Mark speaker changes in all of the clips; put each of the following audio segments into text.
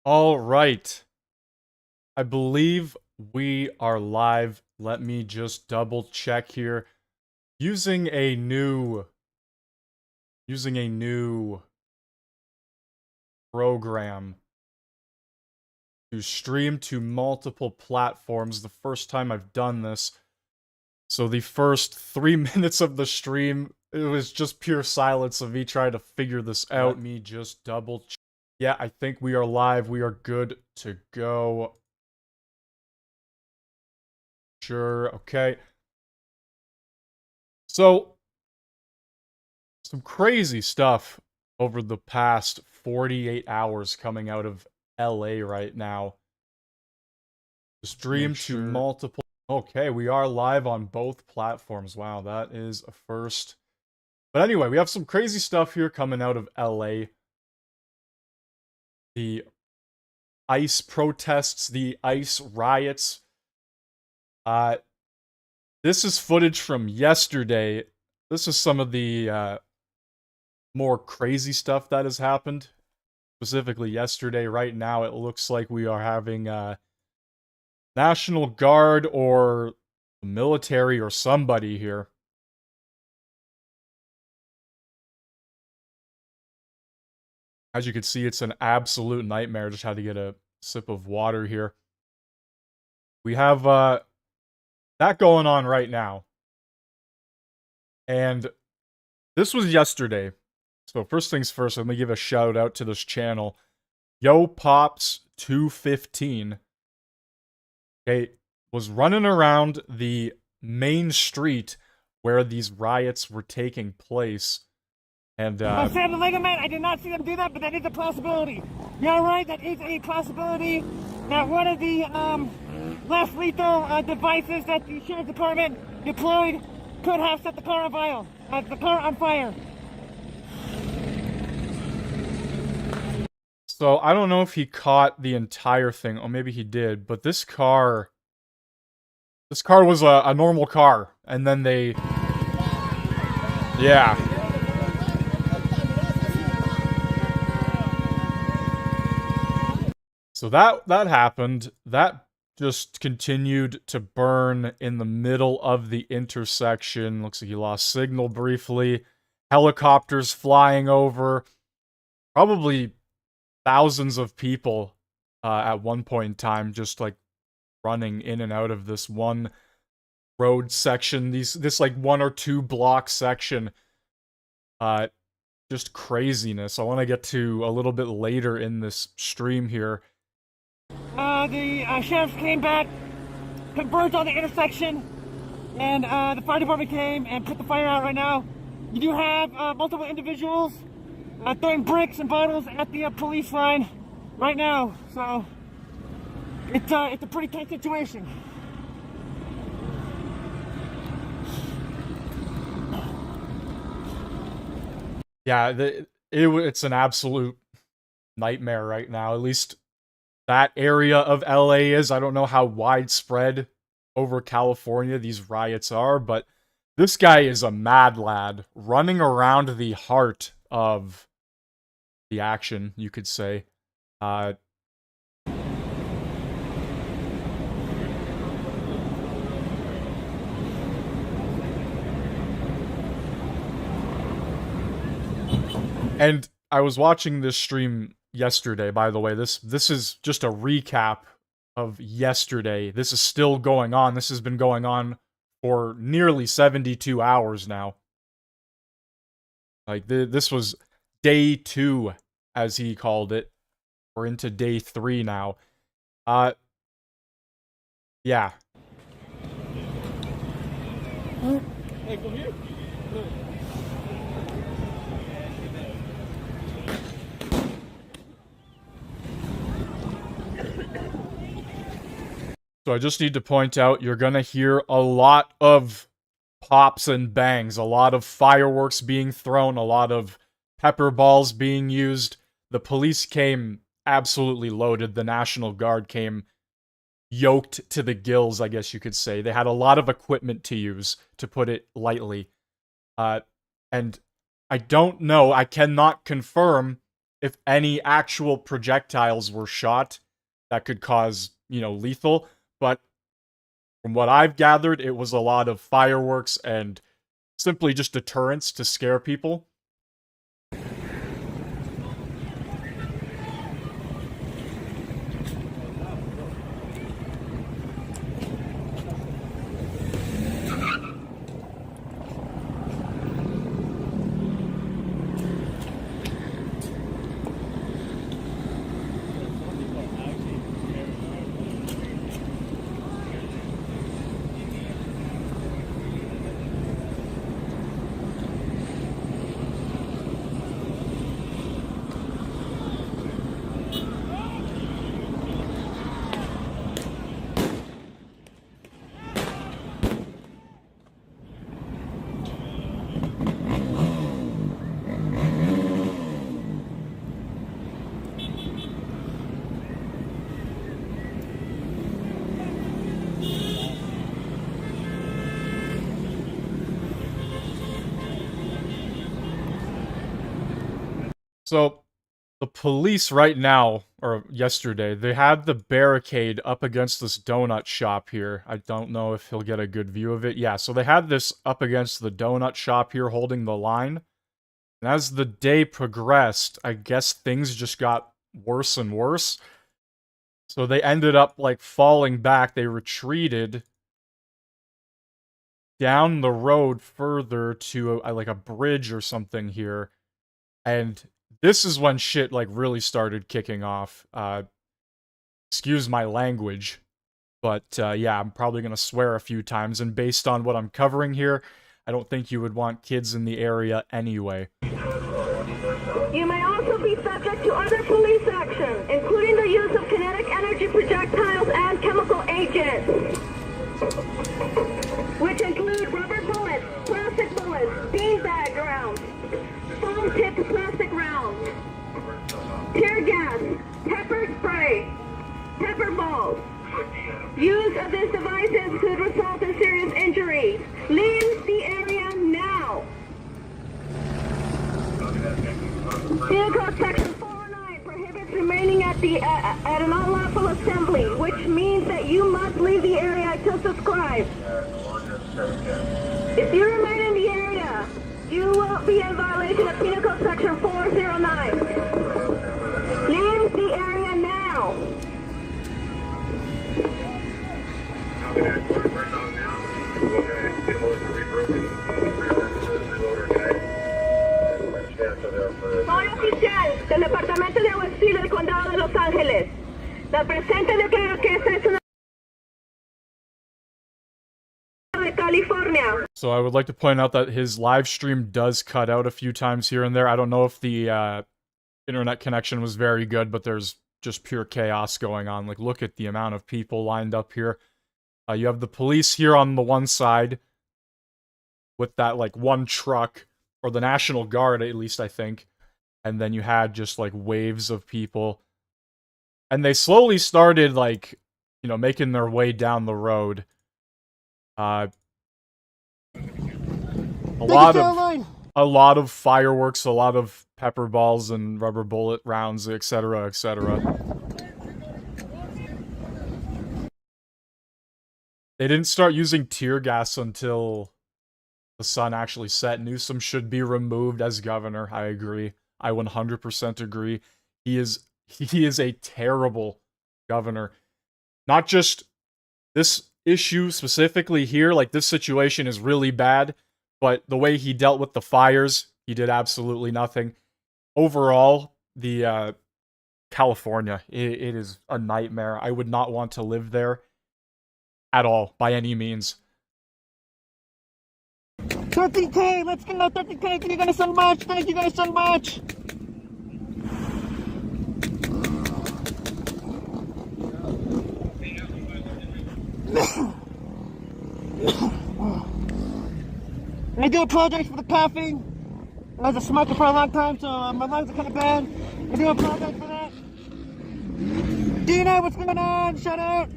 Speaker 1: All right. I believe we are live. Let me just double check here. Using a new program to stream to multiple platforms. The first time I've done this. So the first 3 minutes of the stream, it was just pure silence of me trying to figure this out. Let me just double check. Yeah, I think we are live. We are good to go. Sure, okay. So, some crazy stuff over the past 48 hours coming out of LA right now. Stream to multiple. Okay, we are live on both platforms. Wow, that is a first. But anyway, we have some crazy stuff here coming out of LA. The ICE protests, the ICE riots. This is footage from yesterday. This is some of the more crazy stuff that has happened. Specifically yesterday. Right now, it looks like we are having National Guard or military or somebody here. As you can see, it's an absolute nightmare. Just had to get a sip of water here. We have that going on right now. And this was yesterday. So first things first, let me give a shout out to this channel. Yo Pops 215. Okay, was running around the main street where these riots were taking place. And
Speaker 2: Sam the Lego Man, I did not see them do that, but that is a possibility. You're right, that is a possibility that one of the less lethal devices that the sheriff's department deployed could have set the car on fire.
Speaker 1: So I don't know if he caught the entire thing, or maybe he did, but this car was a normal car, and then they, yeah. So that happened. That just continued to burn in the middle of the intersection. Looks like he lost signal briefly. Helicopters flying over. Probably thousands of people at one point in time just like running in and out of this one road section. This like 1 or 2 block section. Just craziness. I want to get to a little bit later in this stream here.
Speaker 2: The sheriffs came back, converged on the intersection, and the fire department came and put the fire out right now. You do have multiple individuals throwing bricks and bottles at the police line right now, so it's a pretty tight situation.
Speaker 1: Yeah, it's an absolute nightmare right now. At least that area of LA is. I don't know how widespread over California these riots are, but this guy is a mad lad running around the heart of the action, you could say. And I was watching this stream yesterday, by the way. This is just a recap of yesterday. This is still going on. This has been going on for nearly 72 hours now. Like, this was day 2, as he called it. We're into day 3 now. Yeah.
Speaker 2: Hey, come here.
Speaker 1: So I just need to point out, you're gonna hear a lot of pops and bangs, a lot of fireworks being thrown, a lot of pepper balls being used. The police came absolutely loaded. The National Guard came yoked to the gills, I guess you could say. They had a lot of equipment to use, to put it lightly. And I don't know, I cannot confirm if any actual projectiles were shot that could cause, lethal. But from what I've gathered, it was a lot of fireworks and simply just deterrence to scare people. So, the police right now, or yesterday, they had the barricade up against this donut shop here. I don't know if he'll get a good view of it. Yeah, so they had this up against the donut shop here holding the line. And as the day progressed, I guess things just got worse and worse. So they ended up, like, falling back. They retreated down the road further to, like, a bridge or something here. And this is when shit, like, really started kicking off. Excuse my language. But, yeah, I'm probably gonna swear a few times. And based on what I'm covering here, I don't think you would want kids in the area anyway.
Speaker 3: You may also be subject to other police action, including the use of kinetic energy projectiles and chemical agents, which include rubber bullets, plastic bullets, beanbag rounds, foam-tipped plastic rounds, tear gas, pepper spray, pepper balls. Use of these devices could result in serious injuries. Leave the area now. Penal Code Section 409 prohibits remaining at an unlawful assembly, which means that you must leave the area until subscribed. If you remain in the area, you will be in violation of Penal Code Section 409. Leave the area now. Soy oficial del Departamento de Alguacil del Condado de Los Ángeles. La presente declaro que esta es una de California.
Speaker 1: So I would like to point out that his live stream does cut out a few times here and there. I don't know if the internet connection was very good, but there's just pure chaos going on. Like, look at the amount of people lined up here. You have the police here on the one side with that, like, one truck, or the National Guard, at least, I think. And then you had just, like, waves of people. And they slowly started, like, making their way down the road. A lot of fireworks, a lot of pepper balls and rubber bullet rounds, etc., etc. They didn't start using tear gas until the sun actually set. Newsom should be removed as governor. I agree. I 100% agree. He is a terrible governor. Not just this issue specifically here, like, this situation is really bad, but the way he dealt with the fires, he did absolutely nothing. Overall, the California, it is a nightmare. I would not want to live there at all, by any means.
Speaker 2: 30K, let's go, 30K, thank you guys so much, thank you guys so much. I do apologize for the coughing. I was a smoker for a long time, so my lungs are kind of bad. I do apologize for that. Dina, what's going on? Shout out.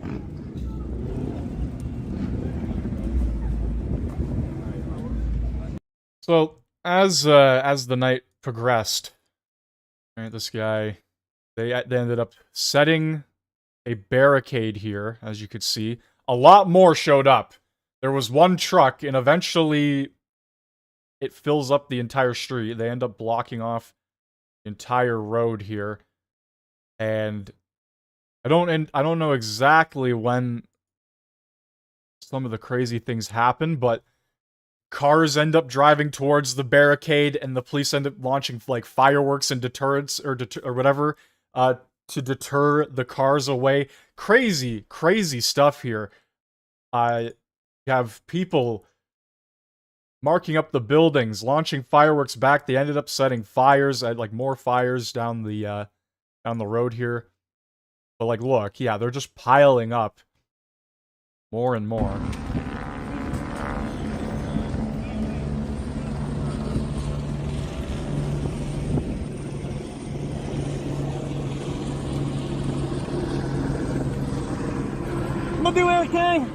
Speaker 1: So, as the night progressed, Alright, this guy... They ended up setting a barricade here, as you could see. A lot more showed up. There was one truck, and eventually it fills up the entire street. They end up blocking off the entire road here. And I don't know exactly when some of the crazy things happen, but cars end up driving towards the barricade, and the police end up launching like fireworks and deterrents or whatever to deter the cars away. Crazy, crazy stuff here. You have people marking up the buildings, launching fireworks back. They ended up setting fires, like more fires down the road here. But like, look, yeah, they're just piling up more and more.
Speaker 2: I'm gonna do everything.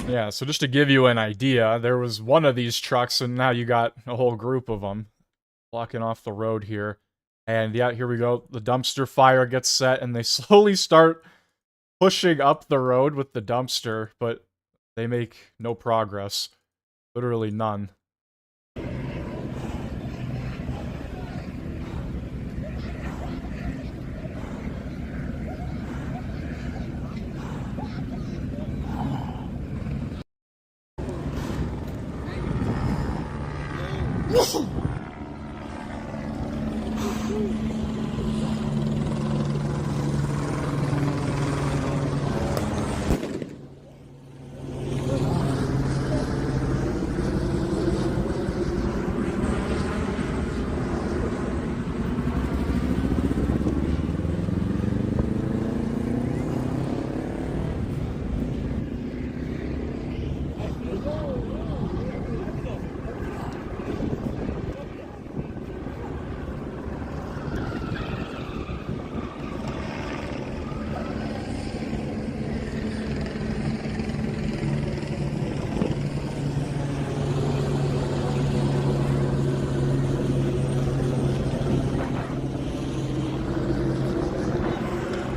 Speaker 1: Yeah, so just to give you an idea, there was one of these trucks, and now you got a whole group of them blocking off the road here. And yeah, here we go. The dumpster fire gets set, and they slowly start pushing up the road with the dumpster, but they make no progress. Literally none.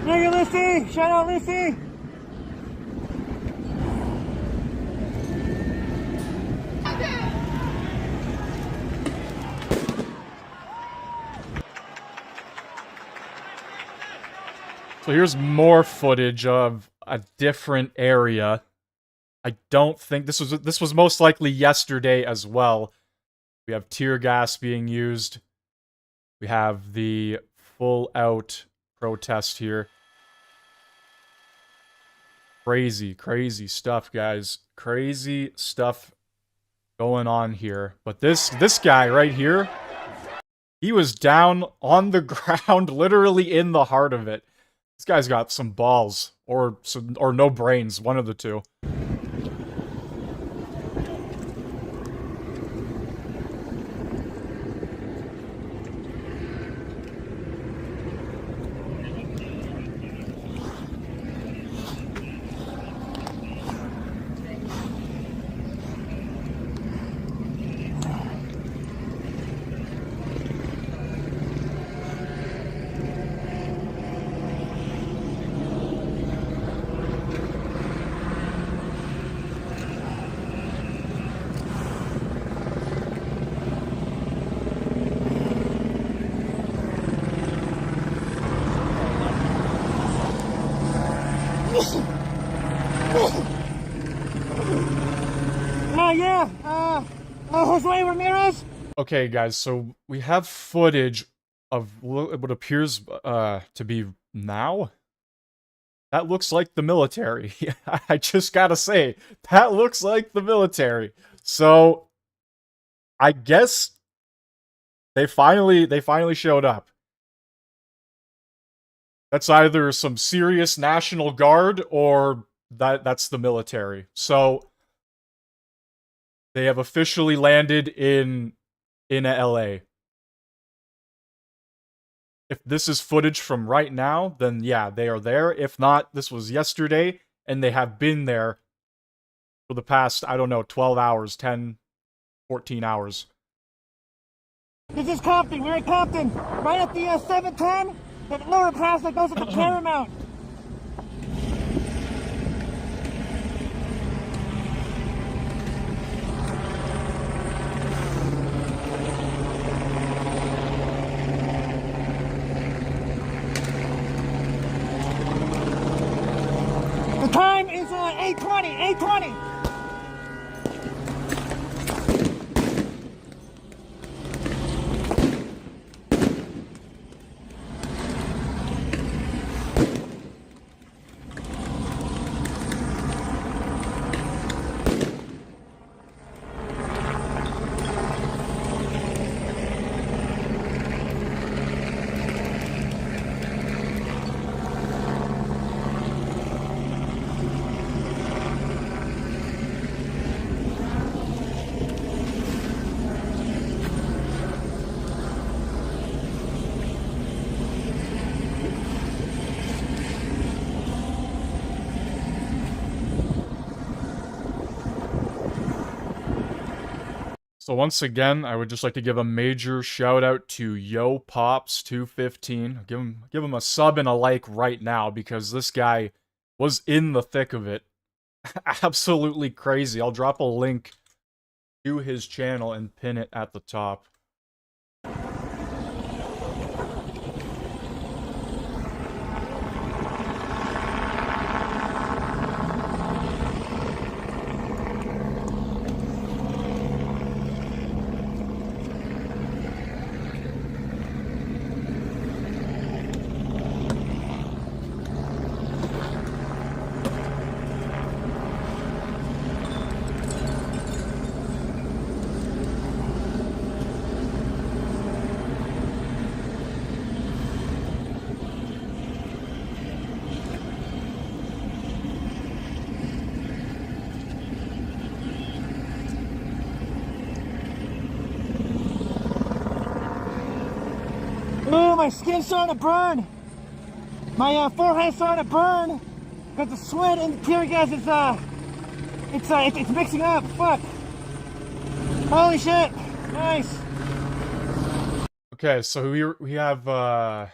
Speaker 2: Thank you, Lucy. Shout out, Lucy.
Speaker 1: So here's more footage of a different area. I don't think this was most likely yesterday as well. We have tear gas being used. We have the full out protest here. Crazy, crazy stuff, guys. Crazy stuff going on here. But this guy right here, he was down on the ground, literally in the heart of it. This guy's got some balls, or no brains, one of the two.
Speaker 2: Jose Ramirez?
Speaker 1: Okay, guys, so we have footage of what appears to be now. That looks like the military. I just gotta say, that looks like the military. So, I guess they finally showed up. That's either some serious National Guard or that's the military. So, they have officially landed in LA. If this is footage from right now, then yeah, they are there. If not, this was yesterday, and they have been there for the past, I don't know, 12 hours, 10, 14 hours.
Speaker 2: This is Compton. We're in Compton. Right at the 710, the lower pass that goes up to Paramount. The time is 8:20. 8:20.
Speaker 1: So once again, I would just like to give a major shout out to Yo Pops 215. Give him a sub and a like right now because this guy was in the thick of it. Absolutely crazy. I'll drop a link to his channel and pin it at the top.
Speaker 2: Ooh, my skin's starting to burn. My forehead's starting to burn because the sweat and the tear gas is it's mixing up. Fuck. Holy shit. Nice.
Speaker 1: Okay, so we have let's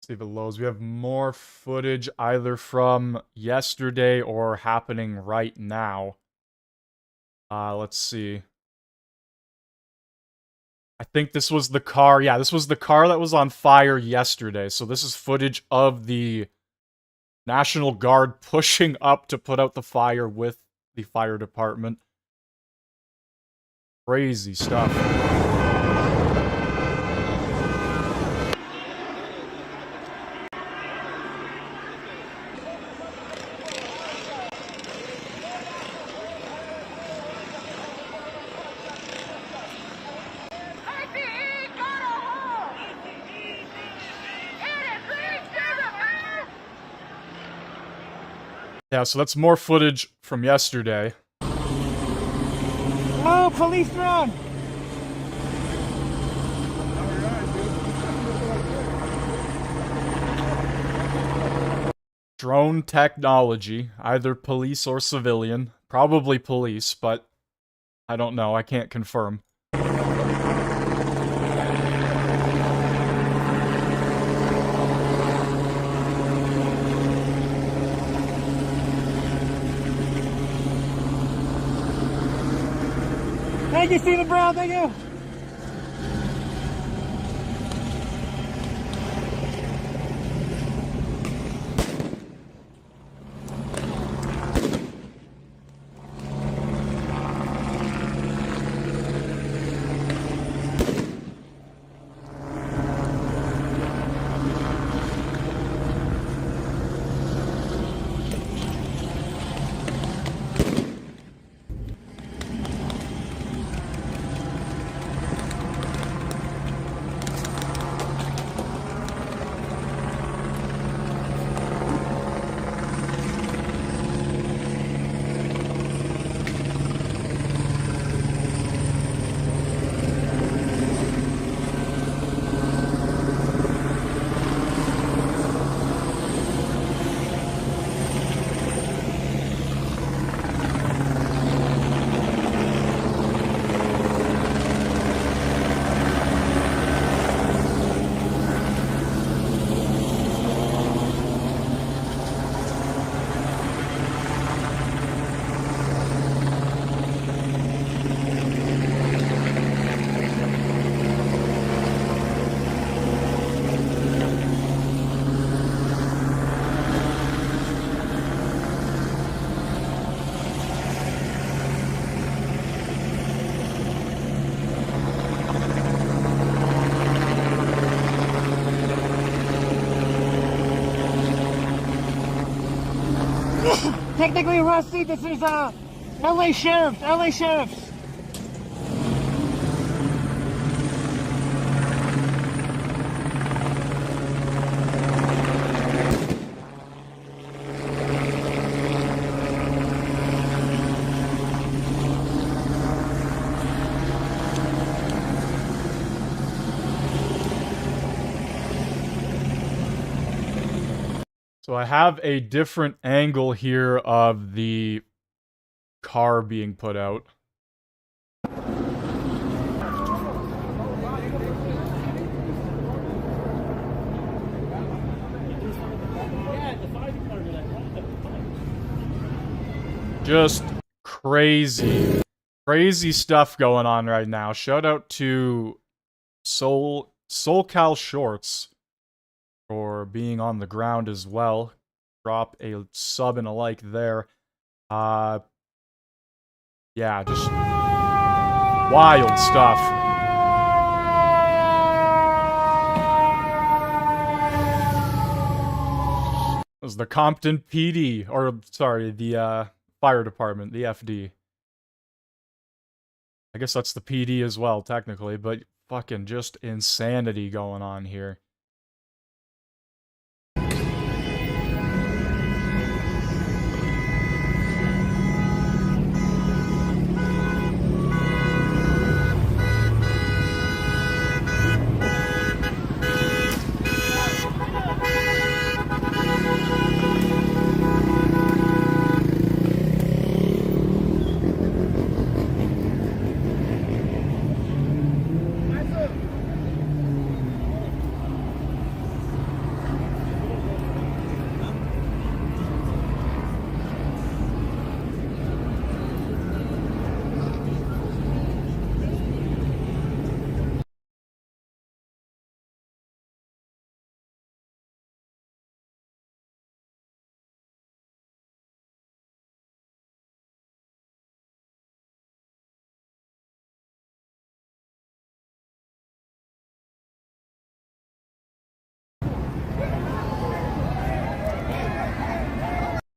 Speaker 1: see if it loads. We have more footage either from yesterday or happening right now. Let's see. I think this was the car. Yeah, this was the car that was on fire yesterday. So this is footage of the National Guard pushing up to put out the fire with the fire department. Crazy stuff. Yeah, so that's more footage from yesterday.
Speaker 2: Oh, police drone.
Speaker 1: Drone technology, either police or civilian. Probably police, but I don't know. I can't confirm.
Speaker 2: Thank you, Stephen Brown. Thank you. technically, Rusty, this is LA Sheriffs. LA Sheriffs.
Speaker 1: So I have a different angle here of the car being put out. Just crazy stuff going on right now. Shout out to SoulCal Shorts for being on the ground as well. Drop a sub and a like there. Yeah, just wild stuff. It was the Compton PD, or sorry, the fire department, the FD. I guess that's the PD as well, technically, but fucking just insanity going on here.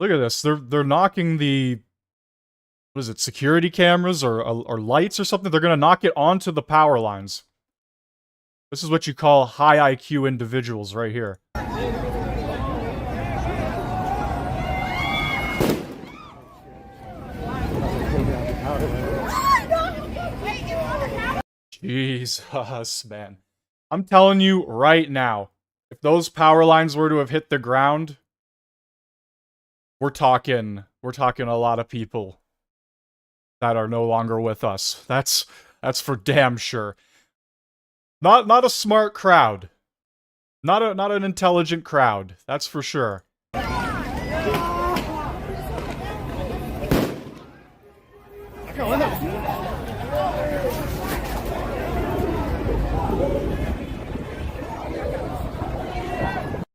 Speaker 1: Look at this. They're knocking the, what is it, security cameras or lights or something? They're gonna knock it onto the power lines. This is what you call high IQ individuals right here. Jesus, man. I'm telling you right now, if those power lines were to have hit the ground, we're talking a lot of people that are no longer with us. That's for damn sure. Not a smart crowd. Not an intelligent crowd. That's for sure.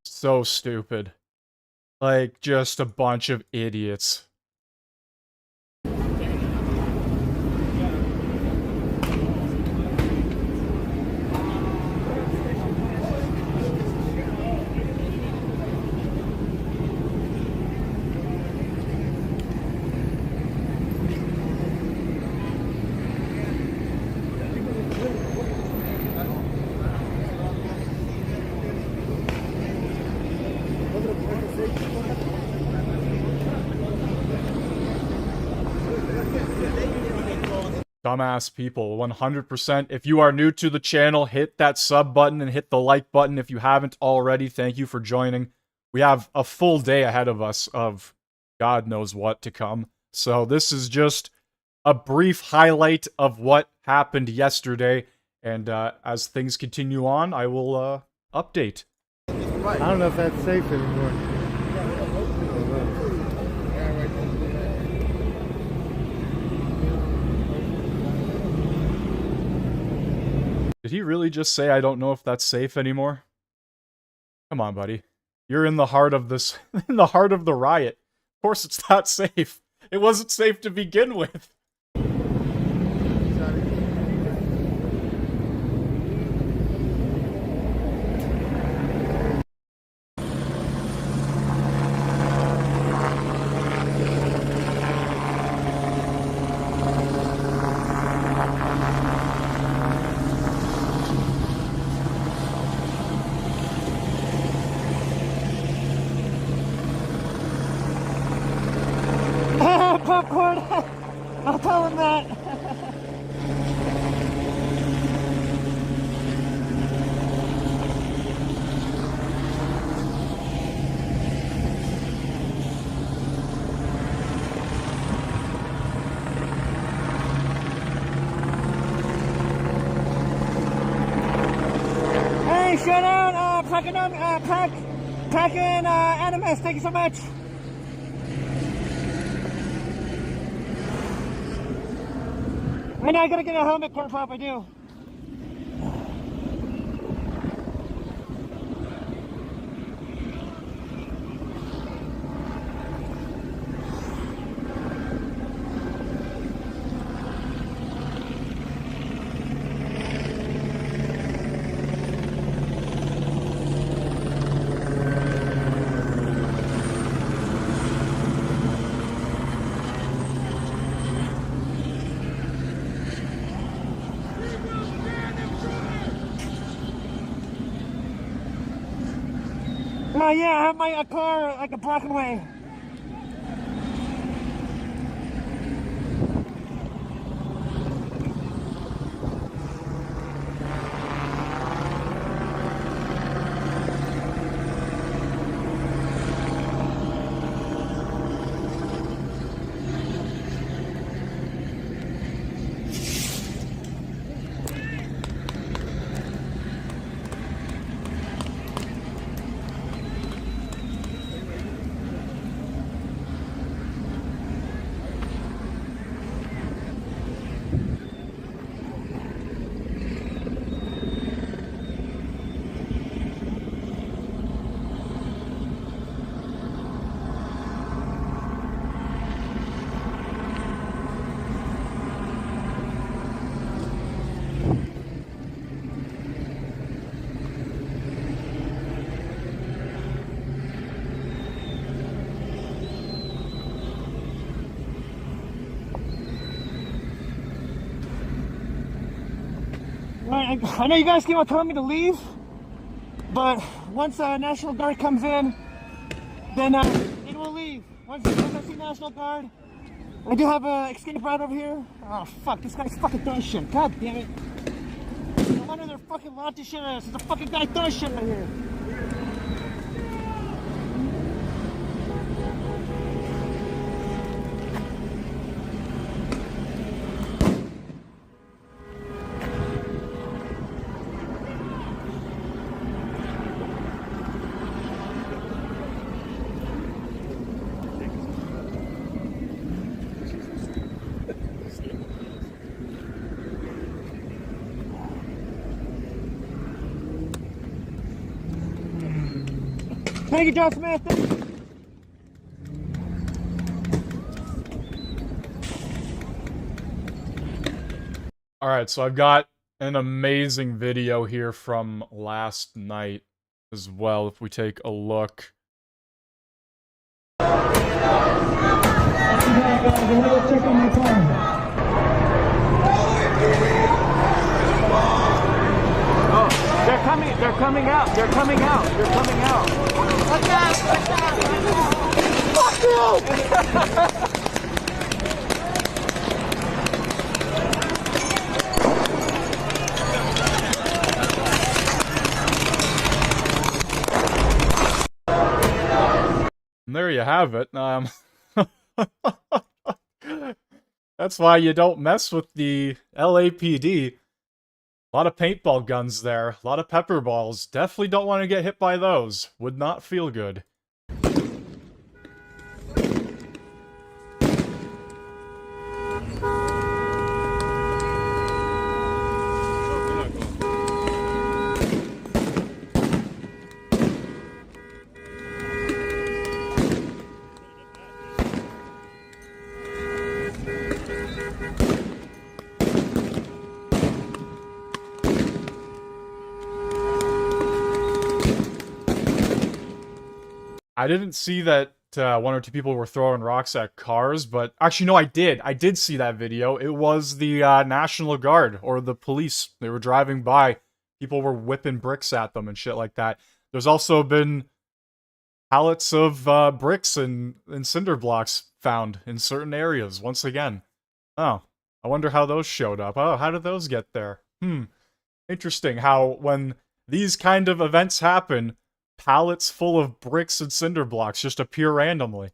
Speaker 1: So stupid. Like, just a bunch of idiots. Dumbass people, 100%. If you are new to the channel, hit that sub button and hit the like button if you haven't already. Thank you for joining. We have a full day ahead of us of God knows what to come. So this is just a brief highlight of what happened yesterday. And as things continue on, I will update.
Speaker 4: I don't know if that's safe anymore.
Speaker 1: Did he really just say, I don't know if that's safe anymore? Come on, buddy. You're in the heart of this, in the heart of the riot. Of course it's not safe. It wasn't safe to begin with.
Speaker 2: I'll tell him that. Hey, shout out, Packin' Animus, thank you so much. I know I gotta get a helmet, Corn Pop, I do. Yeah, I have my car like a block away. I know you guys keep on telling me to leave, but once National Guard comes in, then it will leave. Once I see National Guard, I do have a escape route over here. Oh fuck, this guy's fucking throwing shit. God damn it. No wonder they're fucking launching shit at us. There's a fucking guy throwing shit right here. Thank you, John Smith.
Speaker 1: Alright, so I've got an amazing video here from last night as well, if we take a look.
Speaker 2: They're coming out. They're coming out. They're coming out. Watch out! Fuck you!
Speaker 1: And there you have it. That's why you don't mess with the LAPD. A lot of paintball guns there, a lot of pepper balls. Definitely don't want to get hit by those. Would not feel good. I didn't see that one or two people were throwing rocks at cars, but actually, no, I did. I did see that video. It was the National Guard or the police. They were driving by. People were whipping bricks at them and shit like that. There's also been pallets of bricks and cinder blocks found in certain areas, once again. Oh, I wonder how those showed up. Oh, how did those get there? Interesting how when these kind of events happen, pallets full of bricks and cinder blocks just appear randomly.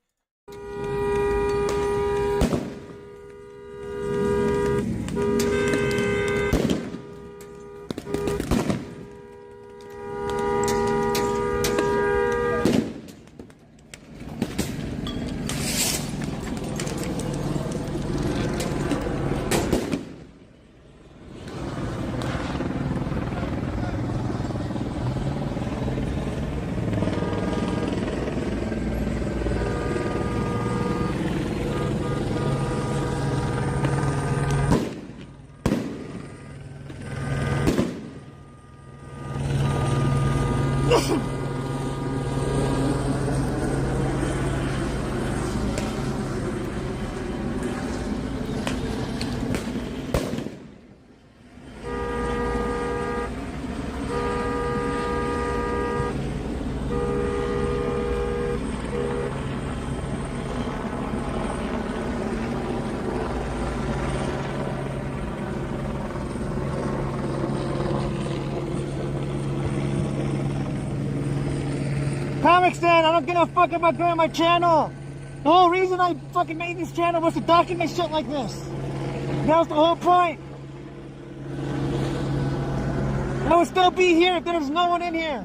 Speaker 2: Comic Stand, I don't give a fuck about going on my channel. The whole reason I fucking made this channel was to document shit like this. That was the whole point. I would still be here if there was no one in here.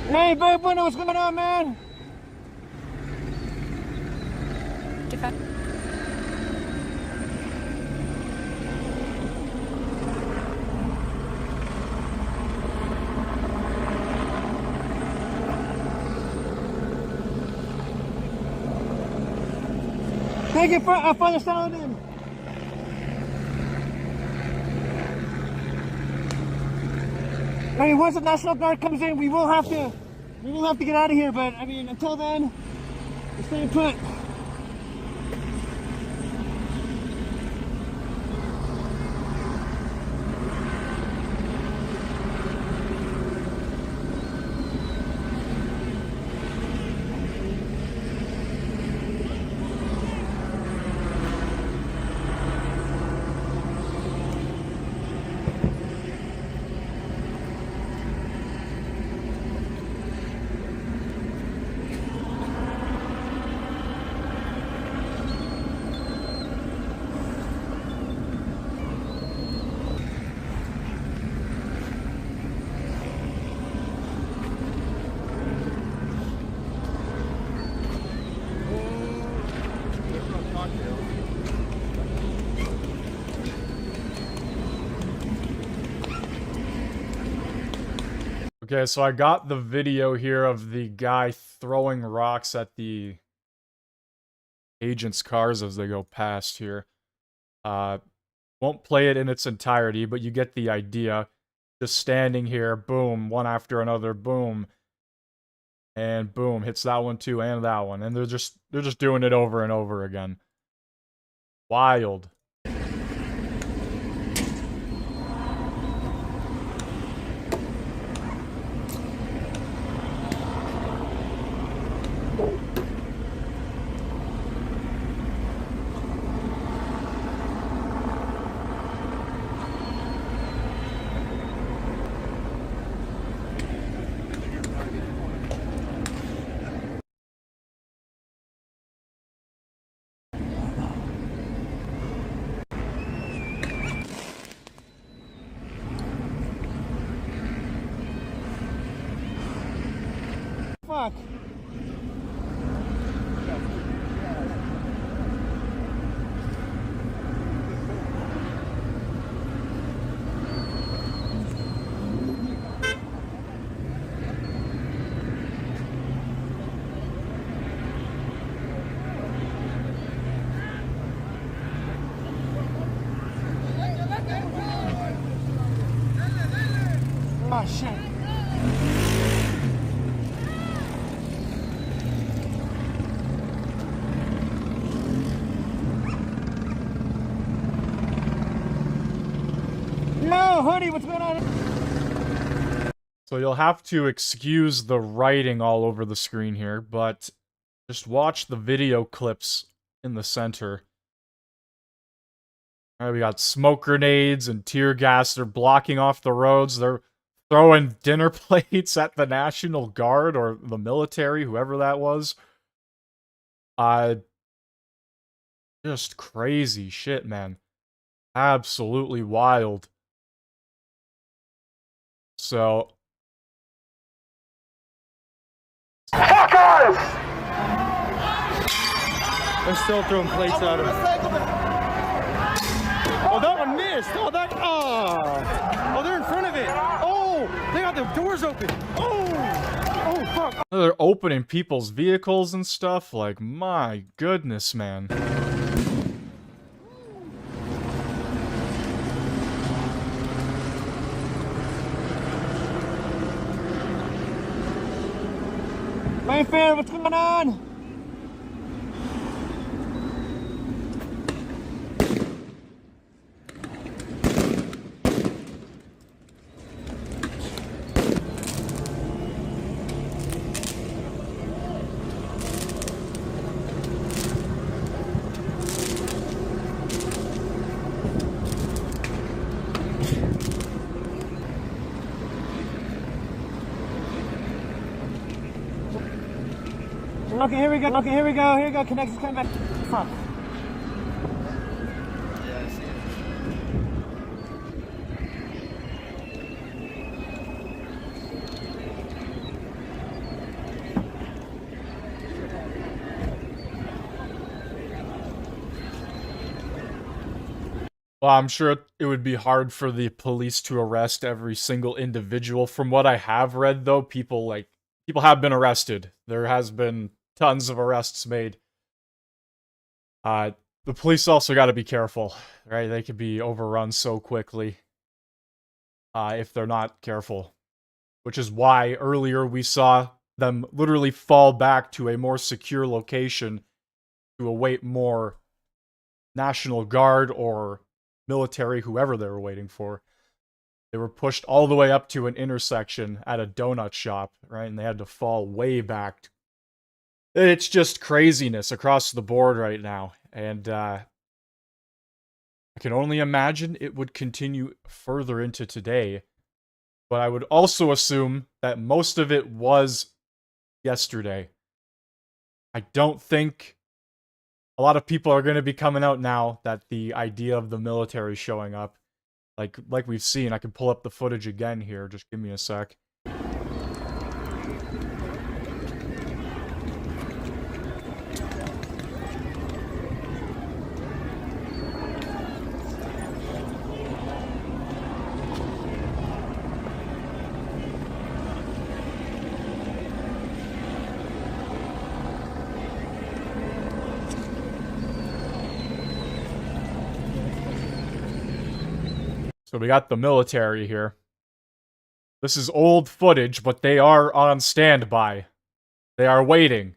Speaker 2: Hey, babe, what's going on, man? Thank you for the sound in. I mean, once the National Guard comes in, we will have to get out of here. But I mean, until then, we're staying put.
Speaker 1: Okay, so I got the video here of the guy throwing rocks at the agents' cars as they go past here. Won't play it in its entirety, but you get the idea. Just standing here, boom, one after another, boom. And boom, hits that one too, and that one. And they're just doing it over and over again. Wild.
Speaker 2: Fuck. Oh, shit. No, Hoodie, what's going on?
Speaker 1: So you'll have to excuse the writing all over the screen here, but just watch the video clips in the center. Alright, we got smoke grenades and tear gas. They're blocking off the roads. They're throwing dinner plates at the National Guard or the military, whoever that was. Just crazy shit, man. Absolutely wild. So...
Speaker 5: Fuckers!
Speaker 4: They're still throwing plates at him.
Speaker 2: Oh, that one missed. Oh, that. Oh, they're in front of it. Oh, they got the doors open. Oh, fuck.
Speaker 1: They're opening people's vehicles and stuff. Like, my goodness, man.
Speaker 2: Mayfair, what's going on? Okay, here we go. Okay, here we go. Here we go. Connection's coming back. Fuck.
Speaker 1: Well, I'm sure it would be hard for the police to arrest every single individual. From what I have read, though, people have been arrested. There has been tons of arrests made. The police also got to be careful, right? They could be overrun so quickly if they're not careful. Which is why earlier we saw them literally fall back to a more secure location to await more National Guard or military, whoever they were waiting for. They were pushed all the way up to an intersection at a donut shop, right? And they had to fall way back. It's just craziness across the board right now. And I can only imagine it would continue further into today. But I would also assume that most of it was yesterday. I don't think a lot of people are going to be coming out now that the idea of the military showing up, like we've seen. I can pull up the footage again here. Just give me a sec. So we got the military here. This is old footage, but they are on standby. They are waiting.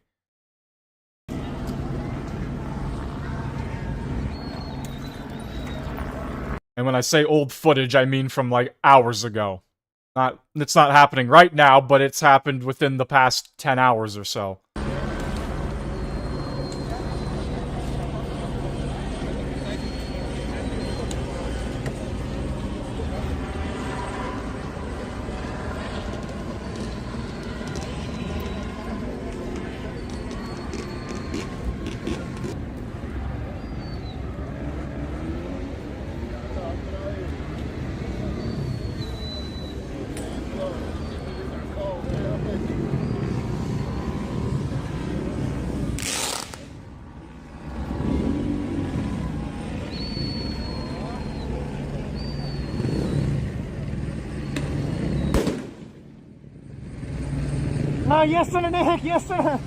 Speaker 1: And when I say old footage, I mean from like hours ago. It's not happening right now, but it's happened within the past 10 hours or so.
Speaker 2: Yes, sir, Nick. Yes, sir.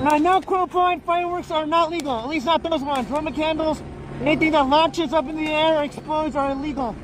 Speaker 2: No, quote point, fireworks are not legal. At least not those ones. Roman candles, anything that launches up in the air or explodes are illegal.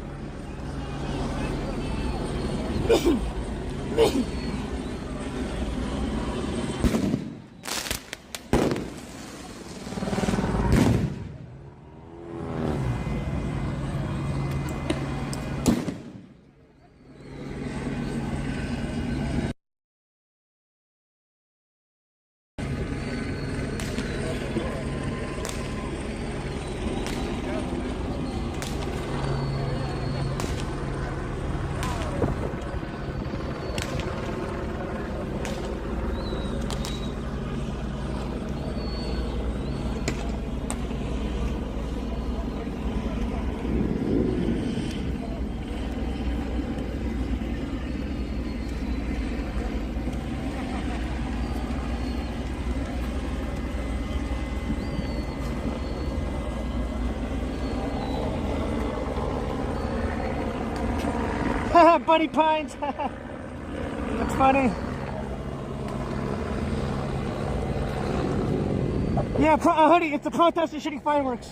Speaker 2: Buddy Pines. That's funny. Yeah, hoodie, it's a protest of shooting fireworks.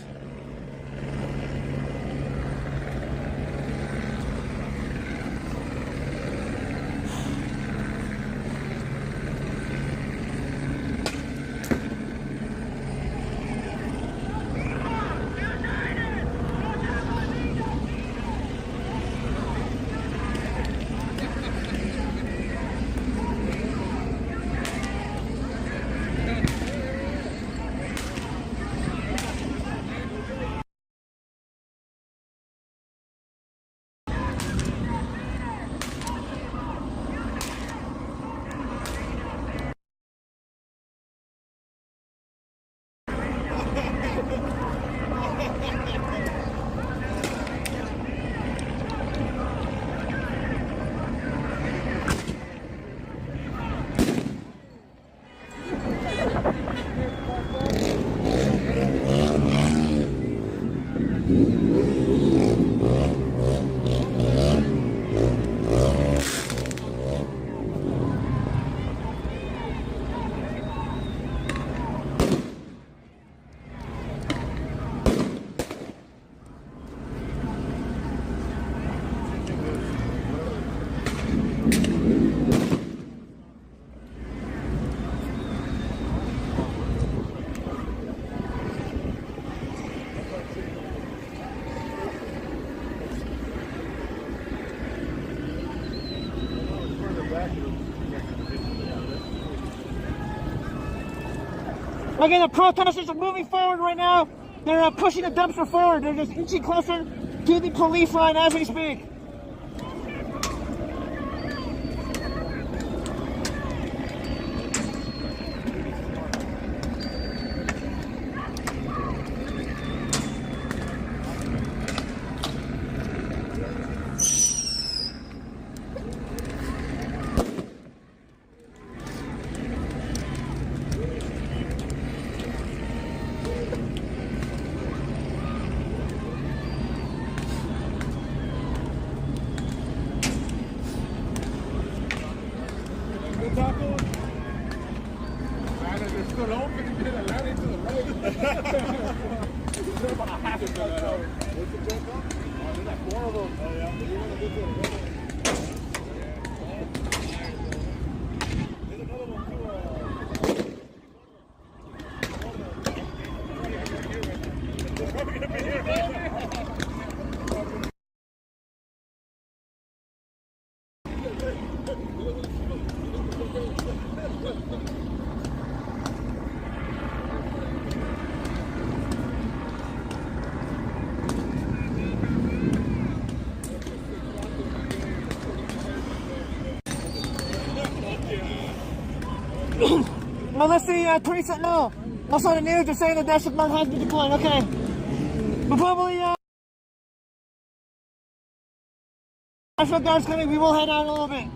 Speaker 2: Okay, the protesters are moving forward right now. They're pushing the dumpster forward. They're just inching closer to the police line as we speak. Well, let's see, 20 no. Also on the news, they're saying that National Guard has been deployed. Okay. But probably, National Guard's coming. We will head out a little bit.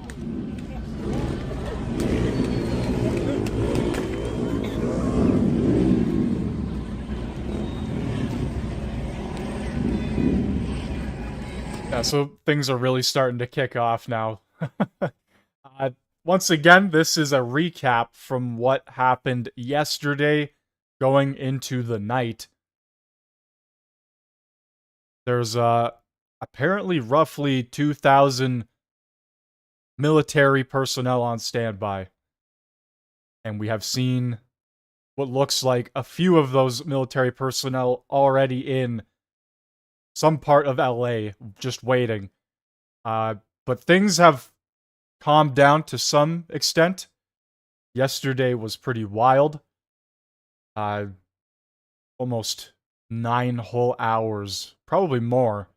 Speaker 1: Yeah, so things are really starting to kick off now. once again, this is a recap from what happened yesterday going into the night. There's apparently roughly 2,000 military personnel on standby. And we have seen what looks like a few of those military personnel already in some part of LA, just waiting. But things have calmed down to some extent. Yesterday was pretty wild. Almost 9 whole hours, probably more,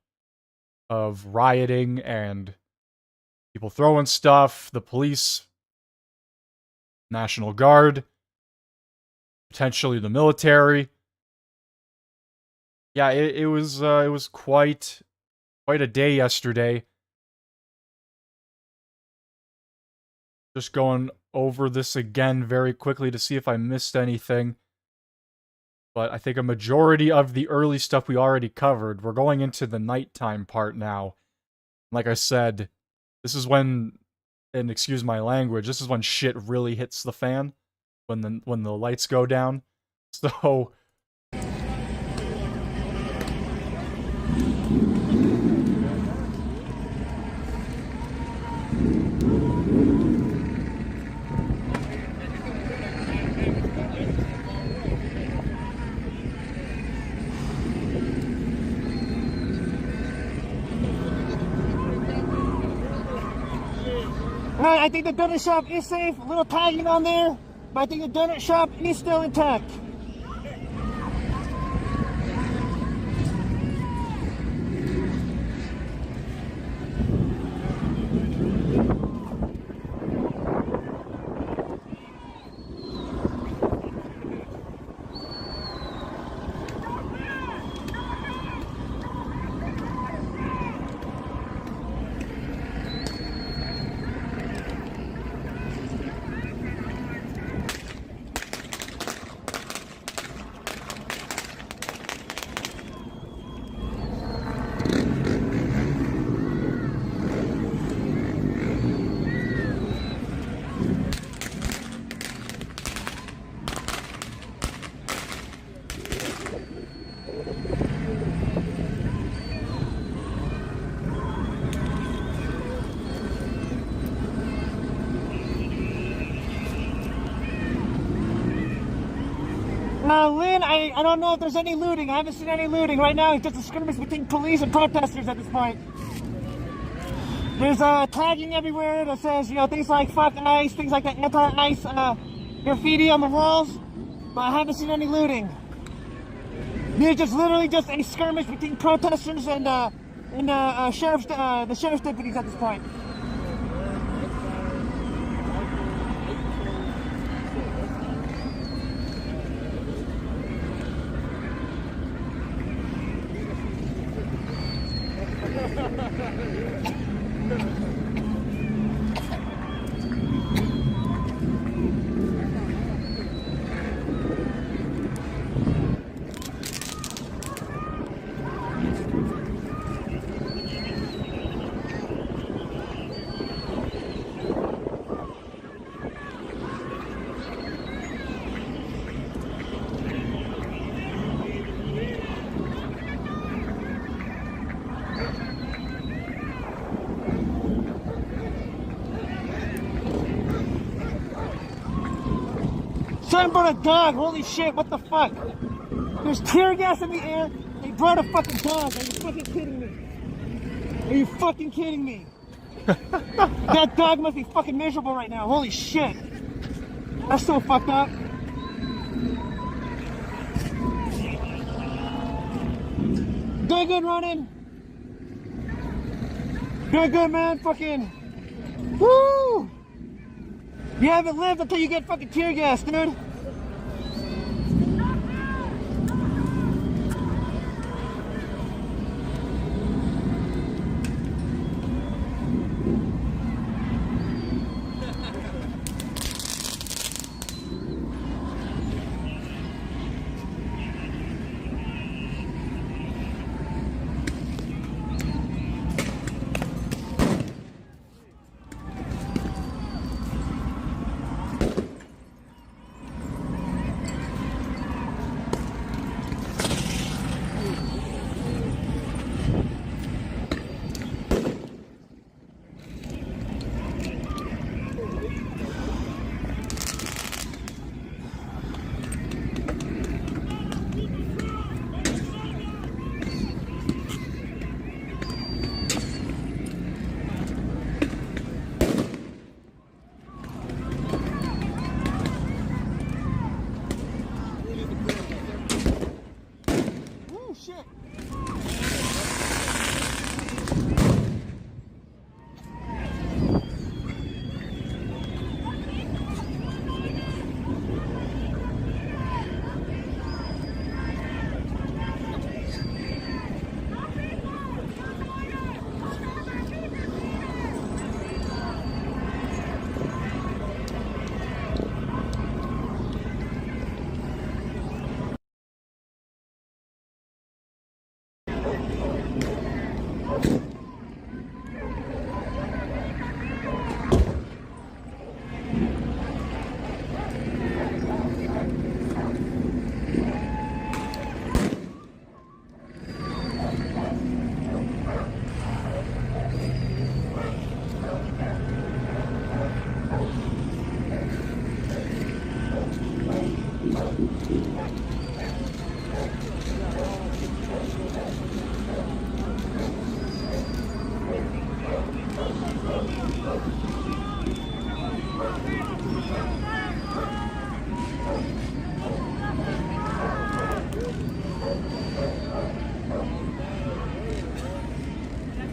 Speaker 1: of rioting and people throwing stuff, the police, National Guard, potentially the military. Yeah, it was quite a day yesterday. Just going over this again very quickly to see if I missed anything. But I think a majority of the early stuff we already covered. We're going into the nighttime part now. Like I said, this is when, and excuse my language, this is when shit really hits the fan. When the lights go down. So
Speaker 2: I think the donut shop is safe. A little tagging on there, but I think the donut shop is still intact. Lynn, I don't know if there's any looting. I haven't seen any looting. Right now, it's just a skirmish between police and protesters at this point. There's tagging everywhere that says, you know, things like fuck ICE, things like that anti-ICE graffiti on the walls, but I haven't seen any looting. There's just literally just a skirmish between protesters and the sheriff's deputies at this point. Something about a dog, holy shit, what the fuck? There's tear gas in the air, they brought a fucking dog, are you fucking kidding me? Are you fucking kidding me? That dog must be fucking miserable right now, holy shit. That's so fucked up. Doing good running. Doing good, man, fucking. Woo! You haven't lived until you get fucking tear gas, dude.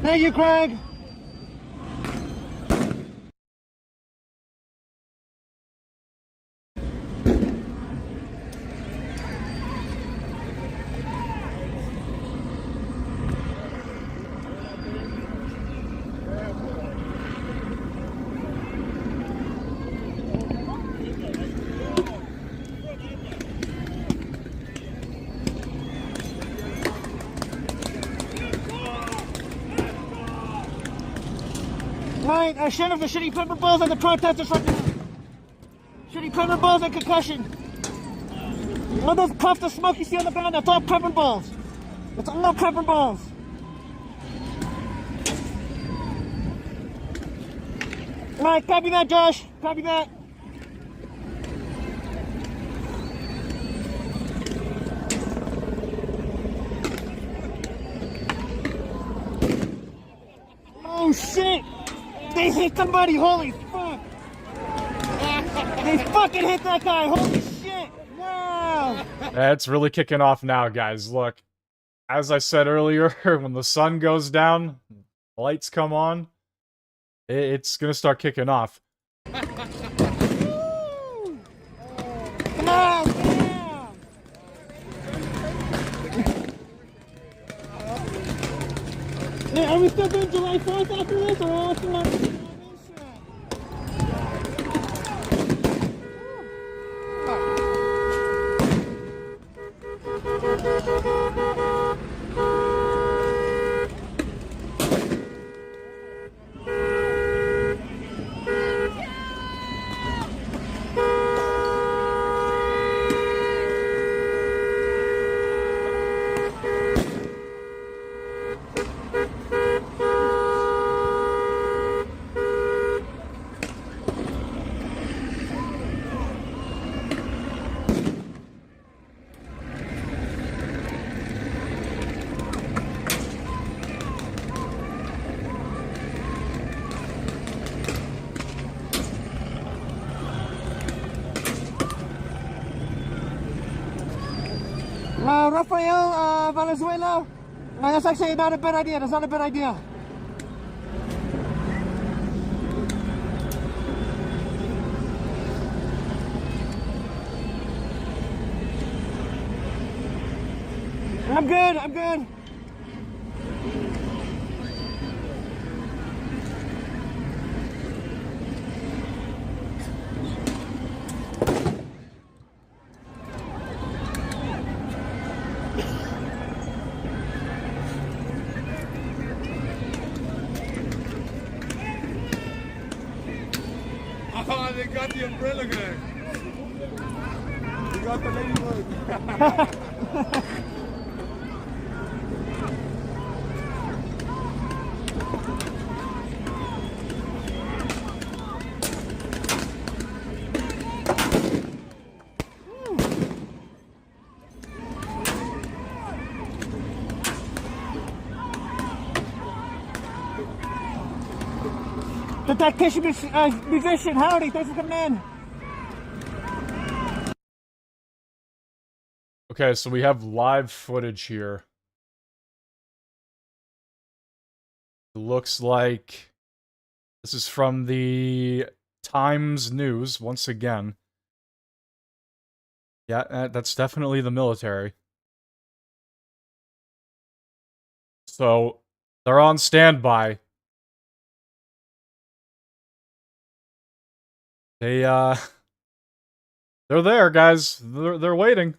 Speaker 2: Thank you, Craig. Right, Sheriff is shooting pepper balls at the protesters right now. Shooting pepper balls and concussion. All those puffs of smoke you see on the ground, that's all pepper balls. It's all pepper balls. Alright, copy that, Josh. Copy that. Oh shit! They hit somebody, holy fuck! They fucking hit that guy, holy shit! Wow!
Speaker 1: It's really kicking off now, guys. Look, as I said earlier, when the sun goes down, lights come on, it's gonna start kicking off.
Speaker 2: Come on! Damn! Hey, are we still doing July 4th after this, or what's the matter? Rafael, Valenzuela. No, that's actually not a bad idea. That's not a bad idea. I'm good. I'm good.
Speaker 4: Oh, they got the umbrella guy. They got the ladybug.
Speaker 2: The tactician musician, howdy, thanks for coming in.
Speaker 1: Okay, so we have live footage here. It looks like this is from the Times News, once again. Yeah, that's definitely the military. So, they're on standby. They're there, guys. They're waiting.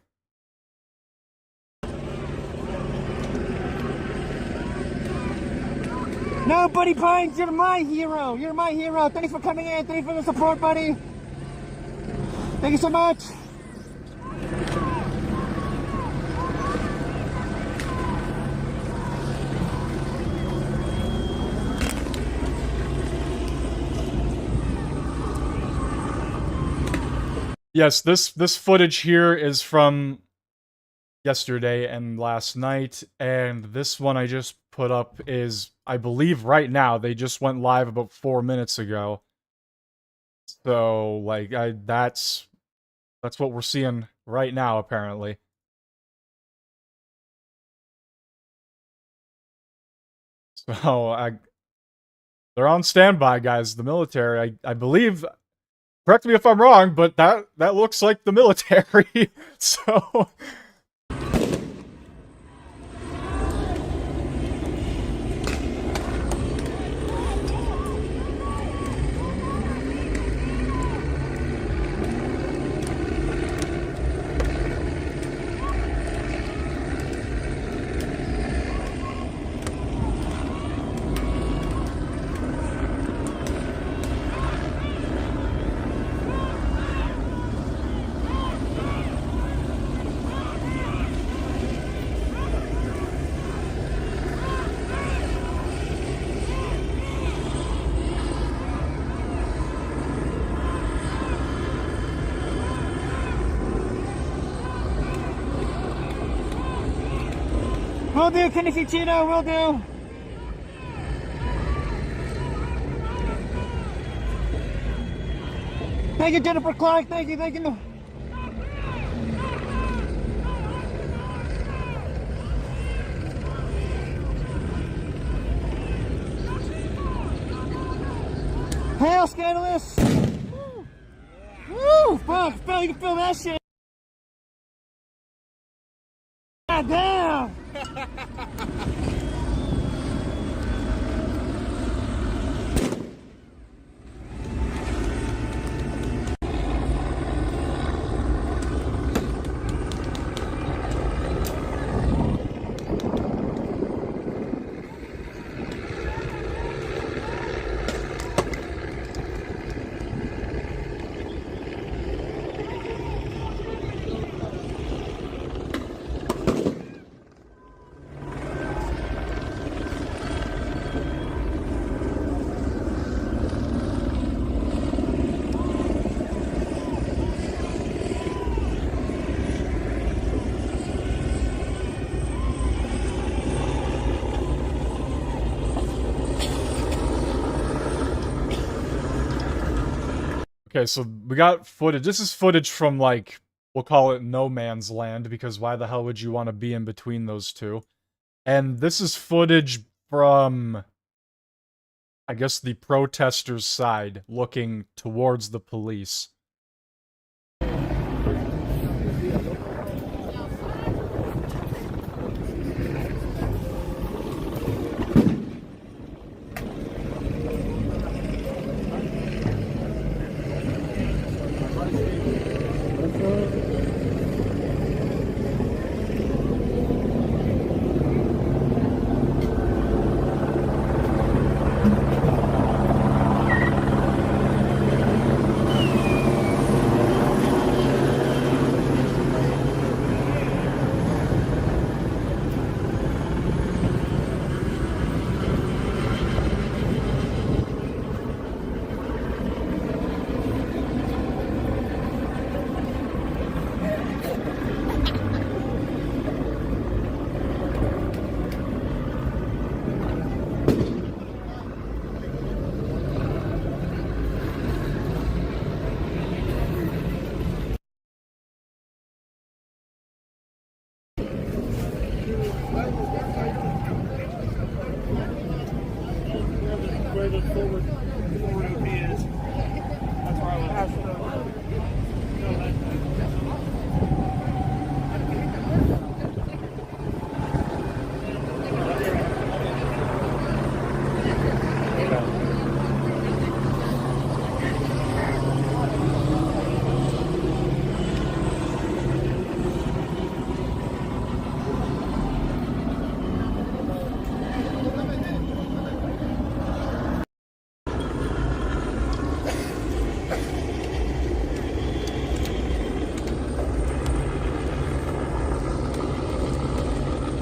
Speaker 2: No, Buddy Pines, you're my hero. You're my hero. Thanks for coming in. Thanks for the support, buddy. Thank you so much.
Speaker 1: Yes, this footage here is from yesterday and last night, and this one I just put up is, I believe, right now. They just went live about 4 minutes ago. So, like, that's what we're seeing right now, apparently. So, they're on standby, guys. The military, I believe. Correct me if I'm wrong, but that looks like the military. So.
Speaker 2: Will do, Tennessee Chino, will do. Thank you, Jennifer Clark. Thank you, thank you. Hail, Scandalous! Woo! Fuck, you can feel that shit. God damn!
Speaker 1: Okay, so we got footage. This is footage from, like, we'll call it no man's land, because why the hell would you want to be in between those two? And this is footage from, I guess, the protesters' side, looking towards the police.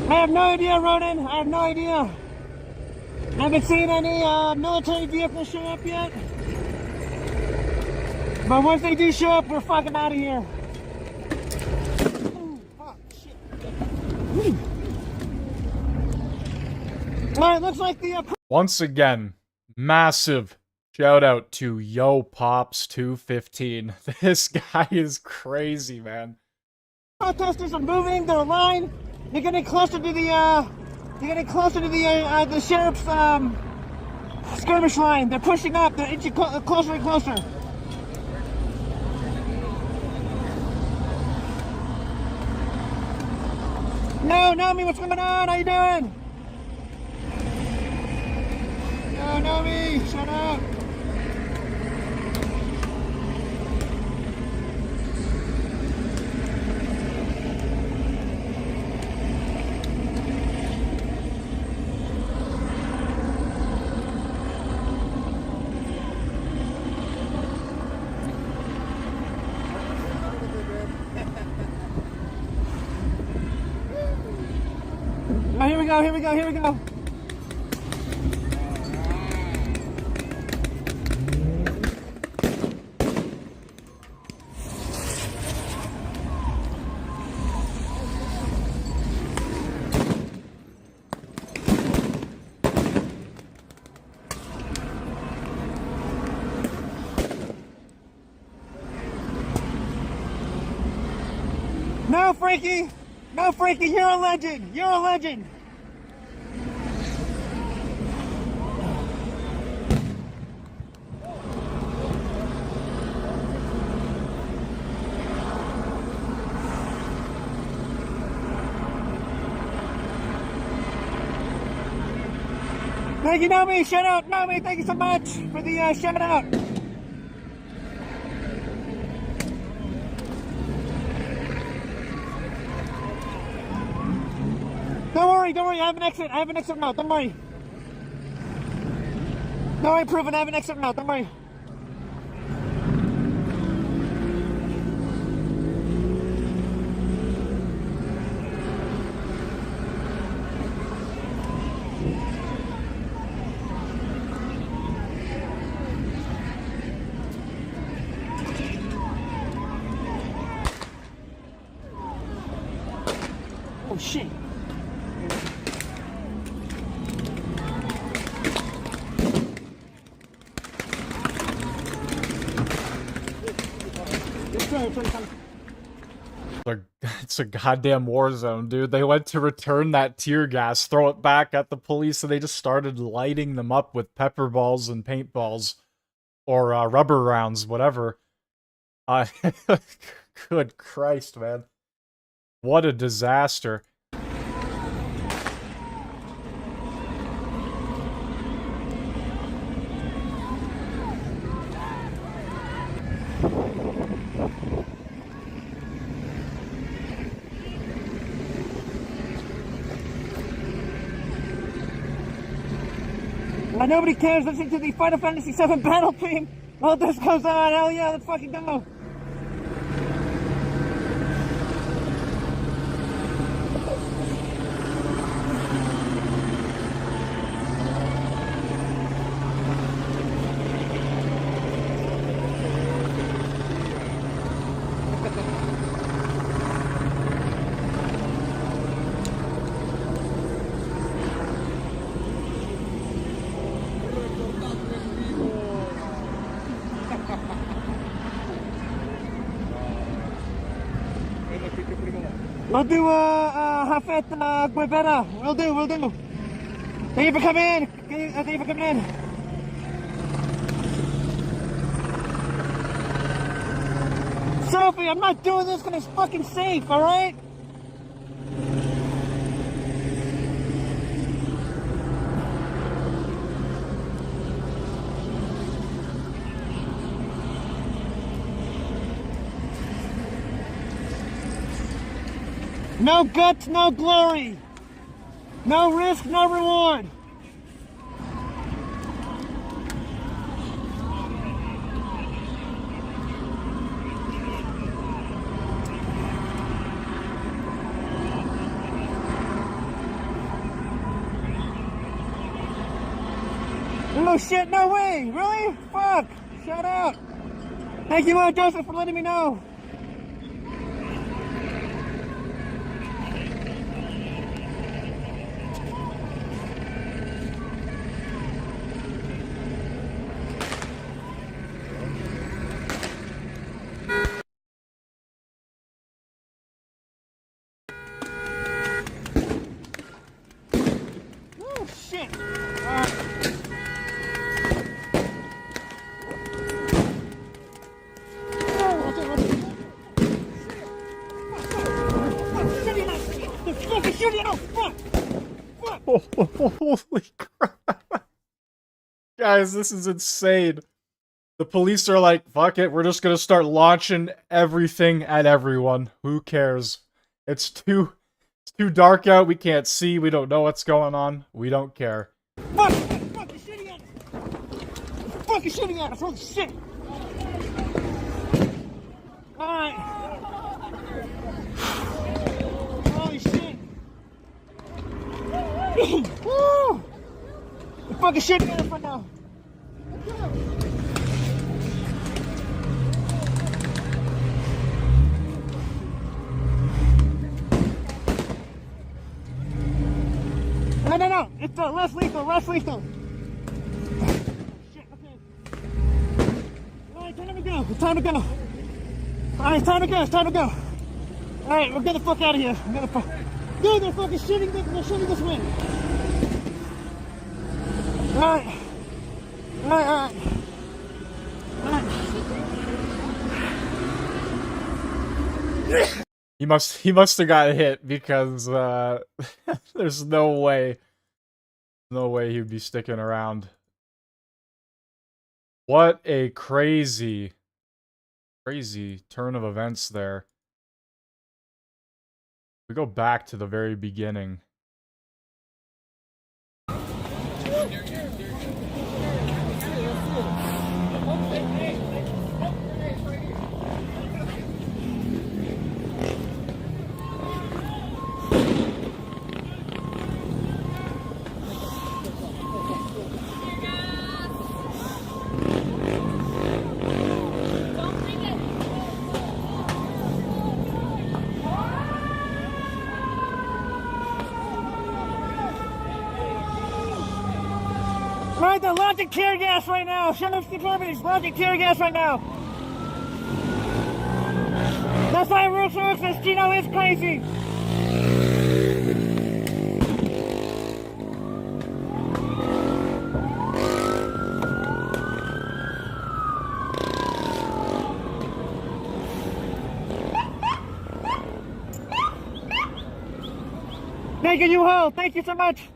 Speaker 2: I have no idea, Ronan. I have no idea. I haven't seen any military vehicles show up yet. But once they do show up, we're fucking out of here. Ooh, fuck, shit. Alright, looks like the...
Speaker 1: Once again, massive shout out to Yo Pops 215. This guy is crazy, man.
Speaker 2: protesters are moving their line. They're getting closer to the sheriff's skirmish line. They're pushing up. They're inching closer and closer. No, Nomi, what's going on? How you doing? No, Nomi, shut up. Oh, here we go, here we go, here we go. No, Frankie! No, Frankie, you're a legend! You're a legend! Thank you, Nomi! Shout out! Nomi, thank you so much for the shout out! Don't worry, I have an exit route, don't worry. Don't worry, Proven, I have an exit route, don't worry. Oh shit.
Speaker 1: It's a goddamn war zone, dude. They went to return that tear gas, throw it back at the police, and they just started lighting them up with pepper balls and paintballs. Or rubber rounds, whatever. Good Christ, man. What a disaster.
Speaker 2: Nobody cares listening to the Final Fantasy VII battle theme while this goes on. Hell yeah, let's fucking go. We'll do Hafet Guevara. We'll do. Thank you for coming in. Thank you for coming in. Sophie, I'm not doing this because it's fucking safe, alright? No guts, no glory. No risk, no reward. Oh shit, no way. Really? Fuck. Shut up. Thank you, Joseph, for letting me know. Oh, shit.
Speaker 1: Holy crap. Guys, this is insane. The police are like, fuck it, we're just gonna start launching everything at everyone. Who cares? It's too dark out, we can't see, we don't know what's going on. We don't care.
Speaker 2: Fuck! Fuck, you're shooting at us! Fuck, you're shooting at us! Holy shit! Alright. Holy shit! Woo! You're fucking shooting at us right now! No, it's less lethal, less lethal. Shit, okay. Alright, time to go, it's time to go. Alright, it's time to go, it's time to go. Alright, we're getting the fuck out of here. Dude, they're fucking shooting this way. Alright. Alright.
Speaker 1: He must have got hit because there's no way he'd be sticking around. What a crazy turn of events there. We go back to the very beginning.
Speaker 2: Alright, they're launching tear gas right now. Sheriff's Department is launching tear gas right now. That's why Real Sheriff says Gino is crazy. Thank you, U-Haul. Thank you so much.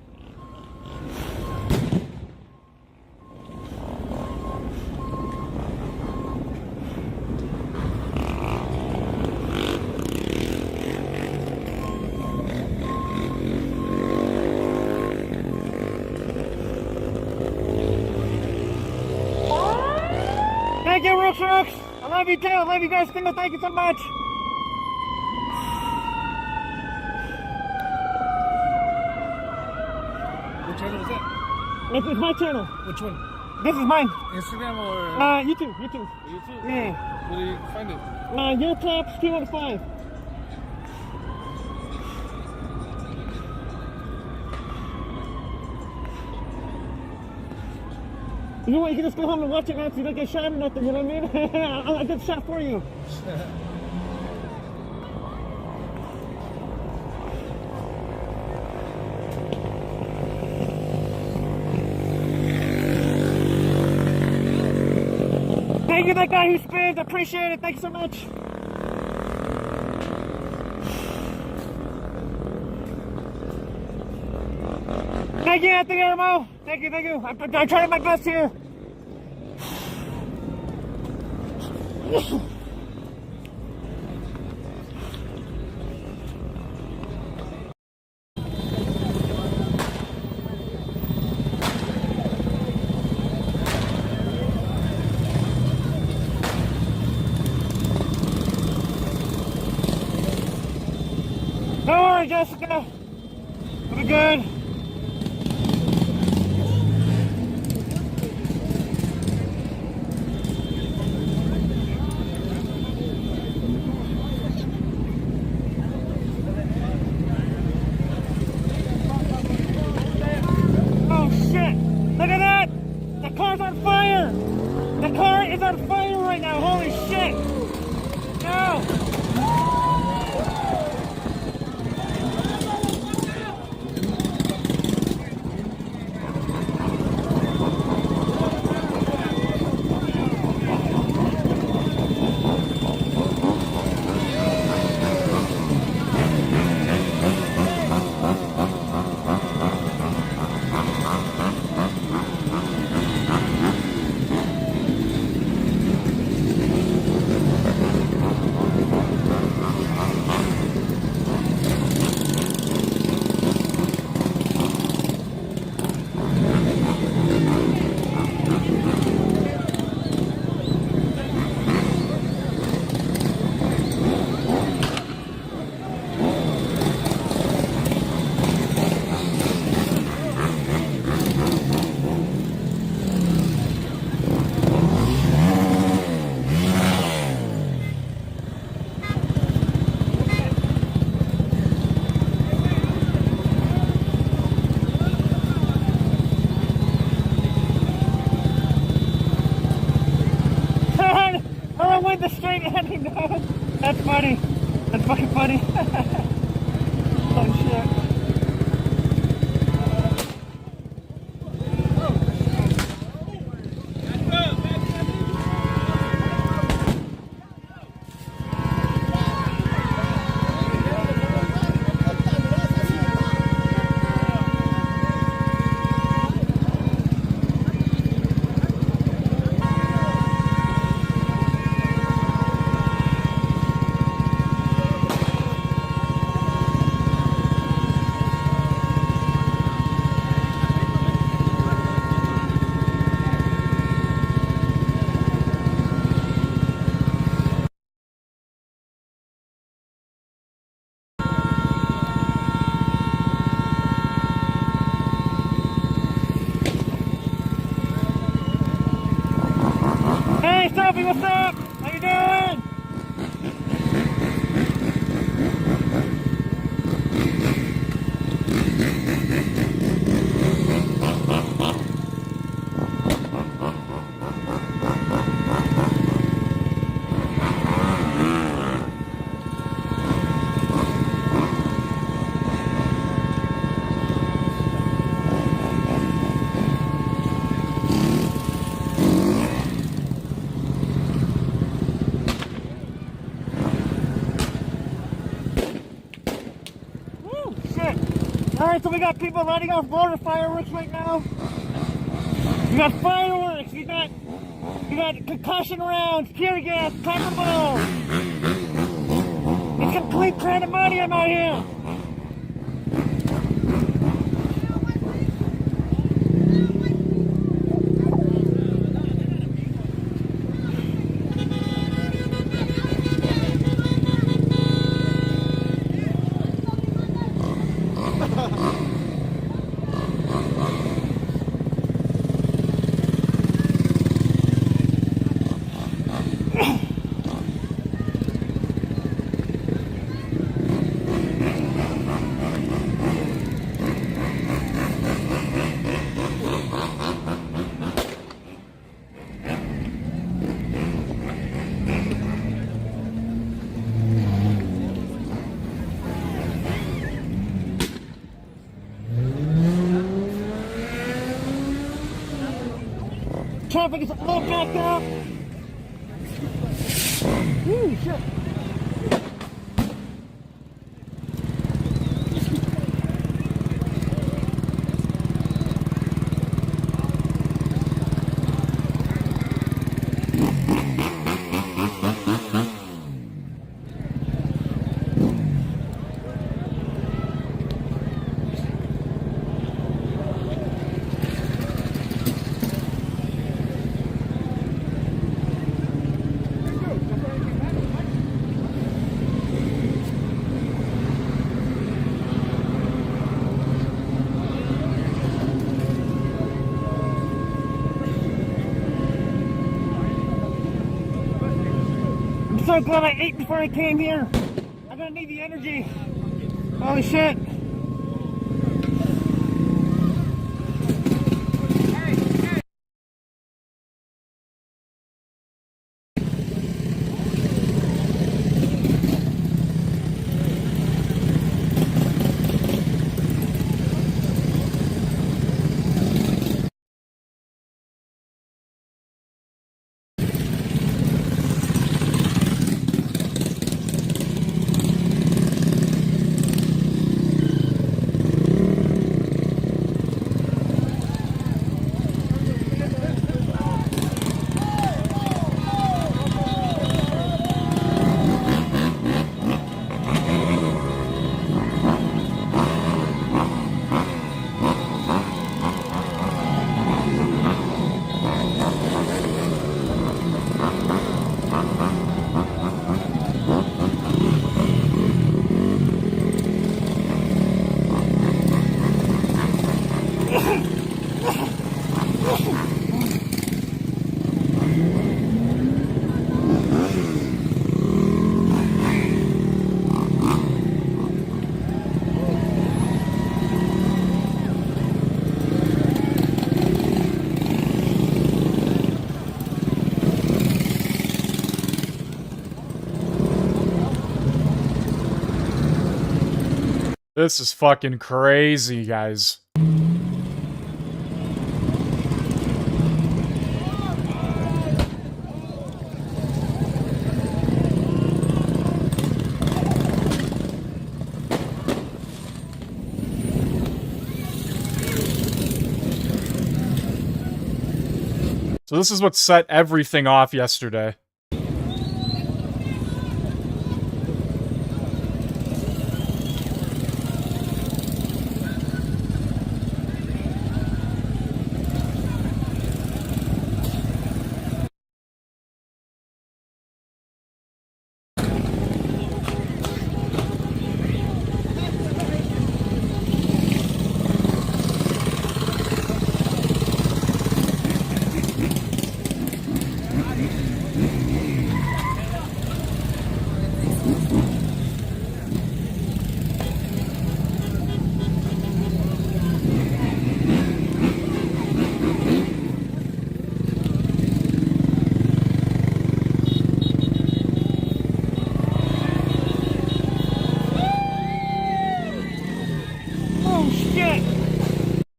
Speaker 2: Thank you, Real Trucks. I love you too. I love you guys too. Thank you so much.
Speaker 4: What channel is that?
Speaker 2: It's my channel.
Speaker 4: Which one?
Speaker 2: This is mine.
Speaker 4: Instagram or
Speaker 2: YouTube.
Speaker 4: YouTube?
Speaker 2: Yeah.
Speaker 4: Where do you find it?
Speaker 2: Your Tops 215. You know what? You can just go home and watch it, man, so you don't get shot or nothing. You know what I mean? I'll get shot for you. Thank you, that guy who spins. I appreciate it. Thank you so much. Thank you, Anthony Armo. Thank you. I'm trying my best here. Don't worry, Jessica. We'll be good. with the straight ending, man. That's funny. That's fucking funny. Holy shit. Hey, Sophie, what's up? How you doing? Woo, shit. Alright, so we got people lighting off mortar fireworks right now. We got fireworks, we got concussion rounds, tear gas, pepper balls. It's complete pandemonium out here. Traffic is a little backed up. Ooh, shit. I'm so glad I ate before I came here. I'm gonna need the energy. Holy shit.
Speaker 1: This is fucking crazy, guys. So this is what set everything off yesterday.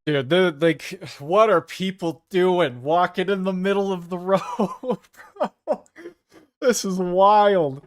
Speaker 1: Dude, like, what are people doing? Walking in the middle of the road, bro? This is wild.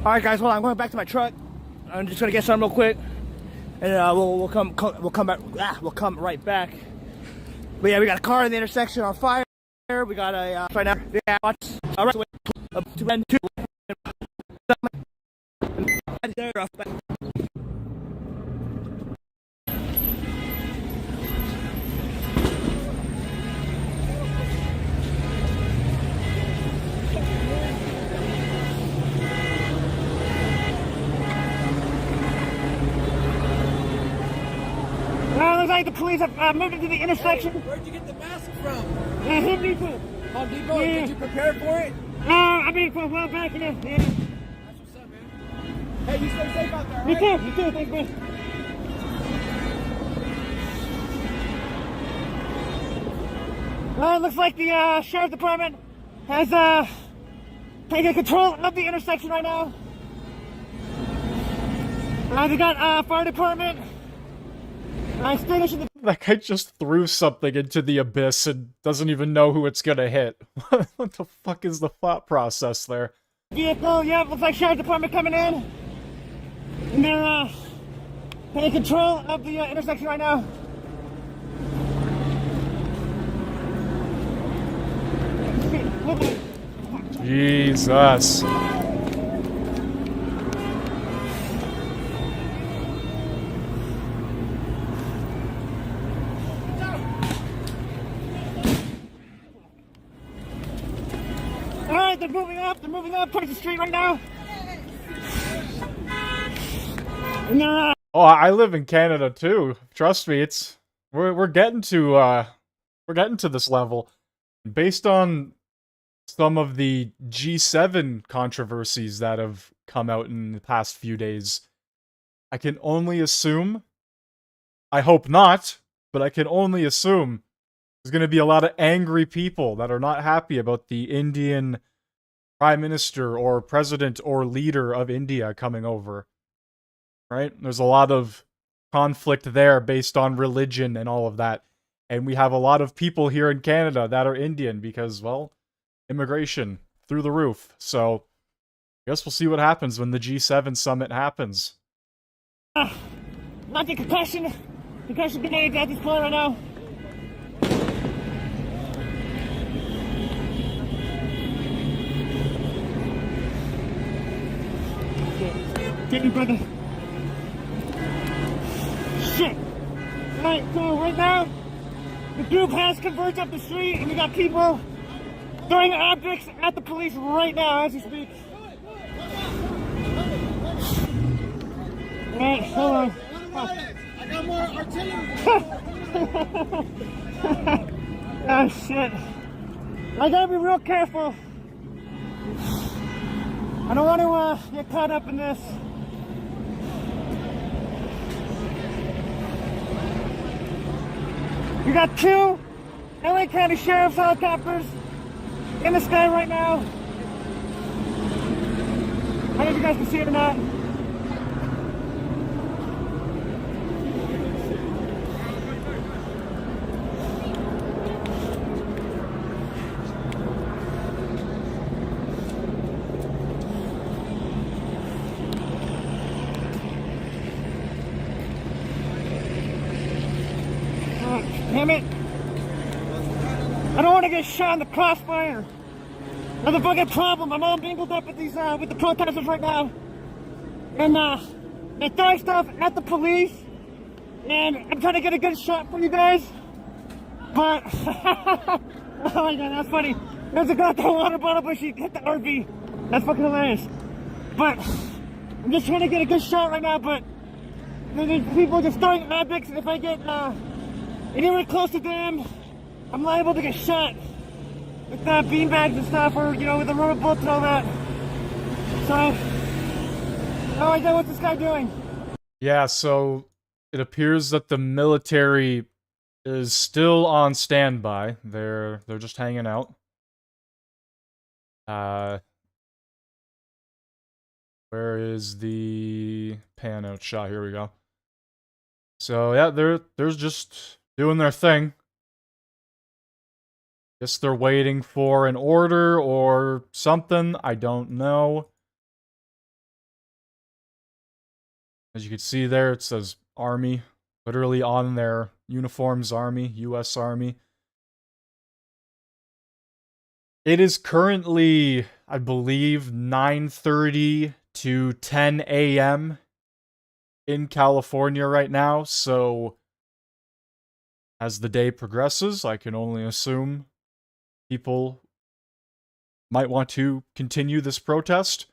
Speaker 2: All right, guys, hold on. I'm going back to my truck. I'm just gonna get some real quick, and we'll come back. We'll come right back. But yeah, we got a car in the intersection on fire. We got a right now. Yeah, watch. All right, two. Looks like the police have moved into the intersection.
Speaker 4: Where'd you get the mask from?
Speaker 2: Home Depot.
Speaker 4: Home Depot?
Speaker 2: Yeah.
Speaker 4: Did you prepare for it?
Speaker 2: I mean, for a while back, you know. Yeah.
Speaker 4: That's what's up, man. Hey, you stay safe out there,
Speaker 2: You
Speaker 4: alright?
Speaker 2: too. You too. Thanks, man. Looks like the sheriff department has taken control of the intersection right now. They got fire department extinguishing the
Speaker 1: That guy just threw something into the abyss and doesn't even know who it's gonna hit. What the fuck is the thought process there?
Speaker 2: vehicle. Yeah, looks like sheriff department coming in, and they're taking control of the intersection right now.
Speaker 1: Jesus.
Speaker 2: Alright, they're moving up towards the street right now. And they're,
Speaker 1: Oh, I live in Canada too. Trust me, we're getting to this level. Based on some of the G7 controversies that have come out in the past few days, I can only assume, I hope not, but I can only assume There's going to be a lot of angry people that are not happy about the Indian prime minister or president or leader of India coming over. Right? There's a lot of conflict there based on religion and all of that. And we have a lot of people here in Canada that are Indian because, well, immigration through the roof. So, I guess we'll see what happens when the G7 summit happens.
Speaker 2: Not the concussion grenades at this point right now. Get me, brother. Shit. Alright, so right now, the group has converged up the street, and we got people throwing objects at the police right now as we speak. Alright, hold on.
Speaker 4: I got more artillery.
Speaker 2: Oh shit. I gotta be real careful. I don't want to get caught up in this. We got 2 LA County Sheriff's helicopters in the sky right now. I don't know if you guys can see it or not. Damn it! I don't want to get shot in the crossfire. That's a fucking problem. I'm all mingled up with these with the protesters right now, and they're throwing stuff at the police. And I'm trying to get a good shot for you guys, but oh my god, that's funny. There's a guy with a water bottle, but she hit the RV. That's fucking hilarious. But I'm just trying to get a good shot right now. But there's people just throwing objects, and if I get anywhere close to them, I'm liable to get shot with beanbags and stuff, or, you know, with the rubber bullets and all that. So, oh my god, what's this guy doing?
Speaker 1: Yeah, so it appears that the military is still on standby. They're just hanging out. Where is the pan out shot? Here we go. So yeah, they're just doing their thing. Guess they're waiting for an order or something. I don't know. As you can see there, it says Army. Literally on their uniforms, Army, US Army. It is currently, I believe, 9:30 to 10 a.m. in California right now, so as the day progresses, I can only assume people might want to continue this protest,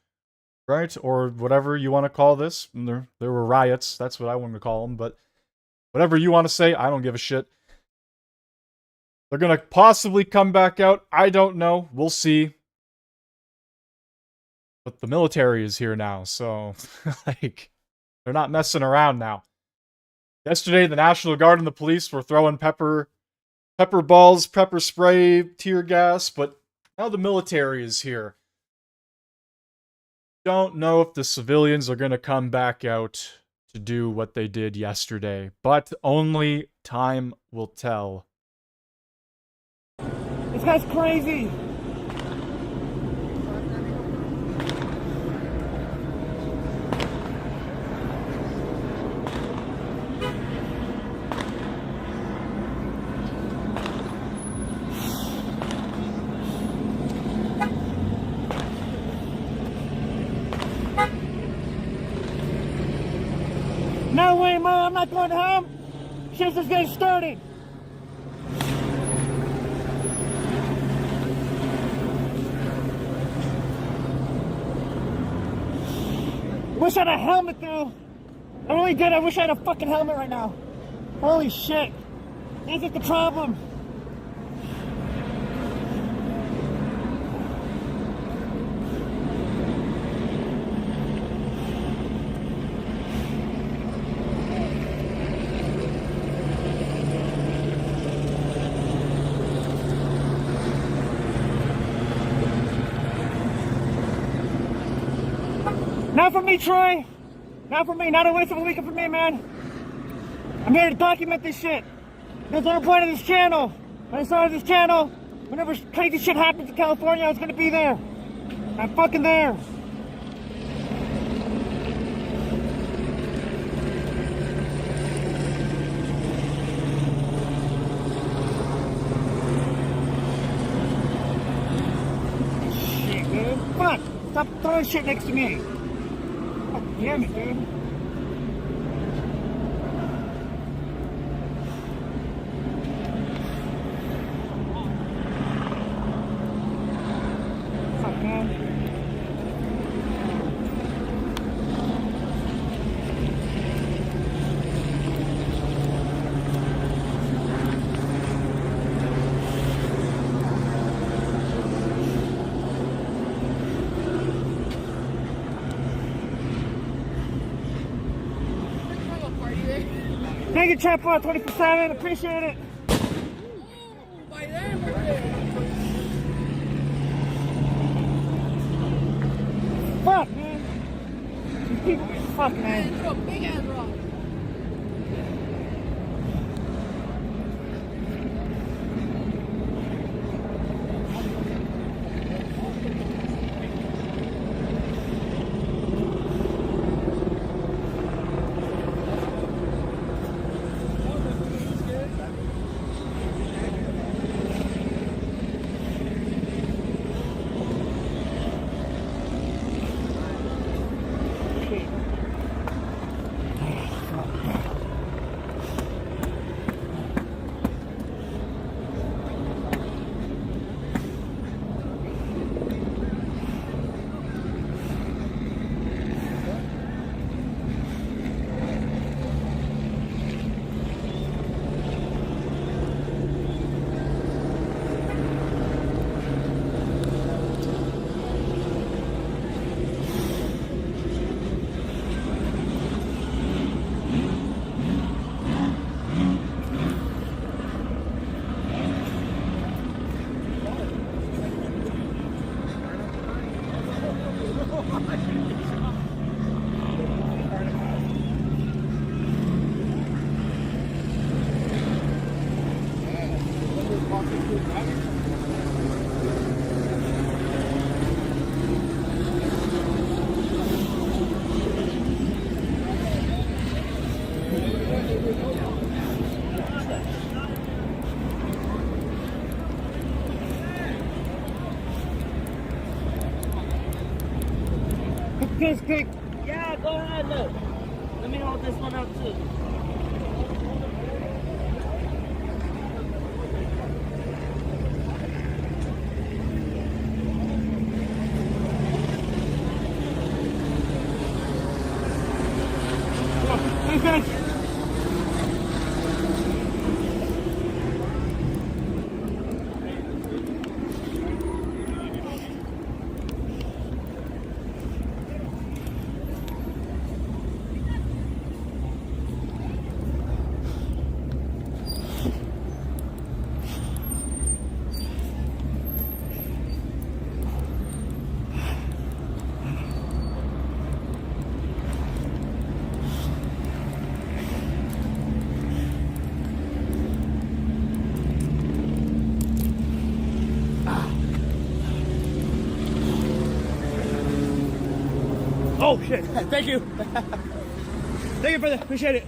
Speaker 1: right? Or whatever you want to call this. There were riots, that's what I want to call them, but whatever you want to say, I don't give a shit. They're gonna possibly come back out, I don't know, we'll see. But the military is here now, so, like, they're not messing around now. Yesterday, the National Guard and the police were throwing pepper balls, pepper spray, tear gas, but now the military is here. Don't know if the civilians are going to come back out to do what they did yesterday, but only time will tell.
Speaker 2: This guy's crazy. No way, Mom, I'm not going home. Shit's just getting started. Wish I had a helmet, though. I really did. I wish I had a fucking helmet right now. Holy shit. That's just the problem. Not for me, Troy. Not for me. Not a waste of a weekend for me, man. I'm here to document this shit. That's the whole point of this channel. When I started this channel, whenever crazy shit happens in California, I was gonna be there. I'm fucking there. Shit, dude. Fuck. Stop throwing shit next to me. God damn it, dude. Fuck, man. Thank you, chat for 24/7. Appreciate it.
Speaker 4: By them, we're there.
Speaker 2: Fuck, man. These people, fuck, man.
Speaker 4: Throw a big ass rock.
Speaker 2: Piss kick.
Speaker 5: Yeah, go ahead, look. Let me hold this one up too.
Speaker 2: Thanks, guys. Oh shit! Thank you. Thank you, brother. Appreciate it.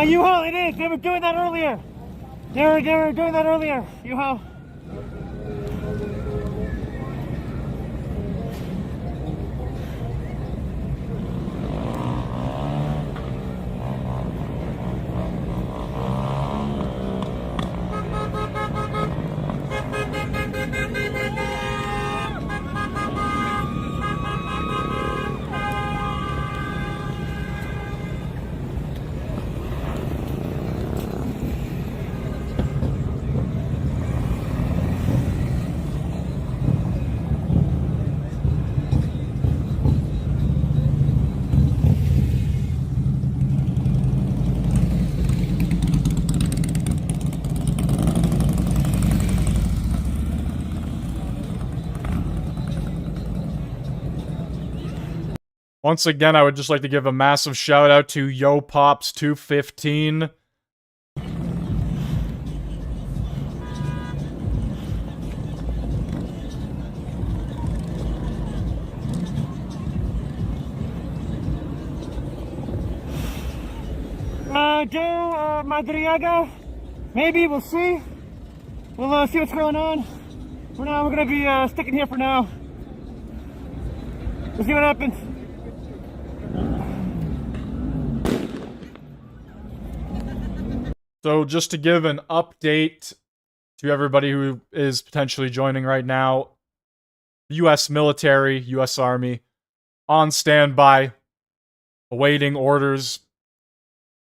Speaker 2: U-Haul, it is. They were doing that earlier. They were doing that earlier. U-Haul.
Speaker 1: Once again, I would just like to give a massive shout out to Yo Pops 215.
Speaker 2: Joe Madriaga, maybe, we'll see. We'll see what's going on. For now, we're gonna be sticking here for now. We'll see what happens.
Speaker 1: So just to give an update to everybody who is potentially joining right now, U.S. military, U.S. Army, on standby, awaiting orders.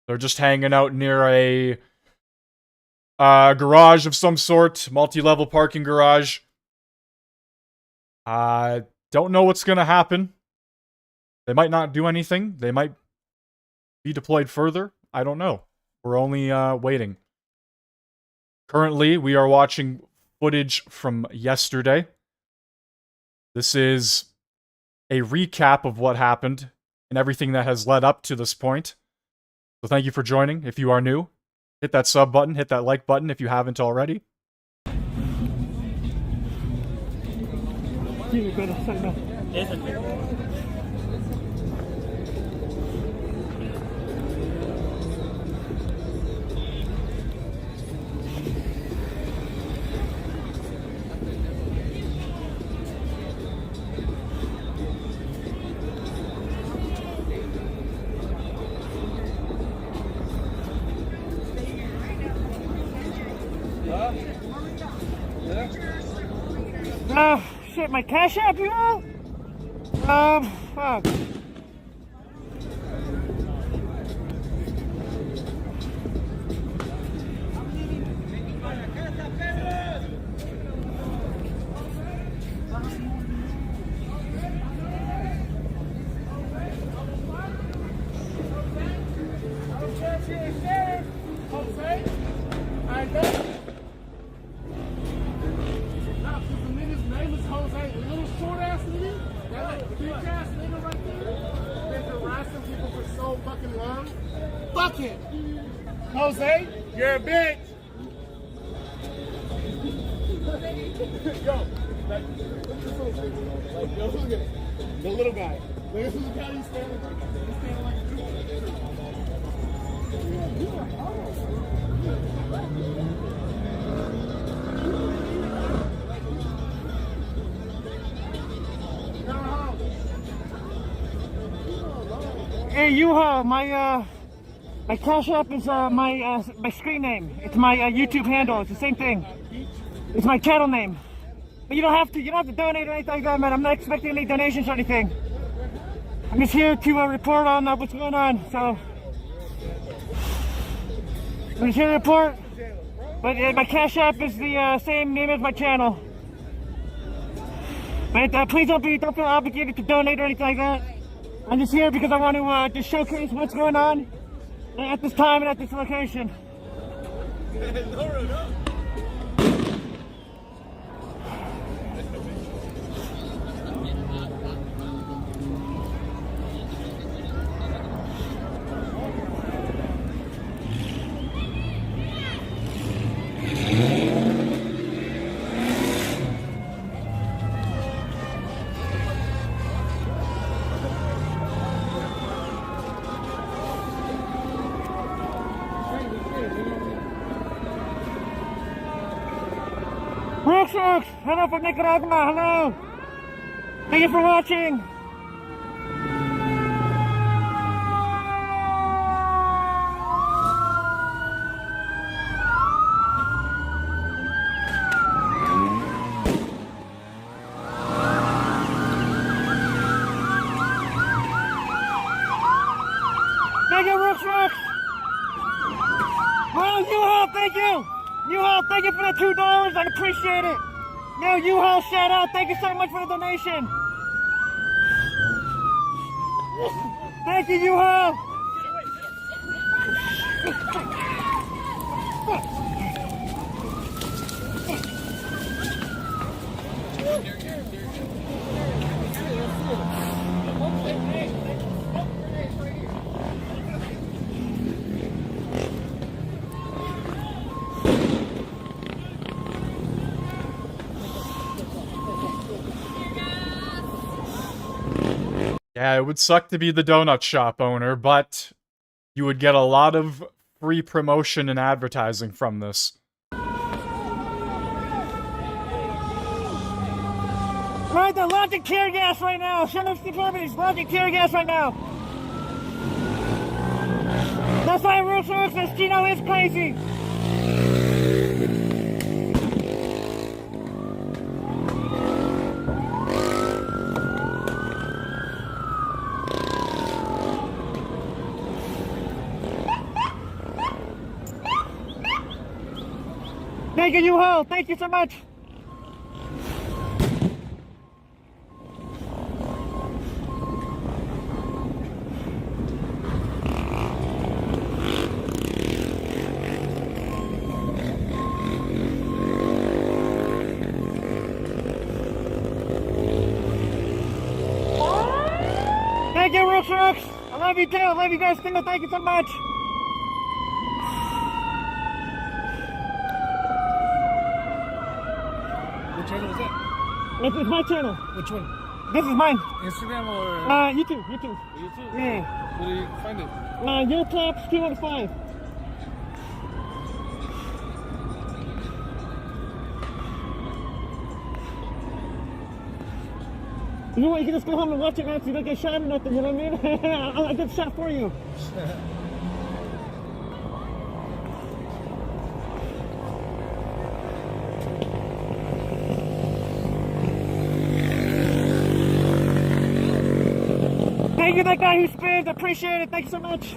Speaker 1: They're just hanging out near a garage of some sort, multi-level parking garage. Don't know what's gonna happen. They might not do anything. They might be deployed further. I don't know. We're only waiting. Currently, we are watching footage from yesterday. This is a recap of what happened and everything that has led up to this point. So thank you for joining. If you are new, hit that sub button, hit that like button if you haven't already.
Speaker 2: Shit, my cash app, you all? Fuck.
Speaker 4: Fuck it! Jose, you're a bitch! Yo, like, look at this little thing. Like, yo, look at it. The little guy. Look at this guy, he's standing like a
Speaker 2: Hey, U-Haul, my cash app is my screen name. It's my YouTube handle. It's the same thing. It's my channel name. But you don't have to donate or anything like that, man. I'm not expecting any donations or anything. I'm just here to report on what's going on. So I'm just here to report. But my cash app is the same name as my channel. But please don't feel obligated to donate or anything like that. I'm just here because I want to just showcase what's going on at this time and at this location. Brooks, hello from Nicaragua, hello. Thank you for watching. Thank you, Brooks. Well, U-Haul, thank you. U-Haul, thank you for the $2. I appreciate it. Yo, U-Haul, shout out. Thank you so much for the donation. Thank you, U-Haul.
Speaker 1: Yeah, it would suck to be the donut shop owner, but you would get a lot of free promotion and advertising from this.
Speaker 2: Right, they're launching tear gas right now. Sheriff's Department is launching tear gas right now. That's why Real Service Gino is crazy. Thank you, U-Haul. Thank you so much. Thank you, Real Trucks. I love you too. I love you guys too. Thank you so much.
Speaker 4: What channel is that?
Speaker 2: This is my channel.
Speaker 4: Which one?
Speaker 2: This is mine.
Speaker 4: Instagram or
Speaker 2: YouTube.
Speaker 4: YouTube?
Speaker 2: Yeah.
Speaker 4: Where do you find it?
Speaker 2: Youtop's 215. You know what? You can just go home and watch it, man, so you don't get shot or nothing. You know what I mean? I'll get shot for you. Thank you, that guy who spins. I appreciate it. Thanks so much.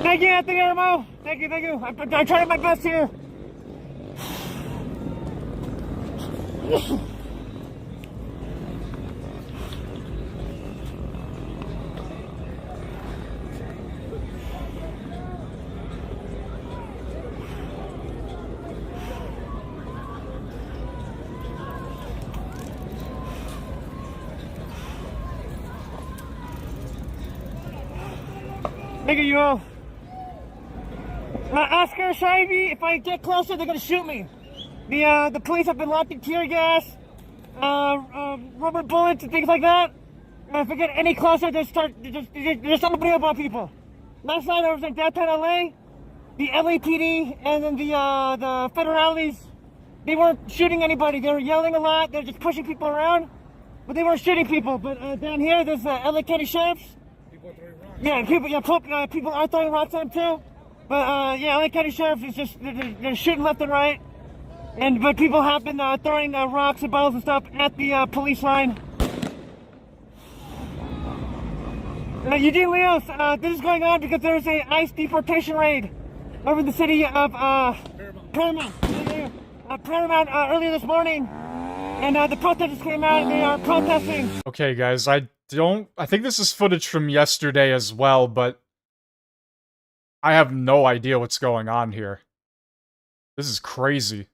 Speaker 2: Thank you, Anthony Armo. Thank you, thank you. I tried my best here. Thank you all. Oscar Shivey, if I get closer, they're gonna shoot me. The police have been launching tear gas, rubber bullets, and things like that. And if I get any closer, they start something about people. Last night I was in downtown LA. The LAPD and then the federales, they weren't shooting anybody. They were yelling a lot. They're just pushing people around, but they weren't shooting people. But down here, there's LA County sheriffs.
Speaker 4: People are throwing rocks.
Speaker 2: Yeah, people are throwing rocks at them too. But yeah, LA County Sheriff is just they're shooting left and right, but people have been throwing rocks and bottles and stuff at the police line. Eugene Leos, this is going on because there's a ICE deportation raid over the city of Paramount earlier this morning, and the protesters came out and they are protesting.
Speaker 1: Okay, guys, I think this is footage from yesterday as well, but I have no idea what's going on here. This is crazy.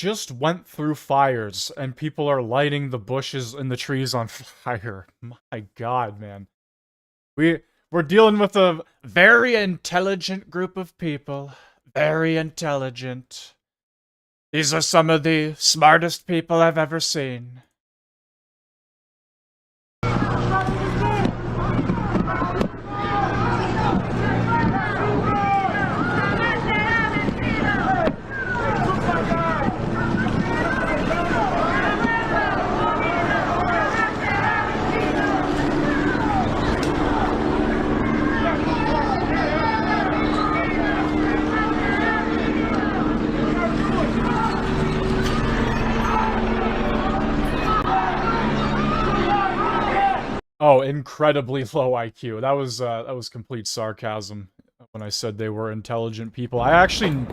Speaker 1: just went through fires and people are lighting the bushes and the trees on fire. My god, man. We're dealing with a very intelligent group of people. Very intelligent. These are some of the smartest people I've ever seen. Oh, incredibly low IQ. That was complete sarcasm when I said they were intelligent people. I actually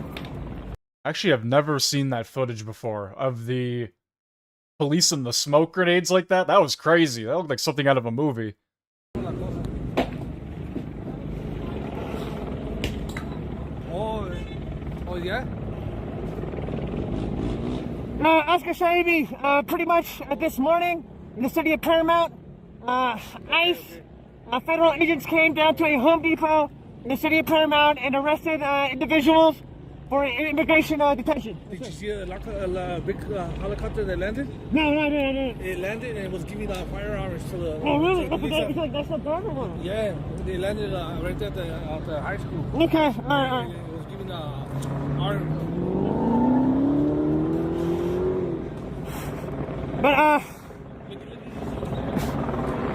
Speaker 1: have never seen that footage before of the police and the smoke grenades like that. That was crazy. That looked like something out of a movie.
Speaker 6: Oh yeah?
Speaker 2: Oscar Shaibi, pretty much this morning in the city of Paramount, ICE federal agents came down to a Home Depot in the city of Paramount and arrested individuals for immigration detention.
Speaker 6: Did you see a big helicopter that landed?
Speaker 2: No.
Speaker 6: It landed and it was giving firearms to the...
Speaker 2: Oh, really?
Speaker 6: to the police.
Speaker 2: It's like National Guard or what?
Speaker 6: Yeah, they landed right there at the high school.
Speaker 2: Okay, alright.
Speaker 6: It was giving arms.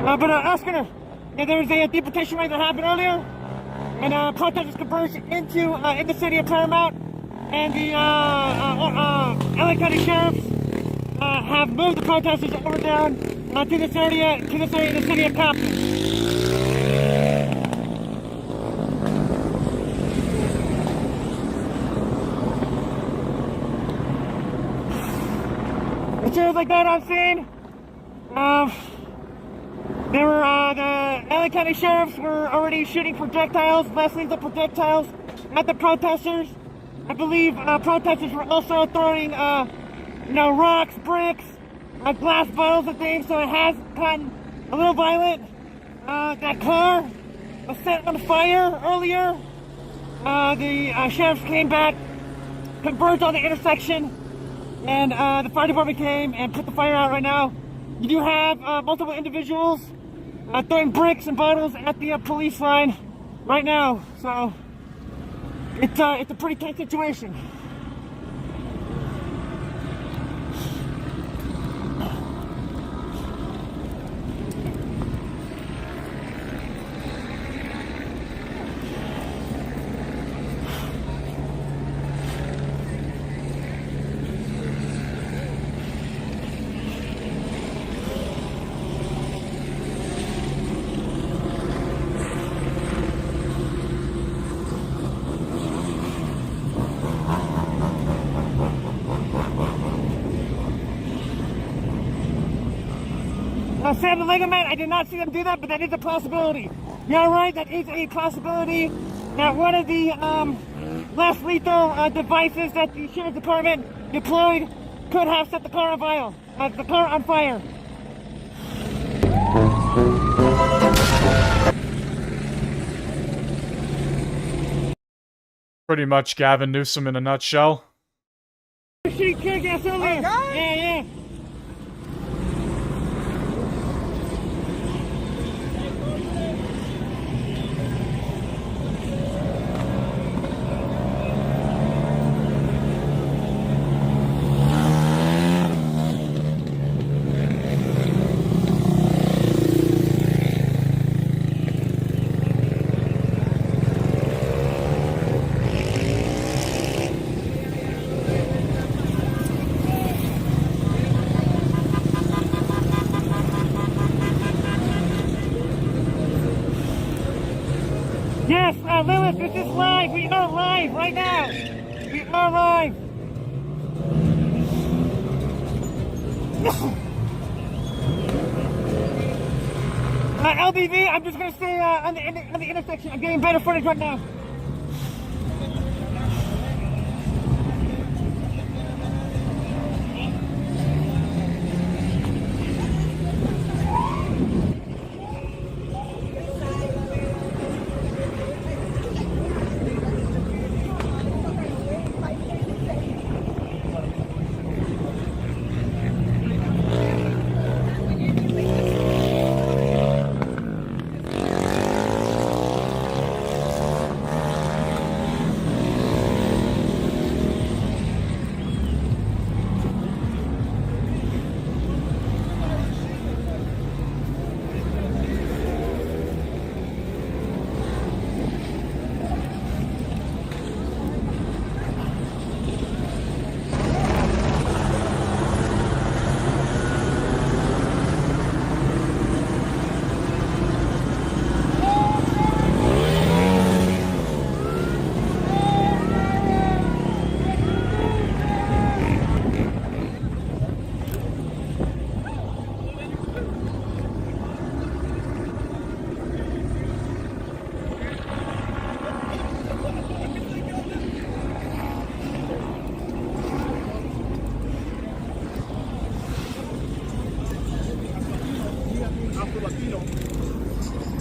Speaker 2: But Oscar, yeah, there was a deportation rate that happened earlier, and protesters converged into in the city of Paramount, and the LA County sheriffs have moved the protesters over down to this area in the city of Compton. Materials like that I've seen. There were the LA County sheriffs were already shooting projectiles, less lethal projectiles, at the protesters. I believe protesters were also throwing, rocks, bricks, glass bottles and things. So it has gotten a little violent. That car was set on fire earlier. The sheriffs came back, converged on the intersection, and the fire department came and put the fire out right now. You do have multiple individuals throwing bricks and bottles at the police line right now, so it's a pretty tight situation. Sam the Lego Man, I did not see them do that, but that is a possibility. You're right, that is a possibility. That one of the less lethal devices that the sheriff's department deployed could have set the car on fire.
Speaker 1: Pretty much Gavin Newsom in a nutshell.
Speaker 2: Shoot tear gas earlier. Yeah. Yes, Lewis, this is live. We are live right now. We are live. LBV, I'm just going to stay on the intersection. I'm getting better footage right now.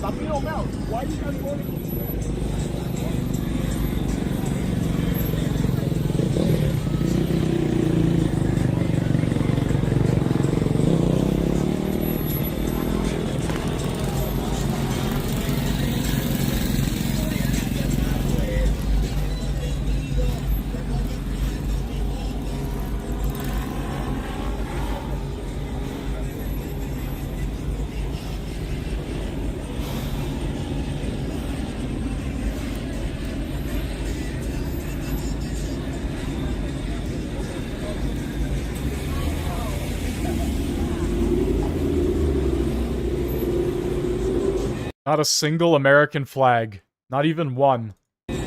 Speaker 4: Stop being all mouth. Why are you guys voting?
Speaker 1: Not a single American flag. Not even one.
Speaker 7: You're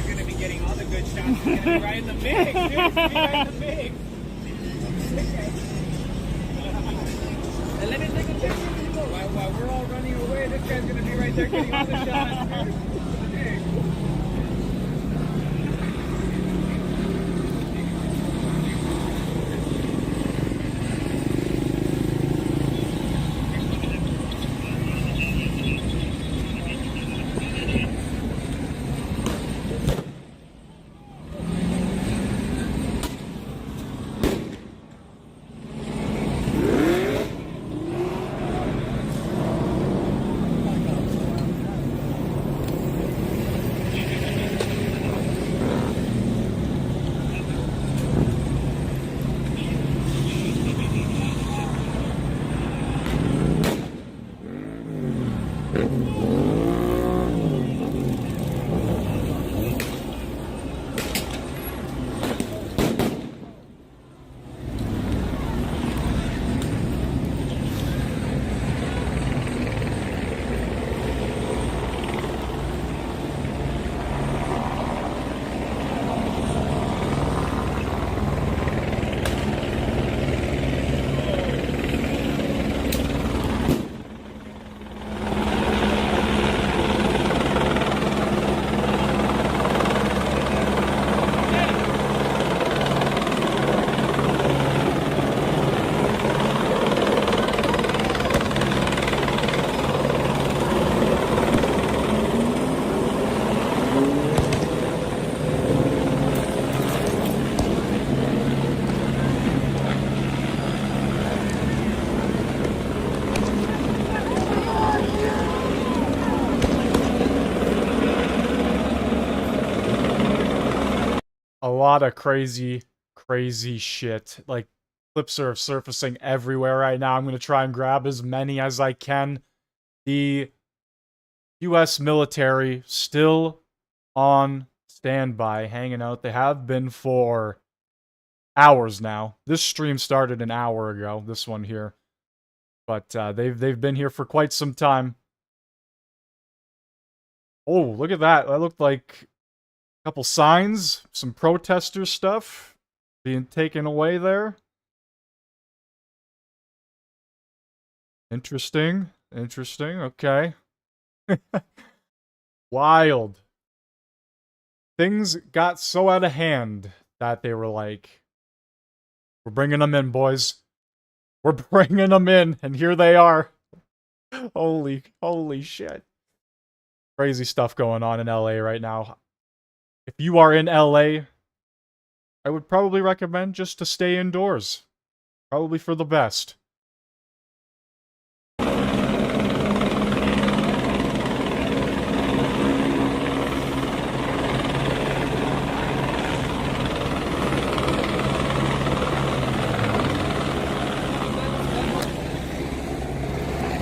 Speaker 7: gonna be getting all the good shots. You're gonna be right in the mix, dude. You're gonna be right in the mix. And let me take a picture. While we're all running away, this guy's gonna be right there getting all the shots.
Speaker 1: A lot of crazy shit. Like, clips are surfacing everywhere right now. I'm going to try and grab as many as I can. The US military still on standby, hanging out. They have been for hours now. This stream started an hour ago, this one here. But they've been here for quite some time. Oh, look at that. That looked like couple signs, some protester stuff being taken away there. Interesting. Okay. Wild. Things got so out of hand that they were like, we're bringing them in, boys. We're bringing them in, and here they are. Holy shit. Crazy stuff going on in LA right now. If you are in LA, I would probably recommend just to stay indoors. Probably for the best.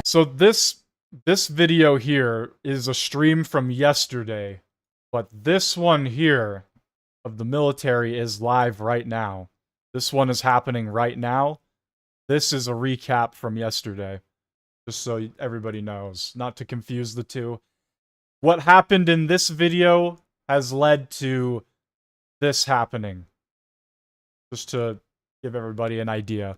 Speaker 1: So this video here is a stream from yesterday. But this one here of the military is live right now. This one is happening right now. This is a recap from yesterday. Just so everybody knows, not to confuse the two. What happened in this video has led to this happening. Just to give everybody an idea.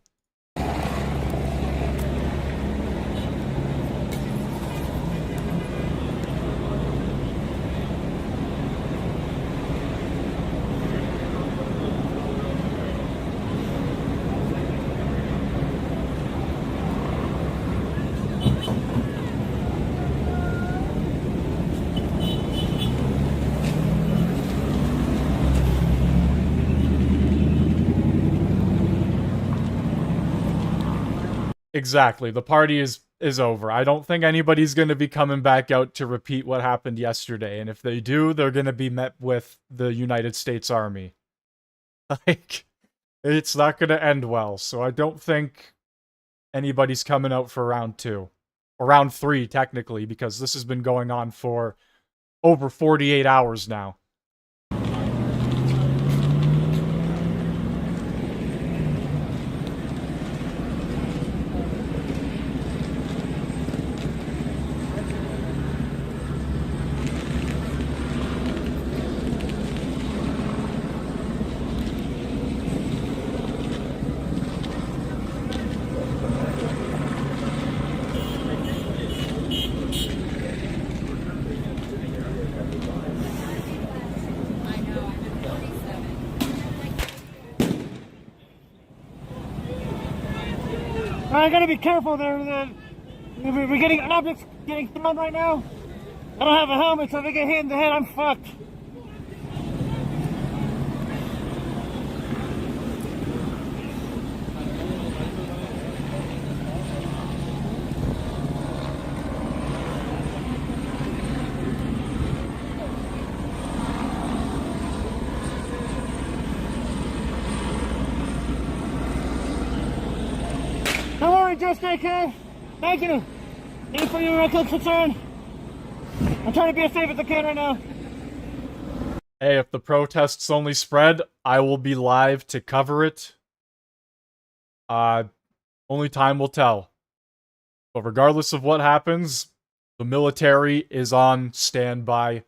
Speaker 1: Exactly. The party is over. I don't think anybody's going to be coming back out to repeat what happened yesterday. And if they do, they're going to be met with the United States Army. Like, it's not going to end well. So I don't think anybody's coming out for round 2. Or round 3, technically, because this has been going on for over 48 hours now.
Speaker 2: I gotta be careful there. We're getting objects getting thrown right now. I don't have a helmet, so if I get hit in the head, I'm fucked. Don't worry, just JK. Thank you. Thank you for your concern. I'm trying to be as safe as I can right now.
Speaker 1: Hey, if the protests only spread, I will be live to cover it. Only time will tell. But regardless of what happens, the military is on standby.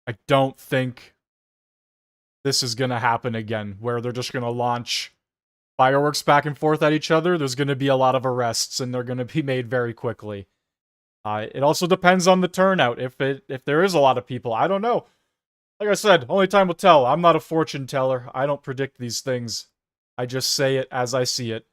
Speaker 1: I don't think this is going to happen again, where they're just going to launch fireworks back and forth at each other. There's going to be a lot of arrests, and they're going to be made very quickly. It also depends on the turnout. If there is a lot of people, I don't know. Like I said, only time will tell. I'm not a fortune teller. I don't predict these things. I just say it as I see it.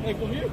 Speaker 4: Hey, come here.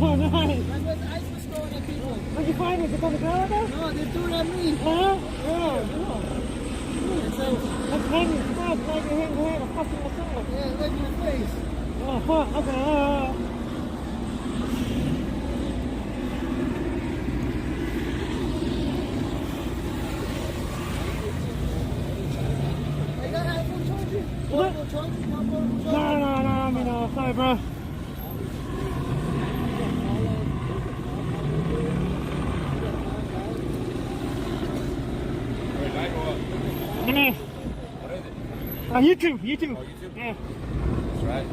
Speaker 2: Oh, nice.
Speaker 5: That's what the ice was throwing at people.
Speaker 2: What'd you find? Was it on the ground there?
Speaker 5: No, they threw it at me.
Speaker 2: Huh? Yeah. Let's hang your stuff, like your hand, a fucking myself.
Speaker 5: Yeah, right in your face.
Speaker 2: Oh, fuck. Okay.
Speaker 5: I got iPhone charger.
Speaker 2: What?
Speaker 5: Portable charger? You want portable charger?
Speaker 2: No, I mean, sorry, bro. Nah. YouTube. Yeah.
Speaker 7: That's right.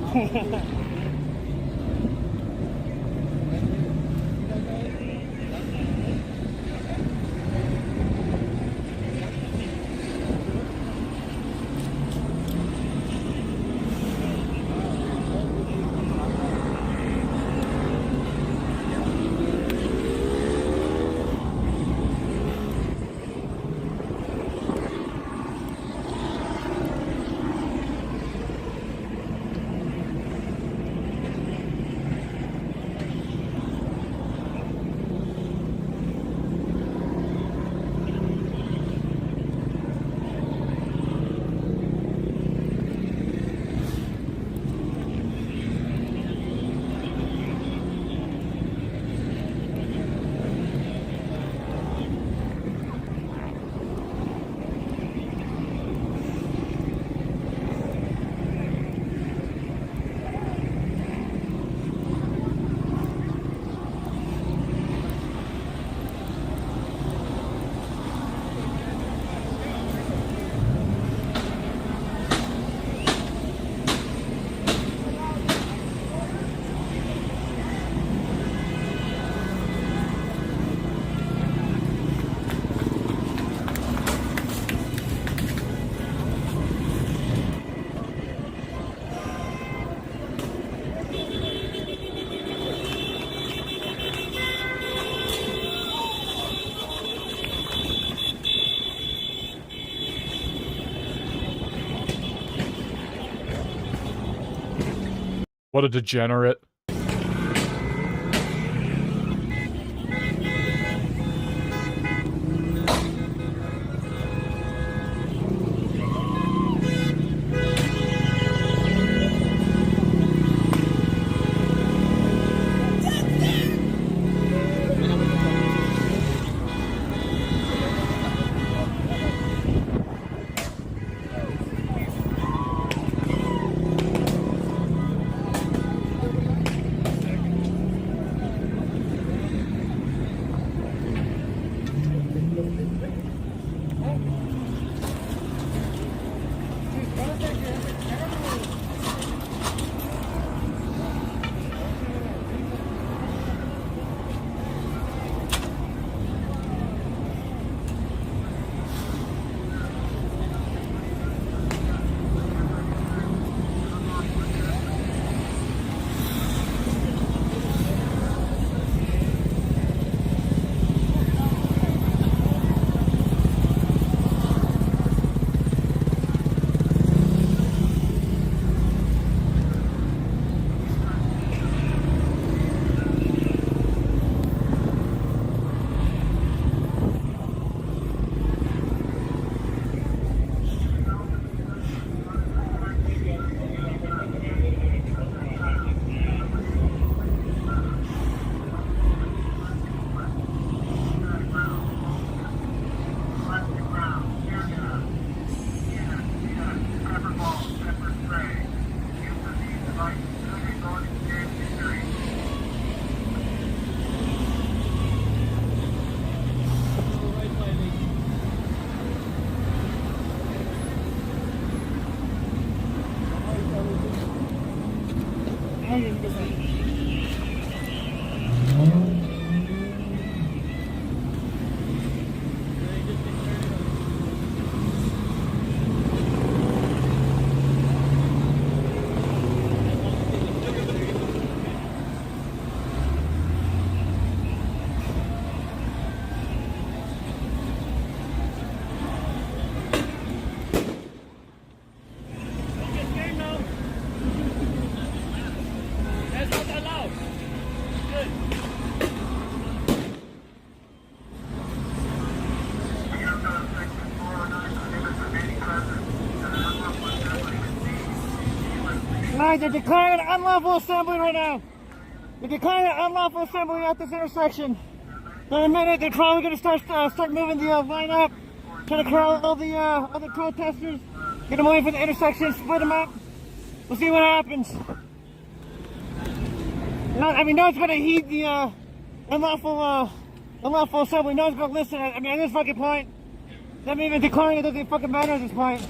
Speaker 1: What a degenerate.
Speaker 2: Guys, they're declaring an unlawful assembly right now. They're declaring an unlawful assembly at this intersection. In a minute, they're probably going to start moving the line up, trying to corral all the other protesters, get them away from the intersection, split them up. We'll see what happens. No one's going to heed the unlawful assembly. No one's going to listen. I mean, at this fucking point, them even declaring it doesn't fucking matter at this point.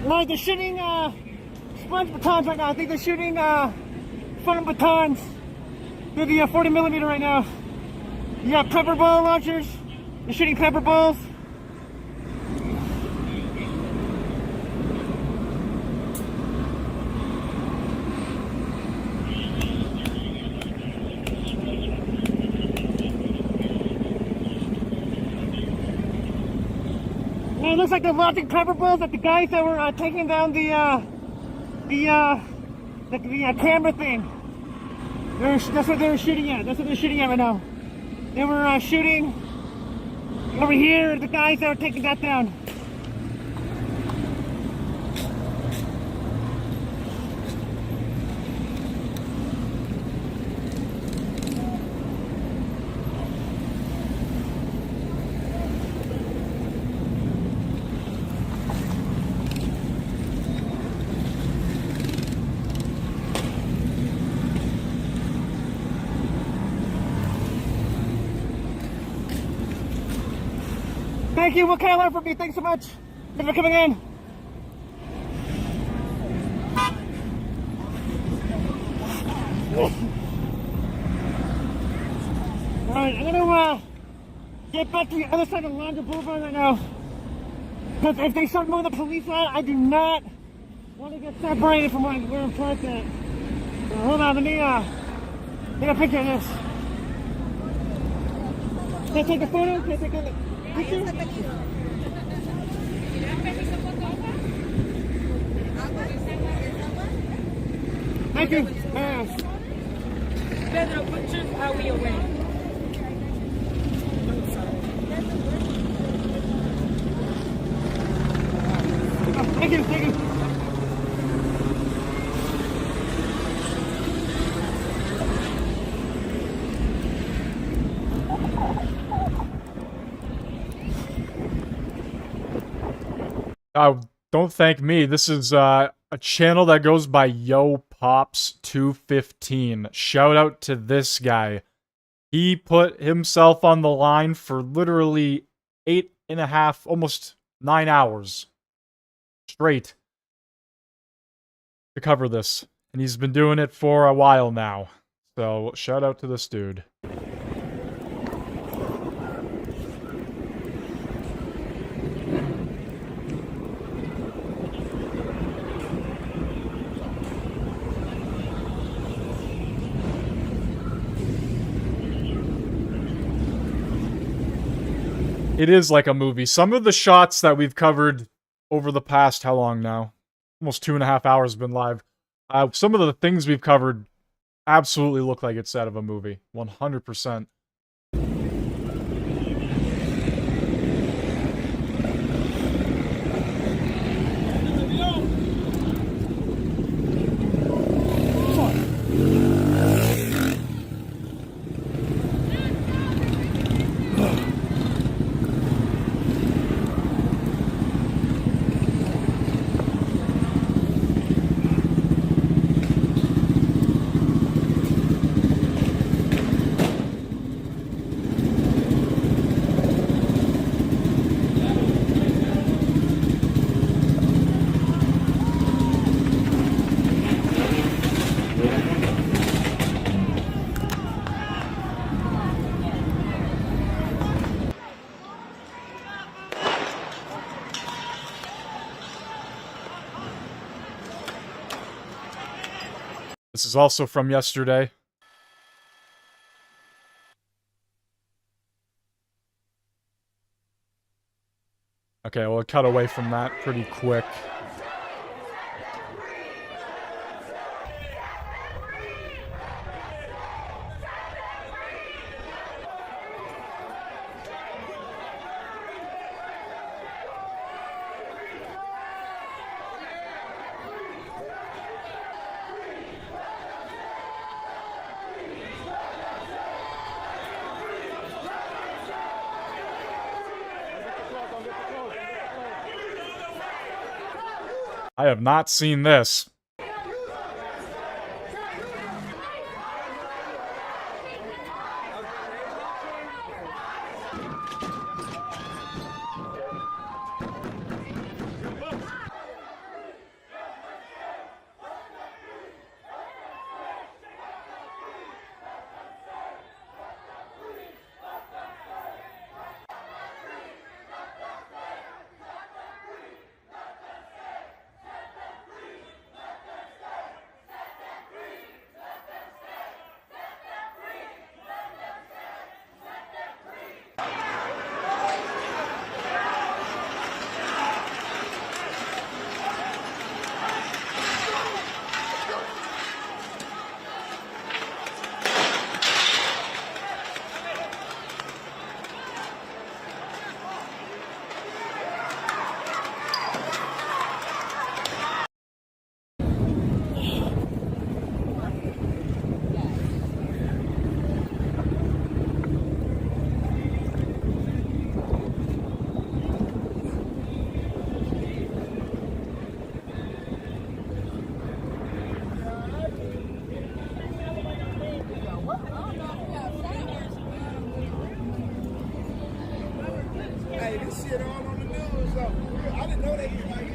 Speaker 2: Like they're shooting sponge batons right now. I think they're shooting foam batons through the 40 millimeter right now. You got pepper ball launchers. They're shooting pepper balls. It looks like they're launching pepper balls at the guys that were taking down the camera thing. That's what they were shooting at. That's what they're shooting at right now. They were shooting over here at the guys that were taking that down. Thank you, what can I learn from you? Thanks so much. Thanks for coming in. Alright, I'm gonna get back to the other side of Laundry Boulevard right now. Because if they start moving the police out, I do not want to get separated from where I'm parked at. So hold on, let me take a picture of this. Can I take a photo? Can I take a picture? Thank you.
Speaker 5: Pedro, pictures how we away.
Speaker 2: Thank you, thank you.
Speaker 1: Don't thank me. This is a channel that goes by Yo Pops 215. Shout out to this guy. He put himself on the line for literally 8.5, almost 9 hours straight to cover this. And he's been doing it for a while now. So shout out to this dude. It is like a movie. Some of the shots that we've covered over the past, how long now? Almost 2.5 hours have been live. Some of the things we've covered absolutely look like it's out of a movie. 100%. This is also from yesterday. Okay, well, it cut away from that pretty quick. I have not seen this.
Speaker 4: Hey, this shit all on the news, though. I didn't know they was like,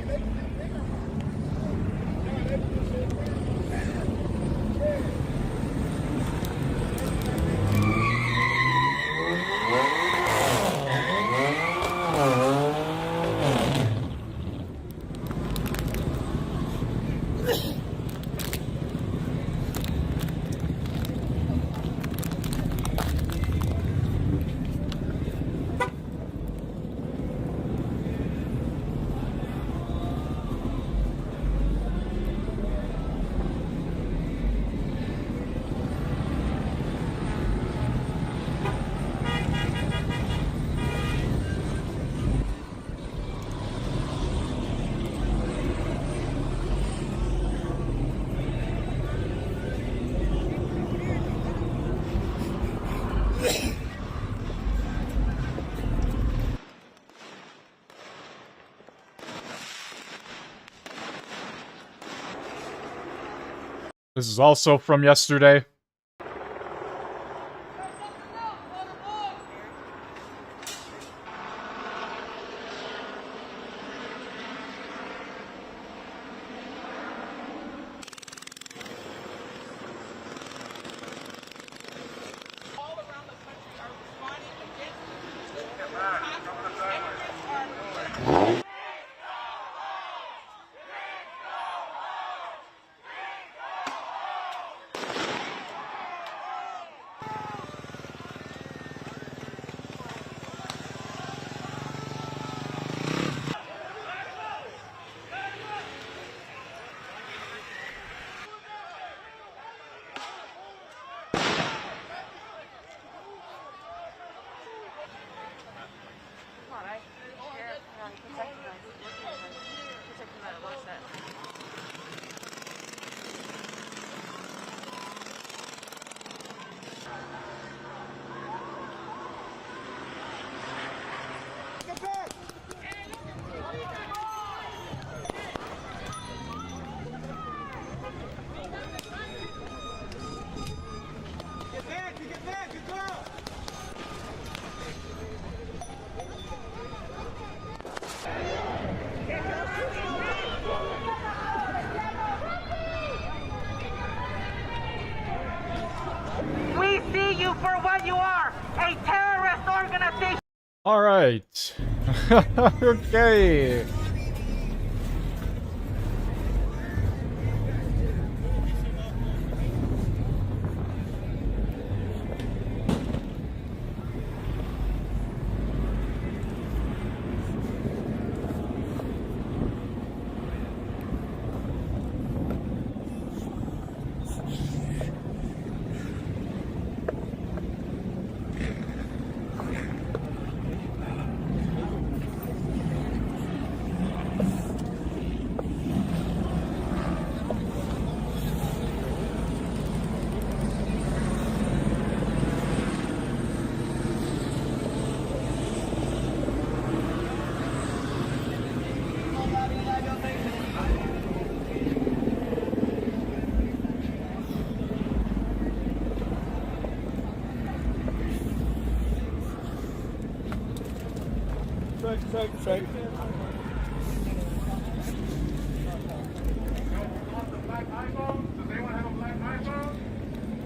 Speaker 1: This is also from yesterday.
Speaker 2: We see you for what you are, a terrorist organization.
Speaker 1: All right. Okay.
Speaker 6: Check.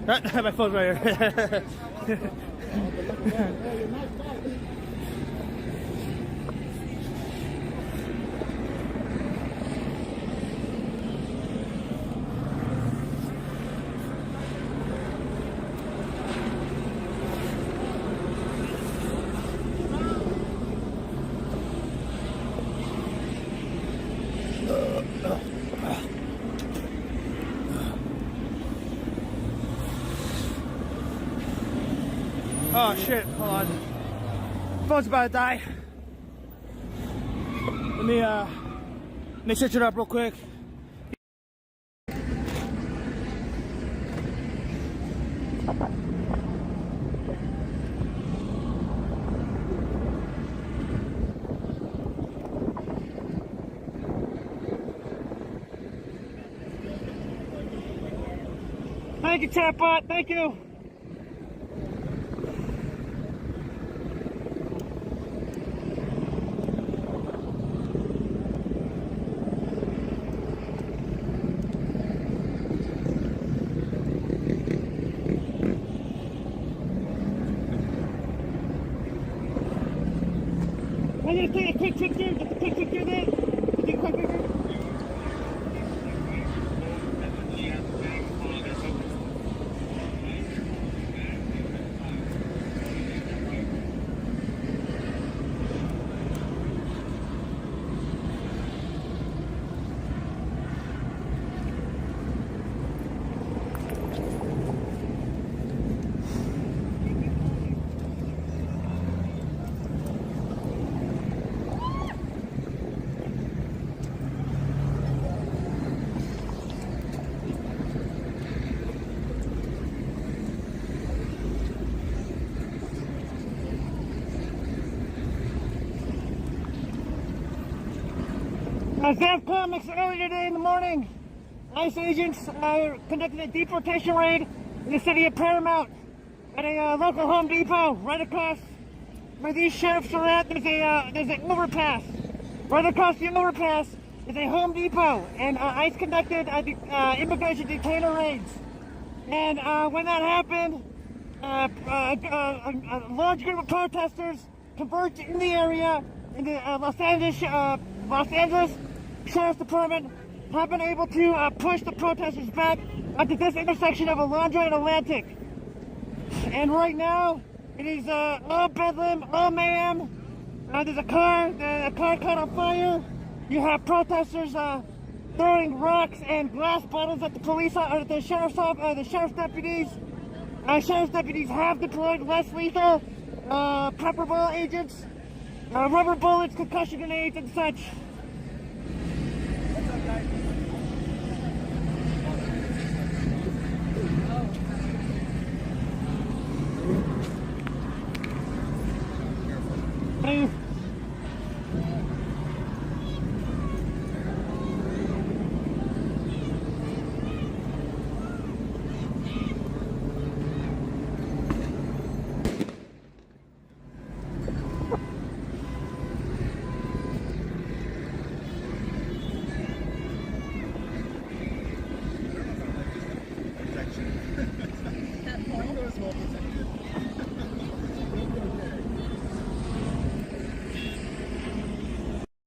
Speaker 2: My phone's right here. Oh shit, hold on. Phone's about to die. Let me switch it up real quick. Thank you, chatbot. Thank you. I'm gonna take a quick picture. Just a quick picture of it. Take a quick picture. Zaf Comics earlier today in the morning, ICE agents conducted a deportation raid in the city of Paramount at a local Home Depot right across where these sheriffs are at. There's an overpass. Right across the overpass is a Home Depot, and ICE conducted immigration detainer raids. And when that happened, a large group of protesters converged in the area in the Los Angeles Sheriff's Department have been able to push the protesters back onto this intersection of Alondra and Atlantic. And right now, it is all bedlam, all mayhem. There's a car caught on fire. You have protesters throwing rocks and glass bottles at the police, or the sheriff's deputies. Sheriff's deputies have deployed less lethal pepper ball agents, rubber bullets, concussion grenades, and such. Hey.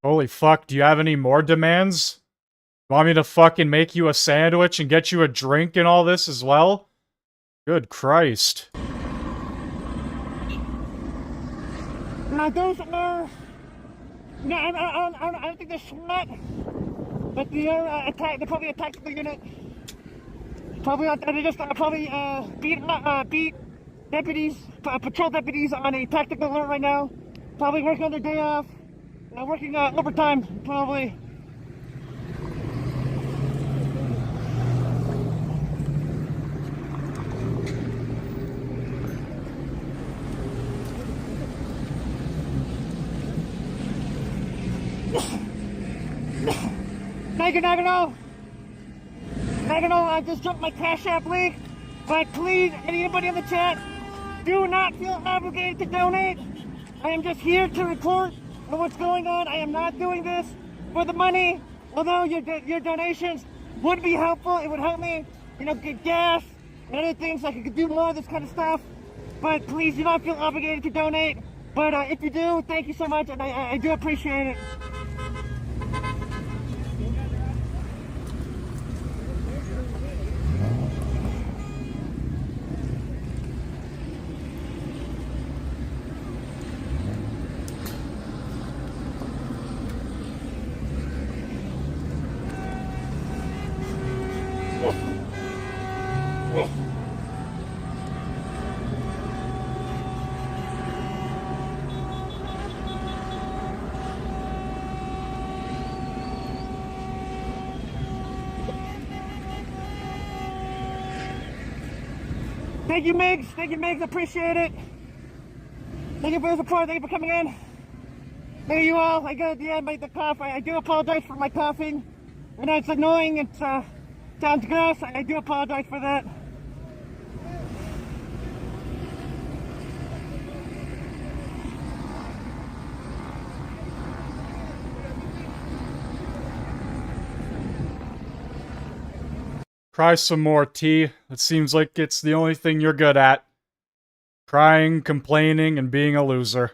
Speaker 1: Holy fuck, do you have any more demands? Want me to fucking make you a sandwich and get you a drink and all this as well? Good Christ.
Speaker 2: Those are... No, I don't think they're SWAT, but they're probably a tactical unit. They just beat deputies, patrol deputies on a tactical alert right now. Probably working on their day off. Working overtime, probably. Nagano, I just jumped my Cash App link, but please, anybody in the chat, do not feel obligated to donate. I am just here to report of what's going on. I am not doing this for the money, although your donations would be helpful. It would help me, get gas and other things. I could do more of this kind of stuff. But please do not feel obligated to donate. But if you do, thank you so much, and I do appreciate it. Thank you, Migs. Thank you, Migs. Appreciate it. Thank you for the support. Thank you for coming in. Thank you all. I got at the end by the cough. I do apologize for my coughing. I know it's annoying. It sounds gross. I do apologize for that.
Speaker 1: Cry some more, T. It seems like it's the only thing you're good at. Crying, complaining, and being a loser.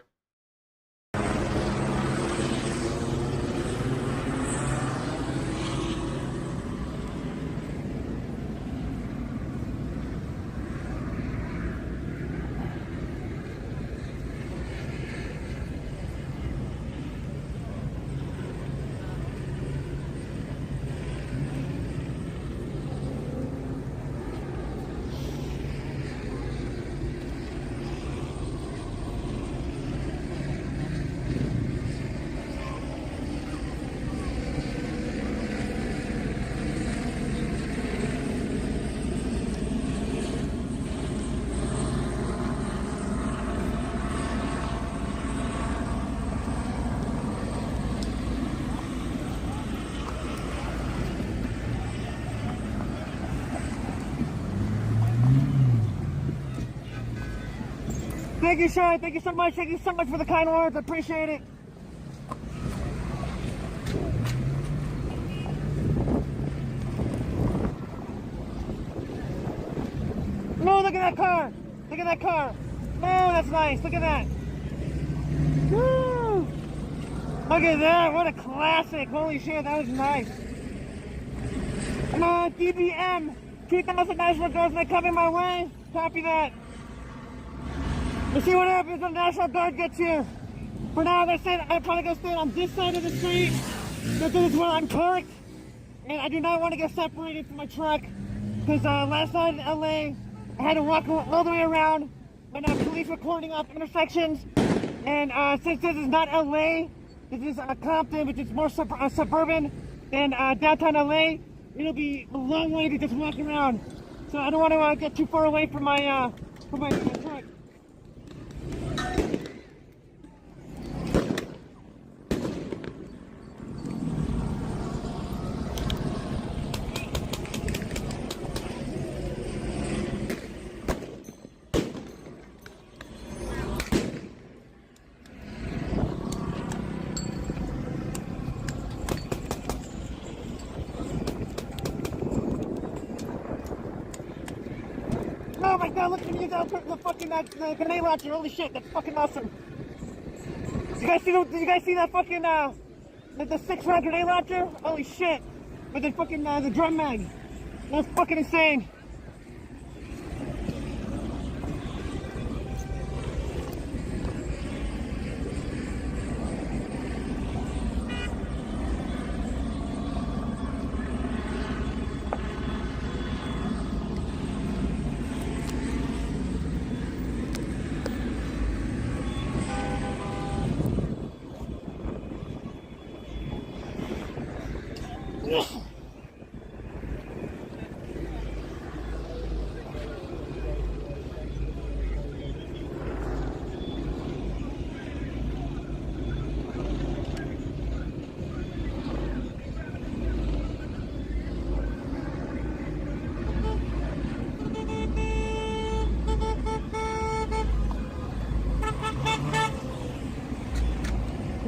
Speaker 2: Thank you, Sean. Thank you so much. Thank you so much for the kind words. I appreciate it. No, look at that car. Look at that car. Oh, that's nice. Look at that. Woo! Look at that. What a classic. Holy shit, that was nice. DBM. 2,000 National Guardsmen coming my way. Copy that. We'll see what happens when the National Guard gets here. For now, I'm probably gonna stand on this side of the street. This is where I'm parked. And I do not want to get separated from my truck. Because last night in LA, I had to walk all the way around when police were cording off intersections. And since this is not LA, this is Compton, which is more suburban than downtown LA, it'll be a long way to just walk around. So I don't want to get too far away from my truck. Oh my god, look at me use the fucking the grenade launcher. Holy shit, that's fucking awesome. Did you guys see that fucking the 6-round grenade launcher? Holy shit. With the fucking the drum mag. That's fucking insane.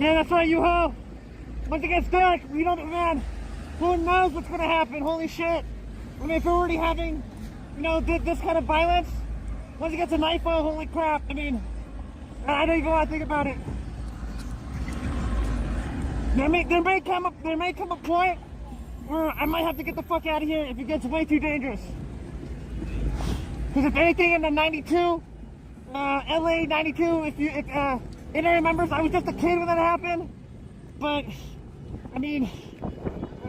Speaker 2: Yeah, that's right, you ho. Once it gets dark, we don't, man, who knows what's gonna happen? Holy shit. I mean, if we're already having, you know, this kind of violence, once it gets to nightfall, holy crap. I mean, I don't even want to think about it. There may come a point where I might have to get the fuck out of here if it gets way too dangerous. Because if anything in the 92, LA 92, if anyone remembers, I was just a kid when that happened. But, I mean,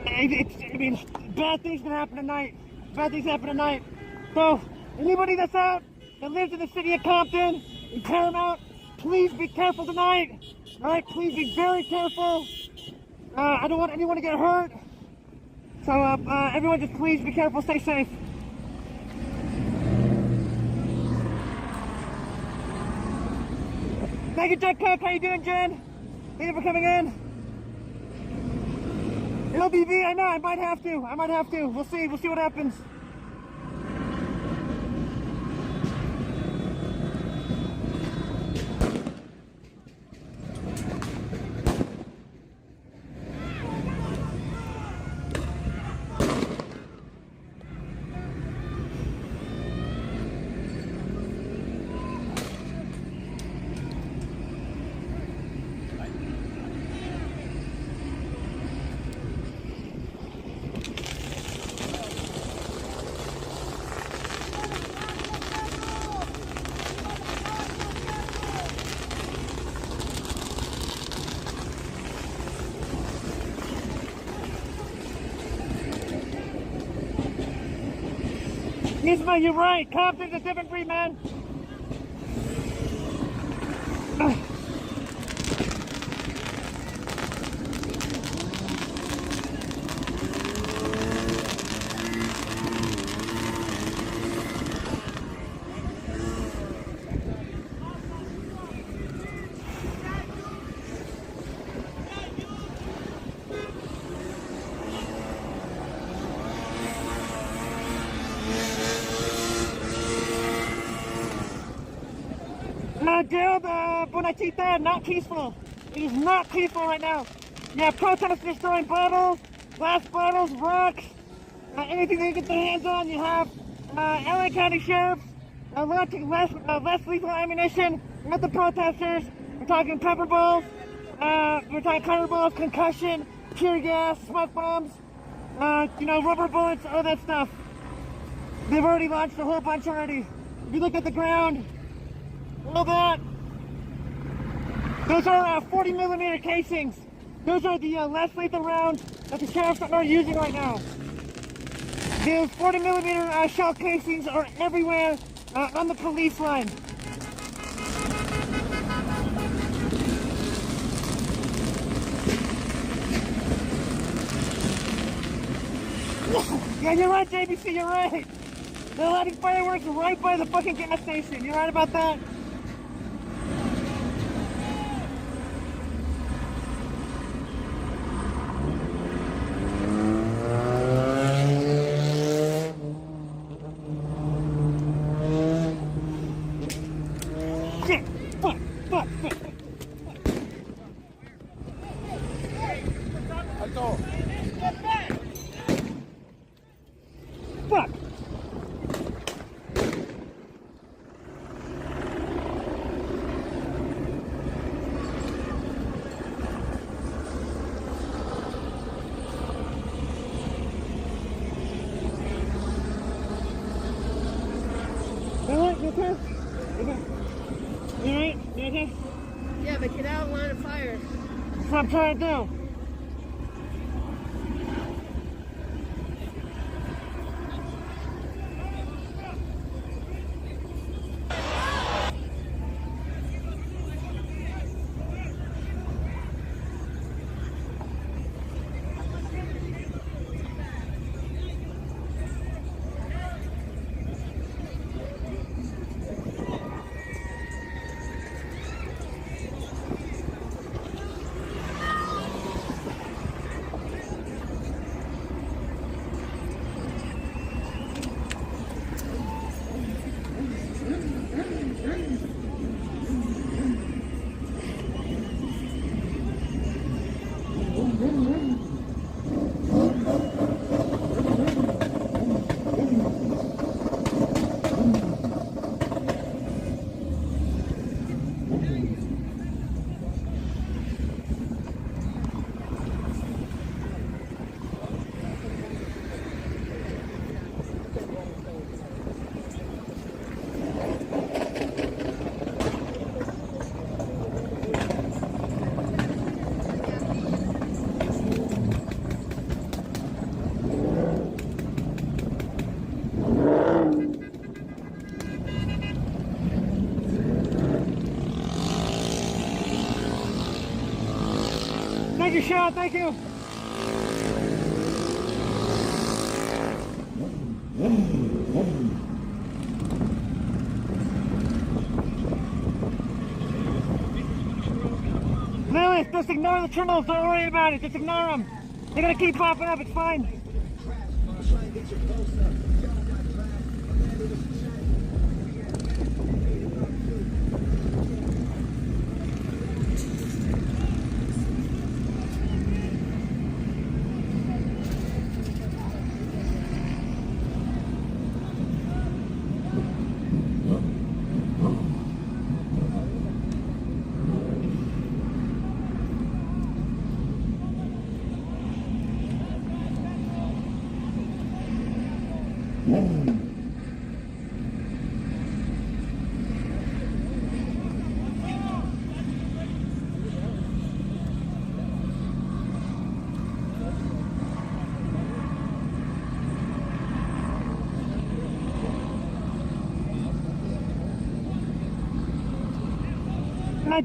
Speaker 2: bad things can happen tonight. Bad things happen tonight. So, anybody that's out that lives in the city of Compton, in Paramount, please be careful tonight. All right, please be very careful. I don't want anyone to get hurt. So, everyone just please be careful, stay safe. Thank you, Jet Cook. How you doing, Jen? Thank you for coming in. LBV, I know, I might have to. We'll see what happens. Isma, you're right. Compton's a different breed, man. Gerald Bonachita, not peaceful. It is not peaceful right now. You have protesters throwing bottles, glass bottles, rocks, anything they can get their hands on. You have LA County sheriffs launching less lethal ammunition at the protesters. We're talking pepper balls, concussion, tear gas, smoke bombs, rubber bullets, all that stuff. They've already launched a whole bunch already. If you look at the ground, all that. Those are 40 millimeter casings. Those are the less lethal rounds that the sheriffs are using right now. Those 40 millimeter shell casings are everywhere on the police line. Yeah, you're right, JBC, you're right. They're lighting fireworks right by the fucking gas station. You're right about that. Shit! Fuck! Fuck! You okay? You alright? You okay?
Speaker 5: Yeah, but get out and line of fire.
Speaker 2: That's what I'm trying to do. your shot, thank you. Lewis, just ignore the trolls, don't worry about it, just ignore them. They're gonna keep popping up, it's fine.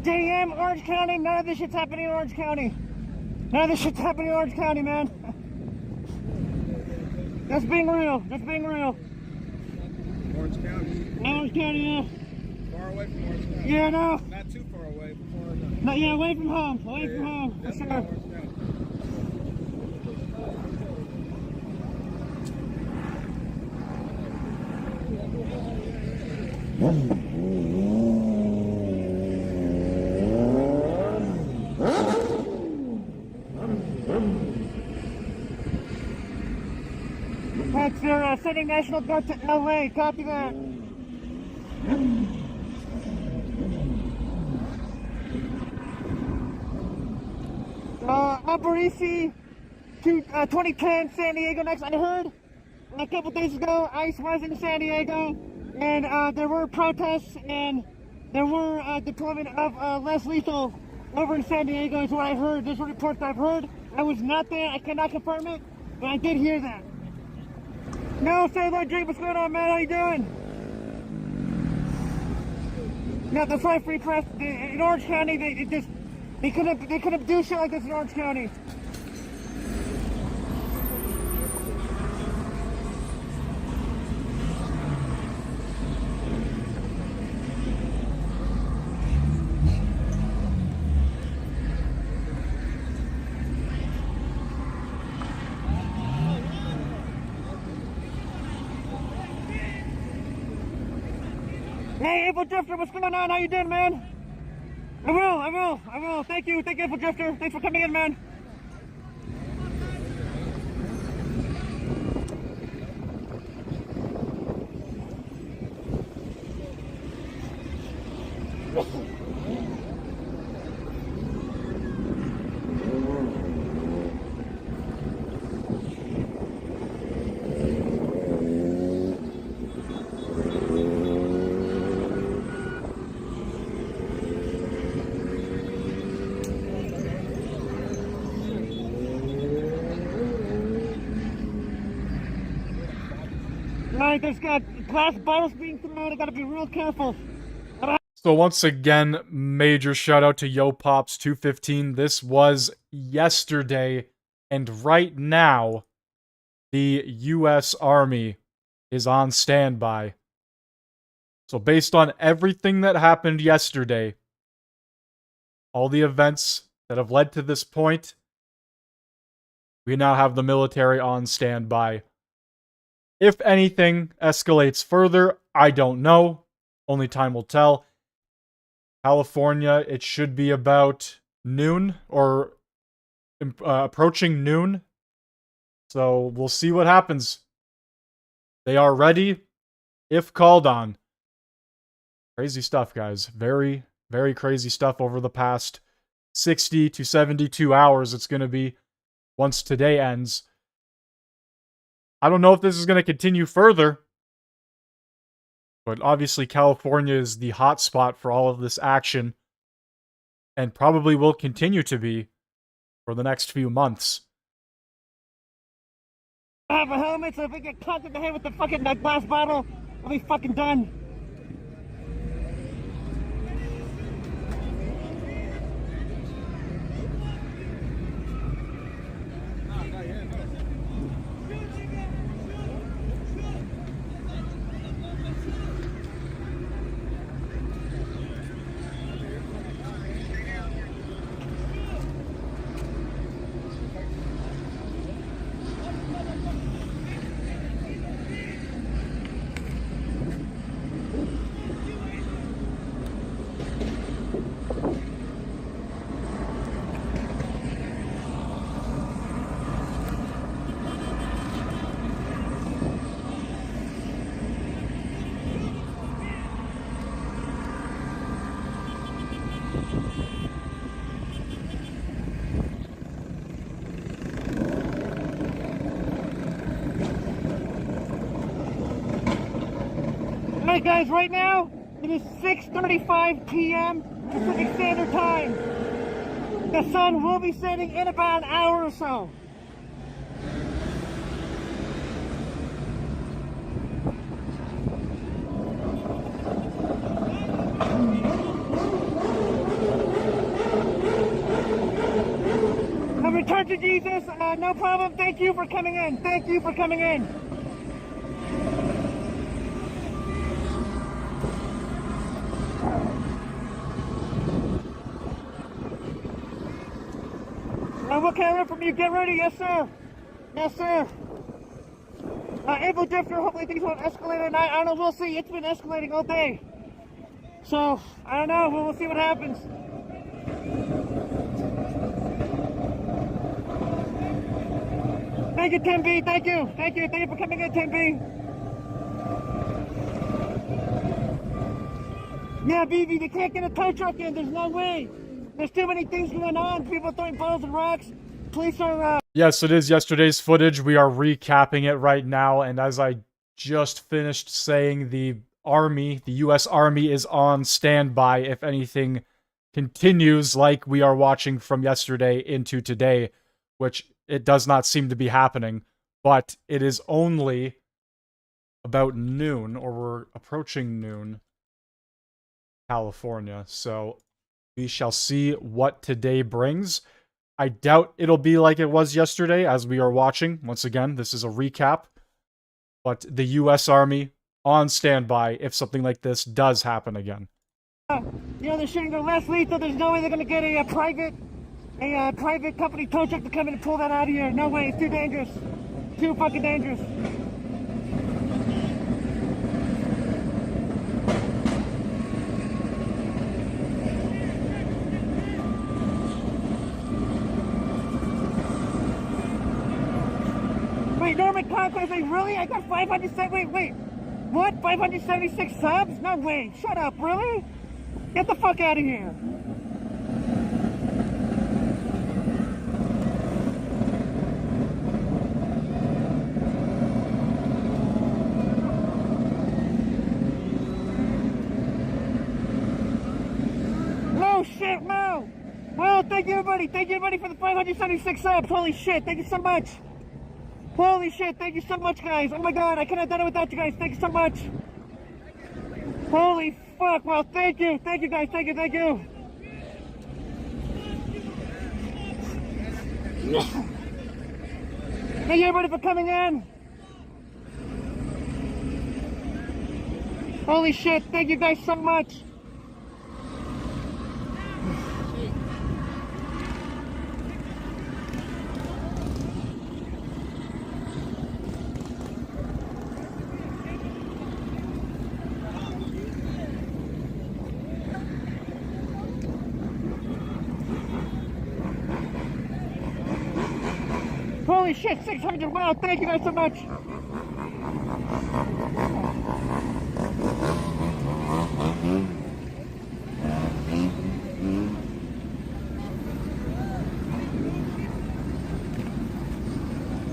Speaker 2: DM, Orange County, none of this shit's happening in Orange County. None of this shit's happening in Orange County, man. That's being real, that's being real.
Speaker 7: Orange County.
Speaker 2: Orange County, yeah.
Speaker 7: Far away from Orange County.
Speaker 2: Yeah, no.
Speaker 7: Not too far away, but far enough.
Speaker 2: No, yeah, away from home, away from home, for
Speaker 7: Definitely
Speaker 2: sure.
Speaker 7: Orange County.
Speaker 2: That's their sending National Guard to LA, copy that. Alberici to 2010 San Diego next. I heard a couple days ago ICE was in San Diego and there were protests and there were deployment of less lethal over in San Diego is what I heard. Those were reports I've heard. I was not there, I cannot confirm it, but I did hear that. No, Sailor Drake, what's going on, man? How you doing? No, that's why Free Press in Orange County, they couldn't do shit like this in Orange County. Hey, April Drifter, what's going on? How you doing, man? I will. Thank you, April Drifter. Thanks for coming in, man. Right, there's got glass bottles being thrown. I gotta be real careful.
Speaker 1: So once again, major shout out to Yo Pops 215. This was yesterday, and right now, the U.S. Army is on standby. So based on everything that happened yesterday, all the events that have led to this point, we now have the military on standby. If anything escalates further, I don't know. Only time will tell. California, it should be about noon or approaching noon. So we'll see what happens. They are ready if called on. Crazy stuff, guys. Very, very crazy stuff over the past 60 to 72 hours it's going to be once today ends. I don't know if this is going to continue further, but obviously California is the hot spot for all of this action and probably will continue to be for the next few months.
Speaker 2: I have a helmet, so if we get caught in the head with the fucking glass bottle, I'll be fucking done. Alright guys, right now, it is 6:35 p.m. Pacific Standard Time. The sun will be setting in about an hour or so. Return to Jesus, no problem. Thank you for coming in. Thank you for coming in. What can I learn from you? Get ready. Yes, sir. Yes, sir. Able Drifter, hopefully things won't escalate tonight. I don't know. We'll see. It's been escalating all day. So, I don't know. We'll see what happens. Thank you, Tim B. Thank you. Thank you. Thank you for coming in, Tim B. Yeah, BB, they can't get a tow truck in. There's no way. There's too many things going on. People throwing bottles and rocks. Police are,
Speaker 1: Yes, it is yesterday's footage. We are recapping it right now. And as I just finished saying, the U.S. Army is on standby if anything continues like we are watching from yesterday into today, which it does not seem to be happening, but it is only about noon, or we're approaching noon, California, so we shall see what today brings. I doubt it'll be like it was yesterday, as we are watching. Once again, this is a recap, but the U.S. Army on standby if something like this does happen again.
Speaker 2: they're shooting their less lethal. There's no way they're going to get a private company tow truck to come in and pull that out of here. No way. It's too dangerous. Too fucking dangerous. Wait, Norman Conquest, like, really? I got 570, wait. What? 576 subs? No way. Shut up, really? Get the fuck out of here. No shit, no. Well, thank you everybody. Thank you everybody for the 576 subs. Holy shit, thank you so much. Holy shit, thank you so much, guys. Oh my god, I couldn't have done it without you guys. Thank you so much. Holy fuck, well, thank you. Thank you, guys. Thank you, thank you. Thank you, everybody, for coming in. Holy shit, thank you guys so much. Holy shit, 600, wow, thank you guys so much.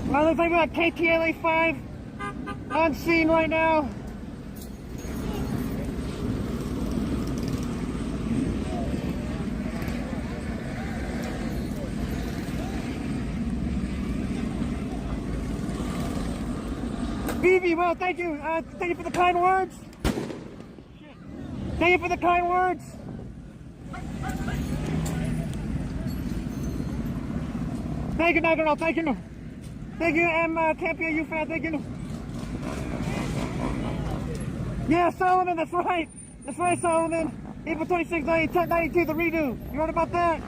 Speaker 2: Well, looks like we got KTLA 5 on scene right now. BB, well, thank you. Thank you for the kind words. Thank you for the kind words. Thank you, Nagano. Thank you. Thank you, Campia, you fan. Thank you. Yeah, Solomon, that's right. That's right, Solomon. April 26, 92, the redo. You heard about that?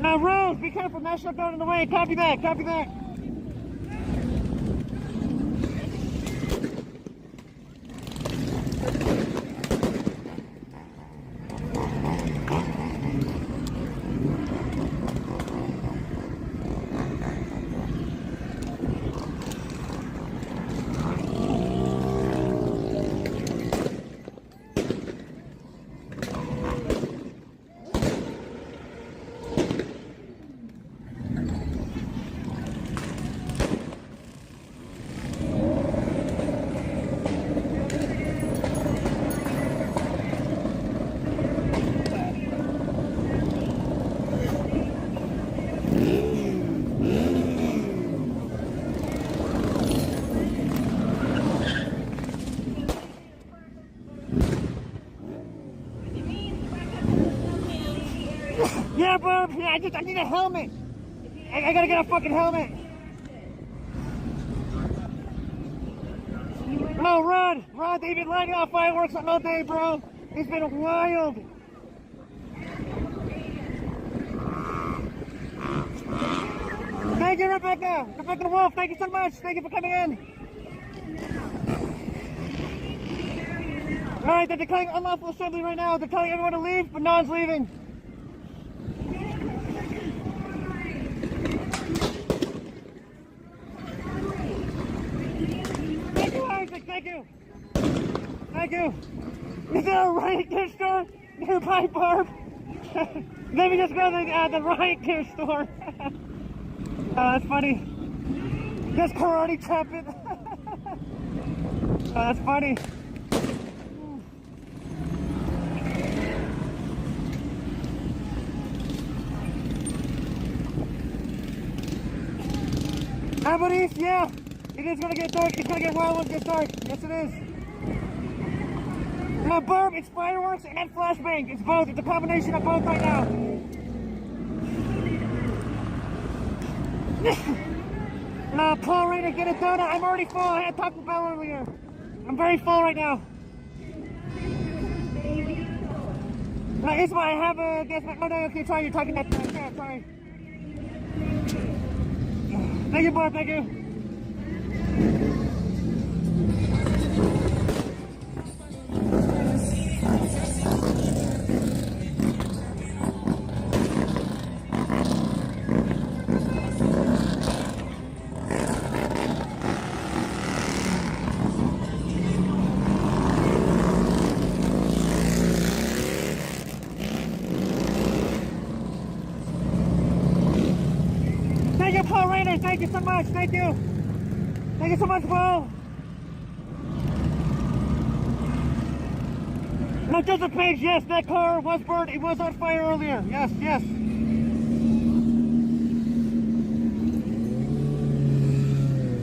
Speaker 2: Now, Rose, be careful. National Guard in the way. Copy that. Copy that. Yeah, Burb. Yeah, I need a helmet. I gotta get a fucking helmet. Oh, Rod, they've been lighting off fireworks all day, bro. It's been wild. Thank you, Rebecca Wolf, thank you so much. Thank you for coming in. All right, they're declaring unlawful assembly right now. They're telling everyone to leave, but no one's leaving. Thank you, Isaac, thank you. Thank you. Is there a riot gear store nearby, Barb? Let me just go to the riot gear store. Oh, that's funny. Just karate chopping. Oh, that's funny. Aberdeen, yeah. It is gonna get dark. It's gonna get wild when it gets dark. Yes, it is. Barb, it's fireworks and flashbang. It's both. It's a combination of both right now. Paul Rainer, get a donut. I'm already full. I had Taco Bell earlier. I'm very full right now. It's why I have a guess. Oh no, okay, sorry, you're talking that. Okay, sorry. Thank you, Barb. Thank you. Thank you, Paul Rainer. Thank you so much. Thank you. Thank you so much, Paul. No, Joseph Page, yes, that car was burned. It was on fire earlier. Yes, yes.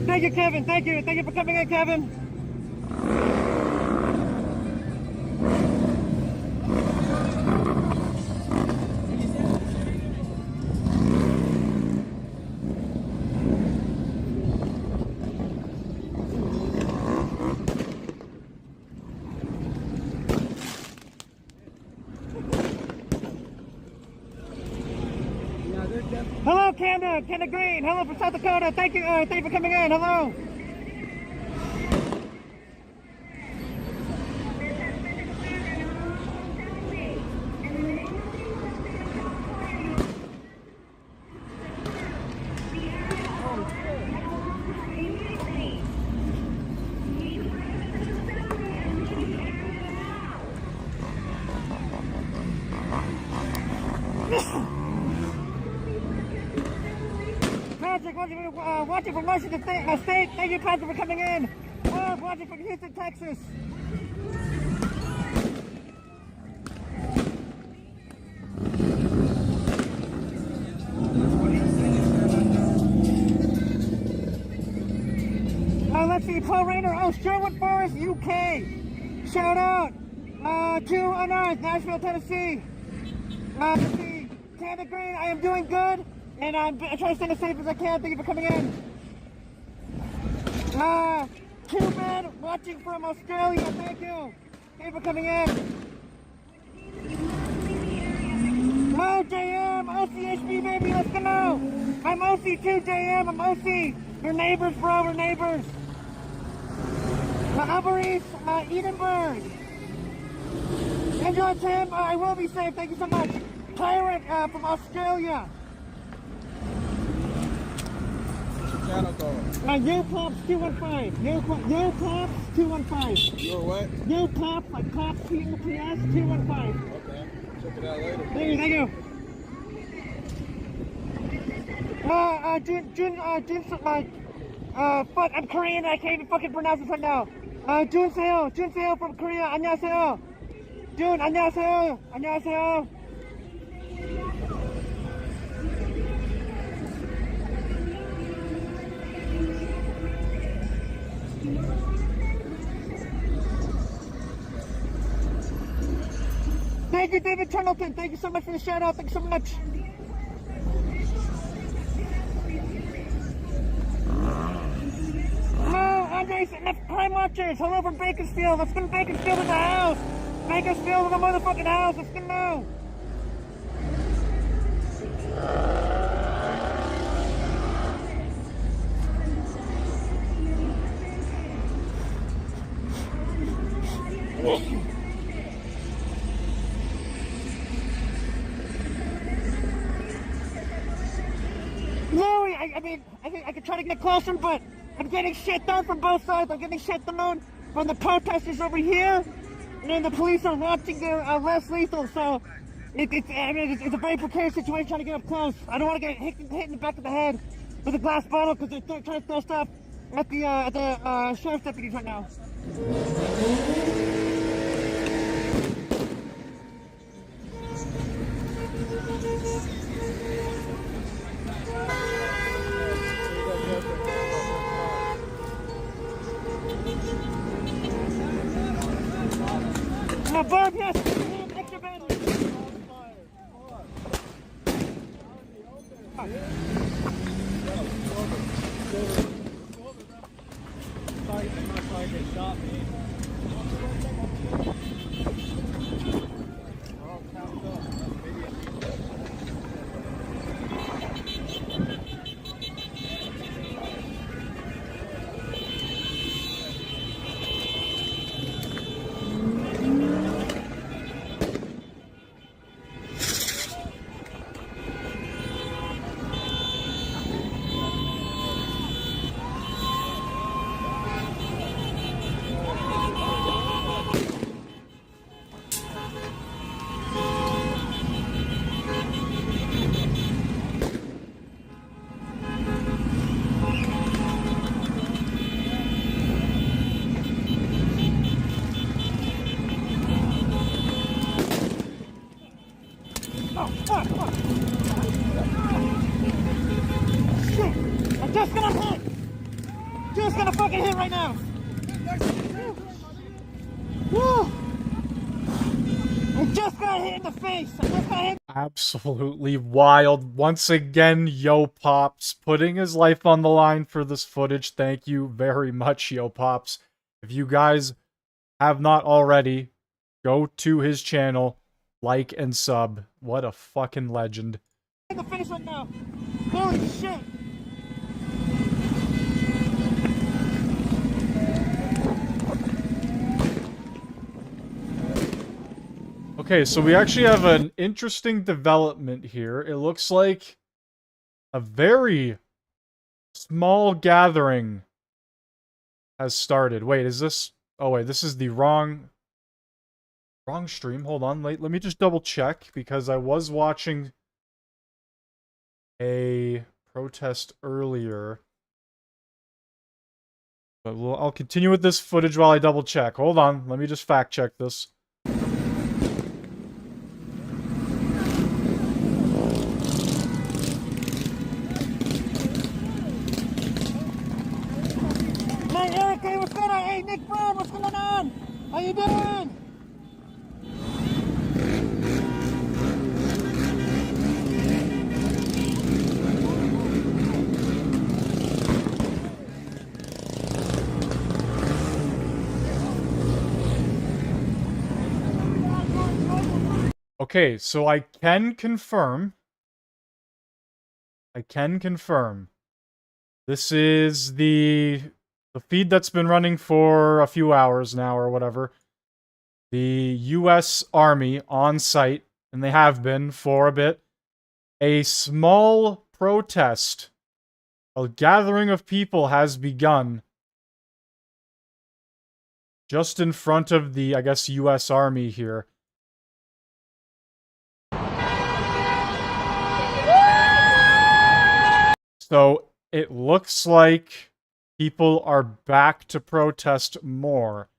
Speaker 2: Thank you, Kevin. Thank you. Thank you for coming in, Kevin. Hello, Kenda Green. Hello from South Dakota. Thank you for coming in. Hello. Patrick, watching from Washington State. Thank you, Patrick, for coming in. Barb, watching from Houston, Texas. Let's see, Paul Rainer. Oh, Sherwood Forest, UK. Shout out to Unearthed, Nashville, Tennessee. Let's see, Canada Green. I am doing good. And I'm trying to stay as safe as I can. Thank you for coming in. Cuban, watching from Australia. Thank you. Thank you for coming in. Oh, JM, OCHB, baby, let's go. I'm OC too, JM. I'm OC. We're neighbors, bro. We're neighbors. Alvarez, Edinburgh. Enjoy, Tim. I will be safe. Thank you so much. Tyrant from Australia. U-Pops 215. U-Pops 215.
Speaker 4: You're what?
Speaker 2: U-Pops, like Pops P-O-P-S 215.
Speaker 4: Okay. Check it out later.
Speaker 2: Thank you. Fuck, I'm Korean. I can't even fucking pronounce this right now. Jun Seo from Korea. 안녕하세요. Jun, 안녕하세요. 안녕하세요. Thank you, David Eternal King, thank you so much for the shout out. Thank you so much. No, Andres, enough Crime Watchers. Hello from Bakersfield. Let's get Bakersfield in the house. Bakersfield in the motherfucking house. Let's get now. Louie, I mean, I could try to get closer, but I'm getting shit done from both sides. I'm getting shit done from the protesters over here, and then the police are watching their less lethal. So it's a very precarious situation trying to get up close. I don't want to get hit in the back of the head with a glass bottle because they're trying to throw stuff at the sheriff's deputies right now. Bob, yes, extra battery. Shit! I'm just gonna hit! Just gonna fucking hit right now! Woo! I just got hit in the face! I just got hit!
Speaker 1: Absolutely wild. Once again, Yo Pops putting his life on the line for this footage. Thank you very much, Yo Pops. If you guys have not already, go to his channel, like and sub. What a fucking legend.
Speaker 2: In the face right now! Holy shit!
Speaker 1: Okay, so we actually have an interesting development here. It looks like a very small gathering has started. Wait, is this... Oh, wait, this is the wrong stream. Hold on, let me just double check, because I was watching a protest earlier. But I'll continue with this footage while I double check. Hold on, let me just fact check this.
Speaker 2: Hey, Eric, hey, what's going on? Hey, Nick Brown, what's going on? How you doing?
Speaker 1: Okay, so I can confirm. This is the feed that's been running for a few hours now or whatever. The US Army on site, and they have been for a bit. A small protest, a gathering of people has begun just in front of the, I guess, US Army here. So it looks like people are back to protest more.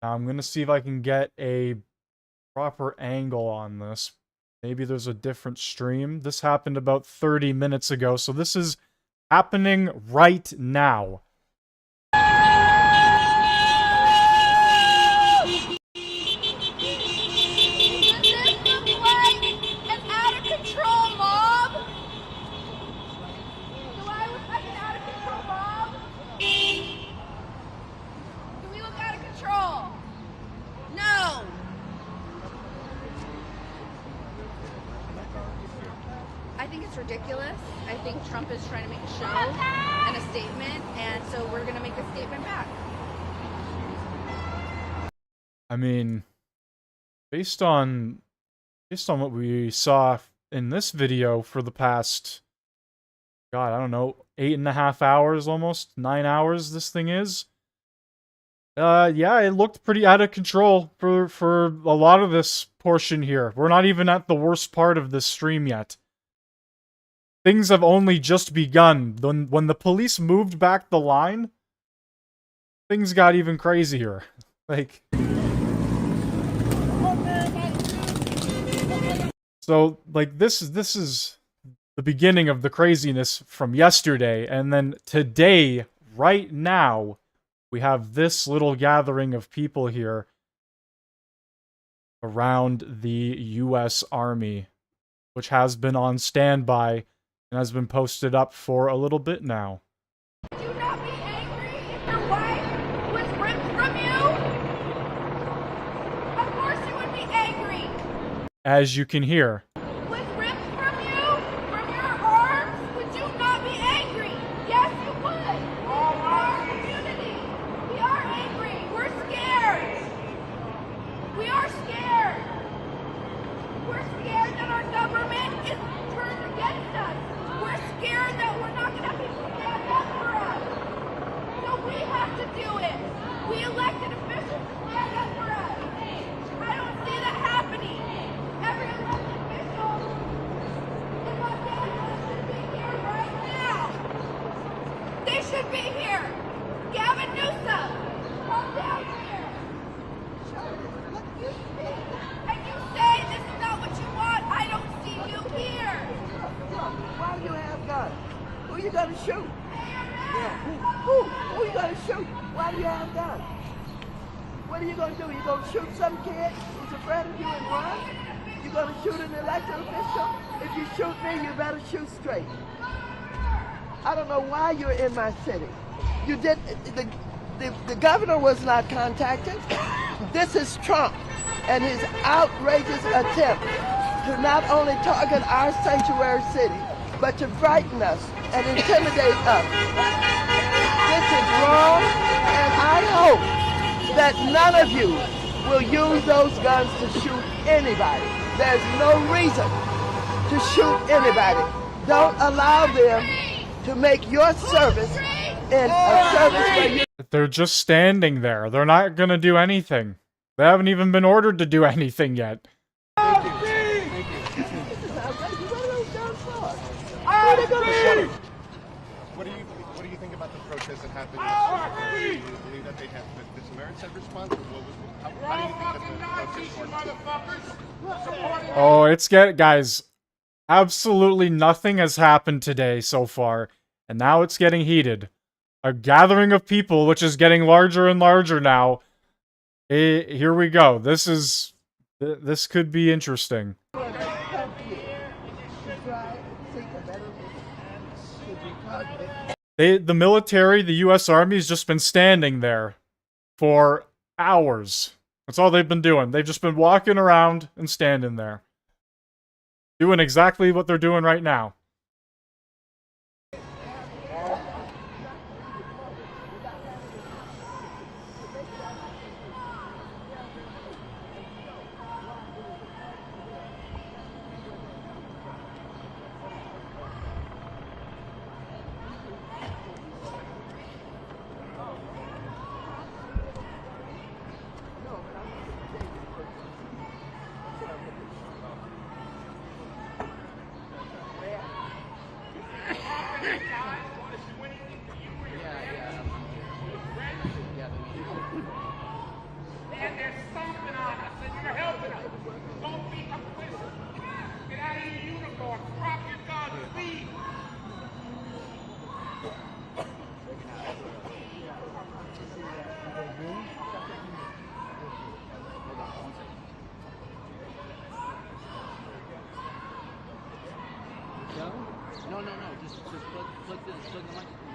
Speaker 1: Now I'm going to see if I can get a proper angle on this. Maybe there's a different stream. This happened about 30 minutes ago, so this is happening right now.
Speaker 8: it's ridiculous. I think Trump is trying to make a show and a statement, and so we're going to make a statement back.
Speaker 1: I mean, based on what we saw in this video for the past, God, I don't know, 8.5 hours, almost 9 hours this thing is. Yeah, it looked pretty out of control for a lot of this portion here. We're not even at the worst part of this stream yet. Things have only just begun. When the police moved back the line, things got even crazier. Like, so like this is the beginning of the craziness from yesterday, and then today, right now, we have this little gathering of people here around the U.S. Army, which has been on standby and has been posted up for a little bit now.
Speaker 8: Do not be angry if your wife was ripped from you. Of course you would be angry.
Speaker 1: As you can hear.
Speaker 8: Was ripped from you, from your arms. Would you not be angry? Yes, you would. Our community. We are angry. We're scared. We are scared. We're scared that our government is turned against us. We're scared that we're not going to have people stand up for us. So we have to do it. We elected officials to stand up for us. I don't see that happening. Every elected official in Los Angeles should be here right now. They should be here. Gavin Newsom, come down here. You speak and you say this is not what you want. I don't see you here.
Speaker 9: Why do you have guns? Who you gonna shoot? Yeah. Who you gonna shoot? Why do you have guns? What are you gonna do? You gonna shoot some kid who's afraid of you and run? You gonna shoot an elected official? If you shoot me, you better shoot straight. I don't know why you're in my city. You did the governor was not contacted. This is Trump and his outrageous attempt to not only target our sanctuary city, but to frighten us and intimidate us. This is wrong, and I hope that none of you will use those guns to shoot anybody. There's no reason to shoot anybody. Don't allow them to make your service in a service where you...
Speaker 1: They're just standing there. They're not gonna do anything. They haven't even been ordered to do anything yet.
Speaker 4: What do you think about the protest that happened yesterday? Do you believe that they have this merit response, or how do you think that the protest worked?
Speaker 1: Oh, guys, absolutely nothing has happened today so far, and now it's getting heated. A gathering of people, which is getting larger and larger now. Here we go. This could be interesting. The military, the U.S. Army, has just been standing there for hours. That's all they've been doing. They've just been walking around and standing there. Doing exactly what they're doing right now.
Speaker 10: And they're stomping on us, and you're helping us. Don't be complicit. Get out of your uniform. Drop your guns, leave.
Speaker 7: No. Just plug the microphone.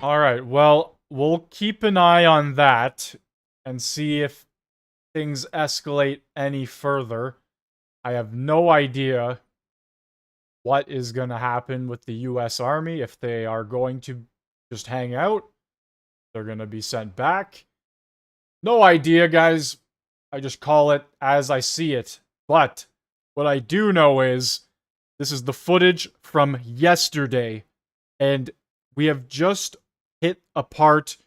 Speaker 1: Alright, well, we'll keep an eye on that and see if things escalate any further. I have no idea what is going to happen with the US Army, if they are going to just hang out, they're going to be sent back. No idea, guys. I just call it as I see it. But what I do know is this is the footage from yesterday, and we have just hit a part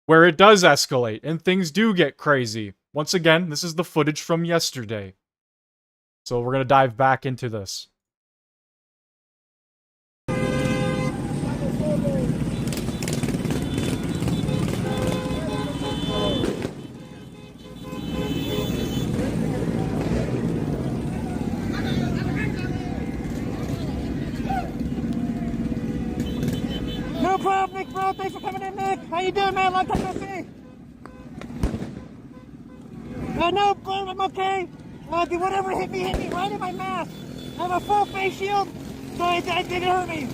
Speaker 1: where it does escalate and things do get crazy. Once again, this is the footage from yesterday. So we're going to dive back into this.
Speaker 2: No problem, Nick, bro. Thanks for coming in, Nick. How you doing, man? Long time no see. No, bro, I'm okay. Dude, whatever hit me right in my mask. I have a full face shield, so it didn't hurt me.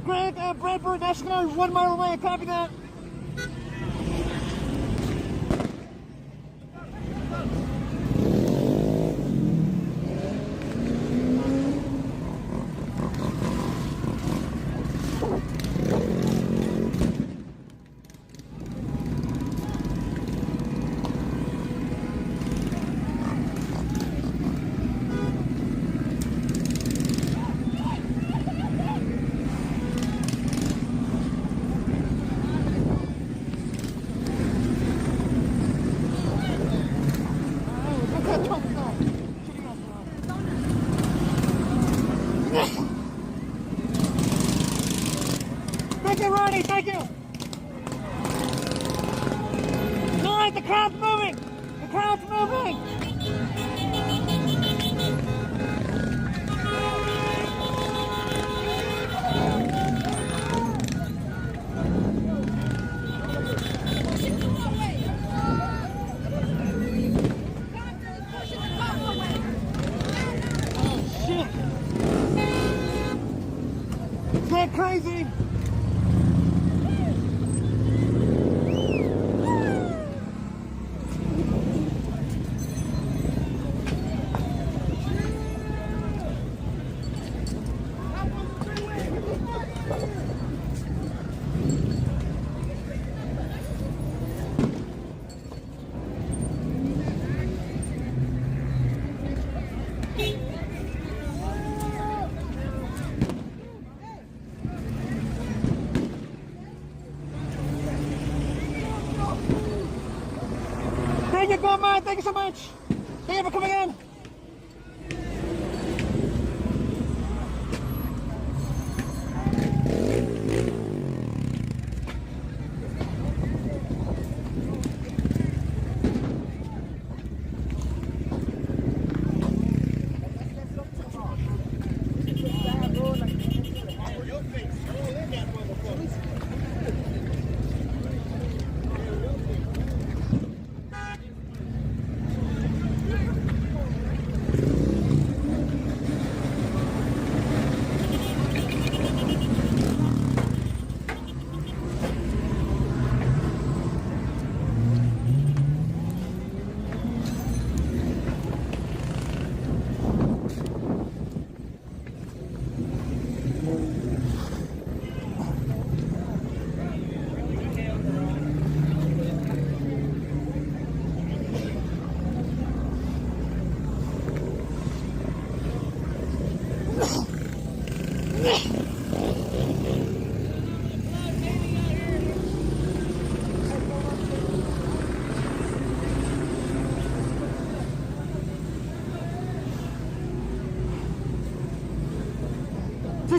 Speaker 2: Greg, Bradford, National, 1 mile away. Copy that. Thank you, Ronnie. Thank you. All right, the crowd's moving. The crowd's moving. Oh, shit. Is that crazy? Thank you, Goldman. Thank you so much. Thank you for coming in.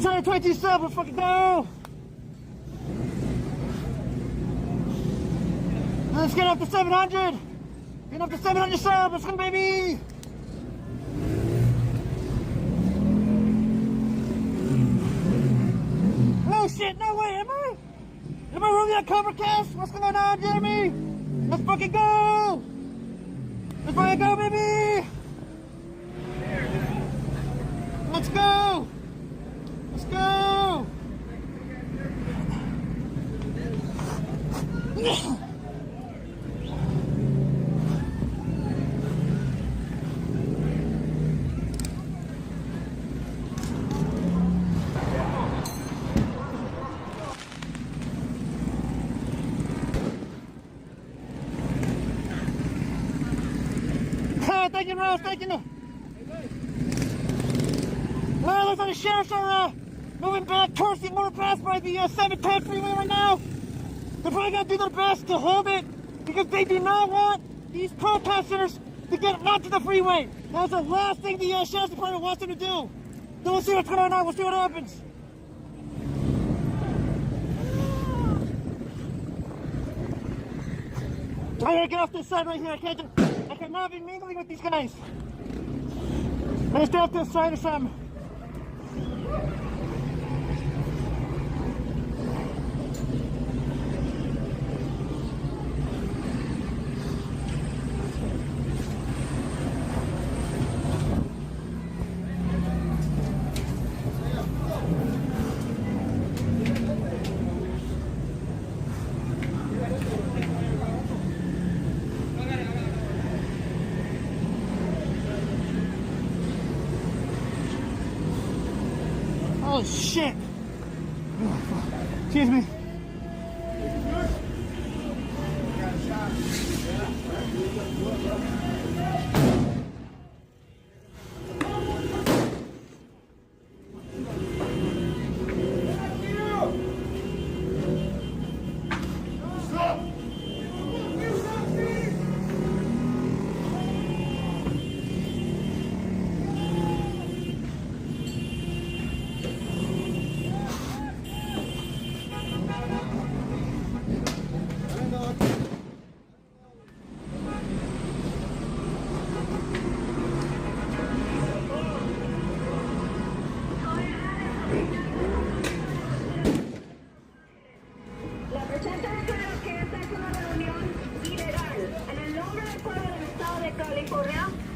Speaker 2: 622 sub, let's fucking go! Let's get up to 700! Get up to 700 sub, let's go, baby! Oh shit, no way, am I? Am I really on Cobra Cast? What's going on, Jeremy? Let's fucking go! Let's fucking go, baby! Let's go! Let's go! Thank you, Rose. Thank you. Well, looks like the sheriffs are moving back towards the overpass by the 710 freeway right now. They're probably going to do their best to hold it because they do not want these protesters to get onto the freeway. That's the last thing the sheriff's department wants them to do. So we'll see what's going on. We'll see what happens. I gotta get off this side right here. I cannot be mingling with these guys. Let's stay off this side or something. Oh shit! Excuse me.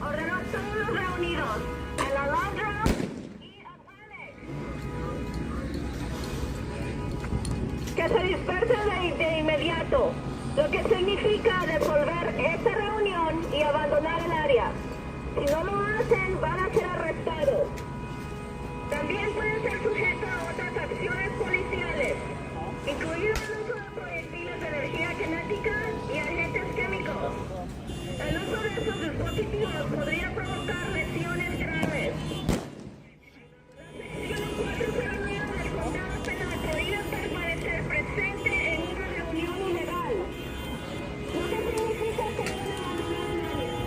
Speaker 3: Ordenó a todos los reunidos en la Landra y Atlantic que se dispersen de inmediato, lo que significa disolver esta reunión y abandonar el área. Si no lo hacen, van a ser arrestados. También pueden ser sujetos a otras acciones policiales, incluido el uso de proyectiles de energía cinética y agentes químicos. El uso de esos dispositivos podría provocar lesiones graves. La sección 409 del Código Penal podría permanecer presente en una reunión ilegal. Lo que significa que deben abandonar el área.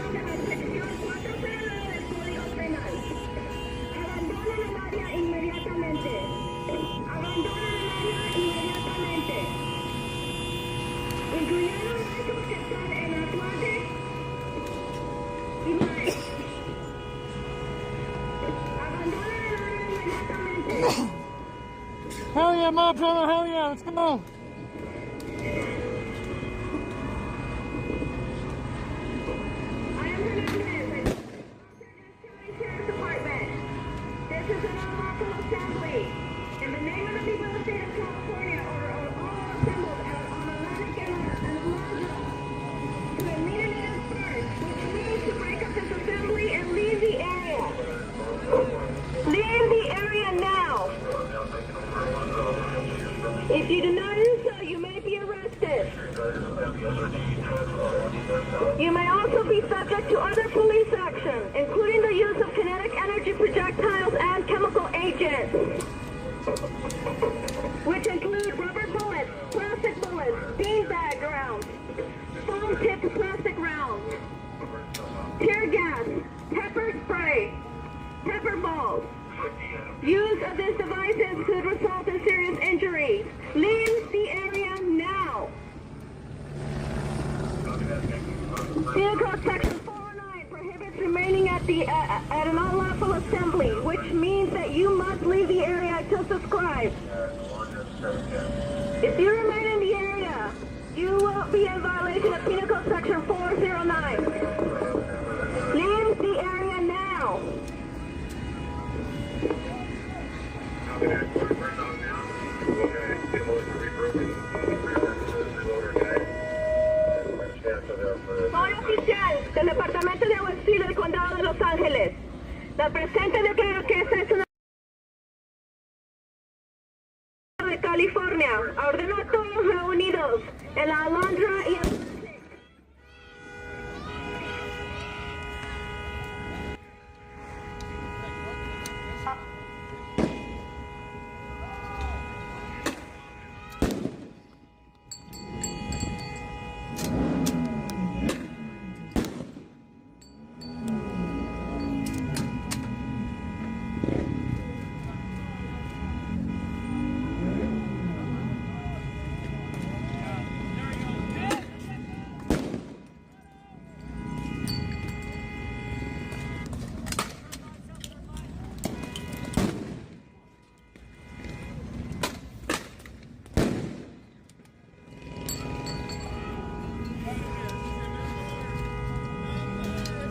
Speaker 3: De la sección 409 del Código Penal. Abandonen el área inmediatamente. Abandonen el área inmediatamente. Incluyendo esos que están en Atlantic y Mike. Abandonen el área inmediatamente.
Speaker 2: Hell yeah, my brother, hell yeah, let's go.
Speaker 3: I am Hernandez. Sheriff's Department. This is an unlawful assembly. In the name of the people of the state of California, order all assembled on Atlantic and Alondra to immediately disperse, which means to break up this assembly and leave the area. Leave the area now. If you do not do so, you may be arrested. You may also be subject to other police action, including the use of kinetic energy projectiles and chemical agents, which include rubber bullets, plastic bullets, beanbags, spray, pepper balls. Use of these devices could result in serious injuries. Leave the area now. Penal Code Section 409 prohibits remaining at an unlawful assembly, which means that you must leave the area until subscribed. If you remain in the area, you will be in violation of Penal Code Section 409. Leave the area now. Soy oficial del Departamento de Alguacil del Condado de Los Ángeles. La presente declara que esta es una de California. Ordeno a todos reunidos en la Alondra y el...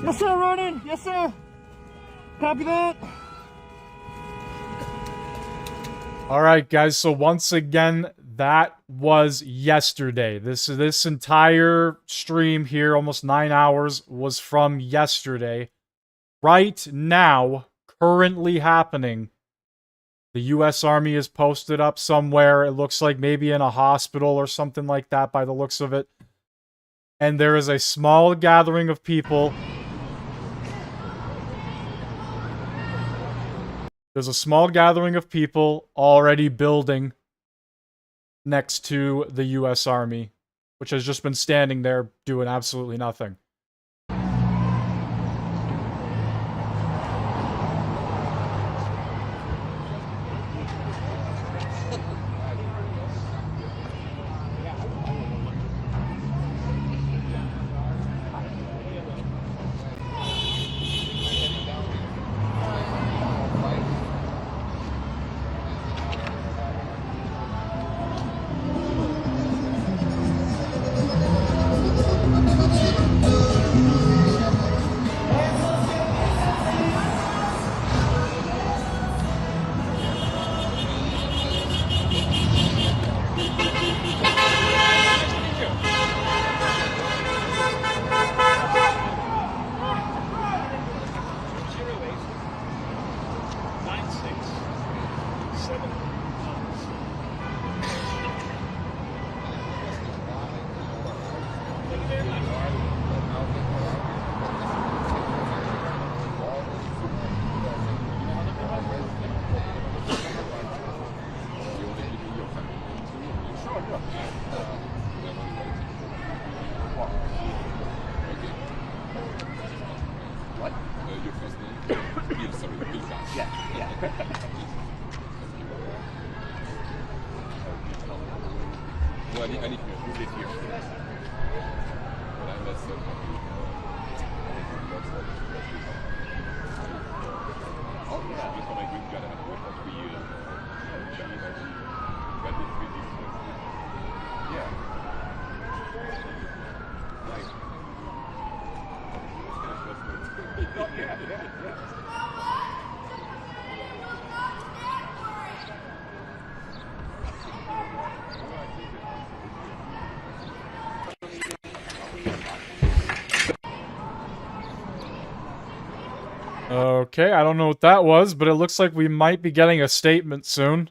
Speaker 2: Yes, sir, Ronan. Yes, sir. Copy that.
Speaker 1: All right, guys. So once again, that was yesterday. This entire stream here, almost 9 hours, was from yesterday. Right now, currently happening, the U.S. Army is posted up somewhere. It looks like maybe in a hospital or something like that by the looks of it. And there is a small gathering of people. There's a small gathering of people already building next to the U.S. Army, which has just been standing there doing absolutely nothing. Okay, I don't know what that was, but it looks like we might be getting a statement soon.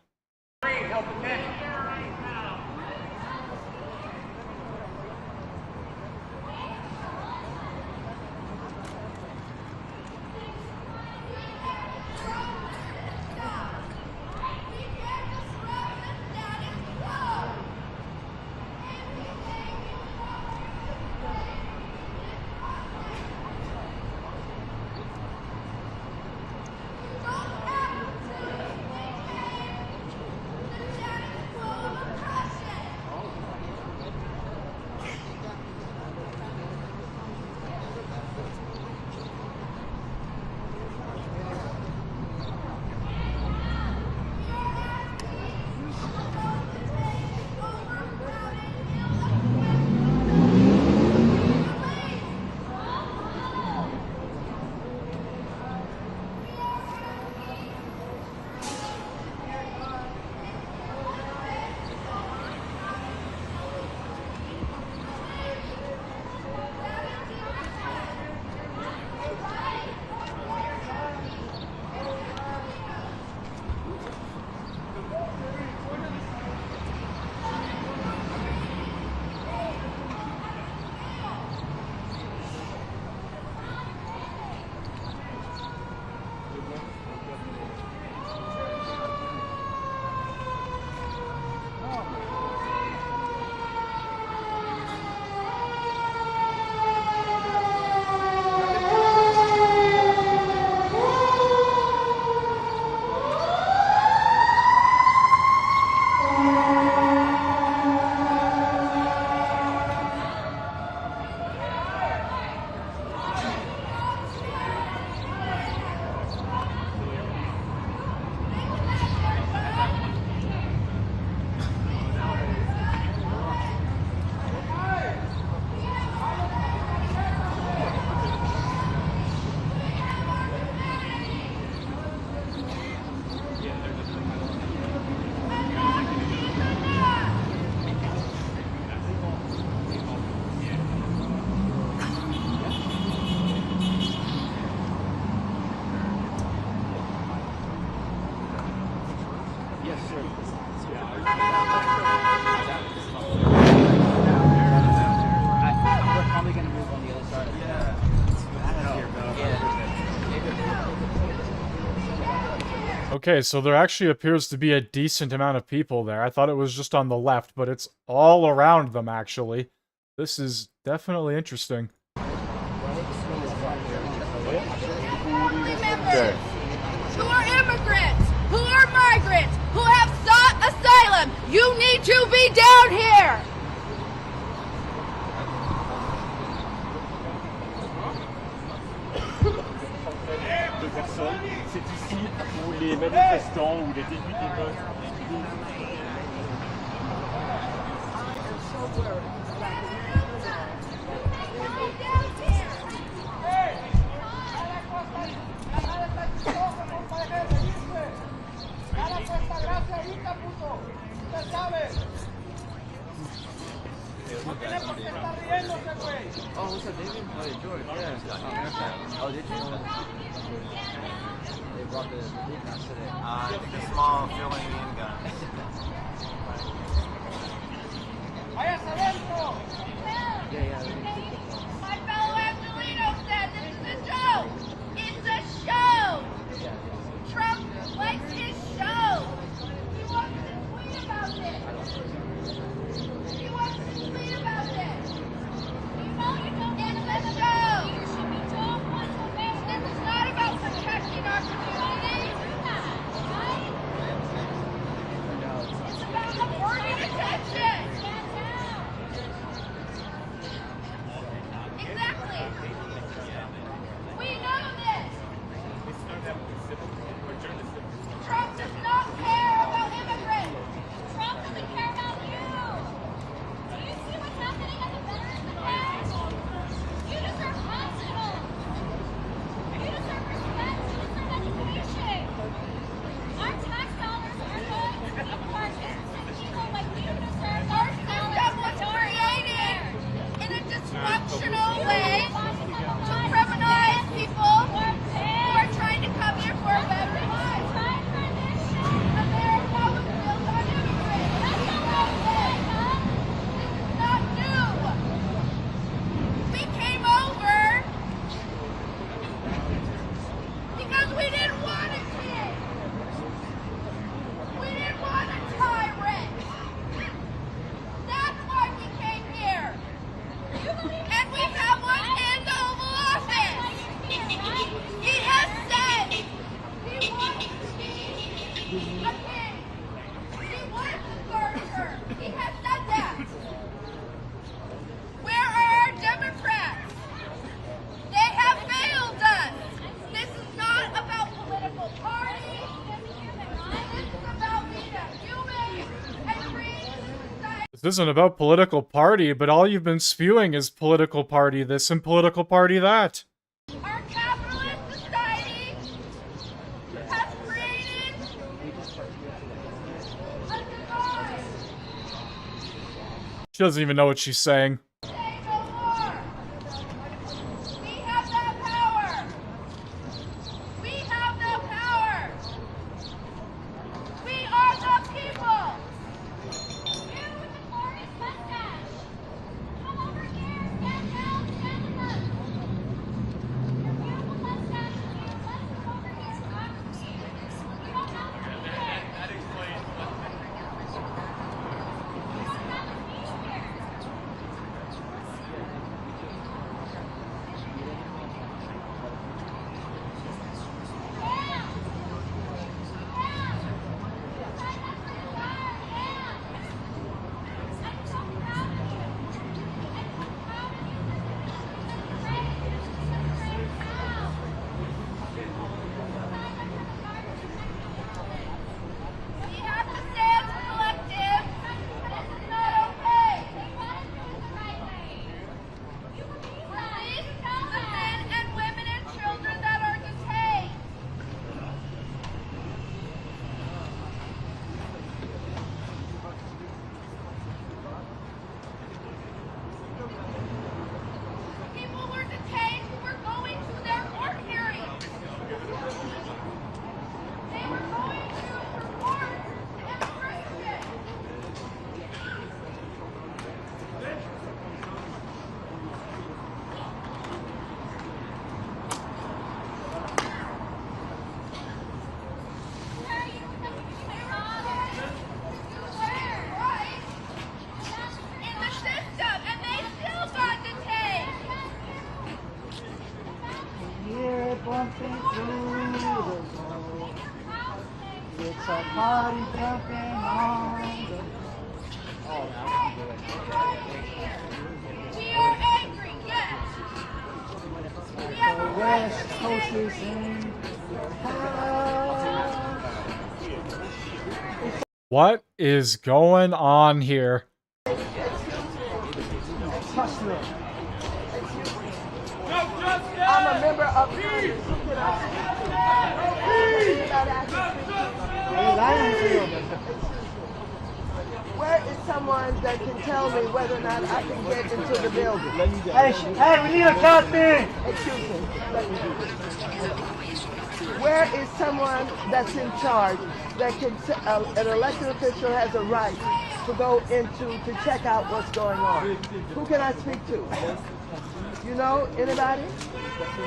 Speaker 7: We're probably gonna move on the other side.
Speaker 1: Okay, so there actually appears to be a decent amount of people there. I thought it was just on the left, but it's all around them, actually. This is definitely interesting.
Speaker 8: Members who are immigrants, who are migrants, who have sought asylum, you need to be down here.
Speaker 11: De personnes. C'est ici où les manifestants ou les députés
Speaker 7: Oh, what's up, David? Oh, yeah, George. Yeah. Oh, did you? They brought the big guns today.
Speaker 12: The small filling in gun.
Speaker 8: My fellow Angelino said this is a show. It's a show. Trump likes his show. He wants to tweet about this. He wants to tweet about this. You know you don't get the show. You should be told once a week. This is not about protecting our community. It's about diverting attention. Exactly. We know this. Trump does not care about immigrants. Trump doesn't care about you. Do you see what's happening at the Veterans Affairs? You deserve hospitals. You deserve respect. You deserve education. Our tax dollars are going to support innocent people like you deserve. Our system was created in a dysfunctional way to criminalize people who are trying to come here for a better life. America was built on immigrants. That's the wrong thing. This is not new. We came over because we didn't want a king. We didn't want a tyrant. That's why we came here. And we have one in the Oval Office. He has said he wants to be a king. He wants to start her. He has said that. Where are our Democrats? They have failed us. This is not about political parties. This is about being a human and creating a society.
Speaker 1: This isn't about political party, but all you've been spewing is political party this and political party that.
Speaker 8: Our capitalist society has created a divide.
Speaker 1: She doesn't even know what she's saying.
Speaker 8: Say no more. We have that power. We have that power. We are the people. You with the glorious mustache. Come over here. Stand down. Stand with us. Your beautiful mustache. Let's come over here. You don't have to be here.
Speaker 11: That explains.
Speaker 8: You don't have to be here.
Speaker 2: It's a party jumping on the...
Speaker 8: We are angry, yes.
Speaker 2: The West Coast is in
Speaker 1: What is going on here?
Speaker 9: I'm a member of Congress. Who can I speak to? Where is someone that can tell me whether or not I can get into the building?
Speaker 2: Hey, we need a captain!
Speaker 9: Excuse me. Where is someone that's in charge that can, an elected official has a right to go into, to check out what's going on? Who can I speak to? You know, anybody?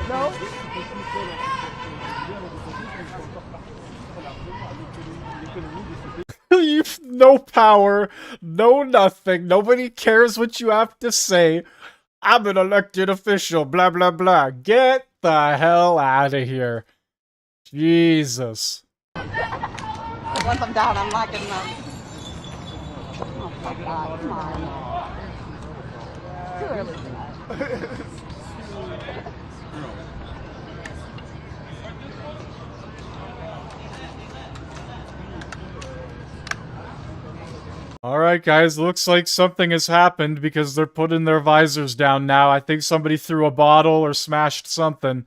Speaker 9: No?
Speaker 1: You've no power, no nothing, nobody cares what you have to say. I'm an elected official, blah blah blah. Get the hell out of here. Jesus.
Speaker 13: Once I'm down, I'm not getting up. Oh my God, come on. Too early tonight.
Speaker 1: Alright guys, looks like something has happened because they're putting their visors down now. I think somebody threw a bottle or smashed something.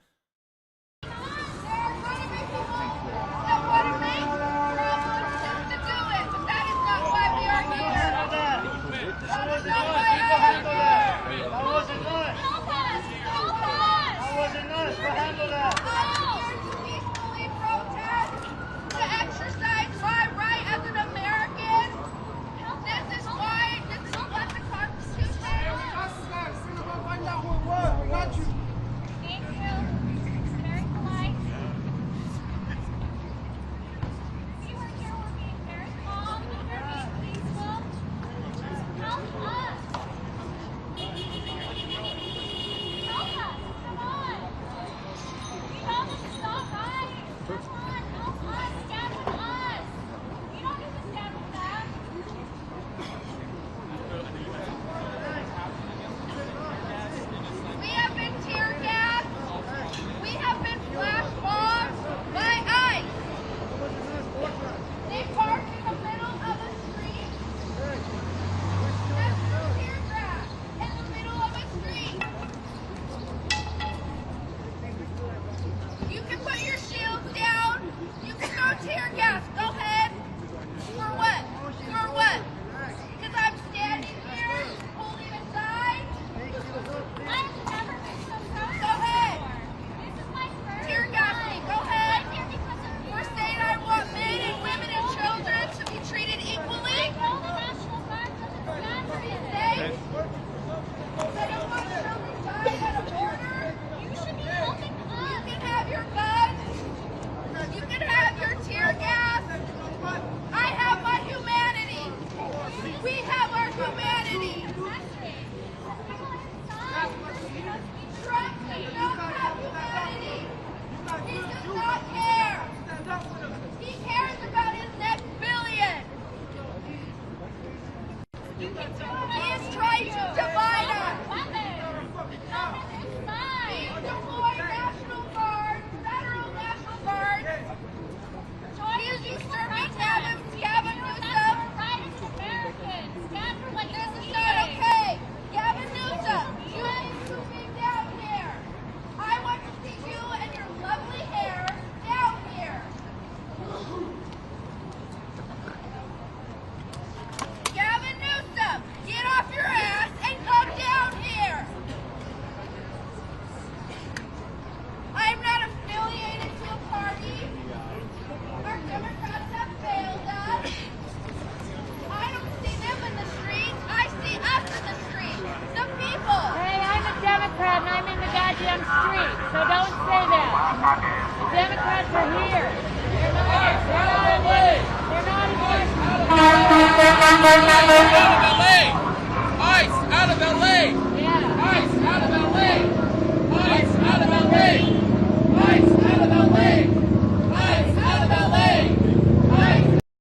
Speaker 8: You can put your shields down.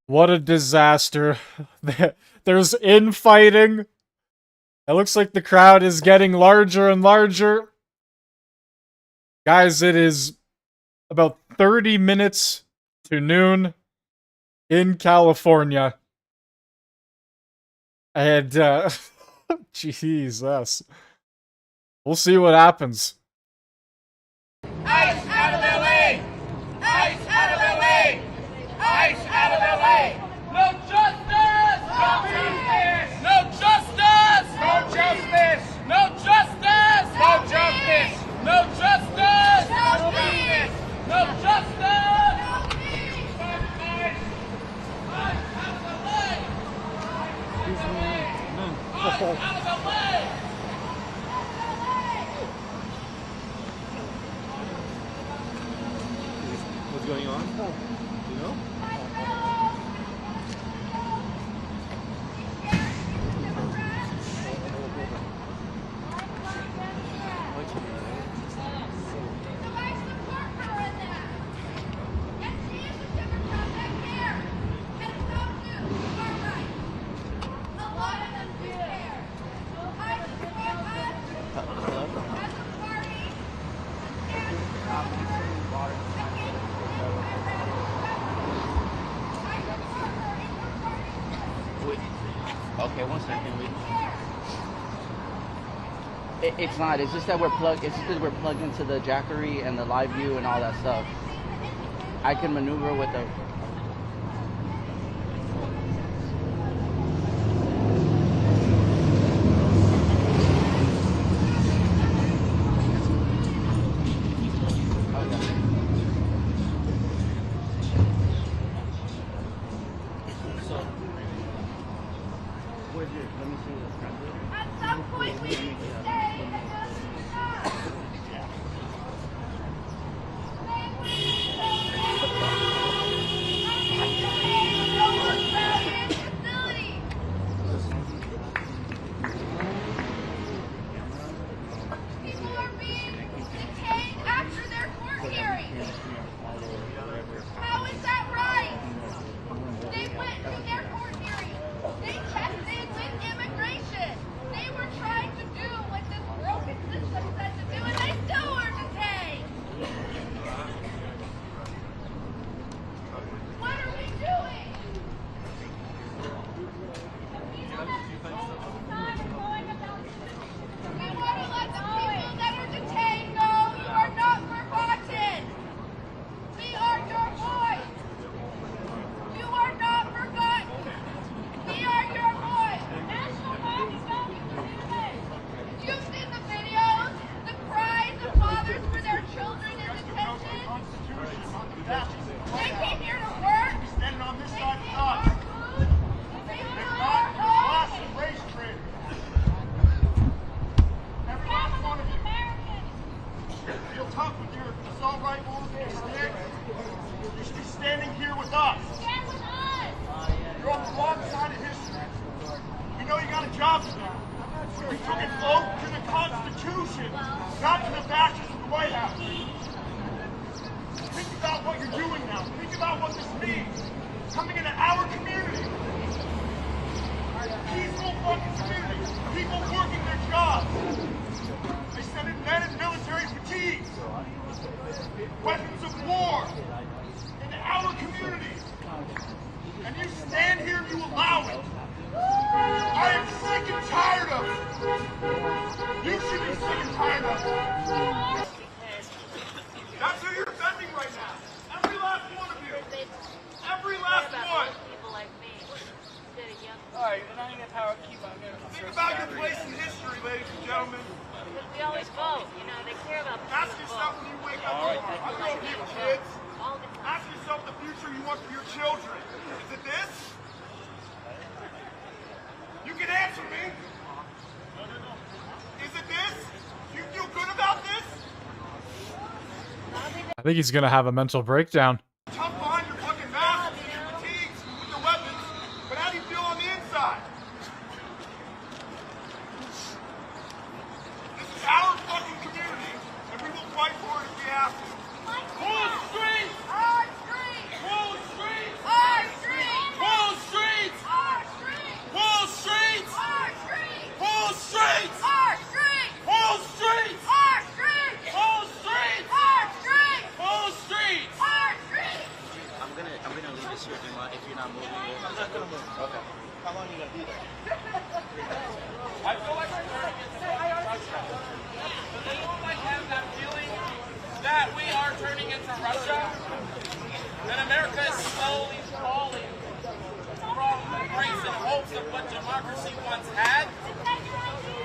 Speaker 1: What a disaster. There's infighting. It looks like the crowd is getting larger and larger. Guys, it is about 30 minutes to noon in California. And, Jesus. We'll see what happens.
Speaker 10: ICE out of LA! ICE out of LA! ICE out of LA! No justice! No justice! No justice! No justice! No justice! No justice! No justice! No justice! No justice! ICE out of LA! ICE out of LA!
Speaker 11: What's going on? You know?
Speaker 14: Okay, 1 second. It's not. It's just that we're plugged. It's just that we're plugged into the Jackery and the live view and all that stuff. I can maneuver with the.
Speaker 8: At some point, we need to stay and just stop. People are being detained after their court hearings. How is that right? They went to their court hearing. They checked in with immigration. They were trying to do what this broken system said to do, and they still were detained. What are we doing? We want to let the people that are detained know you are not forgotten. We are your voice. You are not forgotten. We are your voice. National Guard is going to do this. You've seen the videos, the cries of fathers for their children in detention. They came here to work.
Speaker 10: Standing on this
Speaker 8: They
Speaker 10: side
Speaker 8: take
Speaker 10: of
Speaker 8: our
Speaker 10: us.
Speaker 8: food. They steal our
Speaker 10: Lost
Speaker 8: homes.
Speaker 10: the race trade. Every last one of you. Feel tough with your assault rifles and your stick. You should be standing here with us.
Speaker 8: Stand with us.
Speaker 10: You're on the wrong side of history. You know you got a job to do. We took an oath to the Constitution, not to the bastards of the White House. Think about what you're doing now. Think about what this means. Coming into our community. Peaceful fucking community. People working their jobs. They send in men in military fatigues. Weapons of war. Into our community. And you stand here and you allow it. I am sick and tired of it. You should be sick and tired of it. That's who you're defending right now. Every last one of you. Every last one.
Speaker 5: Alright, we're not even gonna power keep on going.
Speaker 10: Think about your place in history, ladies and gentlemen.
Speaker 15: We always vote, you know, they care about people.
Speaker 10: Ask yourself when you wake up tomorrow. I grew up here, kids. Ask yourself the future you want for your children. Is it this? You can answer me. Is it this? You feel good about this?
Speaker 1: I think he's gonna have a mental breakdown.
Speaker 10: Tough behind your fucking mask and your fatigues with your weapons, but how do you feel on the inside? This is our fucking community, and we will fight for it if we have to. Full street!
Speaker 8: Our street!
Speaker 10: Full street!
Speaker 8: Our street!
Speaker 10: Full
Speaker 4: Okay. How long are you gonna be there?
Speaker 7: I feel like we're turning into Russia. Does anyone like have that feeling that we are turning into Russia? And America is slowly falling from the grace and hopes of what democracy once had?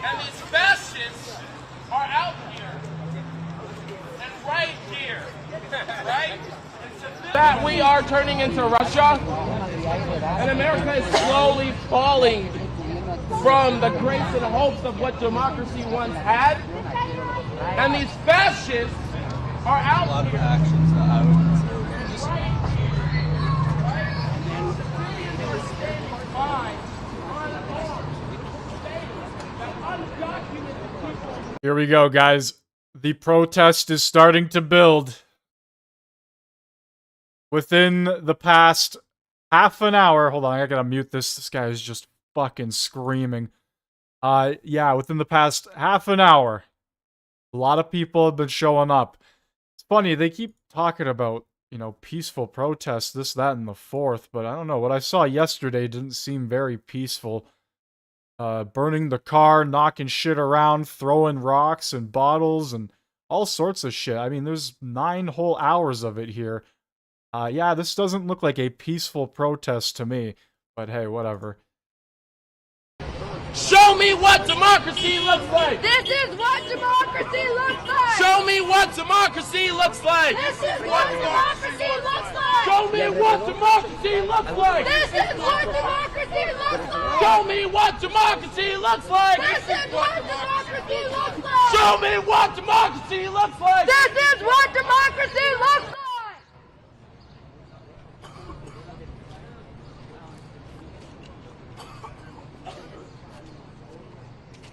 Speaker 7: And these fascists are out here. And right here. Right? That we are turning into Russia, and America is slowly falling from the grace and hopes of what democracy once had, and these fascists are out. A lot of actions that I would consider religious.
Speaker 1: Here we go, guys. The protest is starting to build. Within the past half an hour, hold on, I gotta mute this. This guy is just fucking screaming. Yeah, within the past half an hour, a lot of people have been showing up. It's funny, they keep talking about, you know, peaceful protests, this, that, and the fourth, but I don't know. What I saw yesterday didn't seem very peaceful. Burning the car, knocking shit around, throwing rocks and bottles and all sorts of shit. I mean, there's 9 whole hours of it here. Yeah, this doesn't look like a peaceful protest to me, but hey, whatever.
Speaker 7: Show me what democracy looks like!
Speaker 8: This is what democracy looks like!
Speaker 7: Show me what democracy looks like!
Speaker 8: This is what democracy looks like!
Speaker 7: Show me what democracy looks like!
Speaker 8: This is what democracy looks like!
Speaker 7: Show me what democracy looks like!
Speaker 8: This is what democracy looks like!
Speaker 7: Show me what democracy looks like!
Speaker 8: This is what democracy looks like!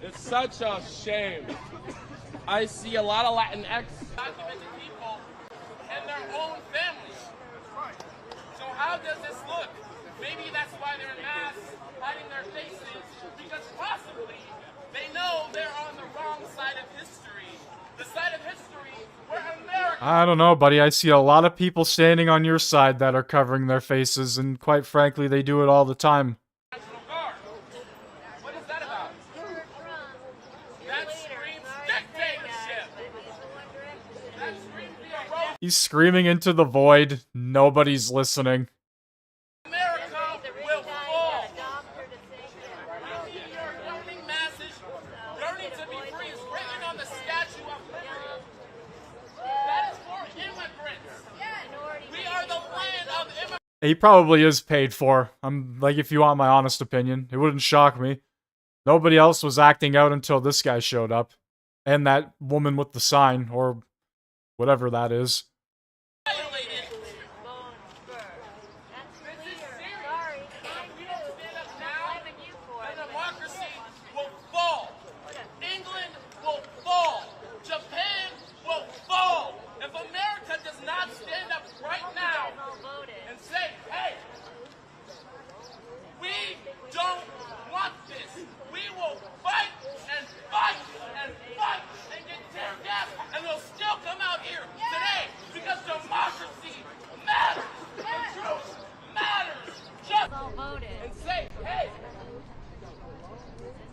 Speaker 7: It's such a shame. I see a lot of Latinx documented people and their own families. So how does this look? Maybe that's why they're in masks, hiding their faces, because possibly they know they're on the wrong side of history. The side of history where America...
Speaker 1: I don't know, buddy. I see a lot of people standing on your side that are covering their faces, and quite frankly, they do it all the time.
Speaker 7: What is that about? That screams dictatorship. That screams the erosion.
Speaker 1: He's screaming into the void. Nobody's listening.
Speaker 7: America will fall. We need your governing masses yearning to be free is written on the Statue of Liberty. That is for immigrants. We are the land of immigrants.
Speaker 1: He probably is paid for. I'm like, if you want my honest opinion, it wouldn't shock me. Nobody else was acting out until this guy showed up. And that woman with the sign, or whatever that is.
Speaker 7: Democracy will fall. England will fall. Japan will fall. If America does not stand up right now and say, hey, we don't want this. We will fight and fight and fight and get tear gas, and they'll still come out here today because democracy matters. The truth matters. Just and say, hey,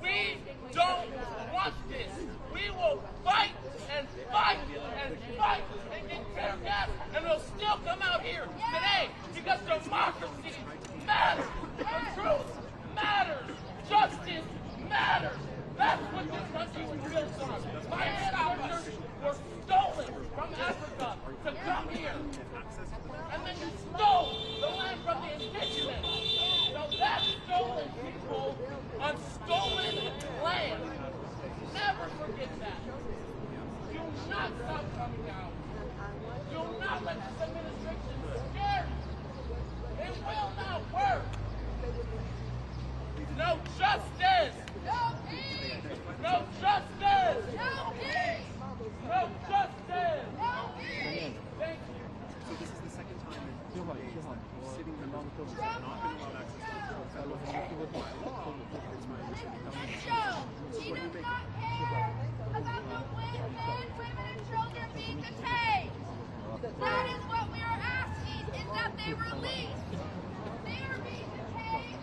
Speaker 7: we don't want this. We will fight and fight and fight and get tear gas, and they'll still come out here today because democracy matters. The truth matters. Justice matters. That's what this country was built on. My ancestors were stolen from Africa to come here. And then you stole the land from the indigenous. So that stolen people on stolen land. Never forget that. Do not stop coming out. Do not let this administration scare you. It will not work. No justice. No peace. No justice. No peace. No justice. No peace. Thank you.
Speaker 16: So this is the second time that sitting in the non-court not been allowed access to the by law. It's my understanding.
Speaker 8: She does not care about the men, women, and children being detained. That is what we are asking, is that they release. They are being detained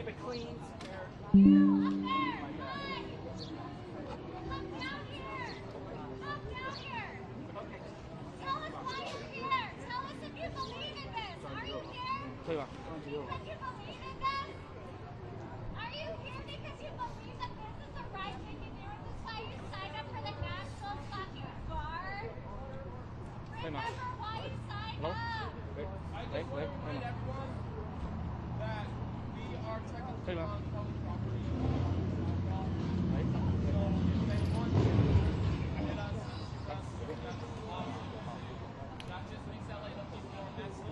Speaker 16: keep it clean.
Speaker 8: Are you here because you believe that this is the right thing to do? This is why you signed up for the National fucking Guard? Remember why you signed up?
Speaker 7: That we are technically on public property.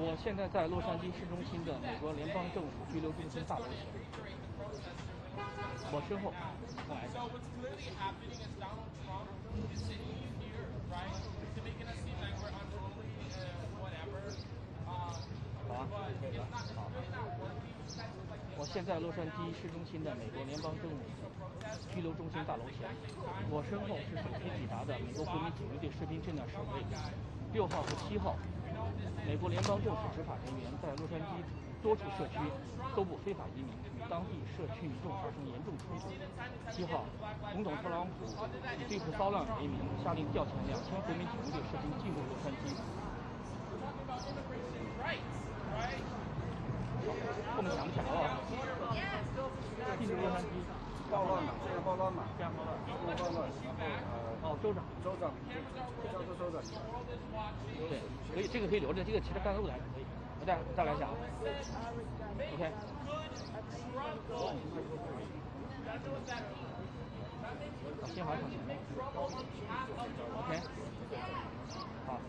Speaker 14: 我现在在洛杉矶市中心的美国联邦政府拘留中心大楼前。我身后。
Speaker 7: So what's clearly happening is Donald Trump is sitting here, right, to making us seem like we're unruly, whatever. But it's really not working.
Speaker 14: 我现在洛杉矶市中心的美国联邦政府拘留中心大楼前，我身后是首批抵达的美国国民警卫队士兵正在守卫。6号和7号，美国联邦政府执法人员在洛杉矶多处社区搜捕非法移民，与当地社区民众发生严重冲突。7号，总统特朗普以对付骚乱为名，下令调遣2000国民警卫队士兵进入洛杉矶。后面想不起来了。进入洛杉矶。
Speaker 16: 暴乱嘛，这样暴乱嘛，
Speaker 14: 这样暴乱，
Speaker 16: 暴乱，
Speaker 14: 州长，
Speaker 16: 叫做州长。
Speaker 14: 对，可以，这个可以留着，这个其实干路的还是可以。我再来想 ，OK。先好想钱 ，OK。好。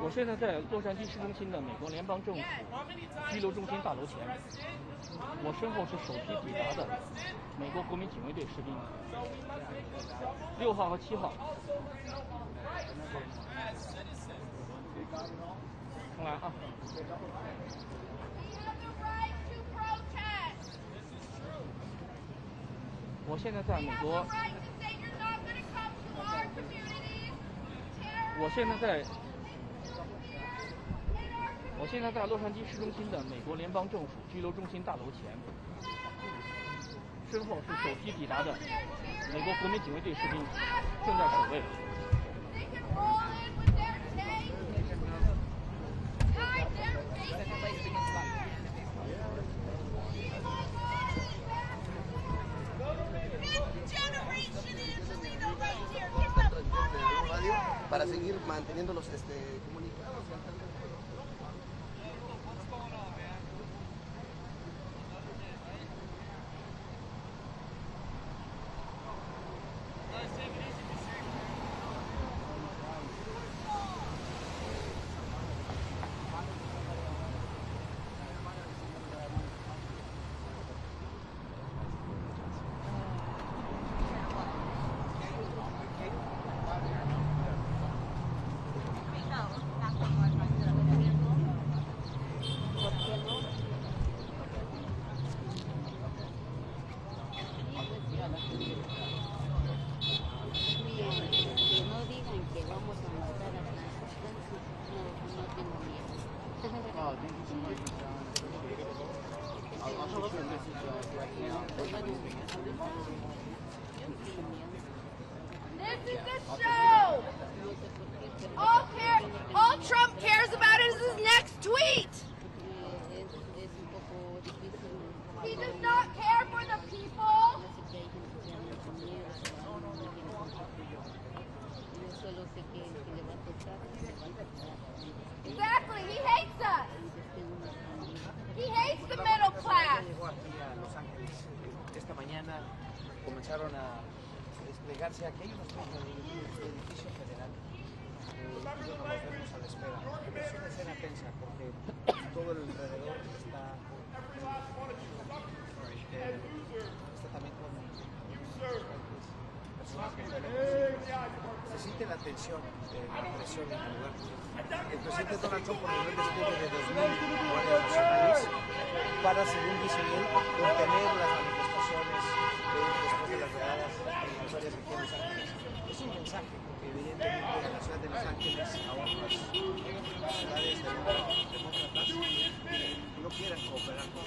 Speaker 14: 我现在在洛杉矶市中心的美国联邦政府拘留中心大楼前，我身后是首批抵达的美国国民警卫队士兵，6号和7号。重来啊！我现在在美国。我现在在洛杉矶市中心的美国联邦政府拘留中心大楼前，身后是首批抵达的美国国民警卫队士兵，正在守卫。
Speaker 9: Para seguir manteniéndolos comunicados.
Speaker 8: This is the show! All Trump cares about is his next tweet! He does not care for the people! Exactly, he hates us! He hates the middle class!
Speaker 16: Esta mañana comenzaron a desplegarse aquellos edificio federal. Yo no los vemos a la espera. Es una escena tensa porque todo el alrededor está también con personas que se siente la tensión, la presión en el lugar. El presidente Donald Trump ordenó el despliegue de 2.000 guardias nacionales para, según dice él, contener las manifestaciones después de las redadas en las áreas aquí en Los Ángeles. Es un mensaje, porque evidentemente en la ciudad de Los Ángeles, a otras ciudades demócratas no quieren cooperar con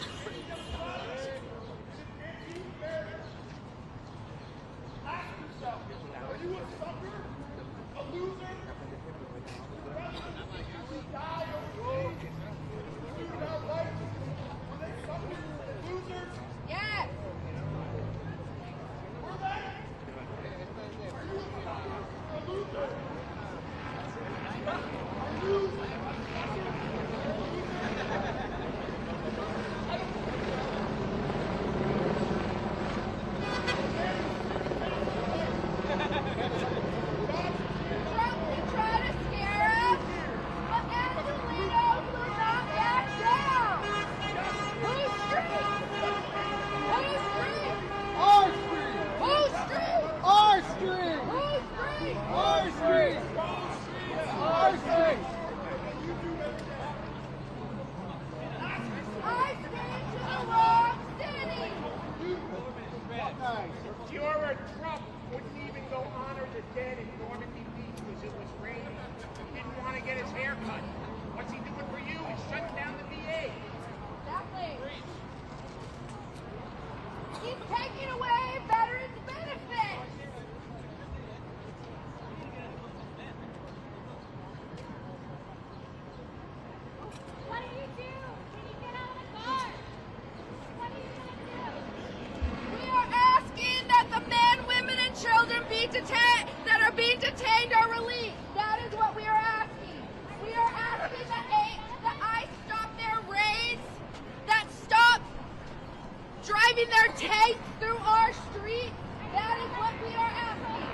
Speaker 8: take through our street? That is what we are asking.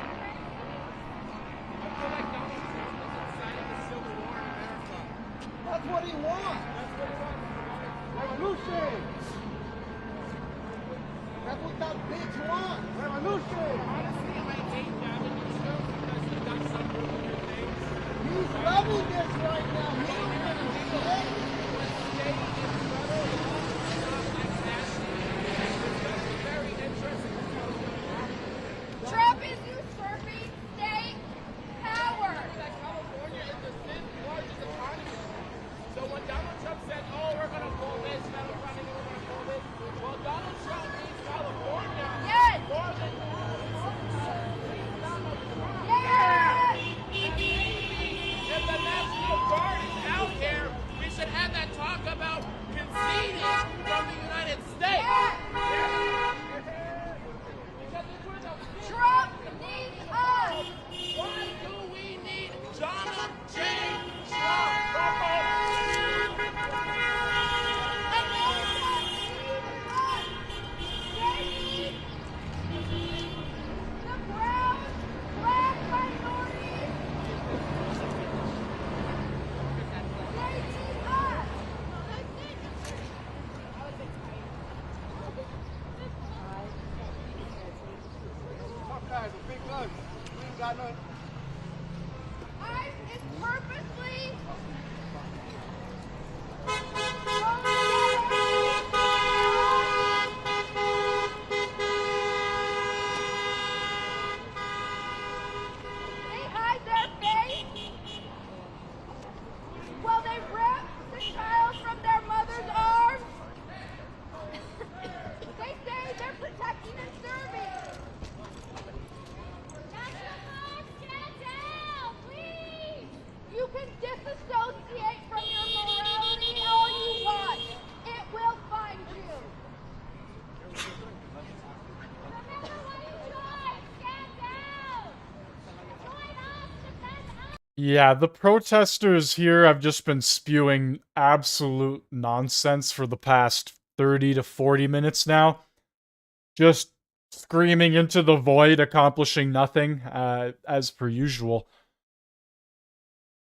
Speaker 9: That's what he wants. Revolution. That's what that bitch wants. Revolution. He's loving this right now. He don't give a
Speaker 8: Trump is usurping state power.
Speaker 7: California is the fifth largest economy. So when Donald Trump said, oh, we're going to pull this, federal funding, we're going to pull this, well, Donald Trump needs California more than
Speaker 8: Yes!
Speaker 7: If the National Guard is out here, we should have that talk about conceding from the United States.
Speaker 8: Trump needs us.
Speaker 7: Why do we need Donald J. Trump?
Speaker 8: The brown, black minorities. They need us.
Speaker 4: Tough guys with big guns. We ain't got none.
Speaker 8: ICE is purposely they hide their face while they rip the child from their mother's arms. They say they're protecting and serving. You can disassociate from your morality all you want. It will find you.
Speaker 1: Yeah, the protesters here have just been spewing absolute nonsense for the past 30 to 40 minutes now. Just screaming into the void, accomplishing nothing, as per usual.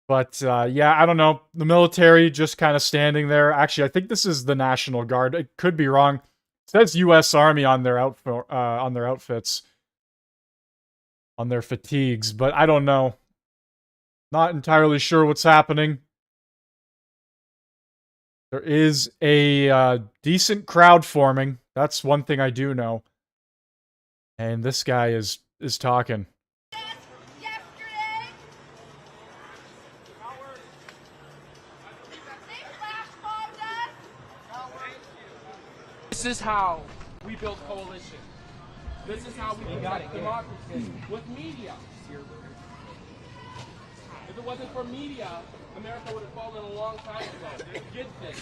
Speaker 1: But, yeah, I don't know. The military just kind of standing there. Actually, I think this is the National Guard. It could be wrong. It says U.S. Army on their outfits. On their fatigues, but I don't know. Not entirely sure what's happening. There is a decent crowd forming. That's one thing I do know. And this guy is talking.
Speaker 7: This is how we build coalition. This is how we protect democracy with media. If it wasn't for media, America would have fallen a long time ago. It did this.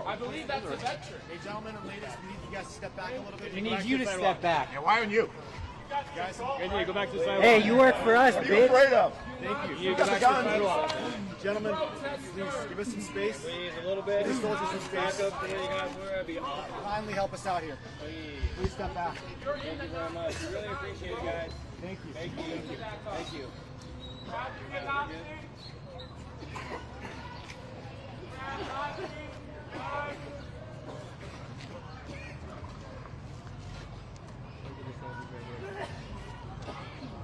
Speaker 7: I believe that's a veteran.
Speaker 4: Hey, gentlemen and ladies, we need you guys to step back a little bit.
Speaker 17: We need you to step back.
Speaker 4: Yeah, why aren't you? Guys,
Speaker 17: Hey, go back to the sidewalk. Hey, you work for us,
Speaker 4: what are you
Speaker 17: bitch.
Speaker 4: afraid of? Thank you.
Speaker 17: You
Speaker 4: got
Speaker 17: go
Speaker 4: the
Speaker 17: back to the
Speaker 4: gun.
Speaker 17: sidewalk.
Speaker 4: Gentlemen, please give us some space.
Speaker 17: Please, a little bit.
Speaker 4: Just soldiers some space.
Speaker 17: Back up to where you guys were. That'd be awesome.
Speaker 4: Kindly help us out here. Please step back.
Speaker 17: Thank you very much. Really appreciate it, guys.
Speaker 4: Thank you.
Speaker 17: Thank you. Thank you. Thank you.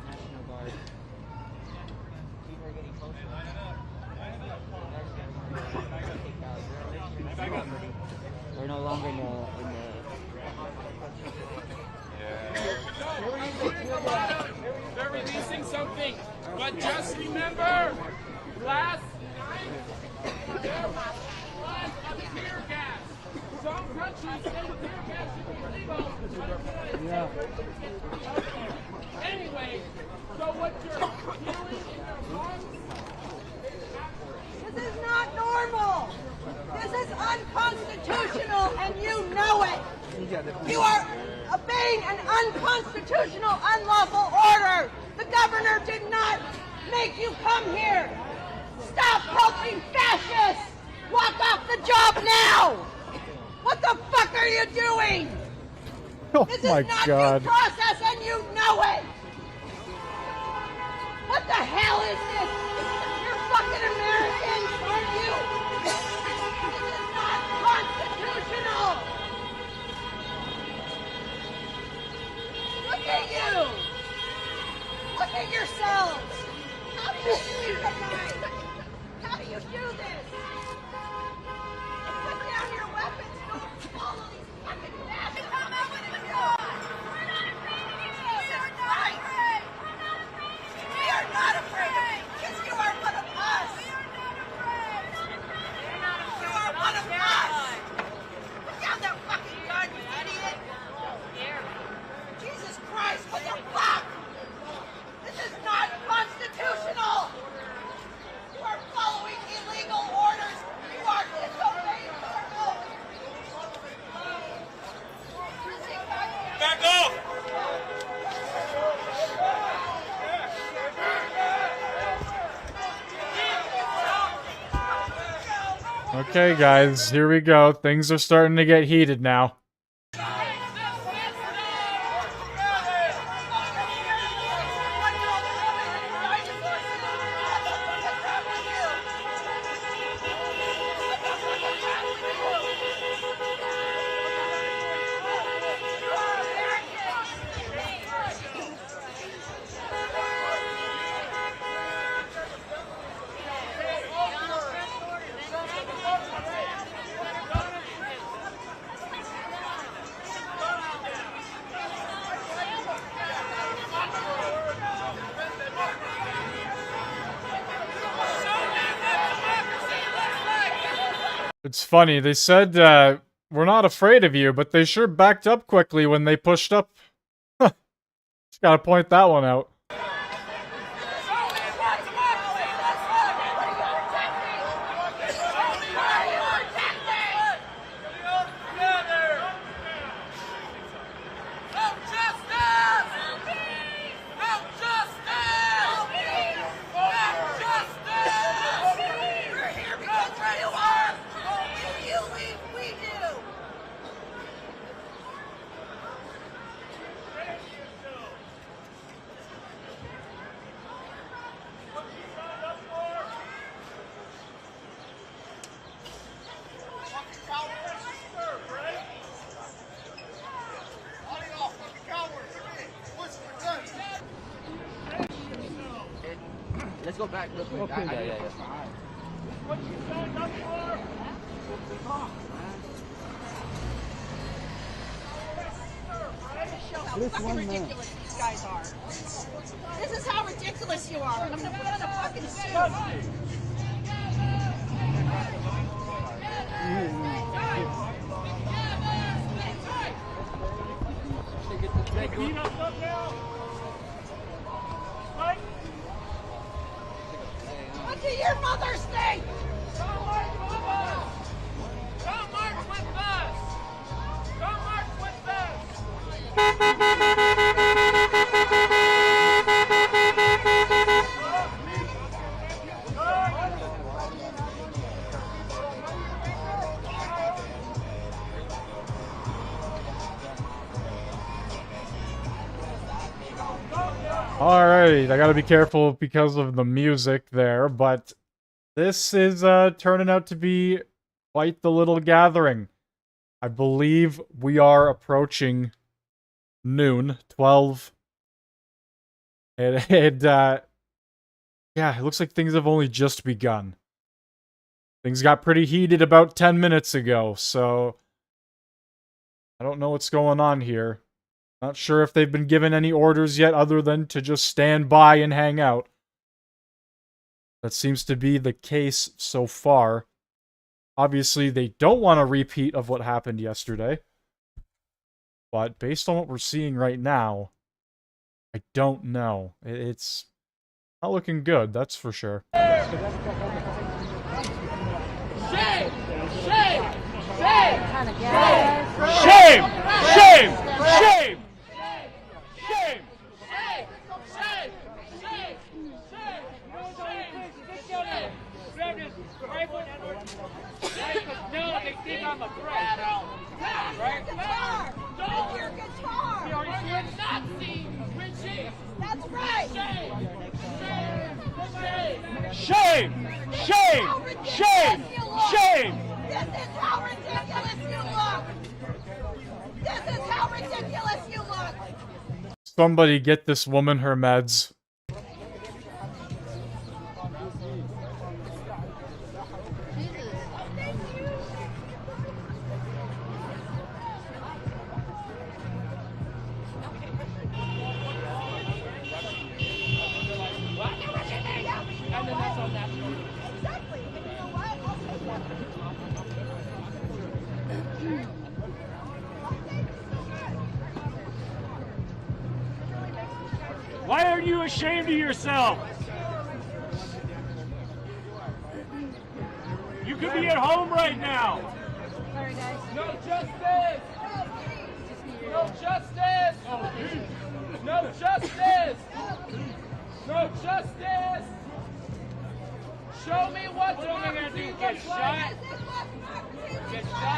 Speaker 17: National Guard. We're no longer in the
Speaker 7: They're releasing something, but just remember, last night there was one of tear gas. Some countries say tear gas should be legal.
Speaker 17: Yeah.
Speaker 7: Anyway, so what you're hearing in your lungs
Speaker 9: This is not normal. This is unconstitutional, and you know it. You are obeying an unconstitutional, unlawful order. The governor did not make you come here. Stop helping fascists. Walk off the job now. What the fuck are you doing?
Speaker 1: Oh
Speaker 13: This
Speaker 1: my
Speaker 13: is not
Speaker 1: God.
Speaker 13: due process, and you know it. What the hell is this? You're fucking Americans, aren't you? This is not constitutional. Look at you. Look at yourselves. How do you sleep at night? How do you do this? Put down your weapons. Don't follow these fucking bastards. Come out with the gun. We're not afraid of you. Jesus Christ. We are not afraid of you. Because you are one of us. We are not afraid. You are one of us. Put down that fucking gun, you idiot. Jesus Christ, what the fuck? This is not constitutional. You are following illegal orders. You are disobeying court orders.
Speaker 10: Back off!
Speaker 1: Okay, guys, here we go. Things are starting to get heated now. It's funny, they said, we're not afraid of you, but they sure backed up quickly when they pushed up. Just gotta point that one out.
Speaker 12: Let's go back real quick.
Speaker 14: Okay. Yeah.
Speaker 10: What you signed up for?
Speaker 13: Show how fucking ridiculous these guys are. This is how ridiculous you are. I'm gonna put on a fucking suit. What do your mothers think?
Speaker 7: Don't march with us! Don't march with us! Don't march with us!
Speaker 1: Alright, I gotta be careful because of the music there, but this is turning out to be quite the little gathering. I believe we are approaching noon, 12. Yeah, it looks like things have only just begun. Things got pretty heated about 10 minutes ago, so I don't know what's going on here. Not sure if they've been given any orders yet other than to just stand by and hang out. That seems to be the case so far. Obviously, they don't want a repeat of what happened yesterday. But based on what we're seeing right now, I don't know. It's not looking good, that's for sure.
Speaker 7: Shame! Shame! Shame!
Speaker 10: Shame! Shame! Shame!
Speaker 7: No, they think I'm a threat. Right?
Speaker 8: and your guitar.
Speaker 7: We already see it. Nazi regime.
Speaker 8: That's right.
Speaker 7: Shame. Shame. Shame. Shame.
Speaker 8: This is how ridiculous you look. This is how ridiculous you look.
Speaker 1: Somebody get this woman her meds.
Speaker 7: And then that's all natural.
Speaker 8: Exactly. And you know what? I'll take that.
Speaker 11: Why aren't you ashamed of yourself? You could be at home right now.
Speaker 7: No justice. No justice. No justice. No justice. Show me what democracy looks like.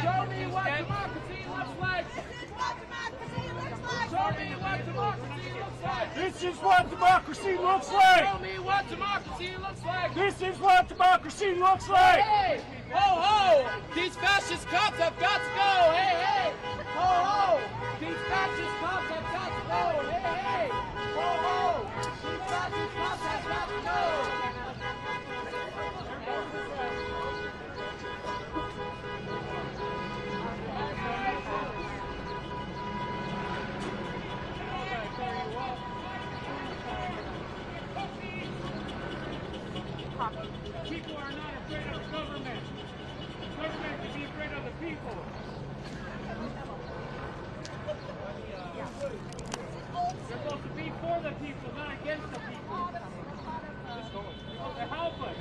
Speaker 7: Show me what democracy looks like. Show me what democracy looks like.
Speaker 11: This is what democracy looks like.
Speaker 7: Show me what democracy looks like.
Speaker 11: This is what democracy looks like.
Speaker 7: Hey, ho ho! These fascist cops have got to go. Hey, hey, ho ho! These fascist cops have got to go. Hey, hey, ho ho! These fascist cops have got to go.
Speaker 11: People are not afraid of the government. The government can be afraid of the people. They're supposed to be for the people, not against the people. They're supposed to help us.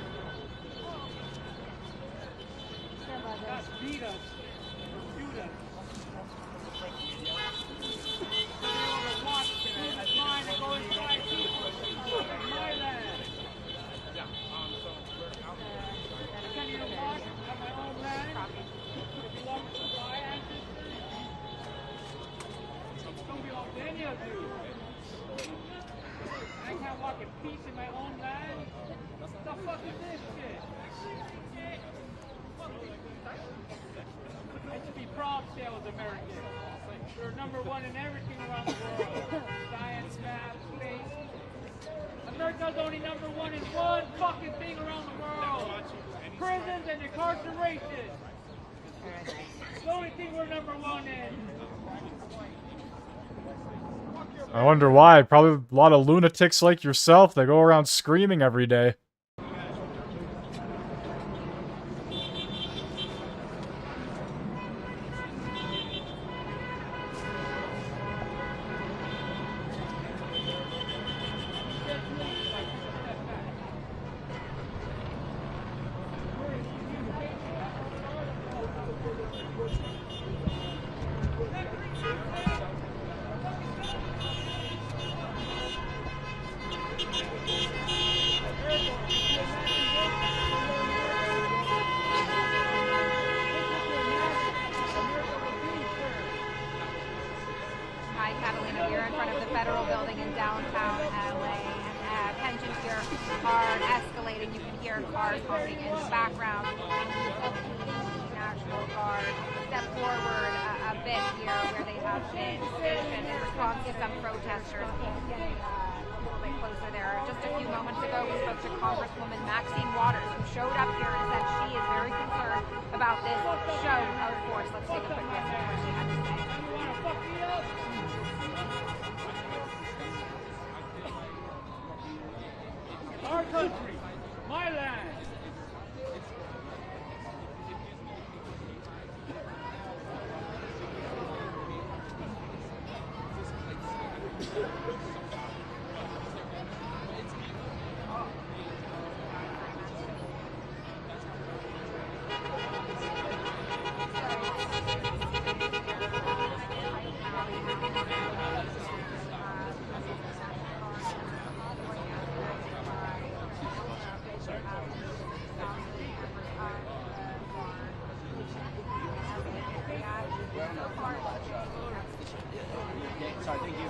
Speaker 11: Not beat us or shoot us. They overwatch today. It's mine to go inside people. It's my land. I can't even walk on my own land. It belongs to my ancestors. It don't belong to any of you. I can't walk in peace in my own land. What the fuck is this shit? I should be proud to say I was American. We're number one in everything around the world. Science, math, space. America's only number one in one fucking thing around the world. Prisons and incarceration. It's the only thing we're number one in.
Speaker 1: I wonder why. Probably a lot of lunatics like yourself that go around screaming every day.
Speaker 18: Hi, Catalina. We're in front of the federal building in downtown LA. Tensions here are escalating. You can hear cars honking in the background. National Guard step forward a bit here where they have been stationed in response to some protesters. Getting a little bit closer there. Just a few moments ago, we spoke to Congresswoman Maxine Waters, who showed up here and said she is very concerned about this show of force. Let's take a quick listen to what she had to say.
Speaker 11: Our country, my land.
Speaker 12: Yeah, sorry, thank you.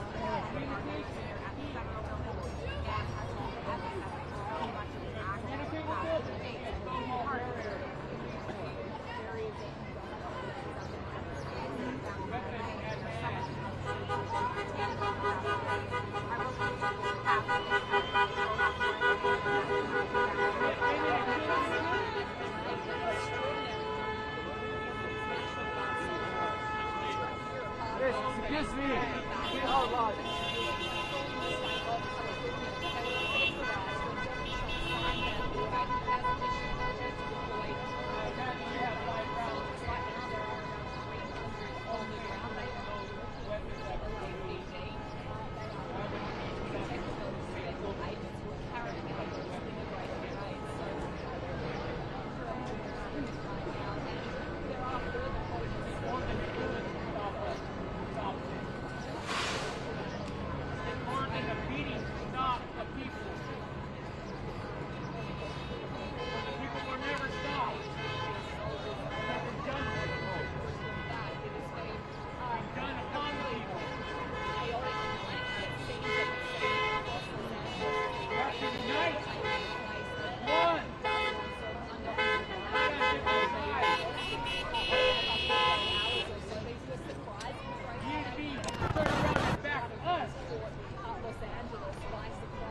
Speaker 7: Excuse me. Oh, Lord.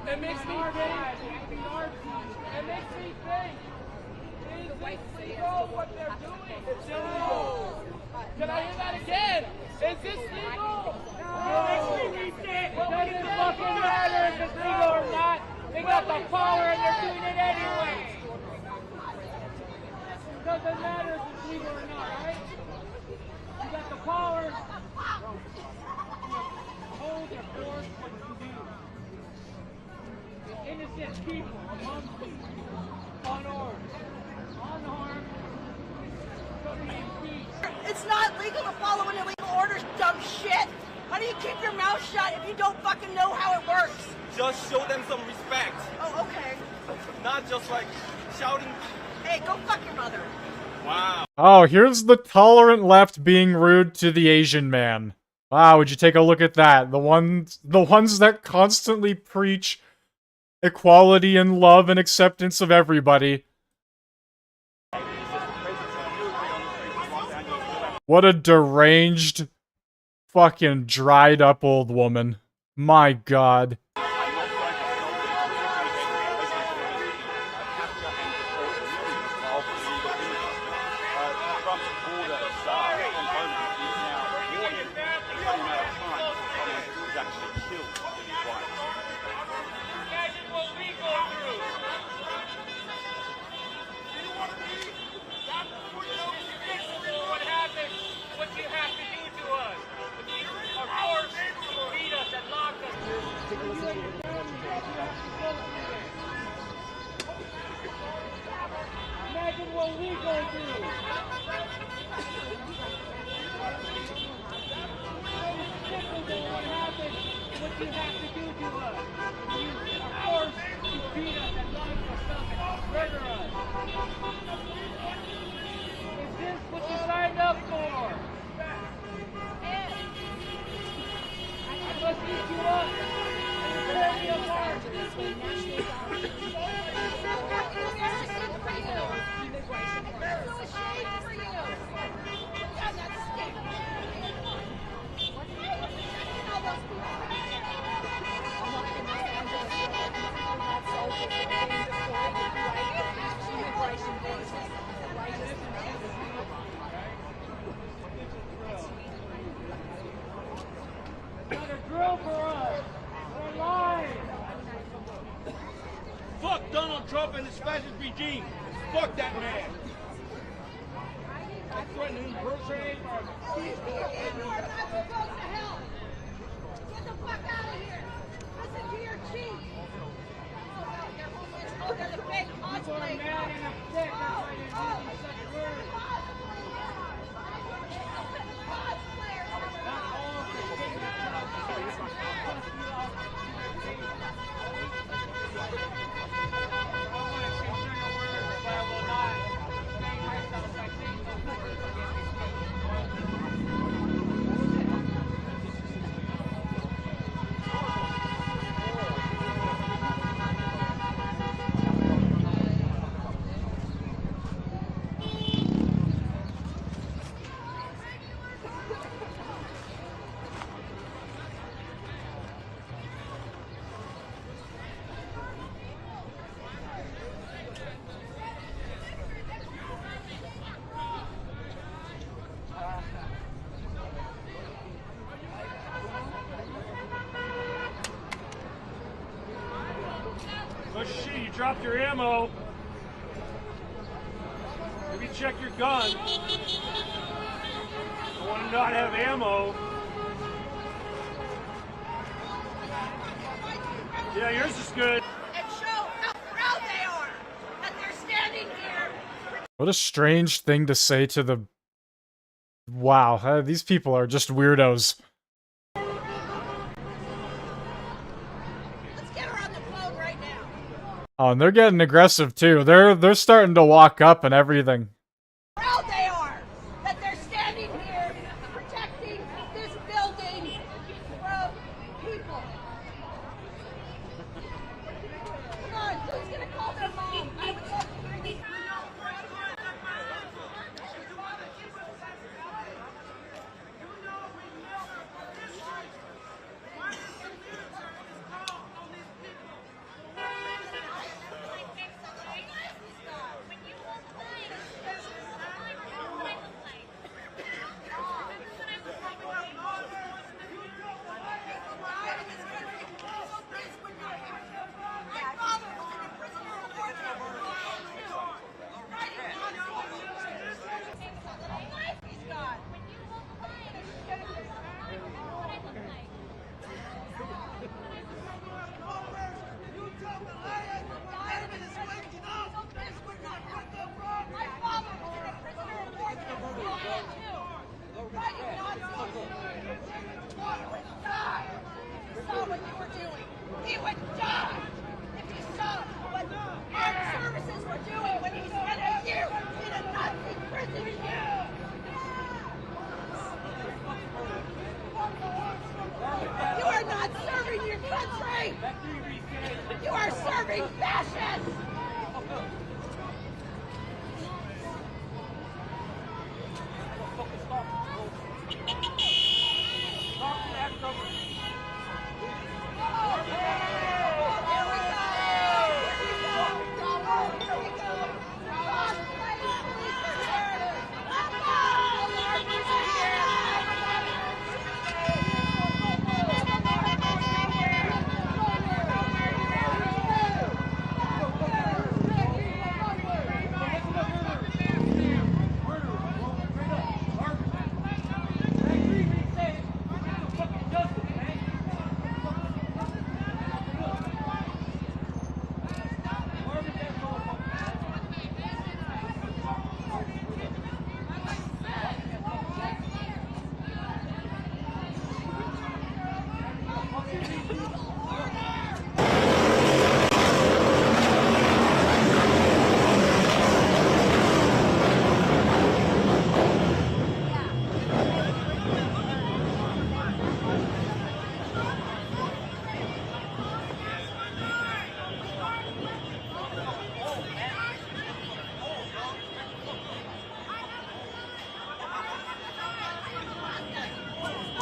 Speaker 7: It makes me think. It makes me think. Is this legal what they're doing? It's illegal. Can I hear that again? Is this legal? No. It doesn't fucking matter if it's legal or not. They got the power and they're doing it anyway. Doesn't matter if it's legal or not, right? You got the power. Hold your force what you do. Innocent people among people, unarmed, unharmed, should be impeached.
Speaker 9: It's not legal to follow an illegal order, dumb shit. How do you keep your mouth shut if you don't fucking know how it works?
Speaker 19: Just show them some respect.
Speaker 9: Oh, okay.
Speaker 19: Not just like shouting.
Speaker 9: Hey, go fuck your mother.
Speaker 19: Wow.
Speaker 1: Oh, here's the tolerant left being rude to the Asian man. Wow, would you take a look at that? The ones that constantly preach equality and love and acceptance of everybody. What a deranged, fucking dried up old woman. My God.
Speaker 7: Imagine what we go through. What happened, what you have to do to us. You are forced to beat us and lock us up and murder us. Is this what you signed up for? I must eat you up and tear me apart. Not a drill for us. We're alive.
Speaker 10: Fuck Donald Trump and his fascist regime. Fuck that man. I threaten him personally.
Speaker 13: Get the fuck out of here! Listen to your chief! Oh, they're the fake cosplay!
Speaker 7: You're mad and upset, that's why you're using such words. Not all for taking
Speaker 2: dropped your ammo. Maybe check your gun. I want to not have ammo. Yeah, yours is good.
Speaker 13: And show how proud they are that they're standing here.
Speaker 1: What a strange thing to say to the... Wow, these people are just weirdos.
Speaker 13: Let's get her on the phone right now.
Speaker 1: Oh, and they're getting aggressive too. They're starting to walk up and everything.
Speaker 13: Proud they are that they're standing here protecting this building from people. Come on, who's gonna call their mom? I would love to hear these. What you were doing. He would die if he saw what armed services were doing when he spent a year in a Nazi prison. You are not serving your country. You are serving fascists.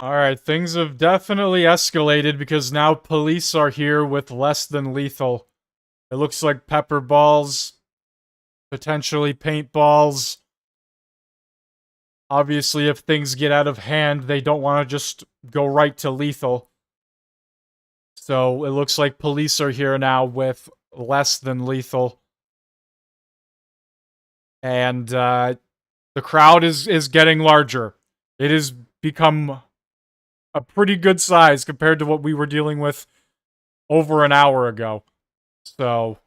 Speaker 1: Alright, things have definitely escalated because now police are here with less than lethal. It looks like pepper balls, potentially paintballs. Obviously, if things get out of hand, they don't want to just go right to lethal. So it looks like police are here now with less than lethal. And the crowd is getting larger. It has become a pretty good size compared to what we were dealing with over an hour ago. So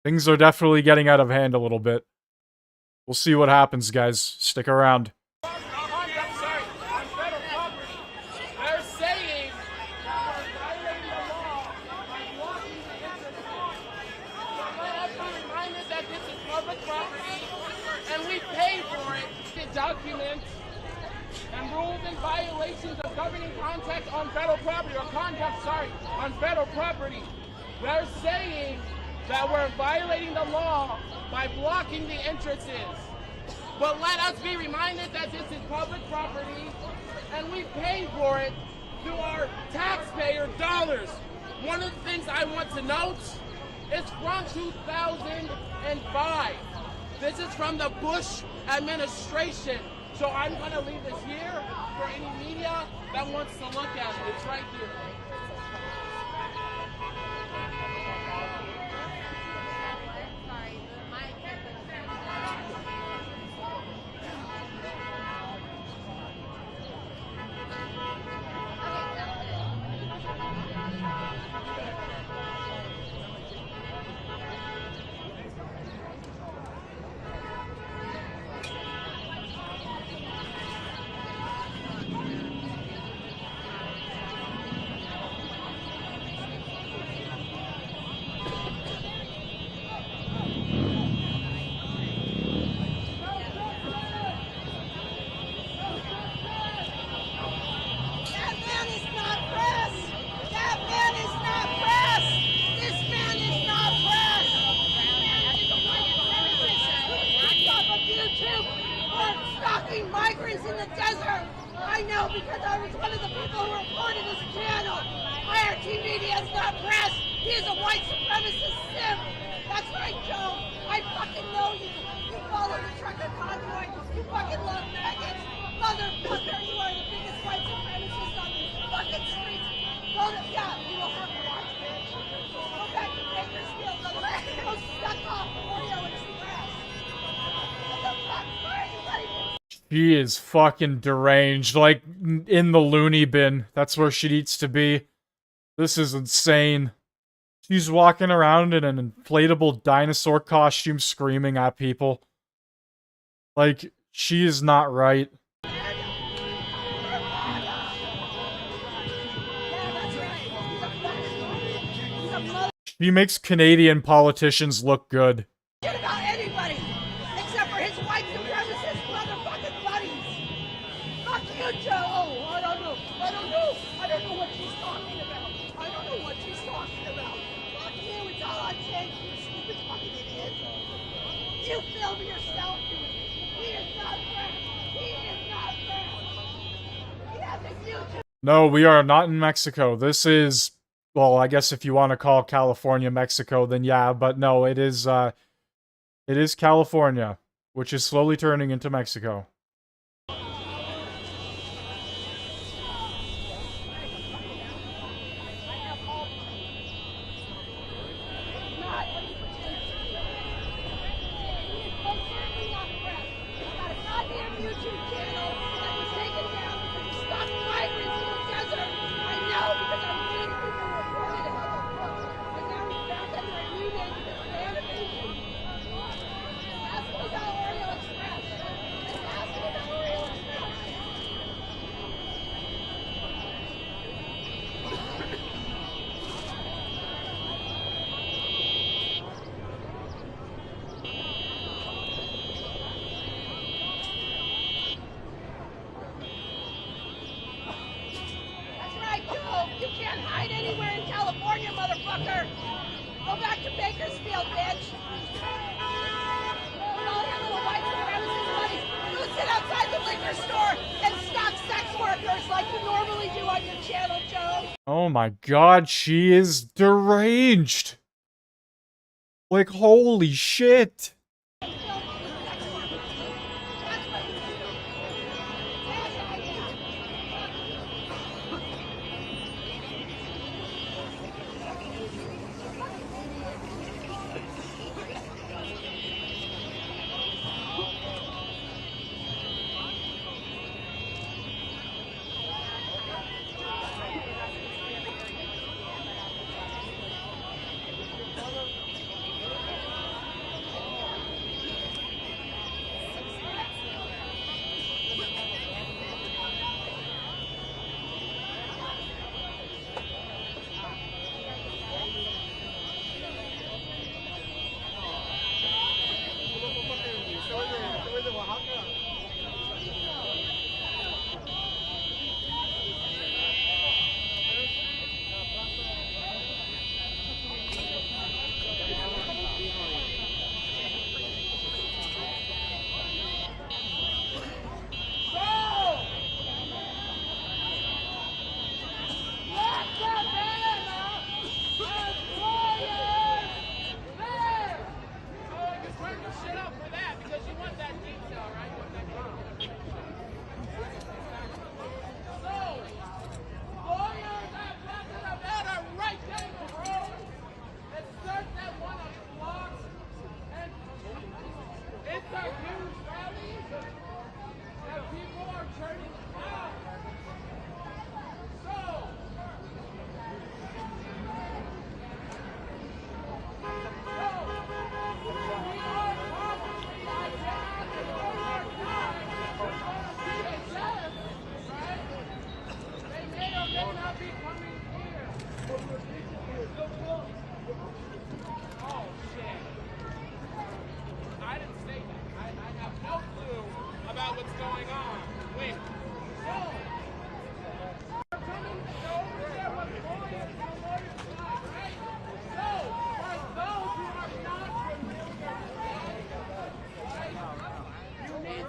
Speaker 1: things are definitely getting out of hand a little bit. We'll see what happens, guys. Stick around.
Speaker 7: They're saying that we're violating the law by blocking the entrance. Let us be reminded that this is public property and we pay for it. The documents and rules and violations of governing context on federal property, or conduct, on federal property. They're saying that we're violating the law by blocking the entrances. But let us be reminded that this is public property and we pay for it through our taxpayer dollars. One of the things I want to note is from 2005. This is from the Bush administration. So I'm going to leave this here for any media that wants to look at it. It's right here.
Speaker 13: fucking migrants in the desert. I know because I was one of the people who reported this channel. IRT Media is not press. He is a white supremacist simp. That's right, Joe. I fucking know you. You follow the trucker convoy. You fucking love maggots. Motherfucker, you are the biggest white supremacist on these fucking streets. Go to, yeah, you will have to watch, bitch. Go back to Bakersfield, motherfucker. Go suck off Oreo Express. What the fuck? Why are you letting me?
Speaker 1: She is fucking deranged, like, in the loony bin. That's where she needs to be. This is insane. She's walking around in an inflatable dinosaur costume screaming at people. Like, she is not right. She makes Canadian politicians look good.
Speaker 13: Shit about anybody except for his white supremacist motherfucking buddies. Fuck you, Joe. Oh, I don't know. I don't know what she's talking about. I don't know what she's talking about. Fuck you. It's all on tape, you stupid fucking idiot. You film yourself doing it. He is not friends. He is not friends. He has a huge...
Speaker 1: No, we are not in Mexico. This is, well, I guess if you want to call California Mexico, then yeah, but no, it is California, which is slowly turning into Mexico.
Speaker 13: You can't hide anywhere in California, motherfucker! Go back to Bakersfield, bitch! All your little white supremacist buddies, go sit outside the liquor store and stalk sex workers like you normally do on your channel, Joe!
Speaker 1: Oh my god, she is deranged! Like, holy shit!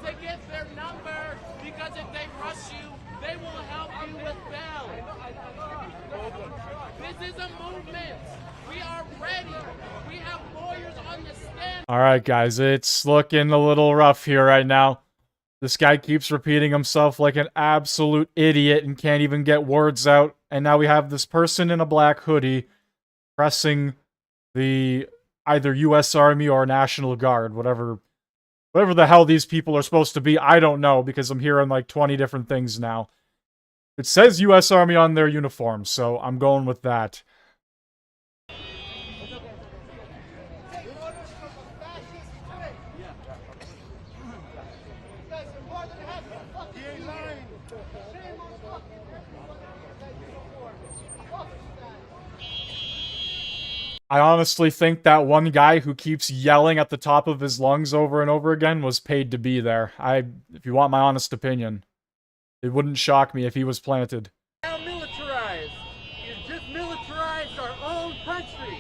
Speaker 7: To get their number. is a movement. We are ready. We have lawyers on the stand.
Speaker 1: Alright, guys, it's looking a little rough here right now. This guy keeps repeating himself like an absolute idiot and can't even get words out. And now we have this person in a black hoodie pressing the either US Army or National Guard, whatever the hell these people are supposed to be. I don't know, because I'm hearing like 20 different things now. It says US Army on their uniform, so I'm going with that. I honestly think that one guy who keeps yelling at the top of his lungs over and over again was paid to be there. If you want my honest opinion, it wouldn't shock me if he was planted.
Speaker 11: Now militarized. You just militarized our own country.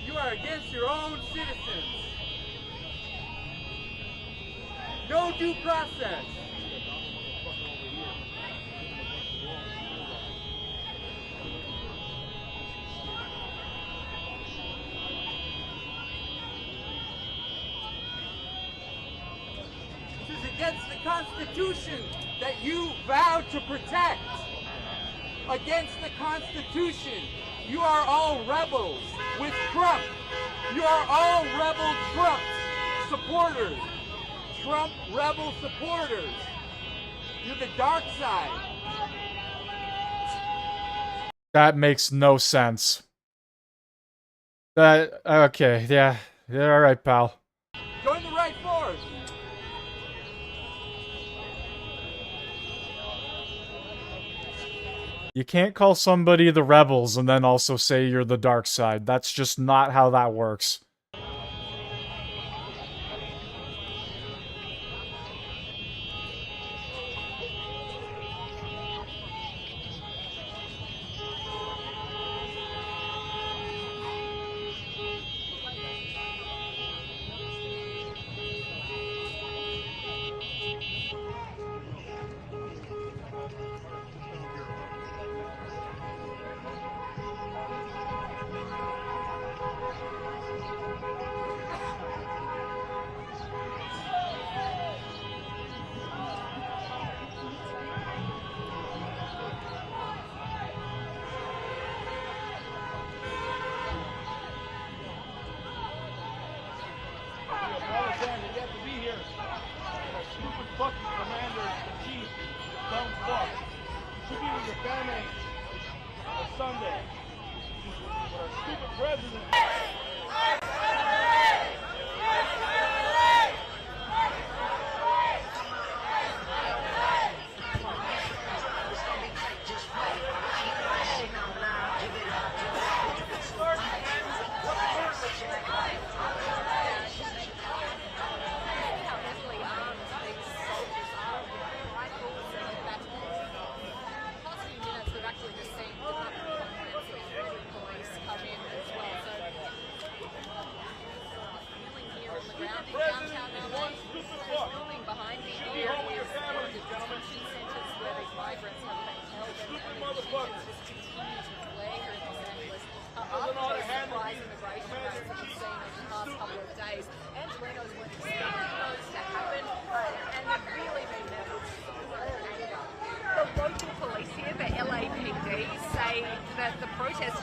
Speaker 11: You are against your own citizens. No due process. This is against the Constitution that you vowed to protect. Against the Constitution. You are all rebels with Trump. You are all rebel Trump supporters. Trump rebel supporters. You're the dark side.
Speaker 1: That makes no sense. Okay, yeah, alright, pal.
Speaker 11: Join the right force.
Speaker 1: You can't call somebody the rebels and then also say you're the dark side. That's just not how that works.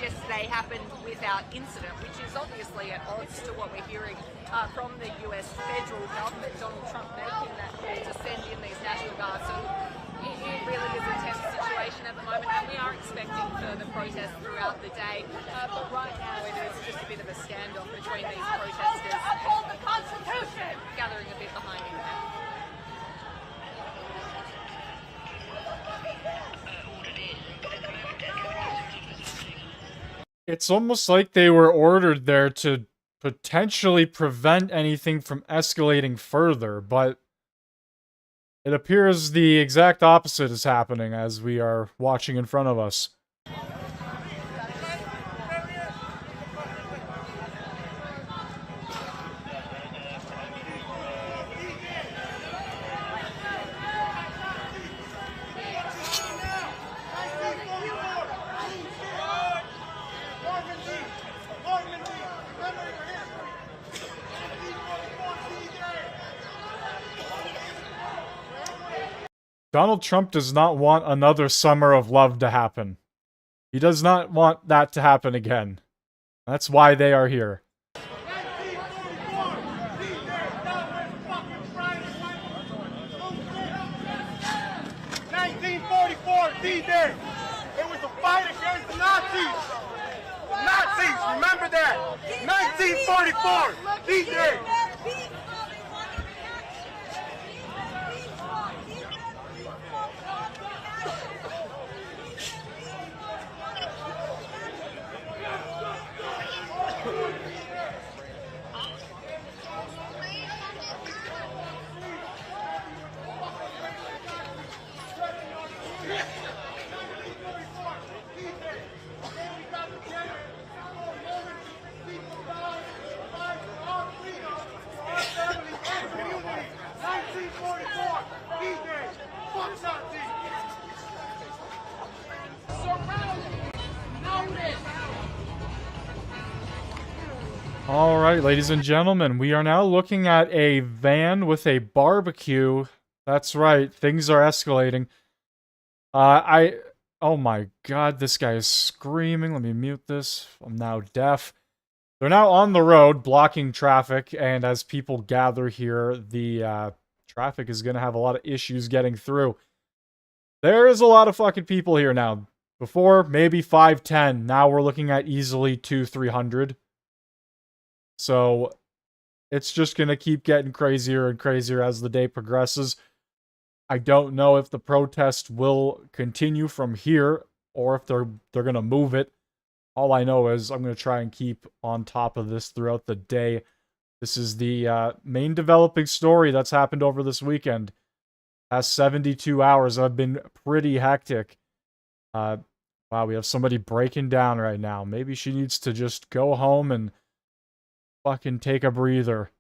Speaker 20: Yesterday happened without incident, which is obviously at odds to what we're hearing from the US federal government, Donald Trump making that call to send in these National Guards. So it really is a tense situation at the moment, and we are expecting further protests throughout the day. But right now it is just a bit of a standoff between these protesters. Uphold the Constitution! Gathering a bit behind him now.
Speaker 1: It's almost like they were ordered there to potentially prevent anything from escalating further, but it appears the exact opposite is happening as we are watching in front of us. Donald Trump does not want another summer of love to happen. He does not want that to happen again. That's why they are here.
Speaker 10: 1944, D-Day. It was a fight against the Nazis. Nazis, remember that. 1944, D-Day.
Speaker 1: Alright, ladies and gentlemen, we are now looking at a van with a barbecue. That's right, things are escalating. Oh my god, this guy is screaming. Let me mute this. I'm now deaf. They're now on the road, blocking traffic, and as people gather here, the traffic is going to have a lot of issues getting through. There is a lot of fucking people here now. Before, maybe 5, 10. Now we're looking at easily 200, 300. So, it's just going to keep getting crazier and crazier as the day progresses. I don't know if the protest will continue from here, or if they're going to move it. All I know is I'm going to try and keep on top of this throughout the day. This is the main developing story that's happened over this weekend. Past 72 hours have been pretty hectic. Wow, we have somebody breaking down right now. Maybe she needs to just go home and fucking take a breather.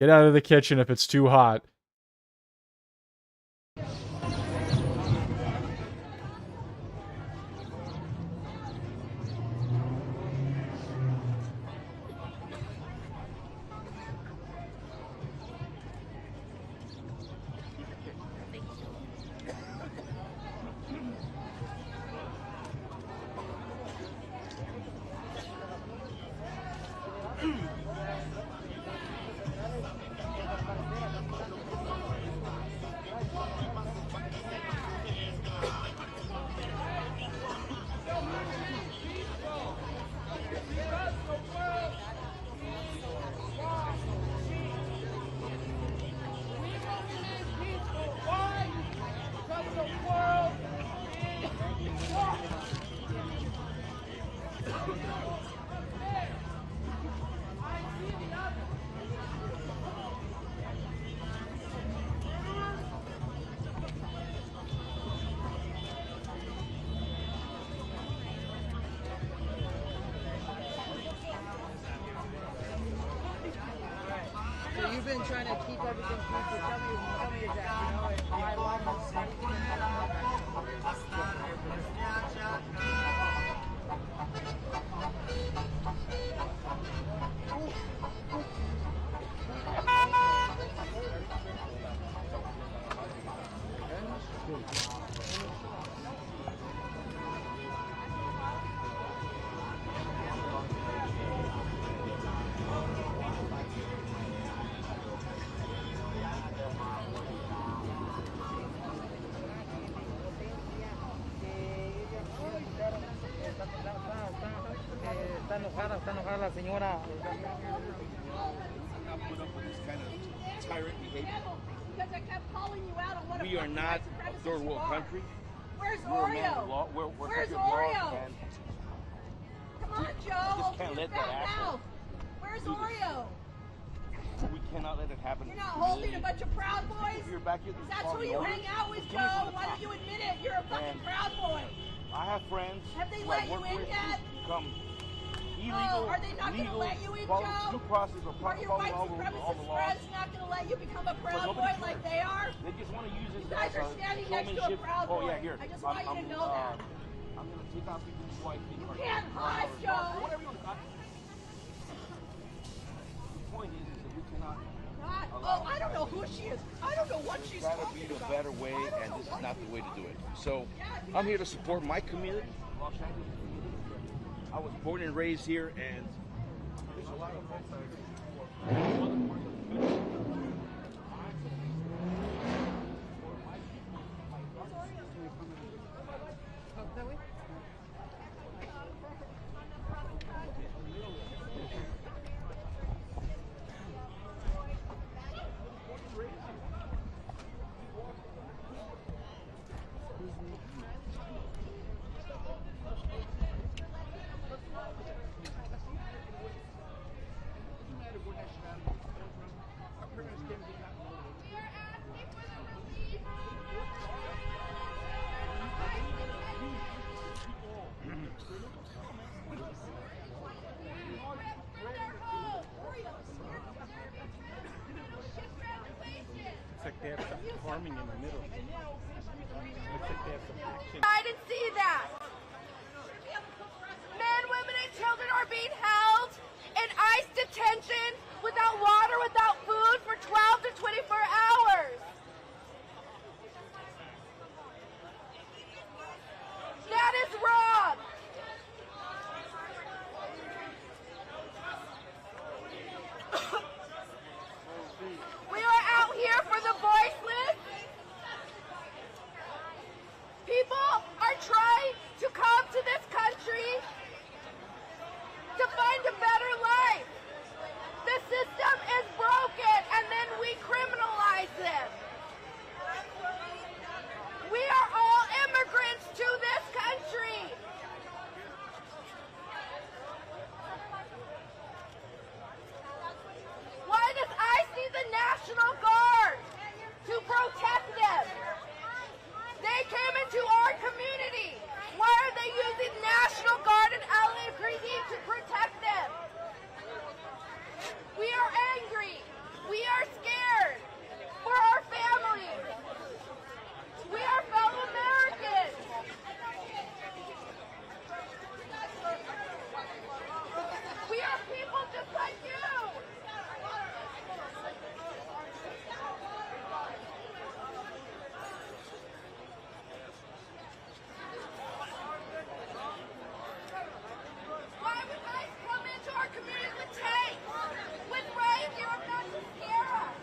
Speaker 1: Get out of the kitchen if it's too hot.
Speaker 9: You've been trying to keep everything peaceful. Tell me exactly. You know, my life está enojada la señora.
Speaker 10: Not put up with this kind of tyrant behavior.
Speaker 8: Because I kept calling you out on what
Speaker 10: We are not a third world country.
Speaker 8: Where's
Speaker 10: We're a man
Speaker 8: Oreo?
Speaker 10: of law. We're
Speaker 8: Where's
Speaker 10: country of law,
Speaker 8: Oreo?
Speaker 10: and
Speaker 8: Come on, Joe.
Speaker 10: just
Speaker 8: Open
Speaker 10: can't
Speaker 8: your
Speaker 10: let that
Speaker 8: fat
Speaker 10: happen.
Speaker 8: mouth. Where's
Speaker 10: Do this.
Speaker 8: Oreo?
Speaker 10: We cannot let it happen.
Speaker 8: You're not holding a bunch of Proud Boys?
Speaker 10: If you're back here,
Speaker 8: That's who you hang out with, Joe. Why don't you admit it? You're a fucking Proud Boy.
Speaker 10: I have friends.
Speaker 8: Have they
Speaker 10: who
Speaker 8: let
Speaker 10: I
Speaker 8: you
Speaker 10: work
Speaker 8: in
Speaker 10: with
Speaker 8: yet?
Speaker 10: who Come illegal,
Speaker 8: Oh, are they not going to
Speaker 10: legal,
Speaker 8: let you in,
Speaker 10: follow
Speaker 8: Joe?
Speaker 10: due process or
Speaker 8: Are your white
Speaker 10: all the
Speaker 8: supremacist
Speaker 10: laws.
Speaker 8: friends not going to let you become a Proud Boy
Speaker 10: nobody
Speaker 8: like
Speaker 10: cares.
Speaker 8: they are?
Speaker 10: They just want to use this
Speaker 8: You guys
Speaker 10: as
Speaker 8: are standing next to a
Speaker 10: showmanship.
Speaker 8: Proud
Speaker 10: Oh
Speaker 8: Boy.
Speaker 10: yeah, here.
Speaker 8: I just want you to know that.
Speaker 10: I'm going to take out people's wife.
Speaker 8: You can't hide, Joe.
Speaker 10: Whatever you want to. The point is that we cannot
Speaker 9: Oh, I don't know who she is. I don't know what she's
Speaker 21: Gotta
Speaker 9: talking
Speaker 21: be a
Speaker 9: about.
Speaker 21: better way, and this is not the way to do it. So, I'm here to support my community, Los Angeles community. I was born and raised here, and there's a lot of folks that
Speaker 22: Looks like they have some farming in the middle. Looks like they have some action.
Speaker 8: I didn't see that. Men, women, and children are being held in ICE detention without water, without food for 12 to 24 hours. That is wrong. We are out here for the voiceless. People are trying to come to this country to find a better life. The system is broken, and then we criminalize them. We are all immigrants to this country. Why does ICE need the National Guard to protect them? They came into our community. Why are they using National Guard and LAPD to protect them? We are angry. We are scared for our families. We are fellow Americans. We are people just like you. Why would ICE come into our community with tanks? With riot gear not to scare us?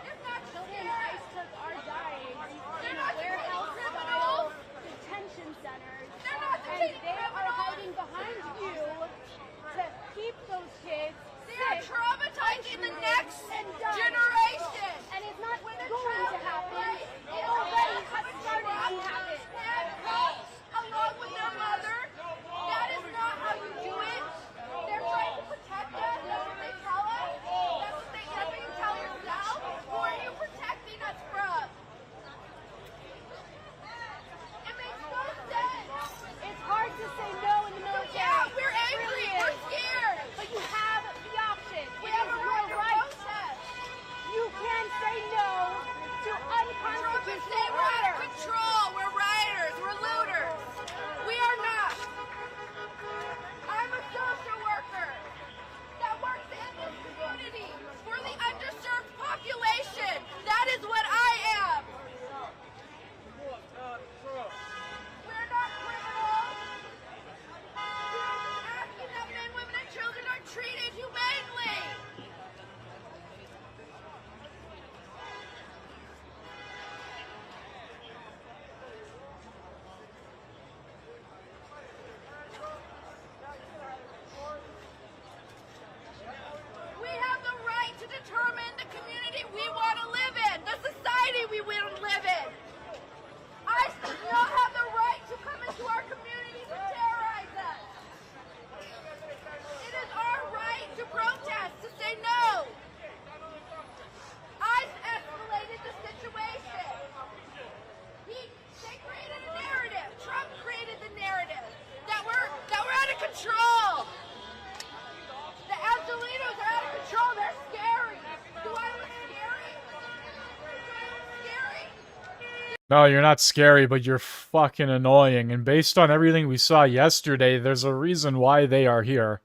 Speaker 8: They're not to scare us.
Speaker 23: Are dying
Speaker 8: They're
Speaker 23: in
Speaker 8: not
Speaker 23: warehouse
Speaker 8: criminals.
Speaker 23: detention centers,
Speaker 8: They're not
Speaker 23: and
Speaker 8: detaining
Speaker 23: they are
Speaker 8: criminals.
Speaker 23: hiding behind you to keep those kids
Speaker 8: They are
Speaker 23: sick,
Speaker 8: traumatizing the next
Speaker 23: and dying.
Speaker 8: generation.
Speaker 23: And it's not
Speaker 8: When
Speaker 23: going
Speaker 8: the
Speaker 23: to
Speaker 8: child
Speaker 23: happen.
Speaker 8: is
Speaker 23: It already
Speaker 8: already
Speaker 23: has started to happen.
Speaker 8: along with their mother. That is not how you do it. They're trying to protect us. That's what they tell us. That's what you tell yourself. Who are you protecting us from? It makes no sense.
Speaker 23: It's hard to say no in the military.
Speaker 8: Yeah, we're
Speaker 23: It
Speaker 8: angry.
Speaker 23: really
Speaker 8: We're
Speaker 23: is.
Speaker 8: scared.
Speaker 23: But you have the option.
Speaker 8: We
Speaker 23: It
Speaker 8: have
Speaker 23: is
Speaker 8: a
Speaker 23: your
Speaker 8: right to
Speaker 23: right.
Speaker 8: protest.
Speaker 23: You can say no to
Speaker 8: Trump is
Speaker 23: unconstitutional
Speaker 8: saying we're out of
Speaker 23: order.
Speaker 8: control. We're rioters. We're looters. We are not. I'm a social worker that works in this community for the underserved population. That is what I am. We're not criminals. We're asking that men, women, and children are treated humanely. We have the right to determine the community we want to live in, the society we want to live in. ICE does not have the right to come into our community to terrorize us. It is our right to protest, to say no. ICE escalated the situation. They created a narrative. Trump created the narrative that we're out of control. The Angelinos are out of control. They're scary. Do I look scary? Do I look scary?
Speaker 1: No, you're not scary, but you're fucking annoying. And based on everything we saw yesterday, there's a reason why they are here.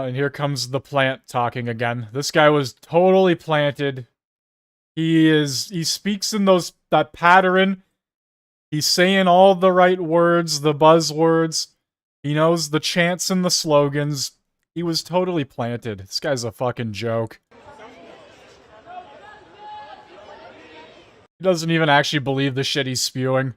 Speaker 1: And here comes the plant talking again. This guy was totally planted. He speaks in that pattern. He's saying all the right words, the buzzwords. He knows the chants and the slogans. He was totally planted. This guy's a fucking joke. He doesn't even actually believe the shit he's spewing.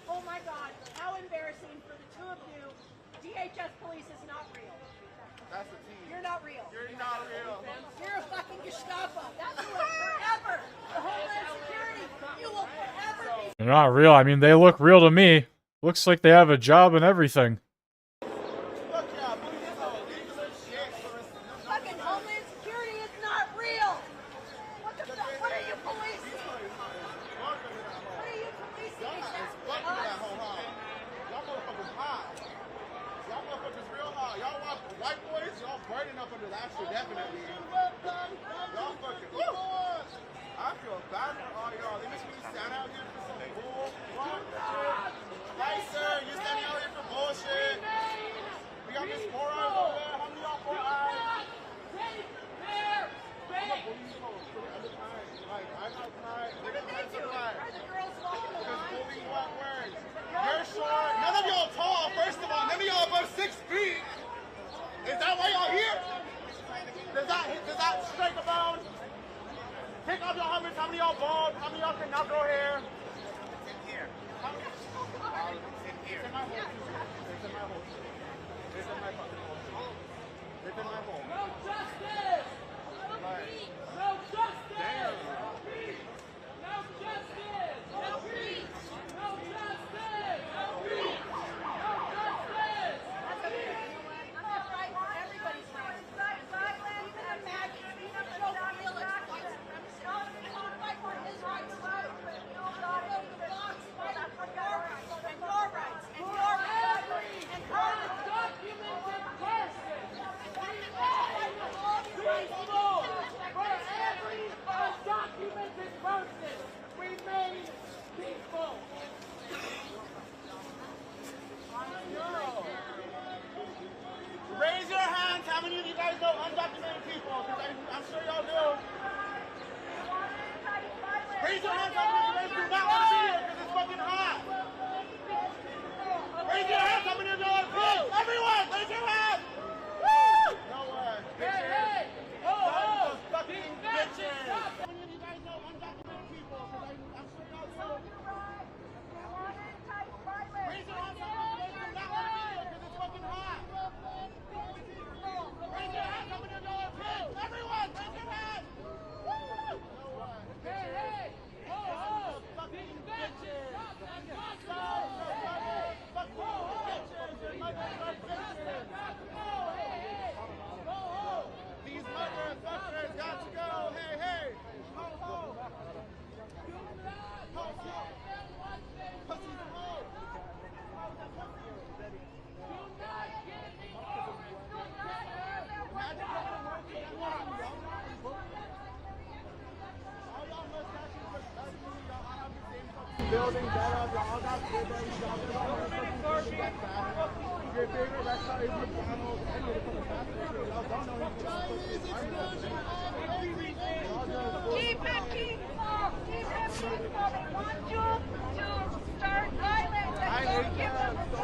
Speaker 23: Oh my God, how embarrassing for the two of you. DHS police is not real.
Speaker 4: That's the team.
Speaker 23: You're not real.
Speaker 4: You're not real.
Speaker 23: You're a fucking Gestapo. That's who will forever. The Homeland Security, you will forever be.
Speaker 1: They're not real. I mean, they look real to me. Looks like they have a job and everything.
Speaker 23: Fucking Homeland Security is not real. What the fuck? What are you policing? What are you policing?
Speaker 4: Y'all motherfuckers high. Y'all motherfuckers real high. Y'all watch white boys, y'all burning up under that shit, definitely. Y'all fucking, woo! I feel bad for all y'all. They make me stand out here for some bull. Hey, sir, you standing out here for bullshit. We got this 4 eyes over there. How many y'all 4 eyes? I'm a police post for the other time. Like, I'm outside. They're gonna try to survive. Because bullying what words. You're short. None of y'all tall, first of all. None of y'all above 6 feet. Is that why y'all here? Does that strike a bone? Take off your helmets. How many y'all bald? How many y'all can not grow hair? It's in here. How many? It's in here. It's in my hole. It's in my hole. It's in my fucking hole. It's in my hole.
Speaker 11: No justice! No justice!
Speaker 4: Damn.
Speaker 11: No justice! No justice! No justice! No justice!
Speaker 23: That's okay. I'm gonna fight for everybody's rights. Even a maggot, even a Joe Felix fights for himself. I'm gonna fight for his rights too. Stop the box fighting for your rights and your rights and your rights. And
Speaker 11: Undocumented person! For every undocumented person, remain peaceful!
Speaker 4: Raise your hands. How many of you guys know undocumented people? Because I'm sure y'all do. Raise your hands. How many of you guys do not want to be here because it's fucking hot? Raise your hands. These motherfuckers got to go. Hey, hey. Ho, ho. Ho, ho. Pussies ho. Building that y'all got Burberry, y'all your favorite restaurant is McDonald's.
Speaker 8: Keep it peaceful. Keep it peaceful. They want you to start violence and don't give them the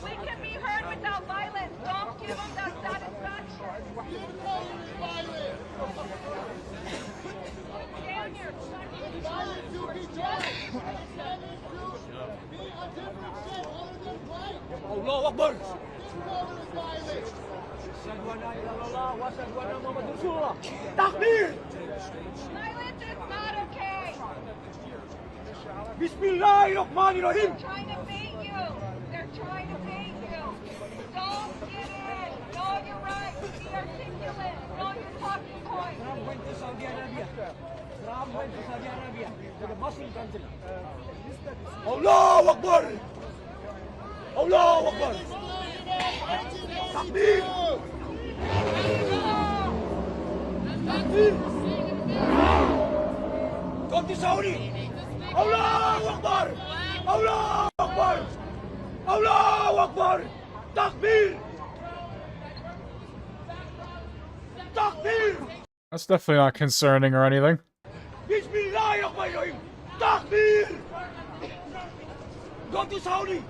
Speaker 8: We can be heard without violence. Don't give them that satisfaction. Down here.
Speaker 4: Violence to be done. Be a different shit other than white.
Speaker 9: Allah Akbar.
Speaker 4: Violence.
Speaker 9: Takbir.
Speaker 8: Violence is not okay.
Speaker 9: Bismillahirrahmanirrahim.
Speaker 8: They're trying to bait you. They're trying to bait you. Don't get in. Know your rights. Be articulate. Know your talking points.
Speaker 9: Trump went to Saudi Arabia. Trump went to Saudi Arabia, to the Muslim country. Allahu Akbar. Allahu Akbar. Takbir. Takbir. Go to Saudi. Allahu Akbar. Allahu Akbar. Allahu Akbar. Takbir. Takbir.
Speaker 1: That's definitely not concerning or anything.
Speaker 9: Bismillahirrahmanirrahim. Takbir. Go to Saudi.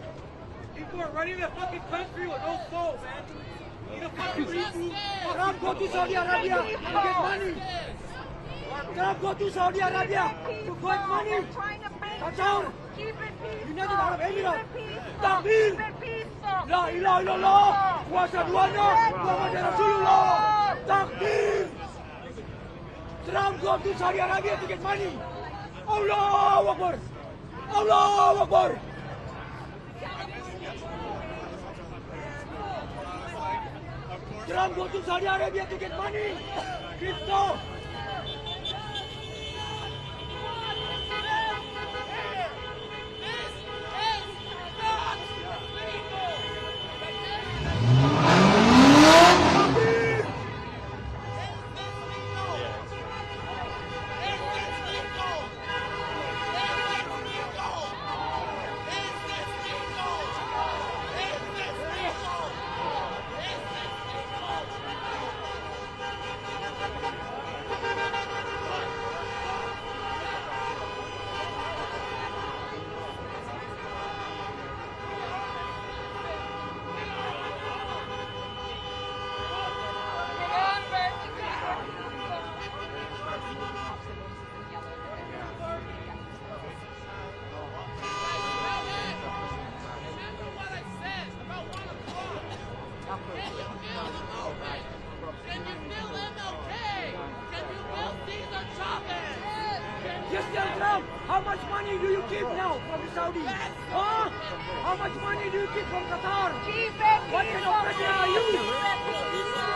Speaker 11: People are running the fucking country with no soul, man. You need a fucking reboot.
Speaker 9: Trump go to Saudi Arabia to get money. Trump go to Saudi Arabia to get money. That's all.
Speaker 8: Keep it peaceful.
Speaker 9: United Arab Emirates.
Speaker 8: Keep it peaceful.
Speaker 9: Takbir.
Speaker 8: Keep it peaceful.
Speaker 9: La ilaha illallah. Wa asyhadu anna Muhammadar Rasulullah. Takbir. Trump go to Saudi Arabia to get money. Allahu Akbar. Allahu Akbar. Trump go to Saudi Arabia to get money. Crypto. Just tell Trump, how much money do you keep now from the Saudis? Huh? How much money do you keep from Qatar? What kind of president are you? You're not president.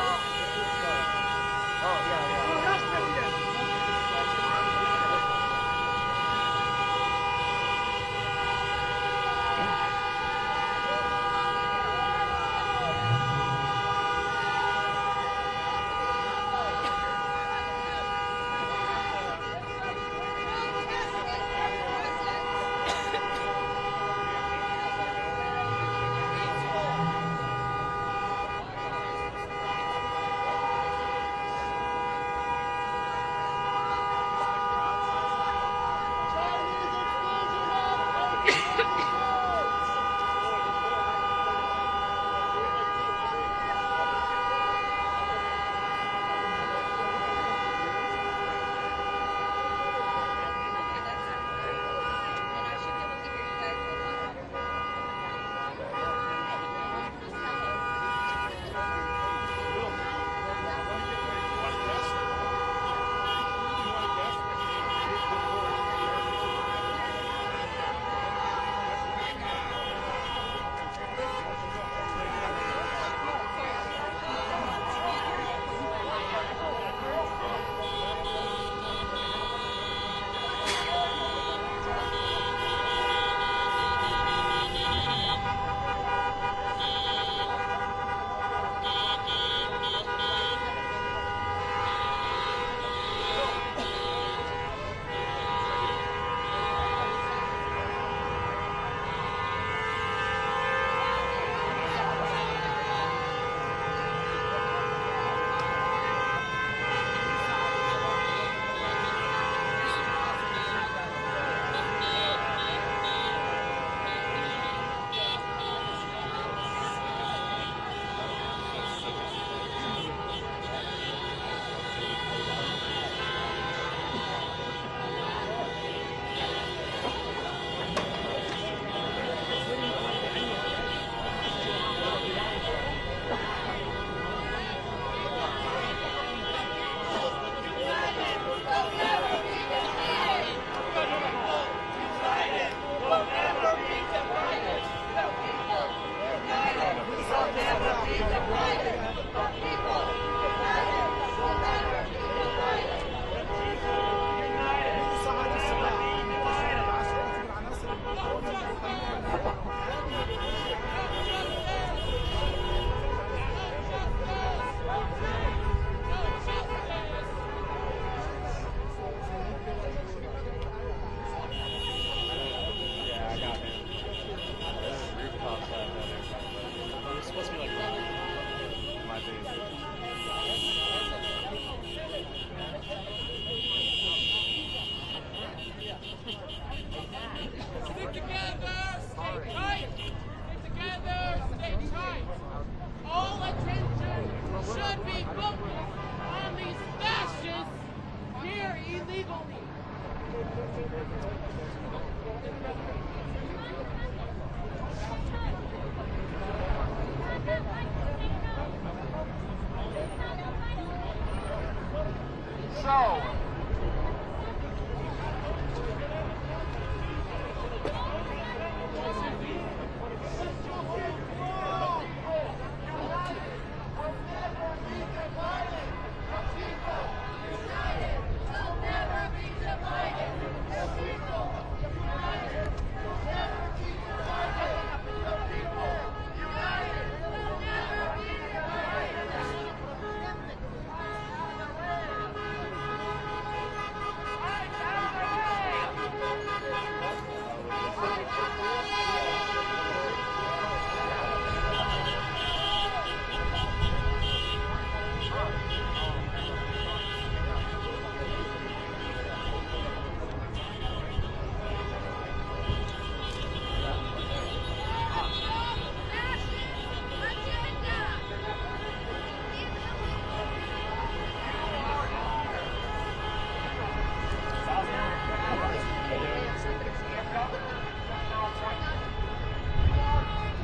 Speaker 7: so.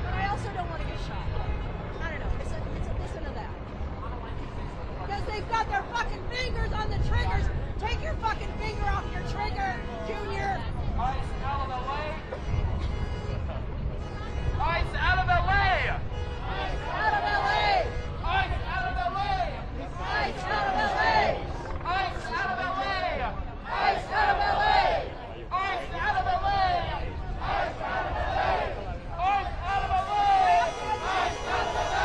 Speaker 23: But I also don't want to get shot. I don't know. It's a this and a that. Because they've got their fucking fingers on the triggers. Take your fucking finger off your trigger, Junior.
Speaker 7: Ice out of the way. Ice out of the way.
Speaker 23: Ice out of LA.
Speaker 7: Ice out of the way.
Speaker 23: Ice out of LA.
Speaker 7: Ice out of the way.
Speaker 23: Ice out of LA.
Speaker 7: Ice out of the way.
Speaker 23: Ice out of LA.
Speaker 7: Ice out of the way.
Speaker 23: Ice out of LA.
Speaker 7: Ice out of the way.
Speaker 23: Ice out of LA.
Speaker 7: Ice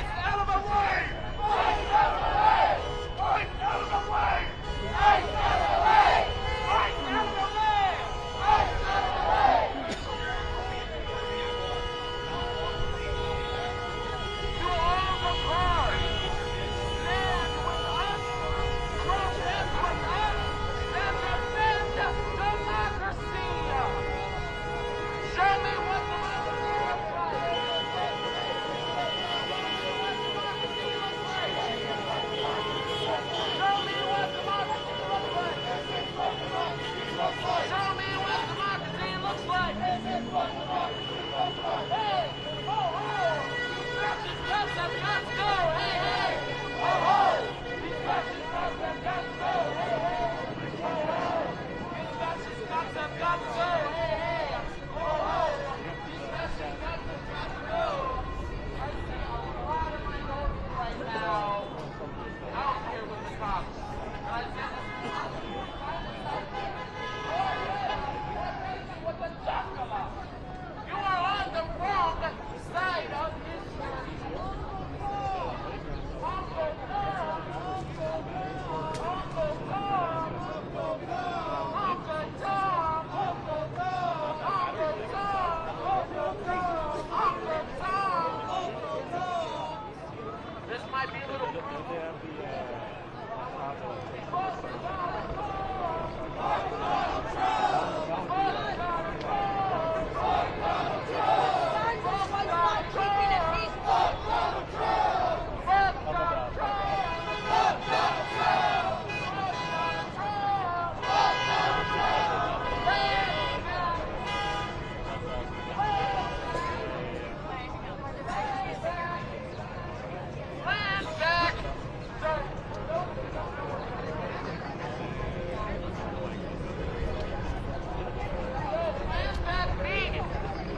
Speaker 7: out of the way.
Speaker 23: Ice out of LA.
Speaker 7: Ice out of the way.
Speaker 23: Ice out of LA.
Speaker 7: To all the cars, stand with us, protest with us, and defend democracy. Show me what democracy looks like. Show me what democracy looks like. Show me what democracy looks like. Hey, ho, ho! These fascist cops have got to go! Hey, hey! Ho, ho! These fascist cops have got to go! Hey, hey! Ho, ho! These fascist cops have got to go! Hey, hey! Ho, ho! These fascist cops have got to go! I see a lot of minorities right now out here with the cops. And I say this is not what the talk about. You are on the wrong side of history. Uncle Tom! Uncle Tom! Uncle Tom! Uncle Tom! Uncle Tom! Uncle Tom! Uncle Tom! Uncle Tom! Uncle Tom! This might be a little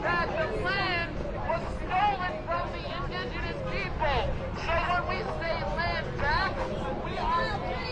Speaker 7: that the land was stolen from the indigenous people. So when we say land back, we are land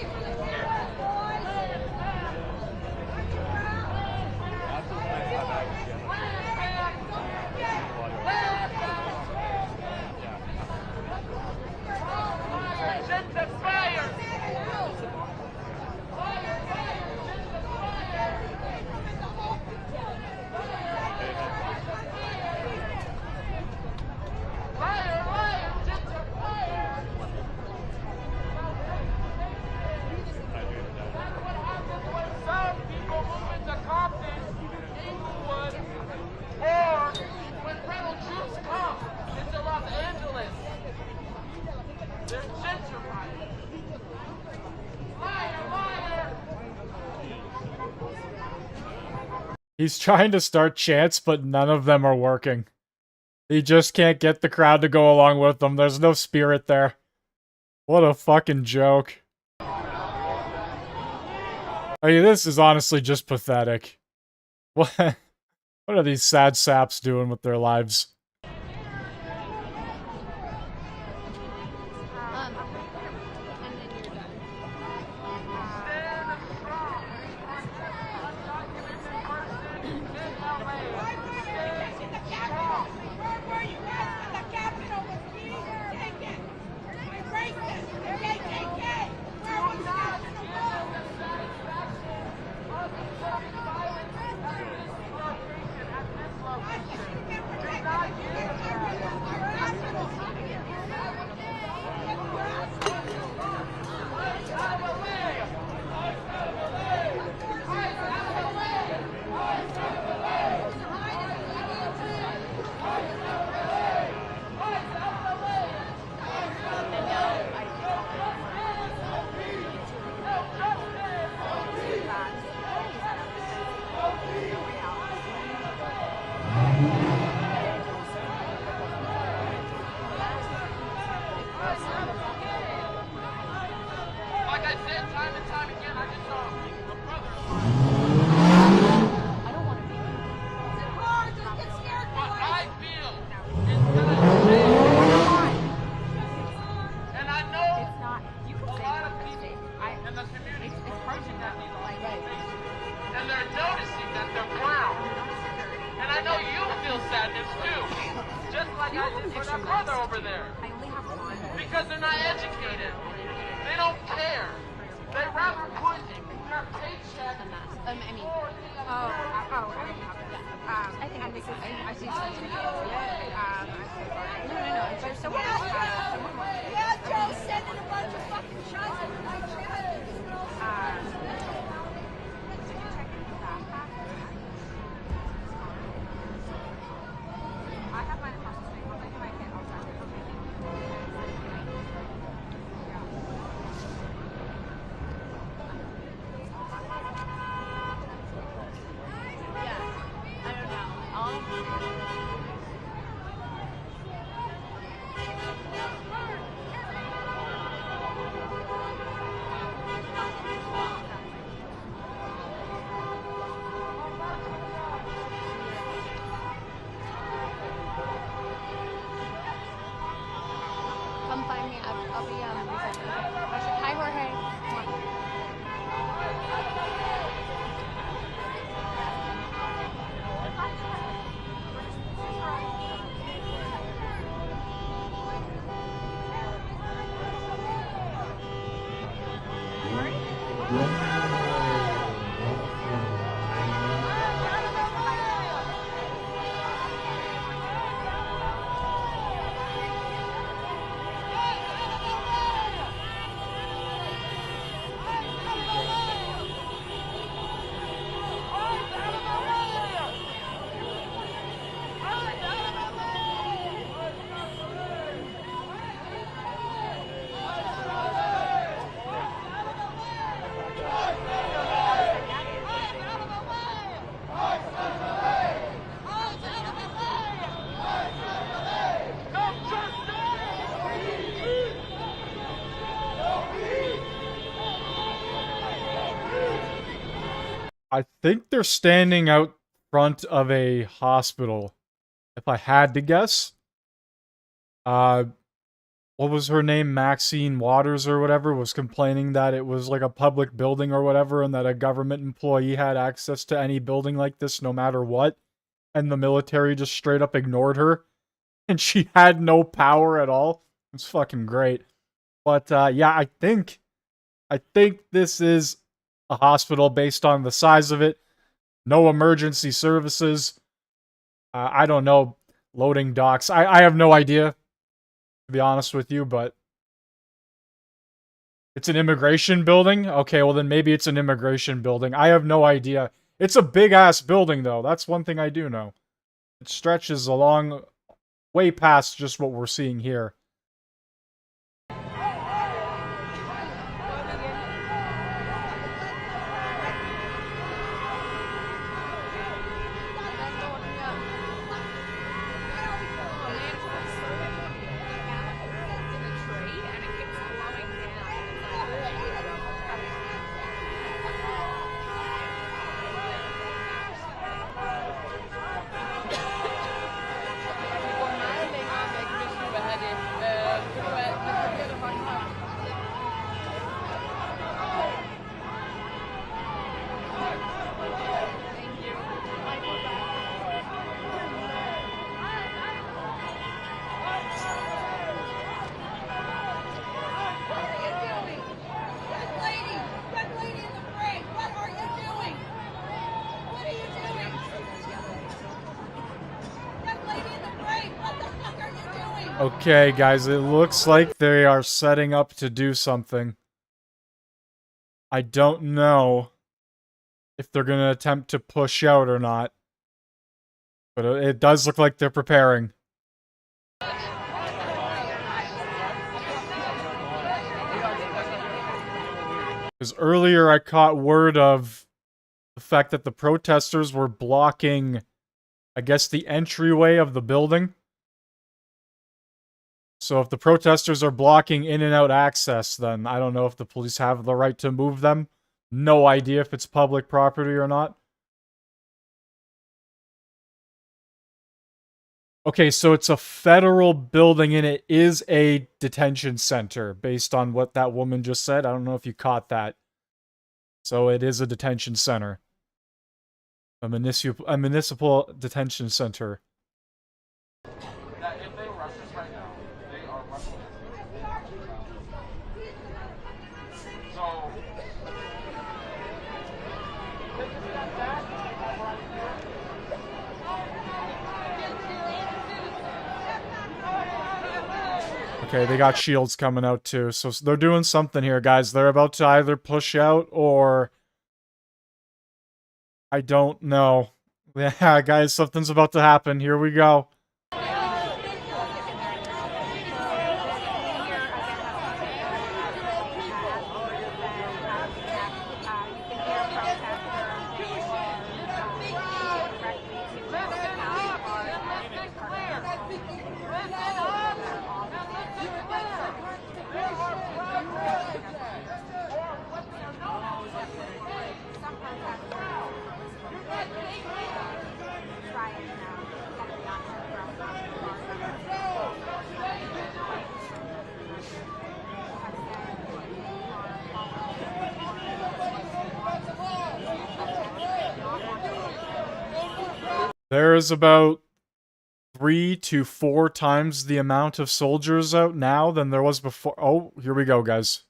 Speaker 1: He's trying to start chants, but none of them are working. He just can't get the crowd to go along with them. There's no spirit there. What a fucking joke. I mean, this is honestly just pathetic. What are these sad saps doing with their lives?
Speaker 7: Like I said time and time again, I just saw a brother. What I feel is that and I know a lot of people in the community are pushing that these organizations, and they're noticing that they're brown. And I know you feel sadness too, just like I did for that brother over there. Because they're not educated. They don't care. They rather put their paycheck
Speaker 18: I mean, I think this is, I've seen some videos. No. But someone
Speaker 23: Yeah, Joe sending a bunch of fucking shots at my chest.
Speaker 18: I have mine across the street. Once I do my hit, I'll try to. Come find me. I'll be hi, Jorge.
Speaker 1: I think they're standing out front of a hospital. If I had to guess. What was her name? Maxine Waters or whatever was complaining that it was like a public building or whatever and that a government employee had access to any building like this no matter what. And the military just straight up ignored her. And she had no power at all. It's fucking great. But yeah, I think this is a hospital based on the size of it. No emergency services. I don't know. Loading docks. I have no idea, to be honest with you, but it's an immigration building? Okay, well then maybe it's an immigration building. I have no idea. It's a big-ass building, though. That's one thing I do know. It stretches along way past just what we're seeing here. Okay, guys, it looks like they are setting up to do something. I don't know if they're going to attempt to push out or not. But it does look like they're preparing. Because earlier I caught word of the fact that the protesters were blocking, I guess, the entryway of the building. So if the protesters are blocking in and out access, then I don't know if the police have the right to move them. No idea if it's public property or not. Okay, so it's a federal building and it is a detention center based on what that woman just said. I don't know if you caught that. So it is a detention center. A municipal detention center.
Speaker 7: That if they rush us right now, they are rushing us. So, take a step back right here.
Speaker 1: Okay, they got shields coming out too, so they're doing something here, guys. They're about to either push out or... I don't know. Yeah, guys, something's about to happen. Here we go. There's about 3 to 4 times the amount of soldiers out now than there was before. Oh, here we go, guys.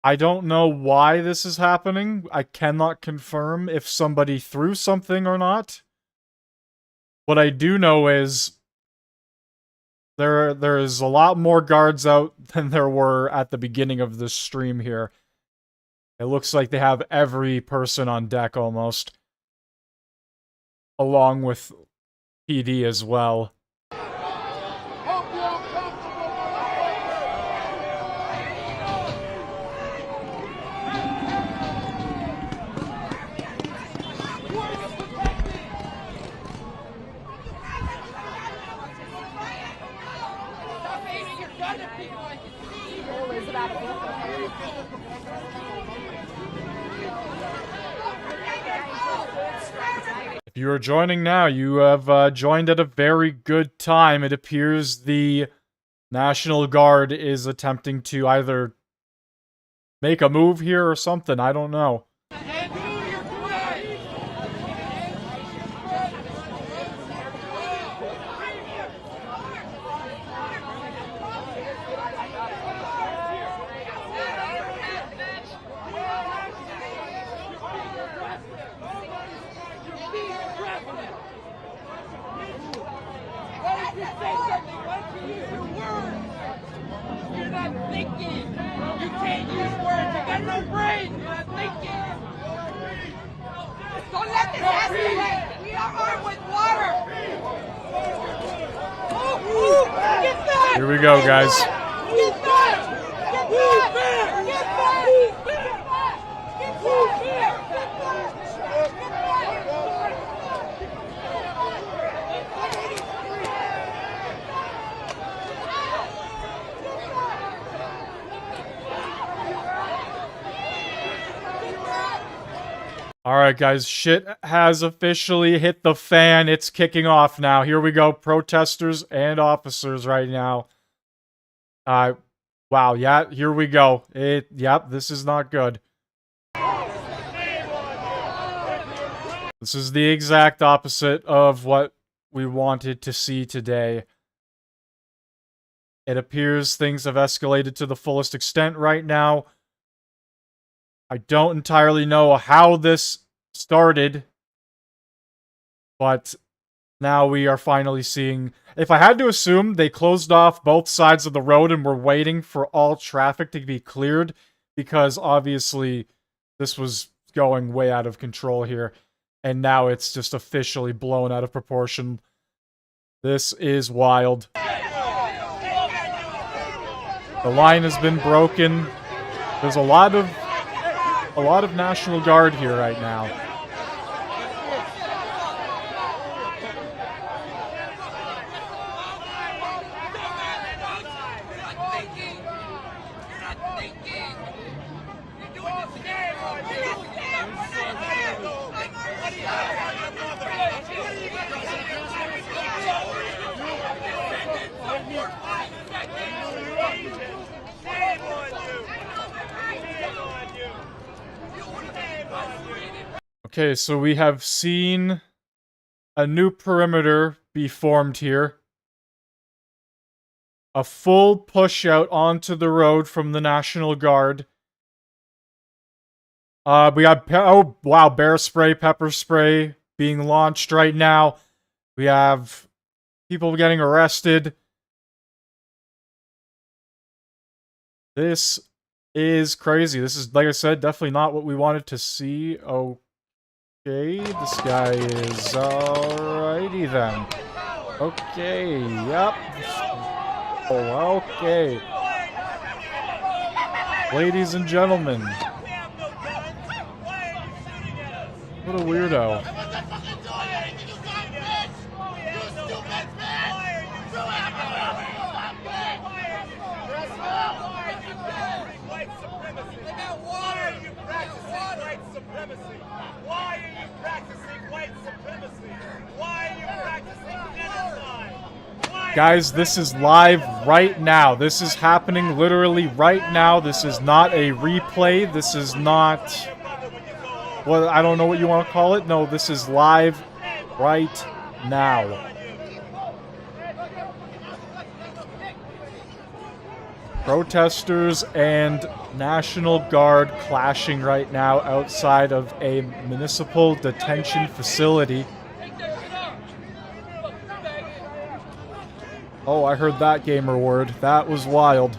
Speaker 1: I don't know why this is happening. I cannot confirm if somebody threw something or not. What I do know is there is a lot more guards out than there were at the beginning of this stream here. It looks like they have every person on deck almost. Along with PD as well. If you are joining now, you have joined at a very good time. It appears the National Guard is attempting to either make a move here or something. I don't know.
Speaker 7: You're not thinking. You can't use words. You got no brain. You're not thinking.
Speaker 13: Don't let this escalate. We are armed with water. Get back.
Speaker 1: Here we go, guys.
Speaker 13: Get back. Get back. Get back. Get back. Get back.
Speaker 1: Alright, guys, shit has officially hit the fan. It's kicking off now. Here we go, protesters and officers right now. Wow, yeah, here we go. Yep, this is not good. This is the exact opposite of what we wanted to see today. It appears things have escalated to the fullest extent right now. I don't entirely know how this started, but now we are finally seeing... If I had to assume, they closed off both sides of the road and were waiting for all traffic to be cleared, because obviously this was going way out of control here, and now it's just officially blown out of proportion. This is wild. The line has been broken. There's a lot of National Guard here right now. Okay, so we have seen a new perimeter be formed here. A full push out onto the road from the National Guard. We got, oh wow, bear spray, pepper spray being launched right now. We have people getting arrested. This is crazy. This is, like I said, definitely not what we wanted to see. Okay, this guy is alrighty then. Okay, yep. Oh, okay. Ladies and gentlemen. What a weirdo. Guys, this is live right now. This is happening literally right now. This is not a replay. This is not... well, I don't know what you want to call it. No, this is live right now. Protesters and National Guard clashing right now outside of a municipal detention facility. Oh, I heard that gamer word. That was wild.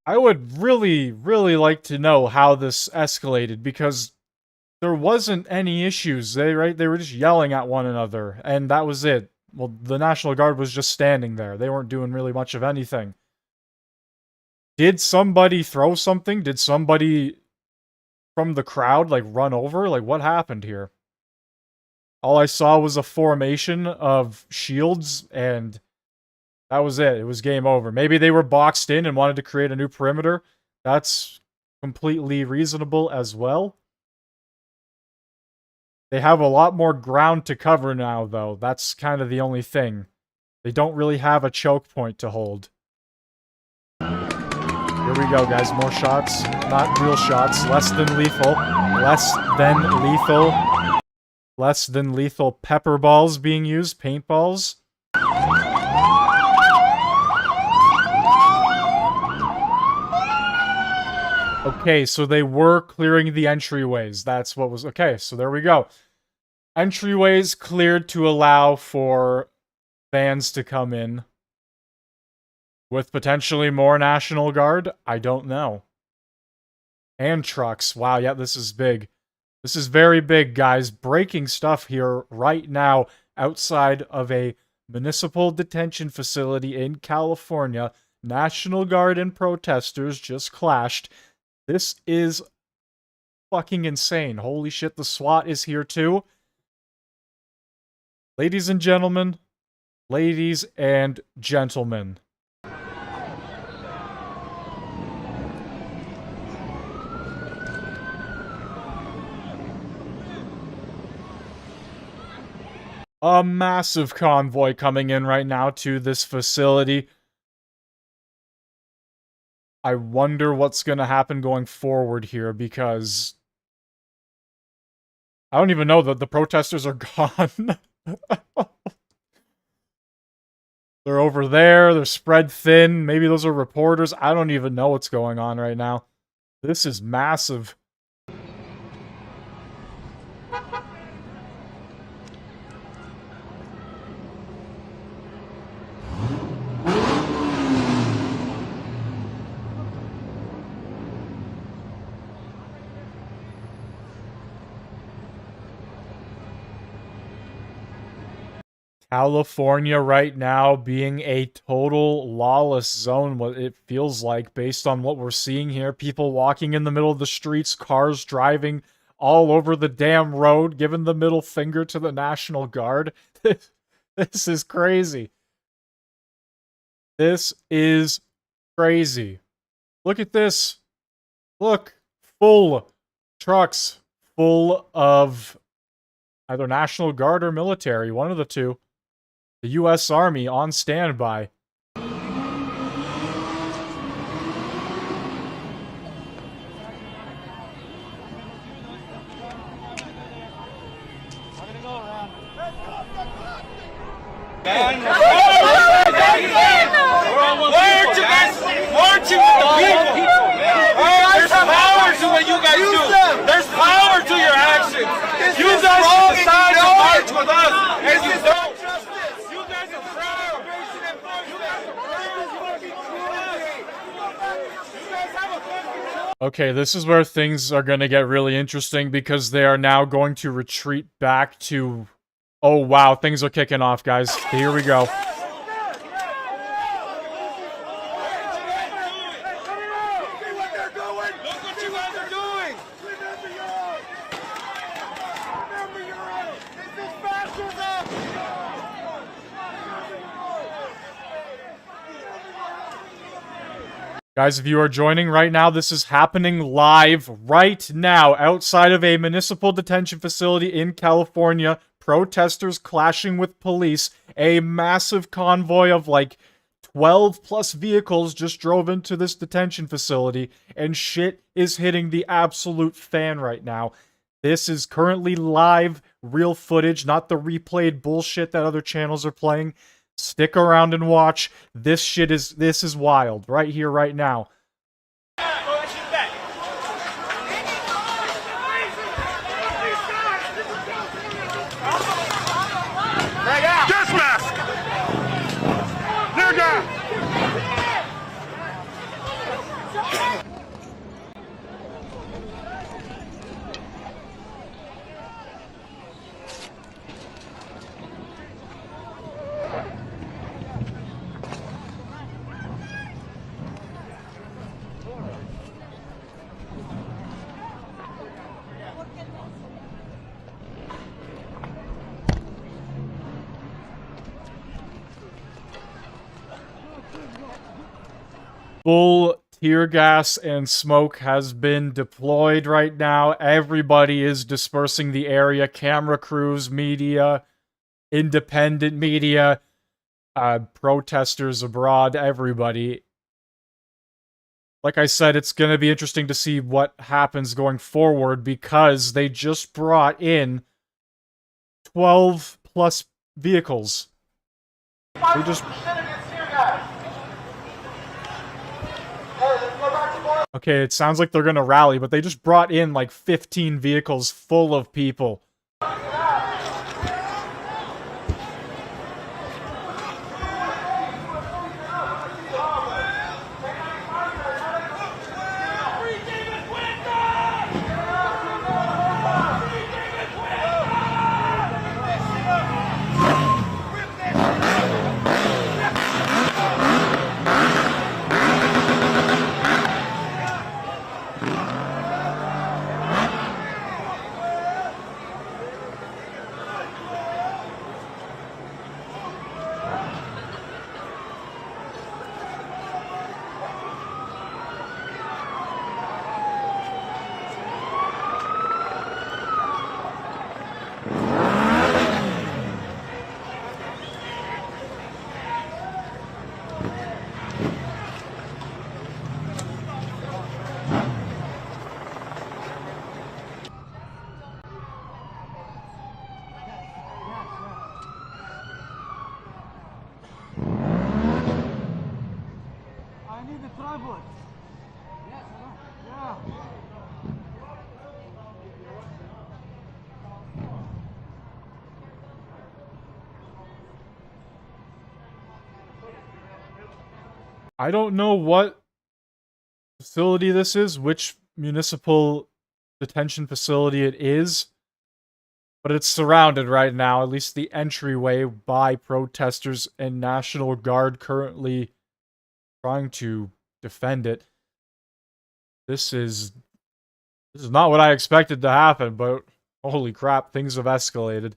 Speaker 1: I would really, really like to know how this escalated, because there wasn't any issues. They were just yelling at one another, and that was it. Well, the National Guard was just standing there. They weren't doing really much of anything. Did somebody throw something? Did somebody from the crowd, like, run over? Like, what happened here? All I saw was a formation of shields, and that was it. It was game over. Maybe they were boxed in and wanted to create a new perimeter. That's completely reasonable as well. They have a lot more ground to cover now, though. That's kind of the only thing. They don't really have a choke point to hold. Here we go, guys. More shots. Not real shots. Less than lethal. Less than lethal. Less than lethal pepper balls being used. Paintballs. Okay, so they were clearing the entryways. That's what was... okay, so there we go. Entryways cleared to allow for vans to come in. With potentially more National Guard? I don't know. And trucks. Wow, yeah, this is big. This is very big, guys. Breaking stuff here right now outside of a municipal detention facility in California. National Guard and protesters just clashed. This is fucking insane. Holy shit, the SWAT is here too. Ladies and gentlemen, a massive convoy coming in right now to this facility. I wonder what's going to happen going forward here, because I don't even know that the protesters are gone. They're over there, they're spread thin. Maybe those are reporters. I don't even know what's going on right now. This is massive. California right now being a total lawless zone, what it feels like based on what we're seeing here. People walking in the middle of the streets, cars driving all over the damn road, giving the middle finger to the National Guard. This is crazy. This is crazy. Look at this. Look. Full trucks full of either National Guard or military, one of the two. The U.S. Army on standby.
Speaker 7: There's power to what you guys do. There's power to your actions. You guys decide to march with us, and you don't. You guys are proud.
Speaker 1: Okay, this is where things are going to get really interesting, because they are now going to retreat back to... Oh, wow, things are kicking off, guys. Here we go. Guys, if you are joining right now, this is happening live right now outside of a municipal detention facility in California. Protesters clashing with police. A massive convoy of like 12 plus vehicles just drove into this detention facility, and shit is hitting the absolute fan right now. This is currently live, real footage, not the replayed bullshit that other channels are playing. Stick around and watch. This is wild. Right here, right now.
Speaker 10: Gas mask! Nigga!
Speaker 1: Full tear gas and smoke has been deployed right now. Everybody is dispersing the area. Camera crews, media, independent media, protesters abroad, everybody. Like I said, it's going to be interesting to see what happens going forward, because they just brought in 12 plus vehicles. They just... Okay, it sounds like they're gonna rally, but they just brought in like 15 vehicles full of people. I don't know what facility this is, which municipal detention facility it is, but it's surrounded right now, at least the entryway, by protesters and National Guard currently trying to defend it. This is not what I expected to happen, but holy crap, things have escalated.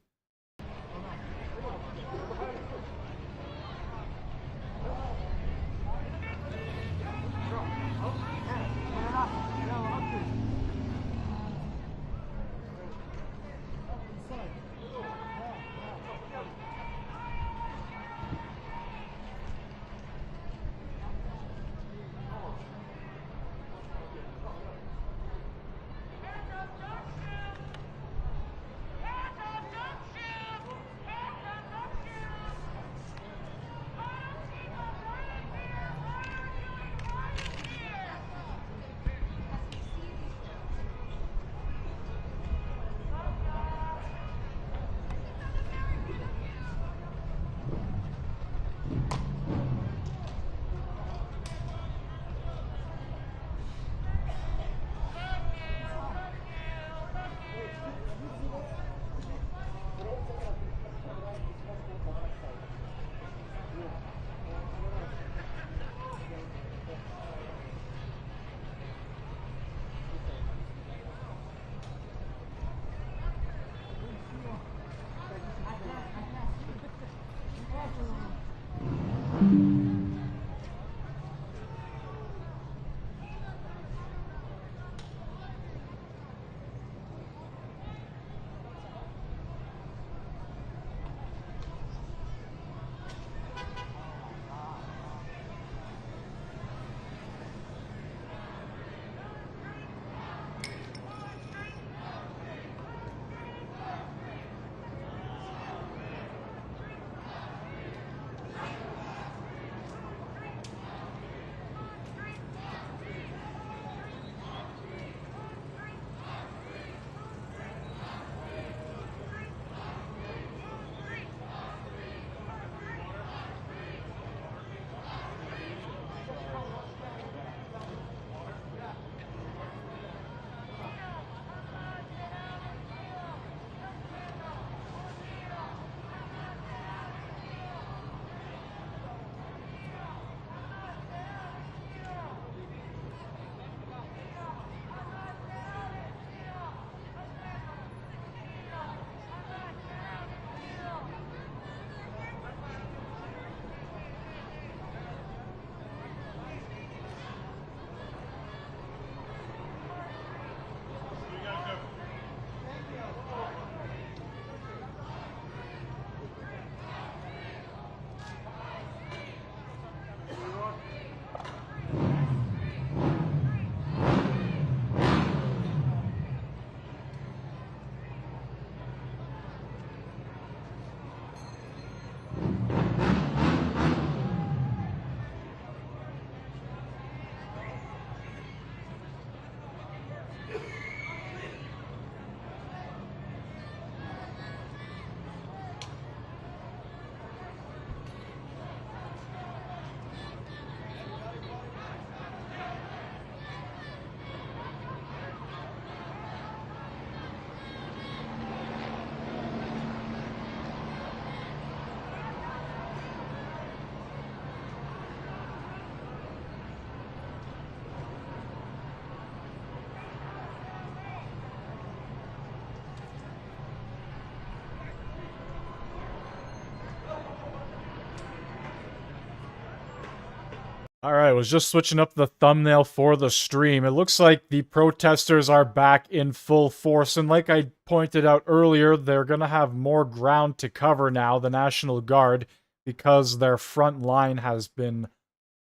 Speaker 1: Alright, was just switching up the thumbnail for the stream. It looks like the protesters are back in full force, and like I pointed out earlier, they're gonna have more ground to cover now, the National Guard, because their front line has been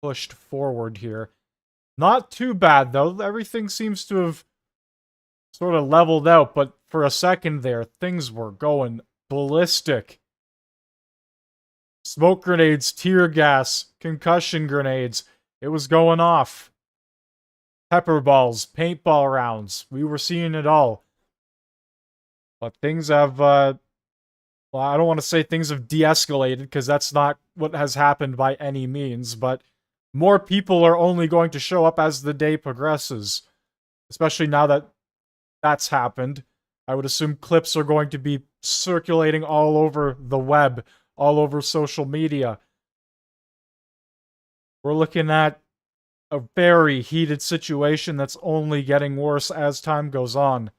Speaker 1: pushed forward here. Not too bad, though. Everything seems to have sort of leveled out, but for a second there, things were going ballistic. Smoke grenades, tear gas, concussion grenades. It was going off. Pepper balls, paintball rounds. We were seeing it all. But things have, well, I don't want to say things have de-escalated, because that's not what has happened by any means, but more people are only going to show up as the day progresses. Especially now that that's happened. I would assume clips are going to be circulating all over the web, all over social media. We're looking at a very heated situation that's only getting worse as time goes on.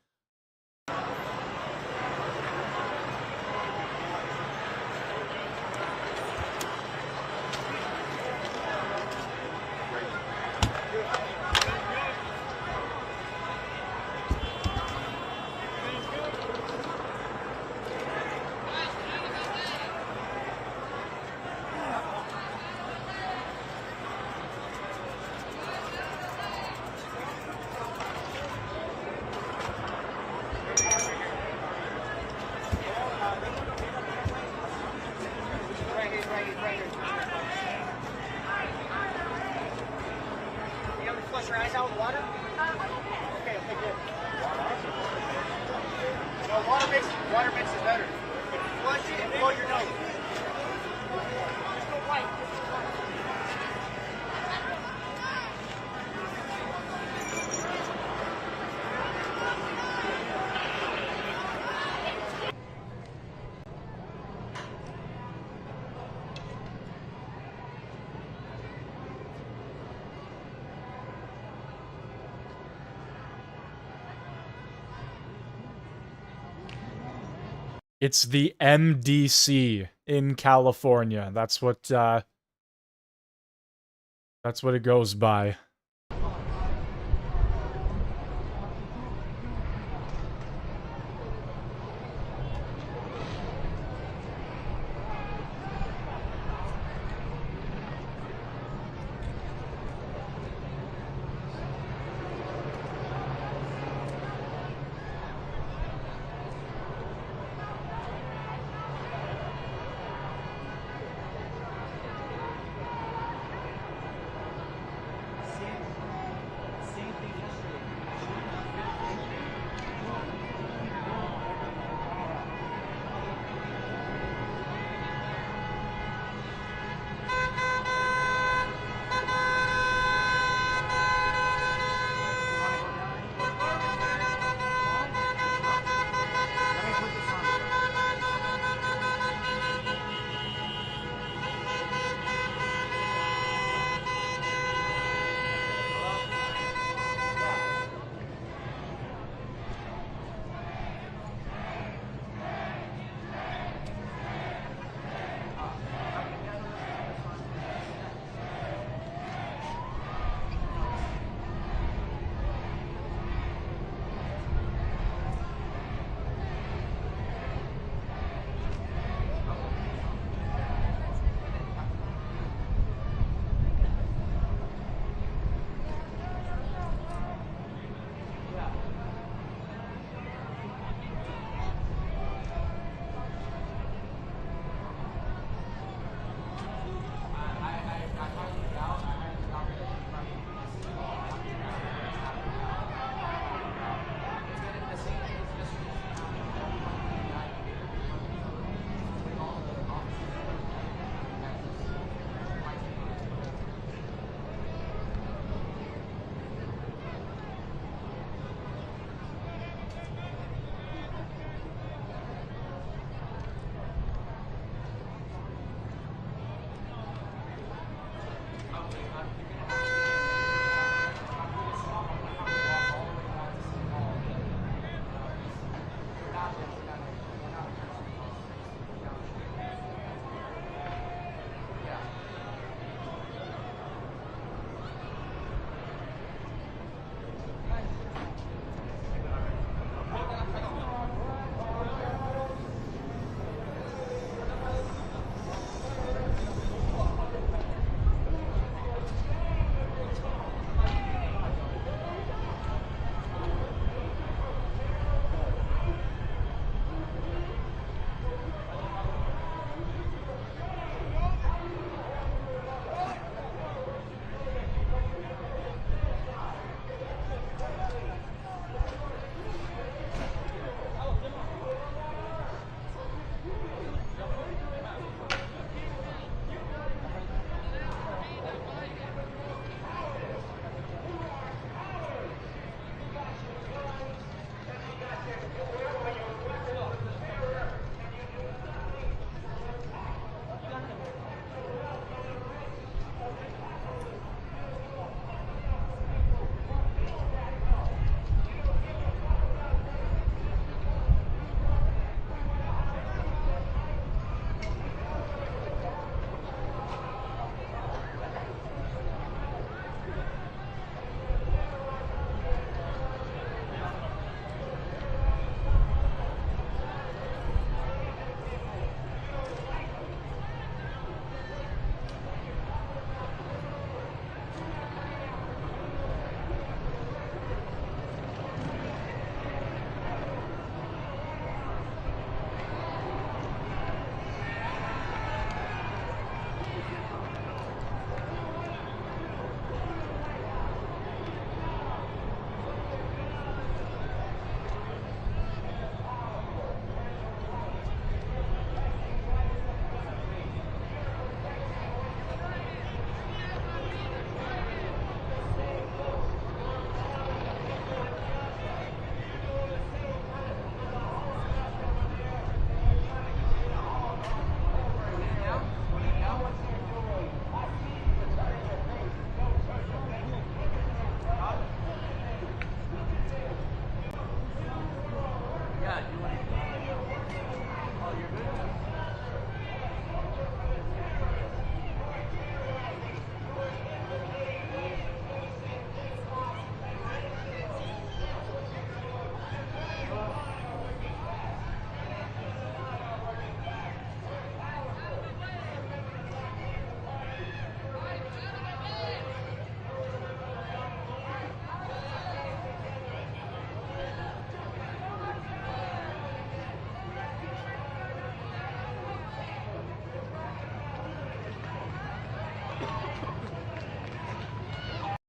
Speaker 2: Flush your eyes out with water? Okay, good. No, water makes it better. Flush it and blow your nose. Just go white.
Speaker 1: It's the MDC in California. That's what it goes by.
Speaker 2: See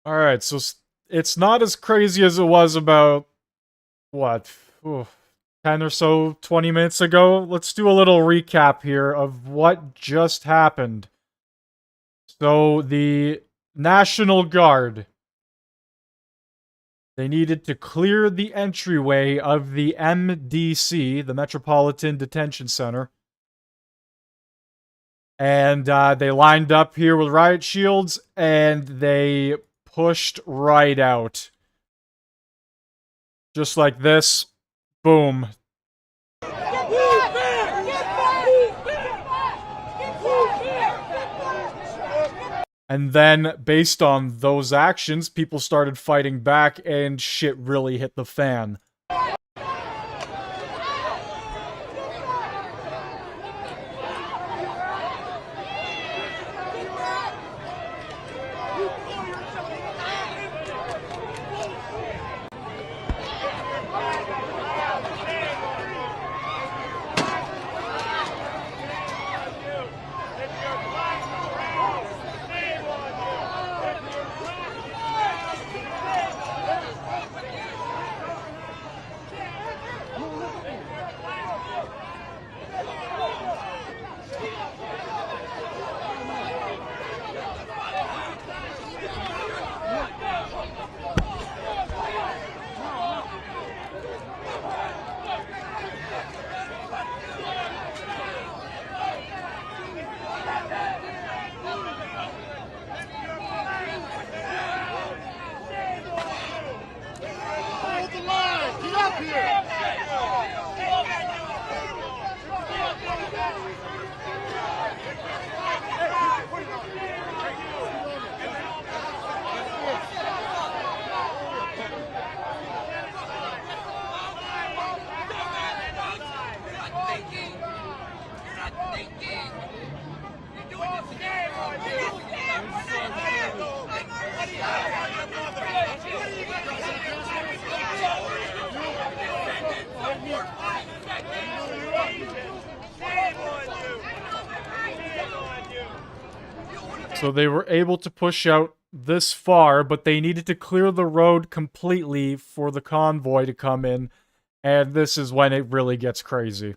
Speaker 1: Alright, so it's not as crazy as it was about, what, 10 or so, 20 minutes ago? Let's do a little recap here of what just happened. So, the National Guard, they needed to clear the entryway of the MDC, the Metropolitan Detention Center. And they lined up here with riot shields, and they pushed right out. Just like this. Boom. And then, based on those actions, people started fighting back, and shit really hit the fan. So they were able to push out this far, but they needed to clear the road completely for the convoy to come in, and this is when it really gets crazy.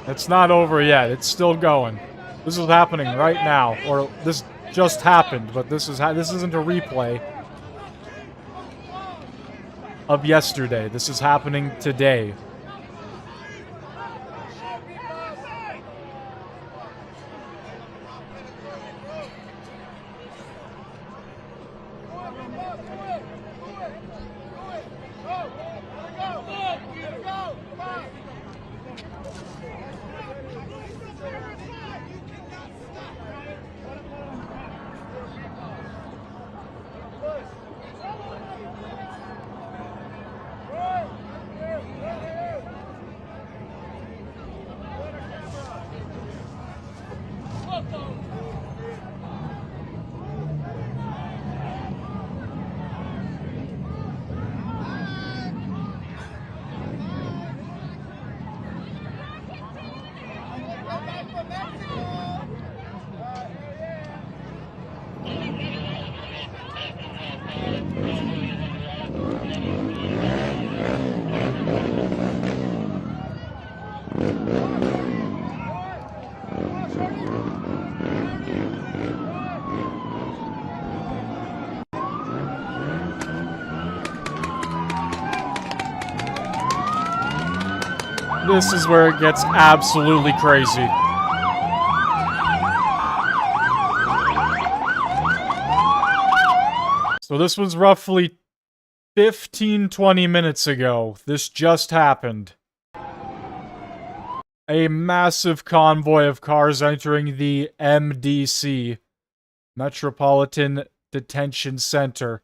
Speaker 1: It's not over yet. It's still going. This is happening right now, or this just happened, but this isn't a replay of yesterday. This is happening today. This is where it gets absolutely crazy. So this was roughly 15-20 minutes ago. This just happened. A massive convoy of cars entering the MDC, Metropolitan Detention Center.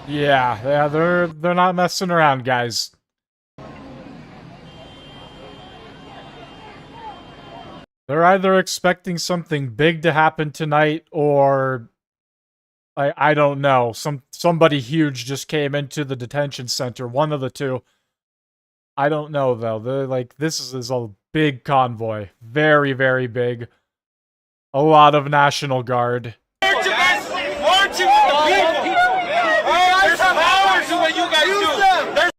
Speaker 1: Yeah, they're not messing around, guys. They're either expecting something big to happen tonight, or I don't know. Somebody huge just came into the detention center. One of the two. I don't know though. They're like, this is a big convoy, very, very big. A lot of National Guard.
Speaker 7: Marching with the people. There's powers in what you guys do.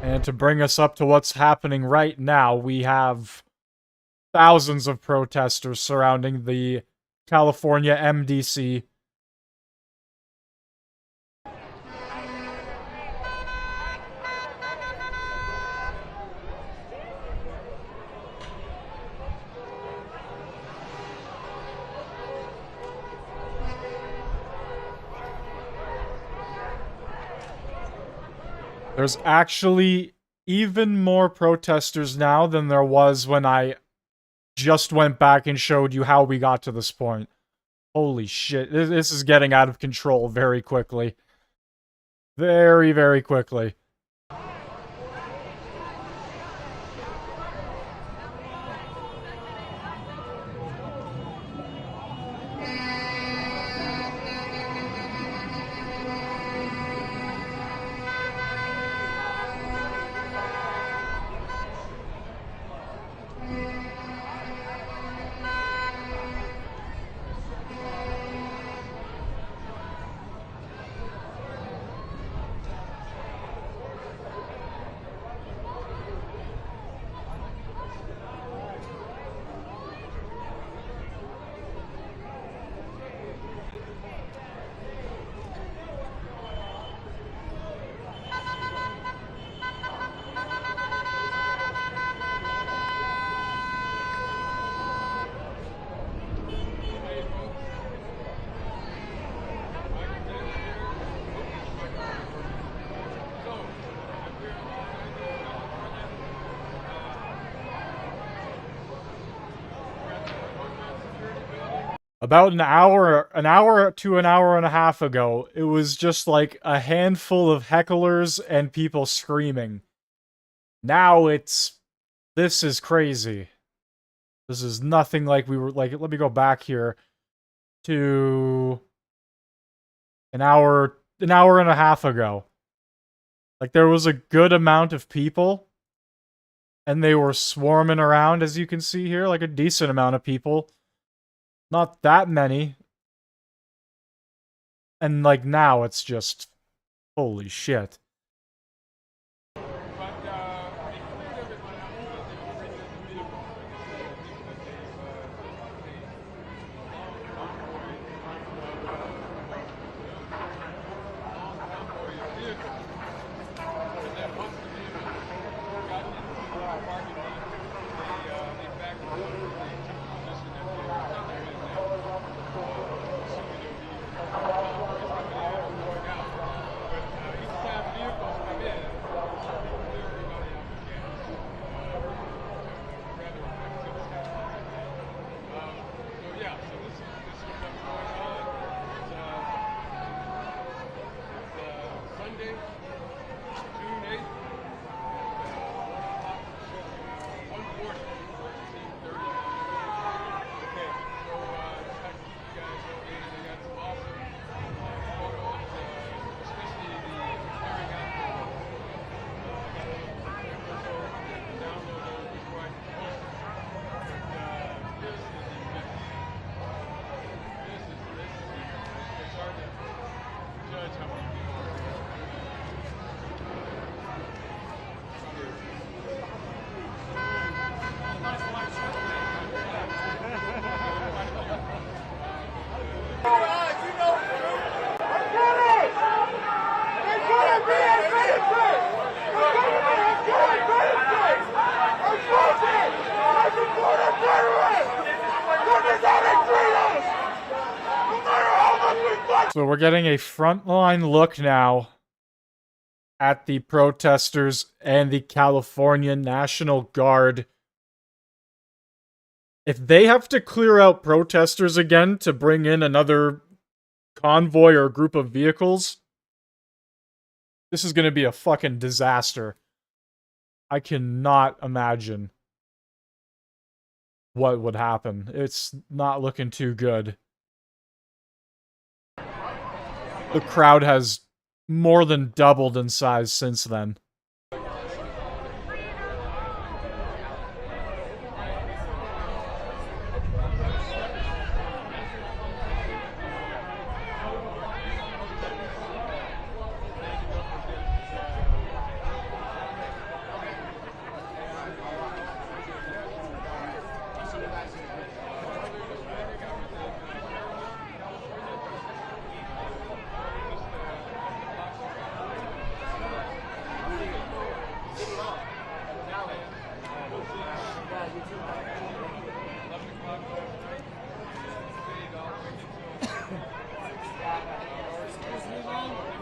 Speaker 1: And to bring us up to what's happening right now, we have thousands of protesters surrounding the California MDC. There's actually even more protesters now than there was when I just went back and showed you how we got to this point. Holy shit, this is getting out of control very quickly. Very, very quickly. About an hour to an hour and a half ago, it was just like a handful of hecklers and people screaming. Now this is crazy. This is nothing like we were, like, let me go back here to an hour and a half ago. Like, there was a good amount of people, and they were swarming around, as you can see here, like a decent amount of people. Not that many. And, like, now it's just, holy shit. So we're getting a frontline look now at the protesters and the California National Guard. If they have to clear out protesters again to bring in another convoy or group of vehicles, this is going to be a fucking disaster. I cannot imagine what would happen. It's not looking too good. The crowd has more than doubled in size since then.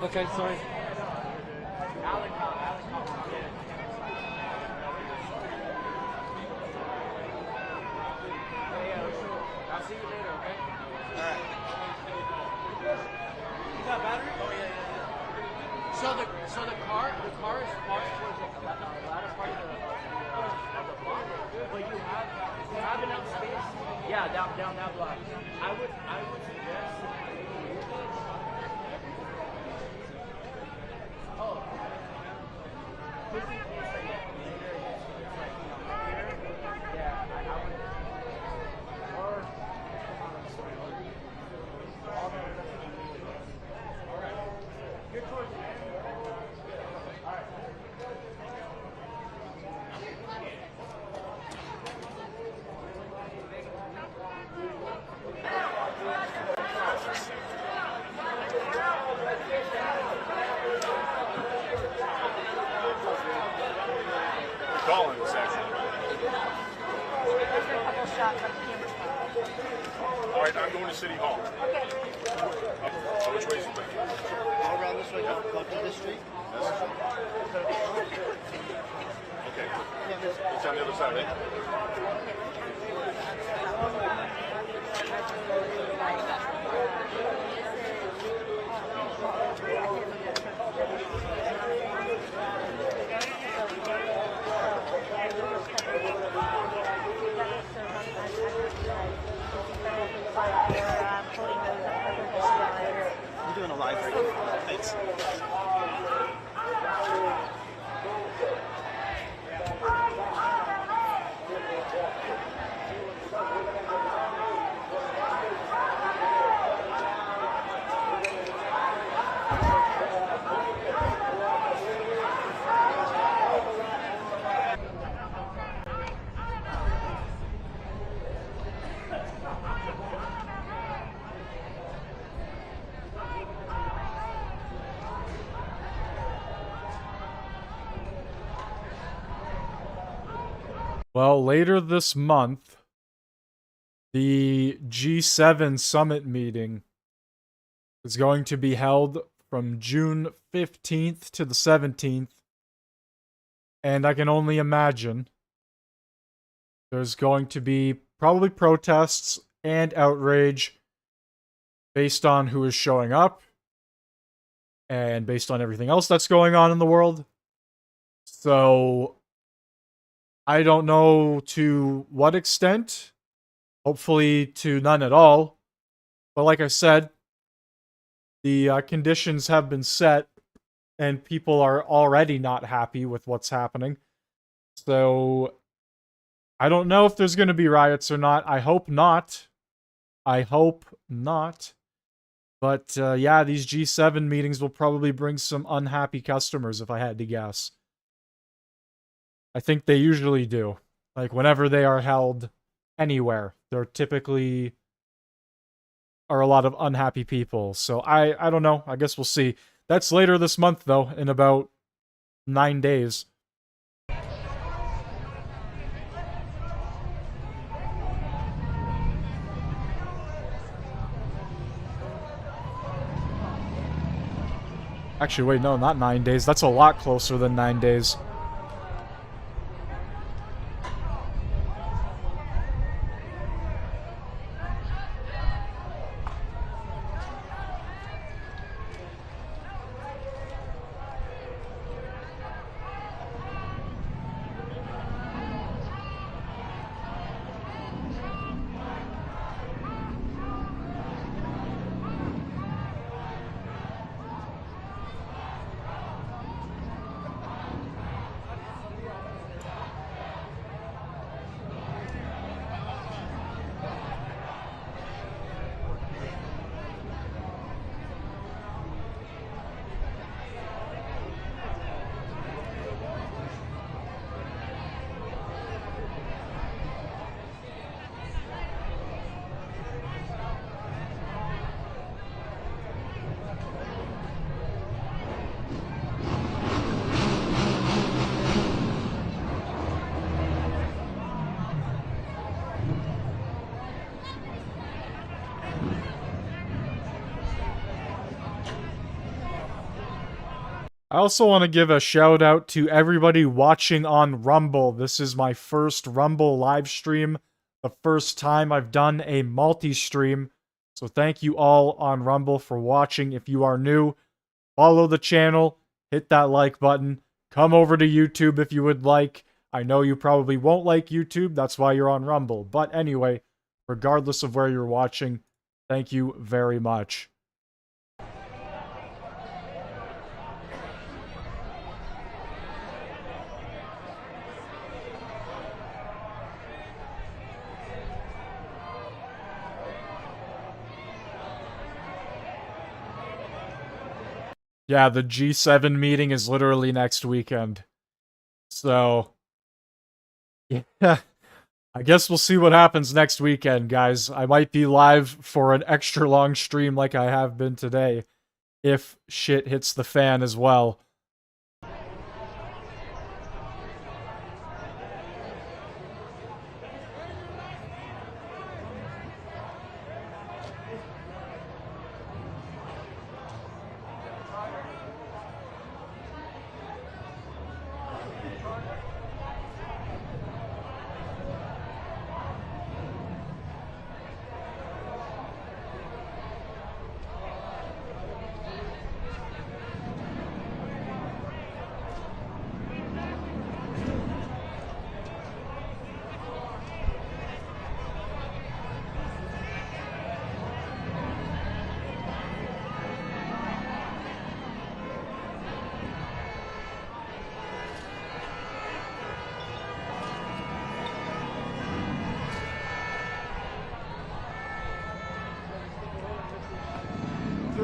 Speaker 14: Okay, sorry.
Speaker 7: I'll see you later, okay? Alright. You got battery? Oh yeah. So the car is parked towards the latter part of the block. But you have enough space. Yeah, down that block. I would suggest. Oh. Just in case like later it's like here. Yeah, I would. Or alright. You're towards the end. Alright.
Speaker 10: Calling this actually. All right, I'm going to City Hall. Okay. Which way is it?
Speaker 16: All around this way, go to this street.
Speaker 10: Okay. It's on the other side, eh?
Speaker 16: You're doing a live
Speaker 1: guys. Well, later this month, the G7 summit meeting is going to be held from June 15th to the 17th. And I can only imagine there's going to be probably protests and outrage based on who is showing up and based on everything else that's going on in the world. So I don't know to what extent. Hopefully to none at all. But like I said, the conditions have been set and people are already not happy with what's happening. So I don't know if there's going to be riots or not. I hope not. I hope not. But yeah, these G7 meetings will probably bring some unhappy customers if I had to guess. I think they usually do. Like, whenever they are held anywhere, there typically are a lot of unhappy people. So I don't know. I guess we'll see. That's later this month, though, in about 9 days. Actually, wait, no, not 9 days. That's a lot closer than 9 days. I also want to give a shout out to everybody watching on Rumble. This is my first Rumble live stream, the first time I've done a multi-stream. So thank you all on Rumble for watching. If you are new, follow the channel, hit that like button, come over to YouTube if you would like. I know you probably won't like YouTube, that's why you're on Rumble. But anyway, regardless of where you're watching, thank you very much. Yeah, the G7 meeting is literally next weekend. So, yeah, I guess we'll see what happens next weekend, guys. I might be live for an extra long stream like I have been today, if shit hits the fan as well.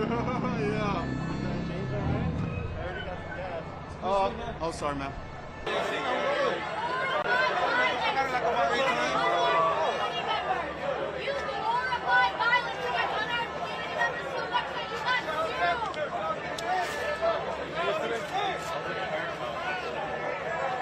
Speaker 4: Yeah. Oh, sorry, man.
Speaker 8: You glorify violence against unarmed community members so much that you let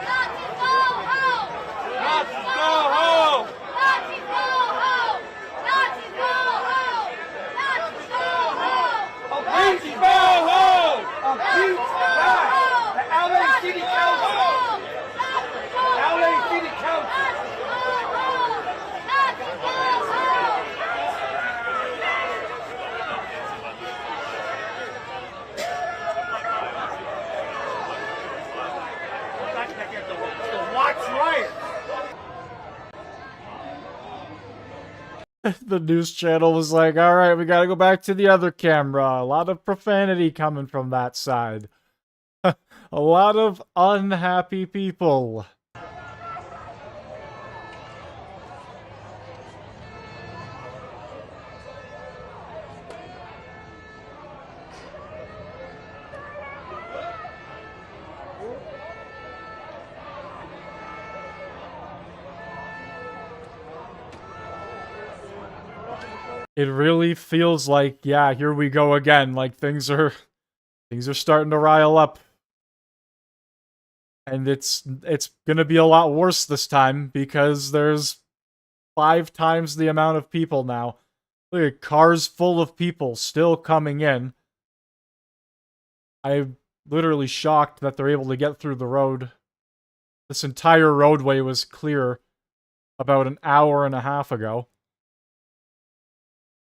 Speaker 8: Nazis go home!
Speaker 7: Nazis go home!
Speaker 8: Nazis go home! Nazis go home! Nazis go home!
Speaker 7: Nazis go home!
Speaker 8: Nazis go home!
Speaker 7: The LA City Council! LA City Council!
Speaker 8: Nazis go home!
Speaker 7: The Watts riot!
Speaker 1: The news channel was like, all right, we gotta go back to the other camera. A lot of profanity coming from that side. A lot of unhappy people. It really feels like, yeah, here we go again. Like things are starting to rile up. And it's gonna be a lot worse this time because there's 5 times the amount of people now. Look at cars full of people still coming in. I'm literally shocked that they're able to get through the road. This entire roadway was clear about an hour and a half ago.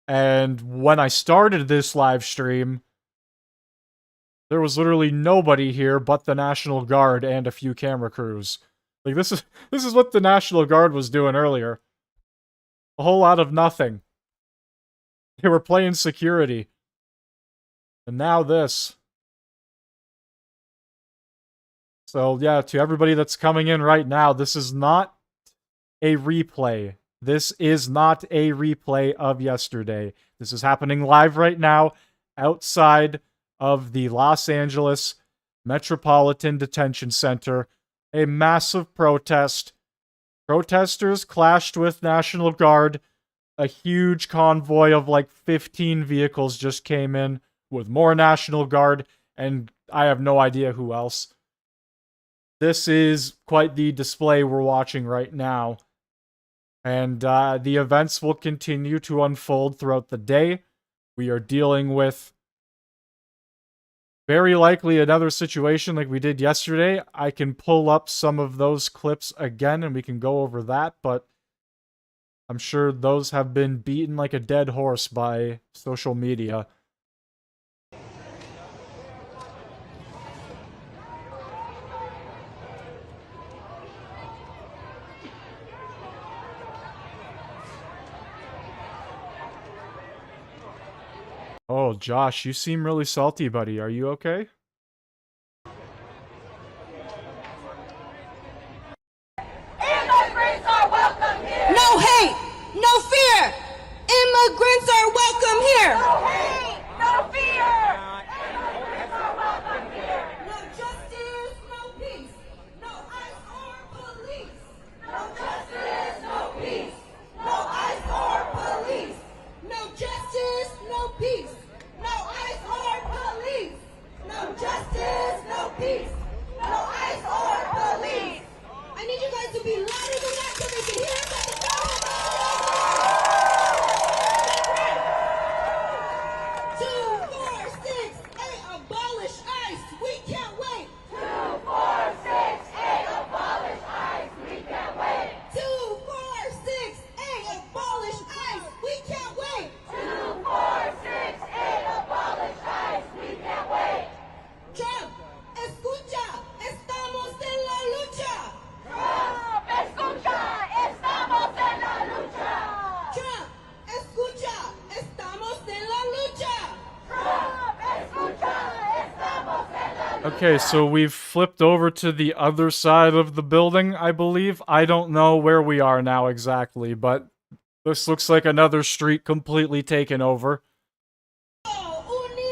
Speaker 1: And when I started this live stream, there was literally nobody here but the National Guard and a few camera crews. Like this is what the National Guard was doing earlier. A whole lot of nothing. They were playing security. And now this. So yeah, to everybody that's coming in right now, this is not a replay. This is not a replay of yesterday. This is happening live right now outside of the Los Angeles Metropolitan Detention Center. A massive protest. Protesters clashed with National Guard. A huge convoy of like 15 vehicles just came in with more National Guard, and I have no idea who else. This is quite the display we're watching right now. And the events will continue to unfold throughout the day. We are dealing with very likely another situation like we did yesterday. I can pull up some of those clips again and we can go over that, but I'm sure those have been beaten like a dead horse by social media. Oh, Josh, you seem really salty, buddy. Are you okay?
Speaker 8: Immigrants are welcome here! No hate! No fear! Immigrants are welcome here! No hate! No fear! Immigrants are welcome here! No justice, no peace! No ICE or police! No justice, no peace! No ICE or police! No justice, no peace! No ICE or police! No justice, no peace! No ICE or police! I need you guys to be louder than that so they can hear us at the top. 2468, abolish ICE. We can't wait. 2468, abolish ICE. We can't wait. 2468, abolish ICE. We can't wait. 2468, abolish ICE. We can't wait. Trump, escucha, estamos en la lucha. Trump, escucha, estamos en la lucha. Trump, escucha, estamos en la lucha. Trump, escucha, estamos en la lucha.
Speaker 1: Okay, so we've flipped over to the other side of the building, I believe. I don't know where we are now exactly, but this looks like another street completely taken over.
Speaker 8: Unidos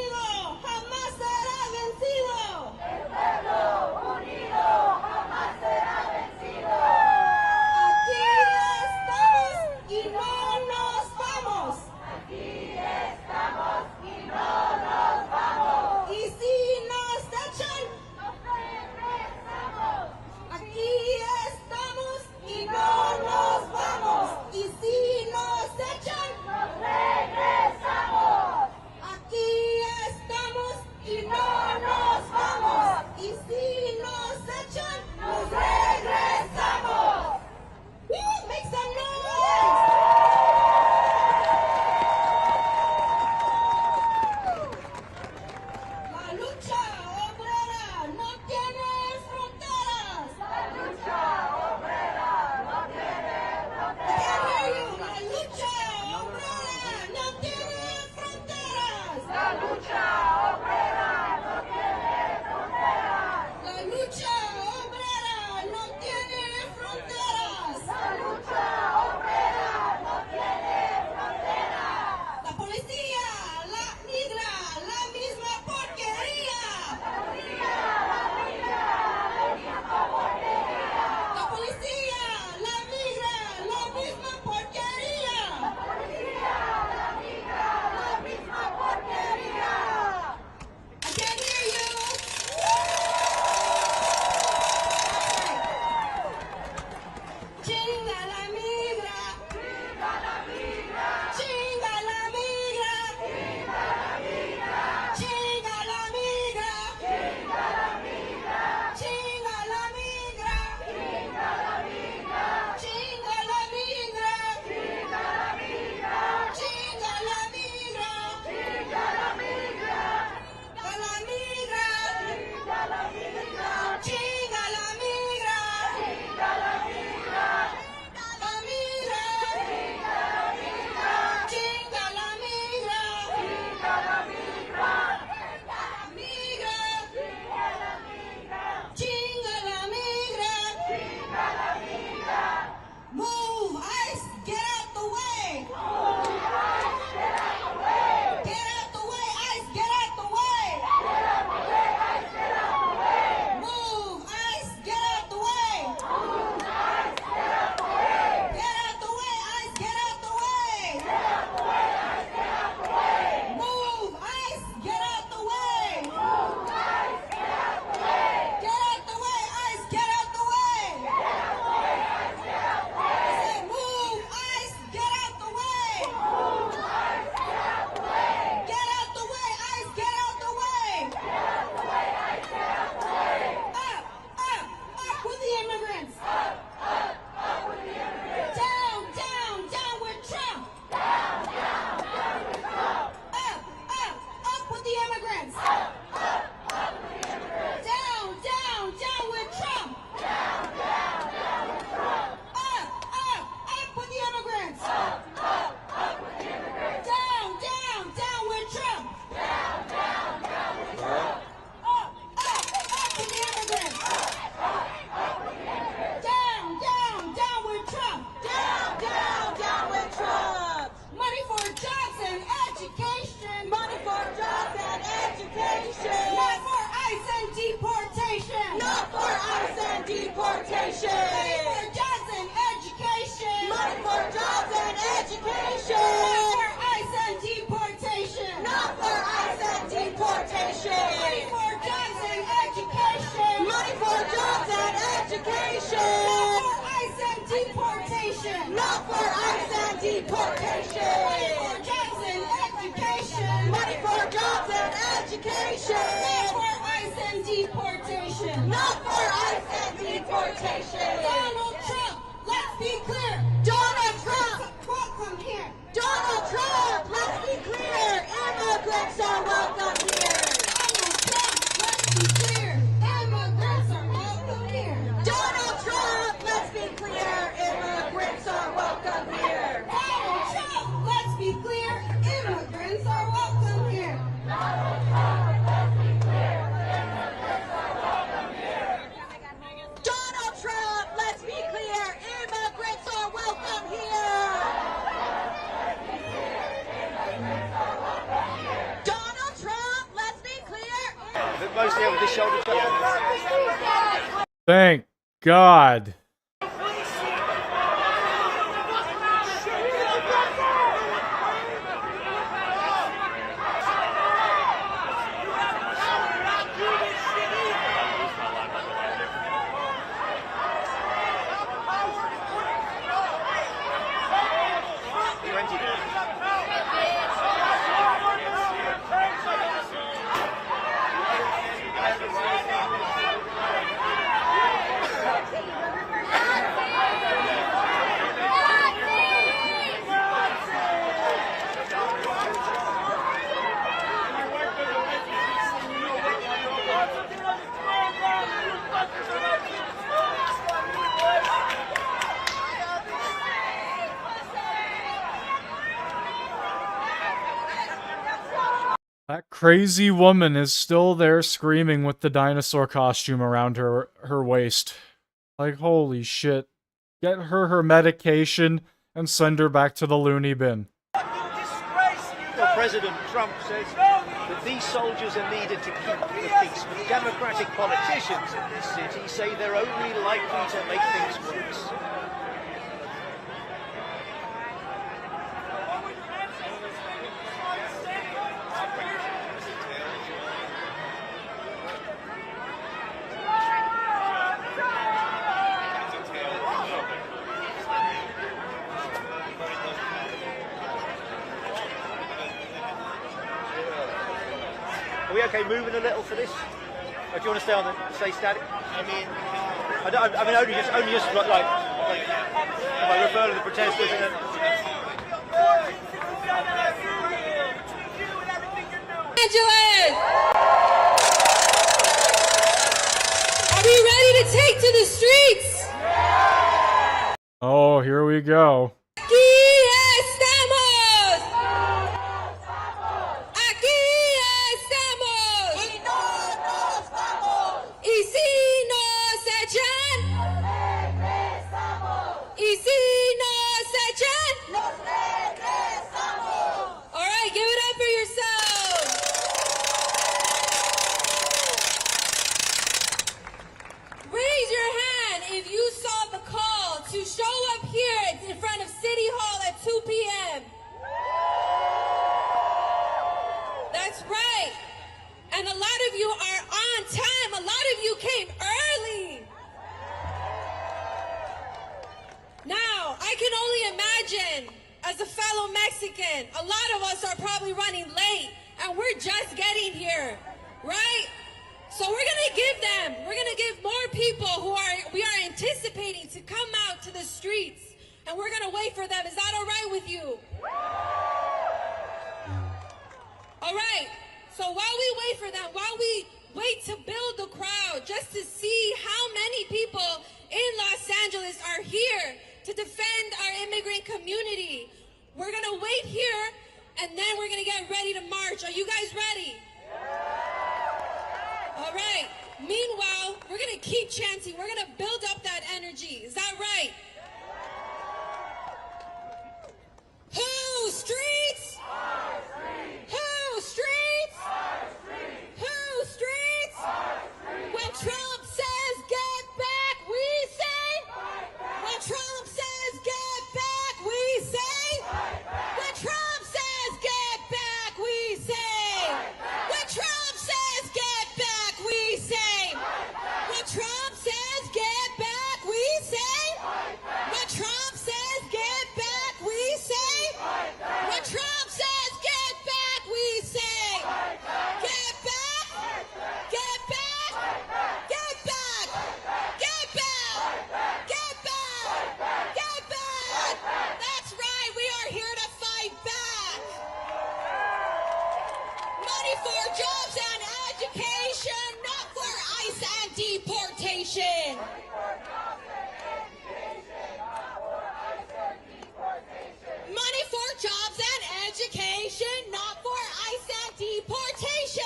Speaker 23: deportation. Money for jobs and education. Money for jobs and education. Not for ICE and deportation. Not for ICE and deportation. Donald Trump, let's be clear. Donald Trump, quote from here. Donald Trump, let's be clear. Immigrants are welcome here. Donald Trump, let's be clear. Immigrants are welcome here. Donald Trump, let's be clear. Immigrants are welcome here. Donald Trump, let's be clear. Immigrants are welcome here. Donald Trump, let's be clear. Immigrants are welcome here. Donald Trump, let's be clear. Immigrants are welcome here. Donald Trump, let's be clear.
Speaker 16: Mostly over the shoulder.
Speaker 1: Thank God. That crazy woman is still there screaming with the dinosaur costume around her waist. Like, holy shit. Get her medication and send her back to the loony bin.
Speaker 16: Well, President Trump says that these soldiers are needed to keep the peace, but Democratic politicians in this city say they're only likely to make things worse. Are we okay moving a little for this? Or do you want to stay static? I mean, only just like if I refer to the protesters and then.
Speaker 8: Angeles! Are we ready to take to the streets?
Speaker 1: Oh, here we go.
Speaker 8: As a fellow Mexican, a lot of us are probably running late and we're just getting here, right? So we're gonna give more people we are anticipating to come out to the streets, and we're gonna wait for them. Is that all right with you? All right, so while we wait for them, while we wait to build the crowd, just to see how many people in Los Angeles are here to defend our immigrant community, we're gonna wait here, and then we're gonna get ready to march. Are you guys ready? All right. Meanwhile, we're gonna keep chanting. We're gonna build up that energy. Is that right? Who streets? Who streets? Who streets? When Trump says get back, we say. When Trump says get back, we say. When Trump says get back, we say. When Trump says get back, we say. When Trump says get back, we say.
Speaker 13: education, not for ICE and deportation.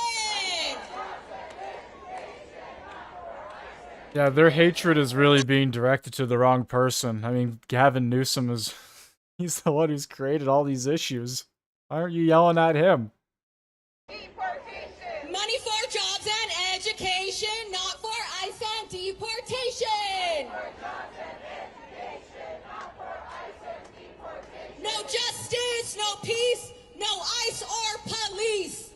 Speaker 1: Yeah, their hatred is really being directed to the wrong person. I mean, Gavin Newsom is... he's the one who's created all these issues. Why aren't you yelling at him?
Speaker 13: Money for jobs and education, not for ICE and deportation. No justice, no peace, no ICE or police.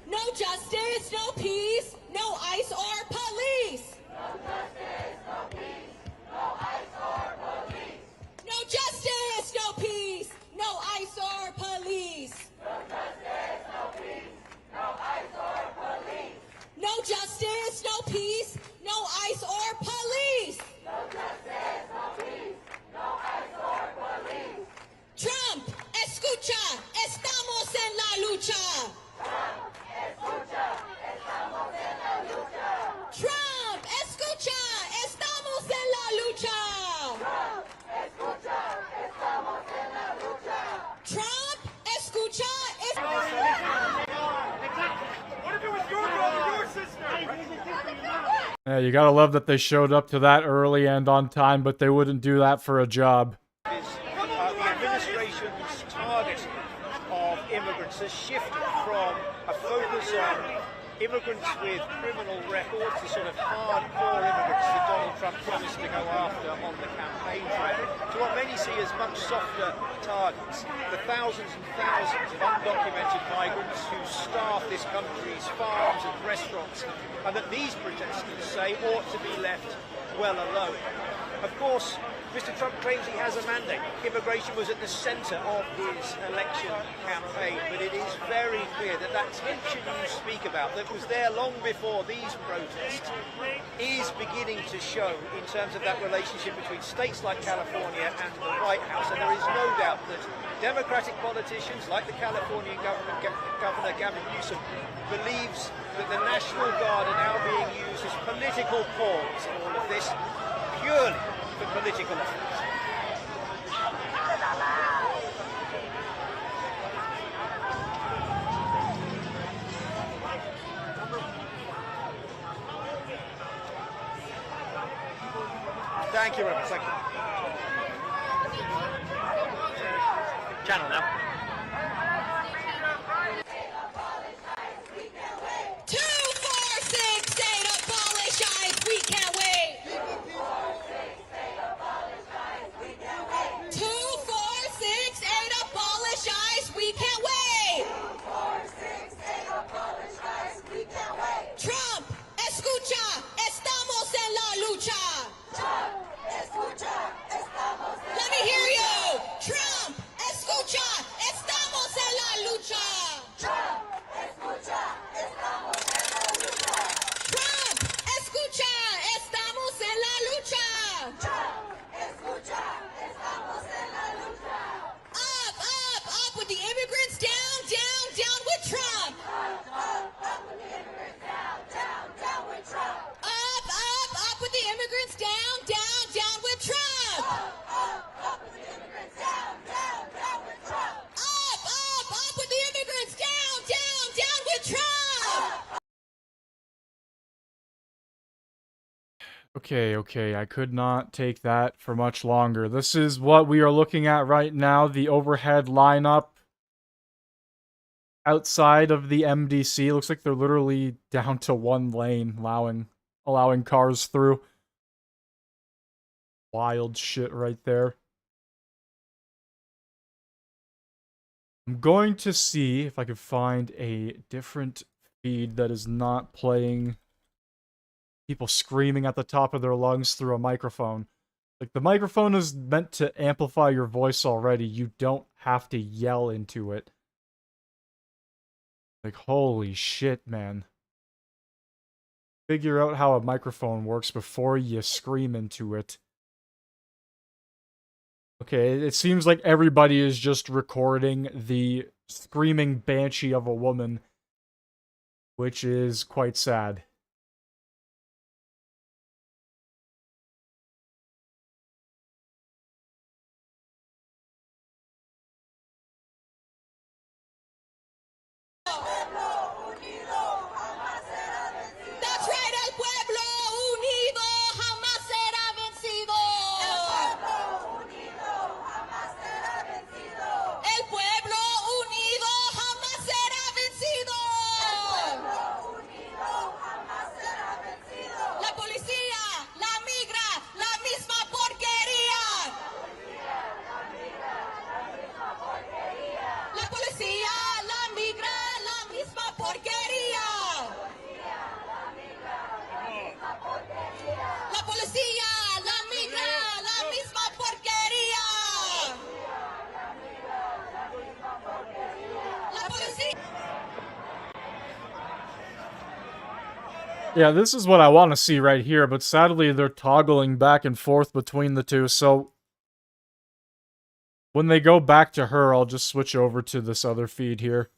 Speaker 13: No justice, no peace, no ICE or police. No justice, no peace, no ICE or police. No justice, no peace, no ICE or police. Trump, escucha, estamos en la lucha. Trump, escucha, estamos en la lucha. Trump, escucha,
Speaker 10: What if it was your brother, your sister?
Speaker 1: Yeah, you gotta love that they showed up to that early and on time, but they wouldn't do that for a job.
Speaker 16: The administration's target of immigrants has shifted from a focus on immigrants with criminal records, the sort of hardcore immigrants that Donald Trump promised to go after on the campaign trail, to what many see as much softer targets, the thousands and thousands of undocumented migrants who staff this country's farms and restaurants, and that these protesters say ought to be left well alone. Of course, Mr. Trump claims he has a mandate. Immigration was at the centre of his election campaign, but it is very clear that that tension you speak about, that was there long before these protests, is beginning to show in terms of that relationship between states like California and the White House. And there is no doubt that Democratic politicians like the Californian Governor Gavin Newsom believes that the National Guard are now being used as political pawns in all of this, purely for political effect. Thank you very much. Thank you.
Speaker 3: Channel now.
Speaker 13: 246 abolish ICE. We can't wait. 246 abolish ICE. We can't wait. Trump, escucha, estamos en la lucha. Let me hear you. Trump, escucha, estamos en la lucha. Trump, escucha, estamos en la lucha. Up, up, up with the immigrants. Down, down, down with Trump. Up, up with the immigrants. Down, down, down with Trump. Up, up with the immigrants. Down, down, down with Trump.
Speaker 1: Okay, I could not take that for much longer. This is what we are looking at right now, the overhead lineup outside of the MDC. Looks like they're literally down to one lane, allowing cars through. Wild shit right there. I'm going to see if I can find a different feed that is not playing people screaming at the top of their lungs through a microphone. Like, the microphone is meant to amplify your voice already. You don't have to yell into it. Like, holy shit, man. Figure out how a microphone works before you scream into it. Okay, it seems like everybody is just recording the screaming banshee of a woman, which is quite sad. Yeah, this is what I want to see right here, but sadly they're toggling back and forth between the two, so when they go back to her, I'll just switch over to this other feed here.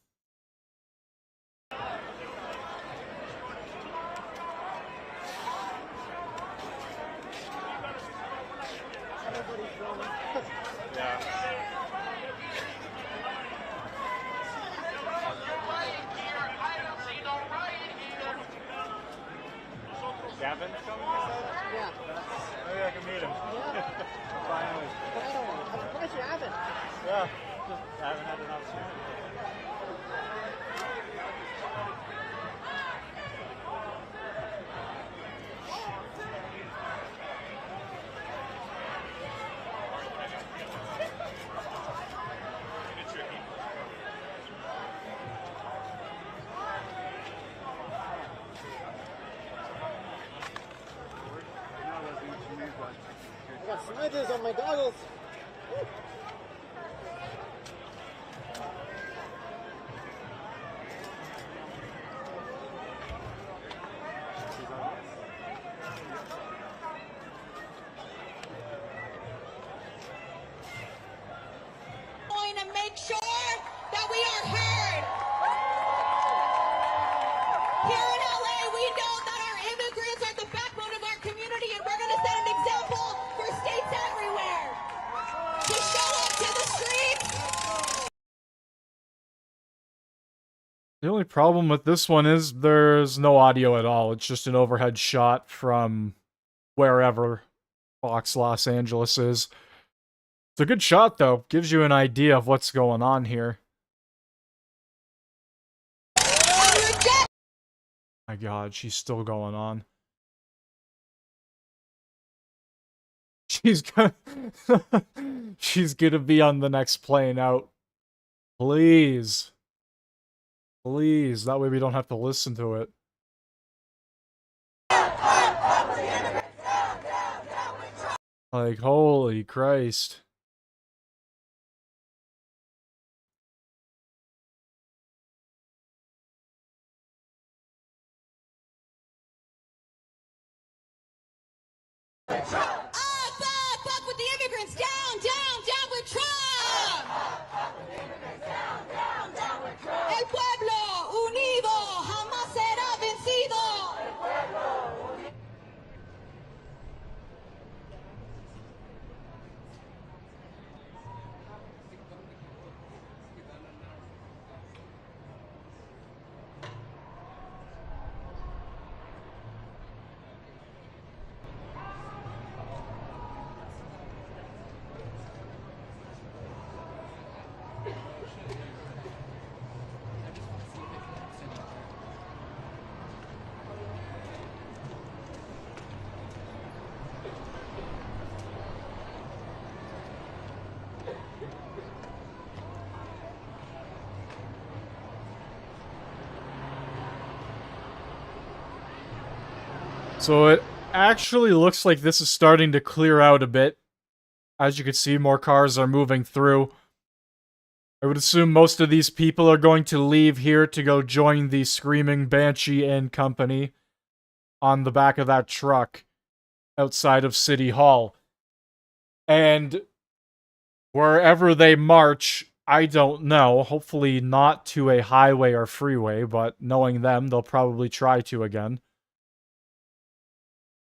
Speaker 22: Gavin coming, you said?
Speaker 9: Yeah.
Speaker 22: Maybe I can meet him. Finally.
Speaker 9: I'm surprised you haven't.
Speaker 22: Yeah, just I haven't had an opportunity.
Speaker 9: I got smudges on my goggles. Woo.
Speaker 13: Going to make sure that we are heard. Here in LA, we know that our immigrants are the backbone of our community, and we're going to set an example for states everywhere to show up to the streets.
Speaker 1: The only problem with this one is there's no audio at all. It's just an overhead shot from wherever Fox Los Angeles is. It's a good shot, though. Gives you an idea of what's going on here. My god, she's still going on. She's gonna... she's gonna be on the next plane out. Please. Please, that way we don't have to listen to it. Like, holy Christ.
Speaker 13: Fuck with the immigrants. Down, down, down with Trump. El pueblo unido jamás será vencido.
Speaker 1: So it actually looks like this is starting to clear out a bit. As you can see, more cars are moving through. I would assume most of these people are going to leave here to go join the Screaming Banshee and company on the back of that truck outside of City Hall. And wherever they march, I don't know. Hopefully not to a highway or freeway, but knowing them, they'll probably try to again.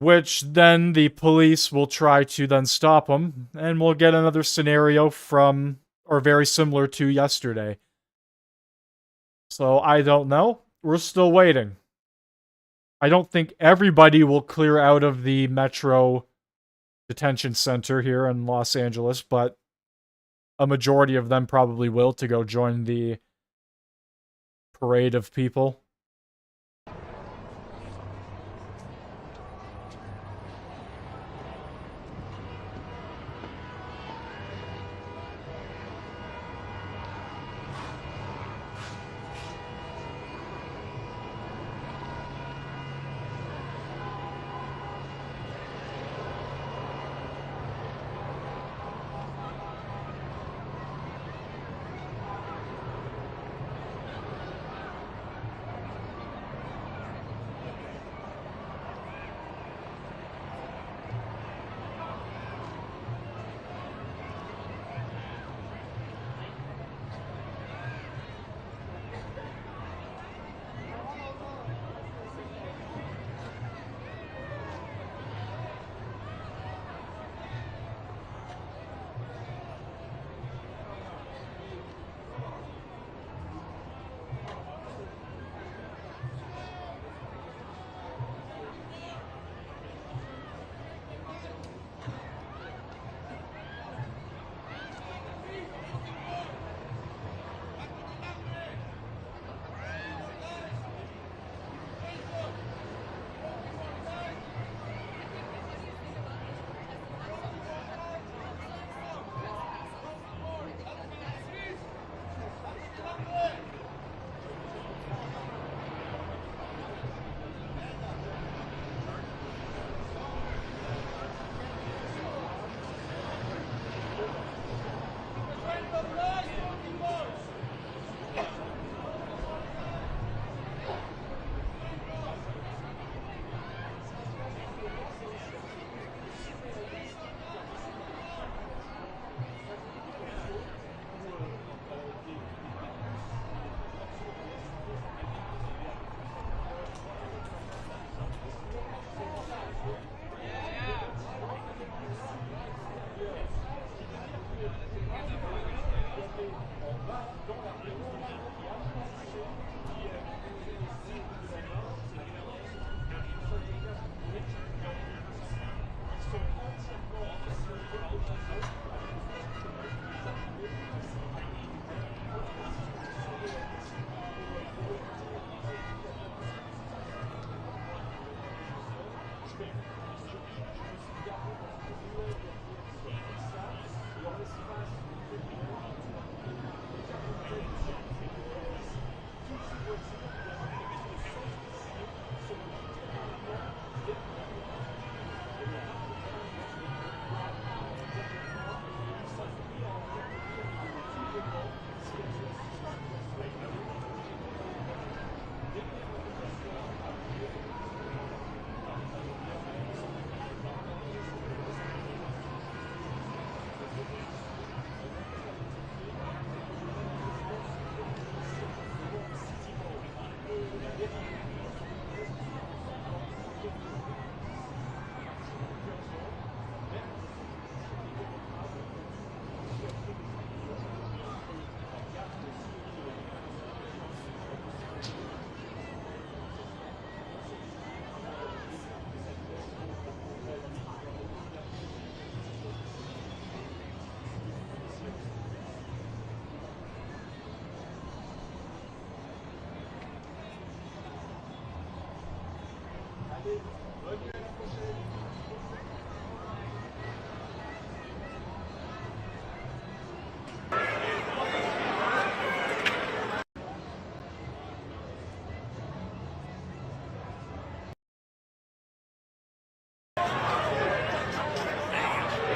Speaker 1: Which then the police will try to then stop them, and we'll get another scenario from, or very similar to yesterday. So I don't know. We're still waiting. I don't think everybody will clear out of the Metro Detention Center here in Los Angeles, but a majority of them probably will to go join the parade of people.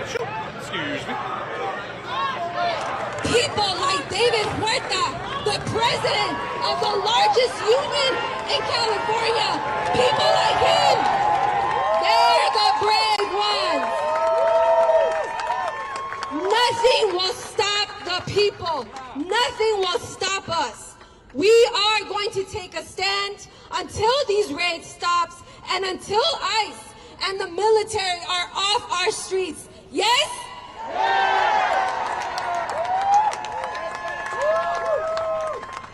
Speaker 10: Excuse me.
Speaker 8: People like David Huerta, the president of the largest union in California, people like him, they're the brave ones. Nothing will stop the people. Nothing will stop us. We are going to take a stand until these raids stops and until ICE and the military are off our streets. Yes?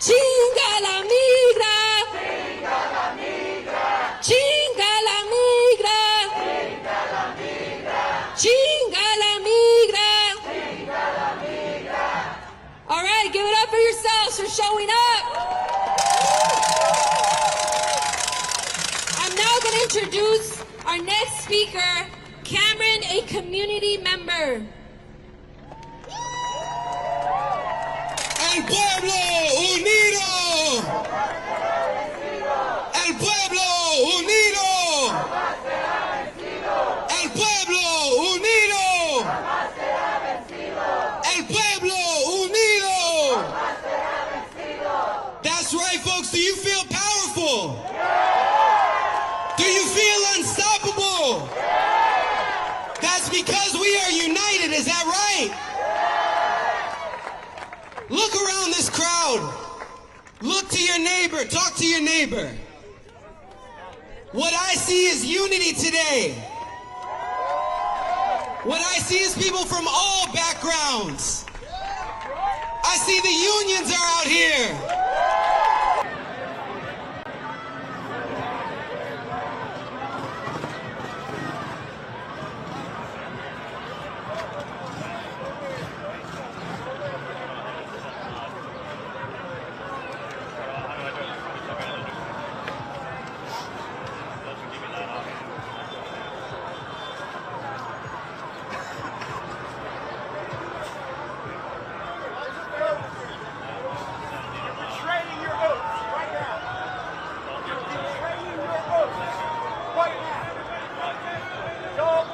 Speaker 8: Chinga la migra. Chinga la migra. Chinga la migra. Chinga la migra. Chinga la migra. All right, give it up for yourselves for showing up. I'm now going to introduce our next speaker, Cameron, a community member.
Speaker 5: El pueblo unido. El pueblo unido. El pueblo unido. El pueblo unido. That's right, folks. Do you feel powerful? Do you feel unstoppable? That's because we are united. Is that right? Look around this crowd. Look to your neighbor. Talk to your neighbor. What I see is unity today. What I see is people from all backgrounds. I see the unions are out here.
Speaker 10: Betraying your oaths right now. Betraying your oaths right now. Y'all,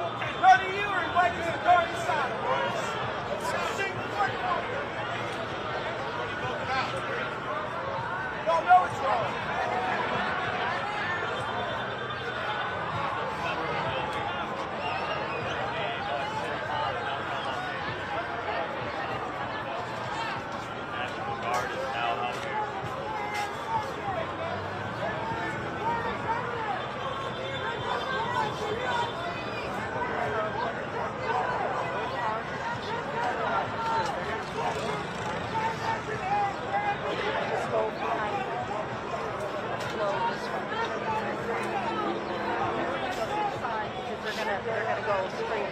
Speaker 10: none of you are invited to the party side. Single one. Y'all know it's wrong.
Speaker 20: They're gonna go straight.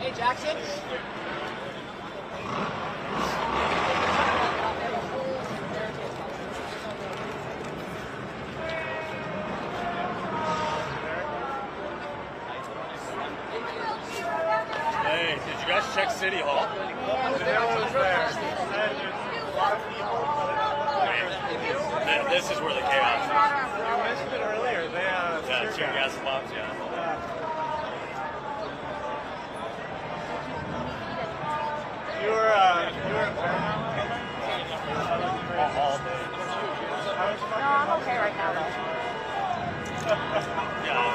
Speaker 20: Hey, Jackson.
Speaker 19: Hey, did you guys check City Hall? Man, this is where the chaos is.
Speaker 10: You mentioned it earlier.
Speaker 19: Yeah, tear gas bombs, yeah.
Speaker 10: You were
Speaker 19: all day.
Speaker 20: No, I'm okay right now, though.
Speaker 10: Yeah.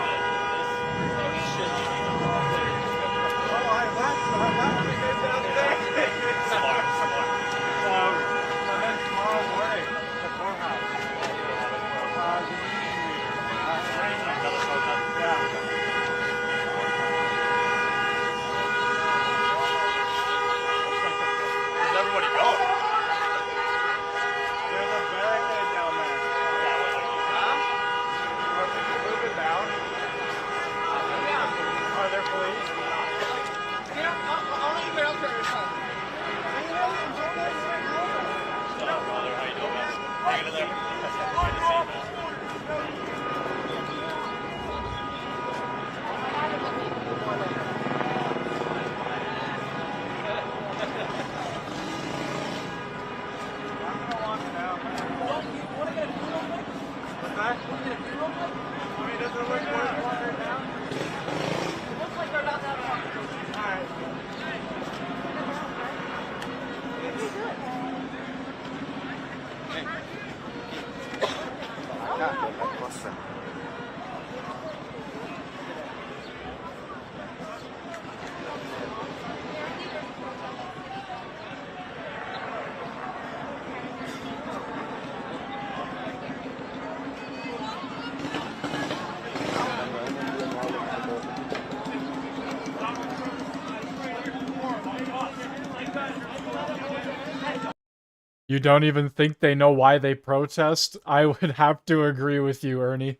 Speaker 1: You don't even think they know why they protest? I would have to agree with you, Ernie.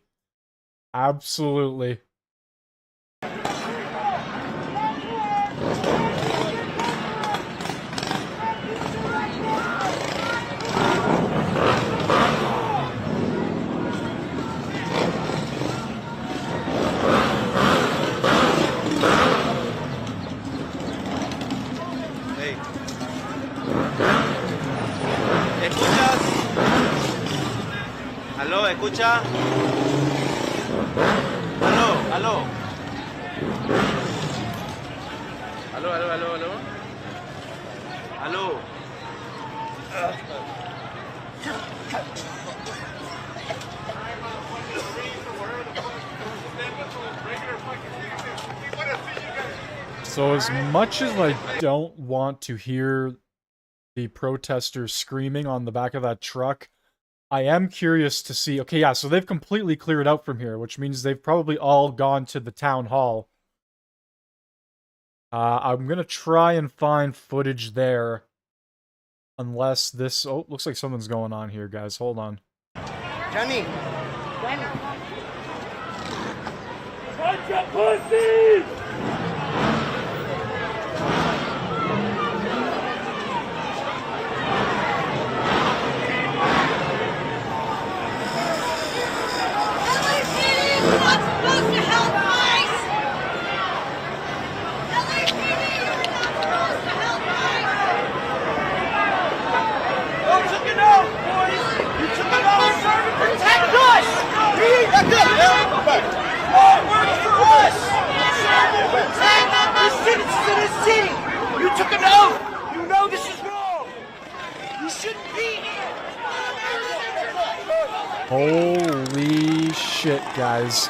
Speaker 1: Absolutely.
Speaker 6: Hey. ¿Escuchas? ¿Aló? ¿Escucha? ¿Aló? ¿Aló? ¿Aló? ¿Aló? ¿Aló? ¿Aló? ¿Aló?
Speaker 1: So as much as I don't want to hear the protesters screaming on the back of that truck, I am curious to see... Okay, yeah, so they've completely cleared out from here, which means they've probably all gone to the town hall. I'm gonna try and find footage there. Unless this... Oh, looks like something's going on here, guys. Hold on.
Speaker 6: Johnny!
Speaker 11: Bunch of pussies!
Speaker 7: You took an oath! You know this is wrong! You shouldn't be here!
Speaker 1: Holy shit, guys.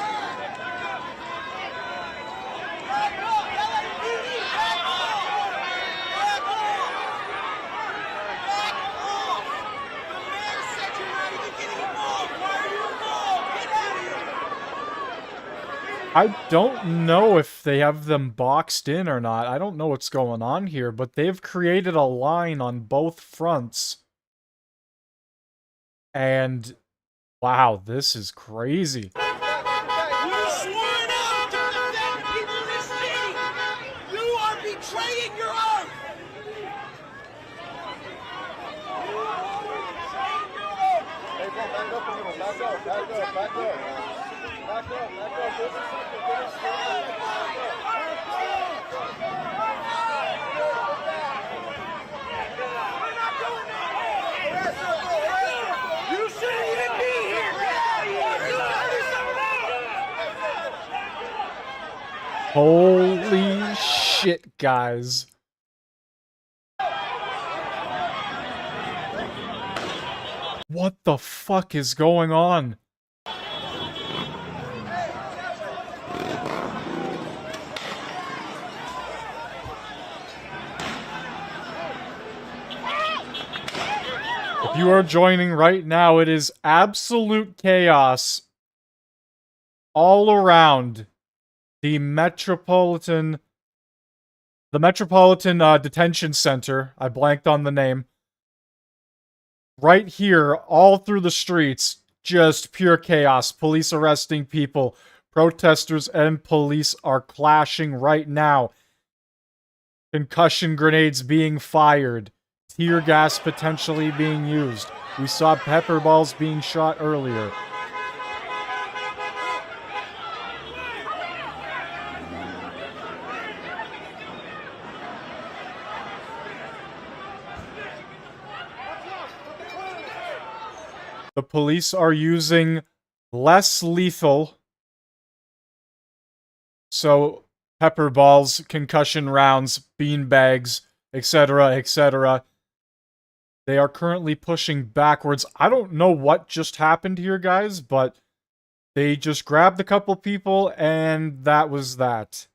Speaker 1: I don't know if they have them boxed in or not. I don't know what's going on here, but they've created a line on both fronts. And, wow, this is crazy.
Speaker 7: You swore an oath to defend people in this city! You are betraying your oath!
Speaker 4: Hey, bro, back up a little. Back up, back up, back up. Back up, back up. Give us something. Give us something.
Speaker 7: You shouldn't even be here!
Speaker 1: Holy shit, guys. What the fuck is going on? If you are joining right now, it is absolute chaos all around the Metropolitan Detention Center. I blanked on the name. Right here, all through the streets, just pure chaos. Police arresting people. Protesters and police are clashing right now. Concussion grenades being fired. Tear gas potentially being used. We saw pepper balls being shot earlier. The police are using less lethal. So, pepper balls, concussion rounds, beanbags, etc., etc. They are currently pushing backwards. I don't know what just happened here, guys, but they just grabbed a couple people, and that was that.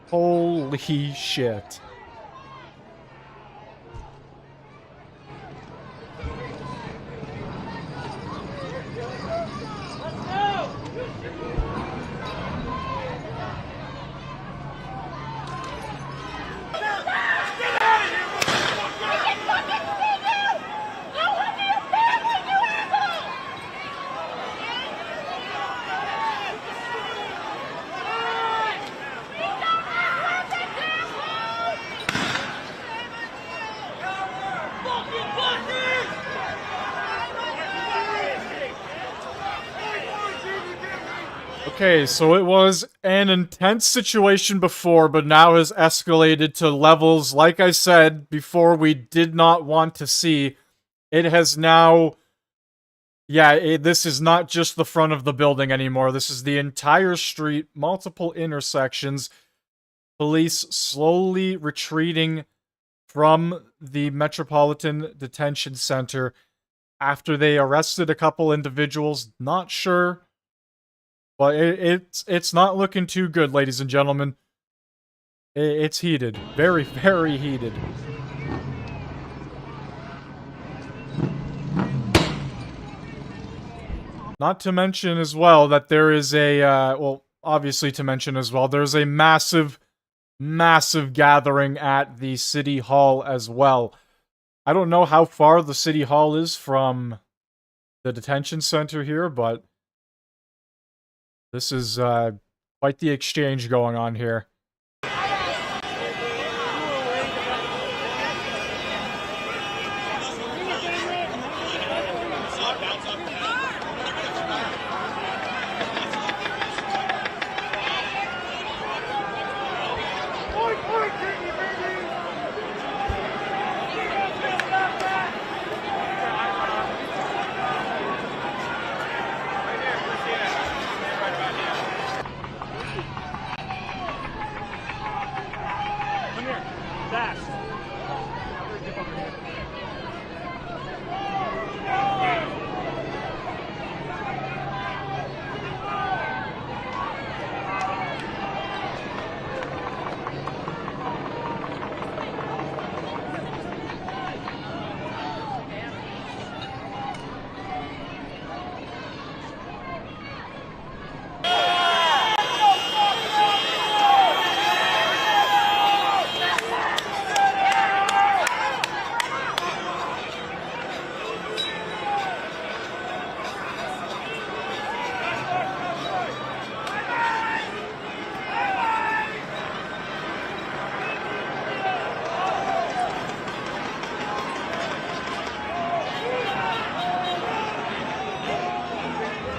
Speaker 1: Holy shit. Okay, so it was an intense situation before, but now has escalated to levels, like I said before, we did not want to see. It has now... Yeah, this is not just the front of the building anymore. This is the entire street, multiple intersections. Police slowly retreating from the Metropolitan Detention Center after they arrested a couple individuals. Not sure, but it's not looking too good, ladies and gentlemen. It's heated. Very, very heated. Not to mention as well that there is a, well, obviously to mention as well, there's a massive gathering at the City Hall as well. I don't know how far the City Hall is from the detention center here, but this is quite the exchange going on here.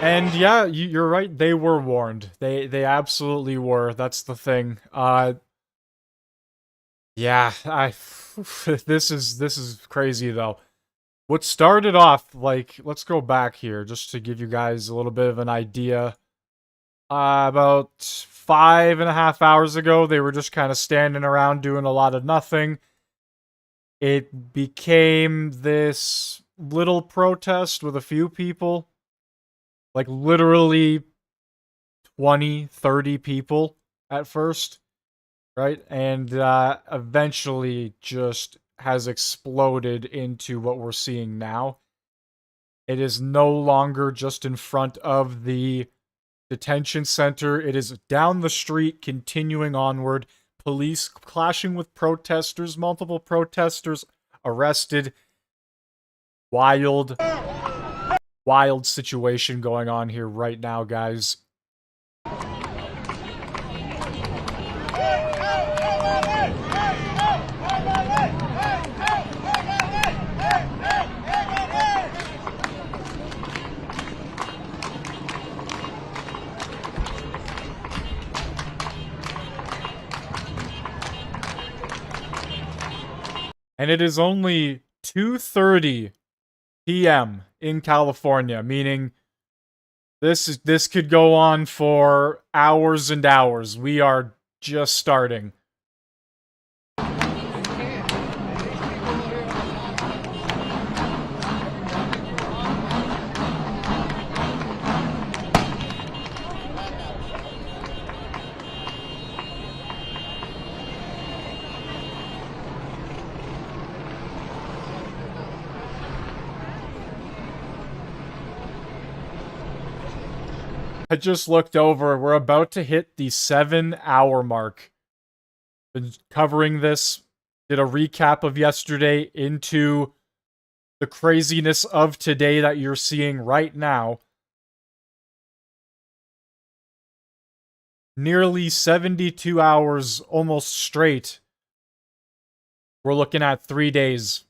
Speaker 1: And yeah, you're right, they were warned. They absolutely were. That's the thing. Yeah, this is crazy though. What started off, like, let's go back here just to give you guys a little bit of an idea. About 5.5 hours ago, they were just kind of standing around doing a lot of nothing. It became this little protest with a few people. Like, literally 20, 30 people at first, right? And eventually just has exploded into what we're seeing now. It is no longer just in front of the detention center. It is down the street, continuing onward. Police clashing with protesters, multiple protesters arrested. Wild situation going on here right now, guys. And it is only 2:30 p.m. in California, meaning this could go on for hours and hours. We are just starting. I just looked over. We're about to hit the 7-hour mark. Been covering this. Did a recap of yesterday into the craziness of today that you're seeing right now. Nearly 72 hours, almost straight. We're looking at 3 days.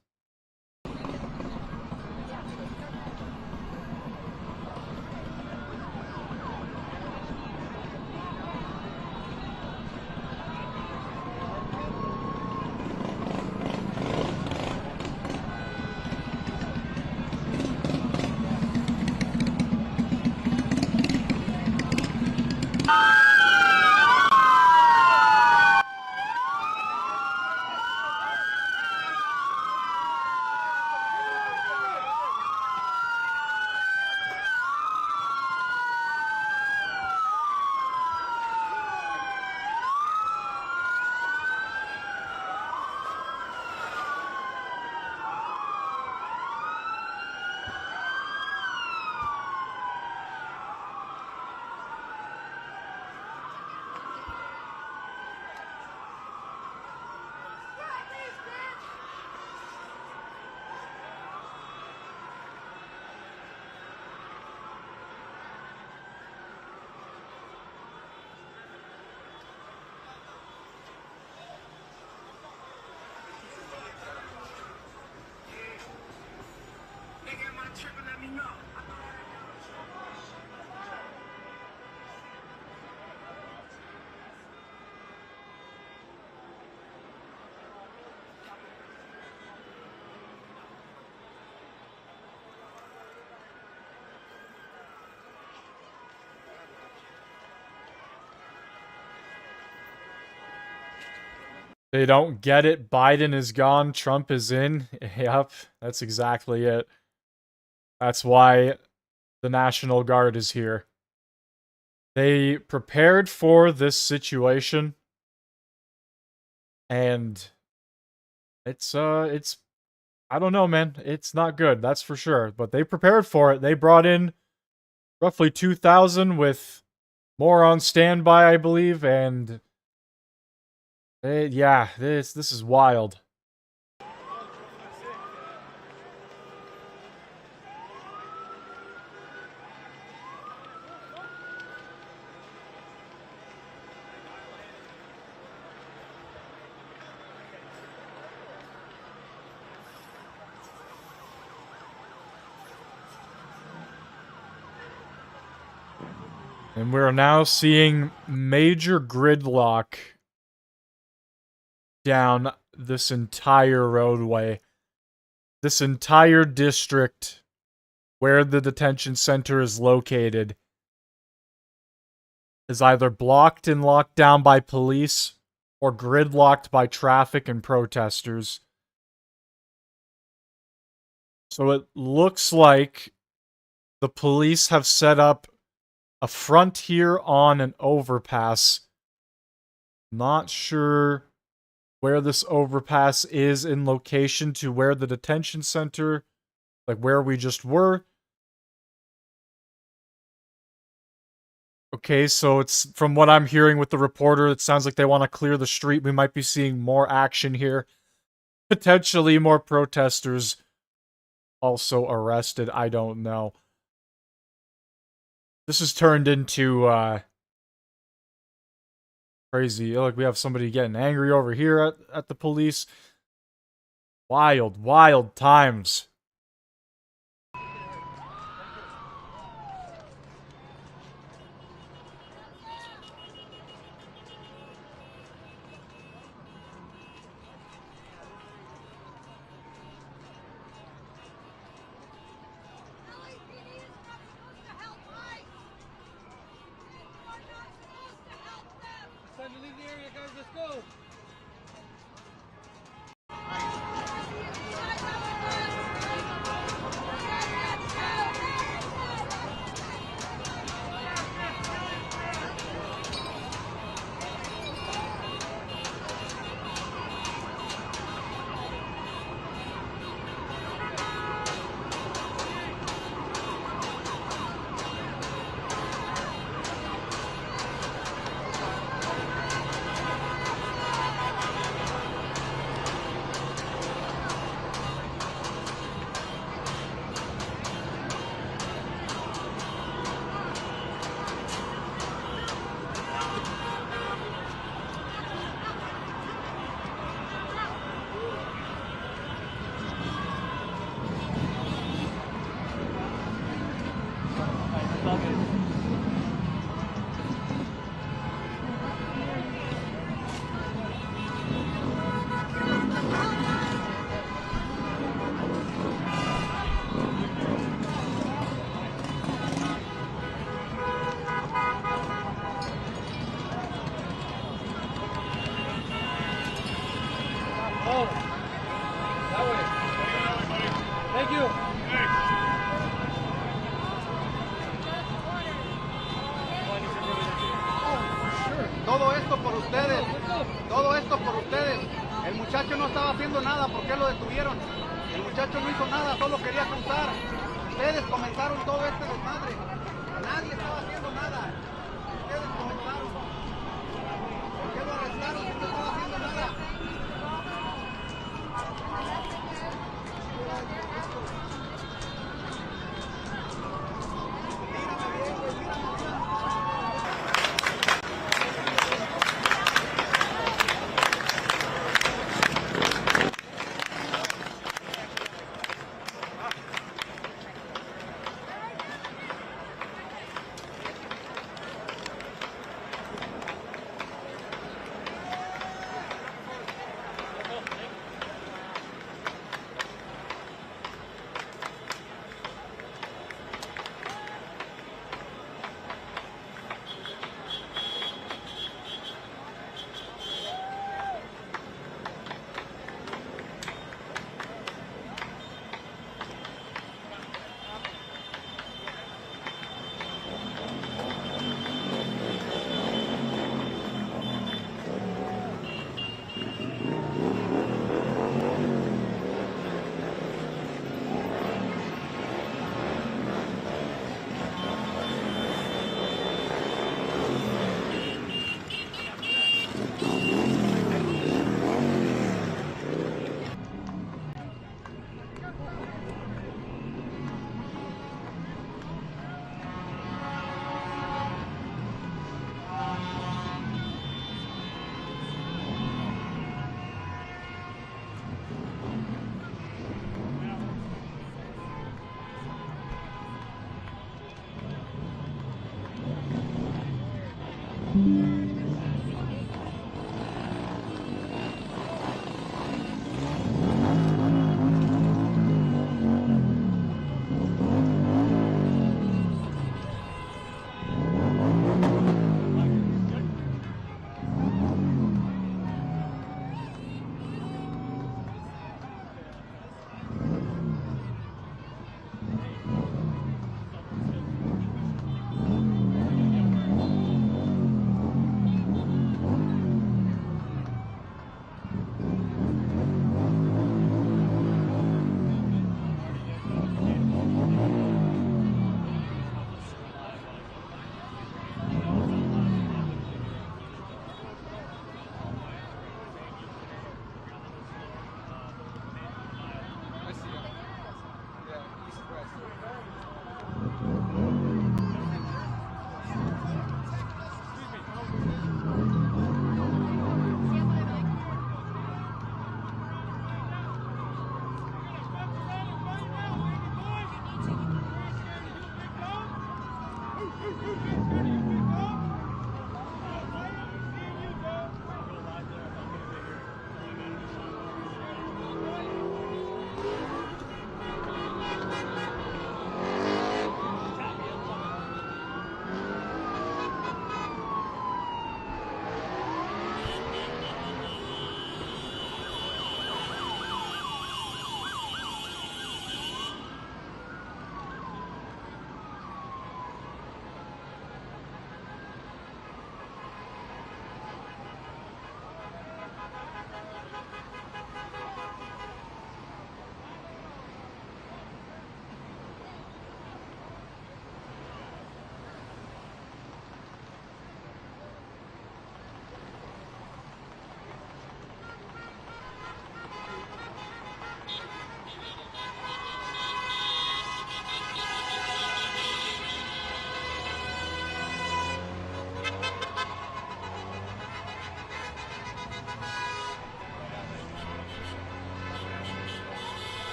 Speaker 1: They don't get it. Biden is gone. Trump is in. Yep, that's exactly it. That's why the National Guard is here. They prepared for this situation. And it's I don't know, man. It's not good, that's for sure. But they prepared for it. They brought in roughly 2,000 with more on standby, I believe, and yeah, this is wild. And we're now seeing major gridlock down this entire roadway. This entire district where the detention center is located is either blocked and locked down by police or gridlocked by traffic and protesters. So it looks like the police have set up a front here on an overpass. Not sure where this overpass is in location to where the detention center, like where we just were. Okay, so it's from what I'm hearing with the reporter, it sounds like they want to clear the street. We might be seeing more action here. Potentially more protesters also arrested. I don't know. This has turned into crazy. Like we have somebody getting angry over here at the police. Wild, wild times.
Speaker 11: Time to leave the area, guys. Let's go. Oh, that way. Thank you.
Speaker 12: Todo esto por ustedes. Todo esto por ustedes. El muchacho no estaba haciendo nada. ¿Por qué lo detuvieron? El muchacho no hizo nada, solo quería cruzar. Ustedes comenzaron todo este desmadre. Nadie estaba haciendo nada. Ustedes comenzaron. ¿Por qué lo arrestaron si no estaba haciendo nada?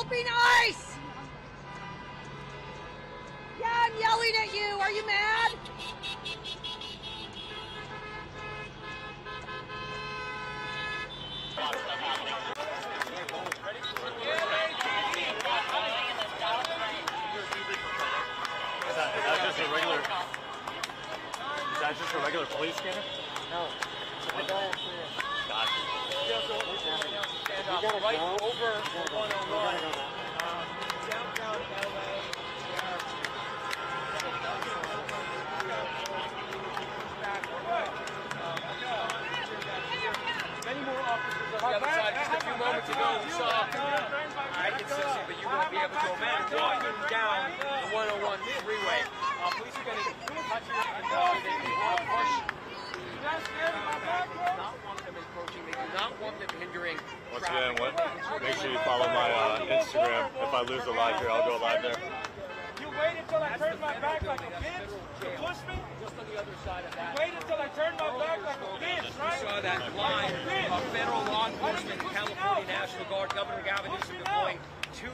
Speaker 23: about being nice? Yeah, I'm yelling at you. Are you mad?
Speaker 15: Is that just a regular? Is that just a regular police scanner? No. Gotcha.
Speaker 7: And right over 101, downtown LA. Many more officers on the other side. Just a few moments ago, we saw I-60, but you won't be able to imagine walking down the 101 freeway. Police are going to touch your they want to push. They do not want them encroaching. They do not want them hindering
Speaker 15: Once again, make sure you follow my Instagram. If I lose a live here, I'll go live there.
Speaker 11: You wait until I turn my back like a bitch to push me?
Speaker 7: Just on the other side of that.
Speaker 11: Wait until I turn my back like a bitch, right?
Speaker 7: You saw that line of federal law enforcement, California National Guard, Governor Gavin Newsom deploying two.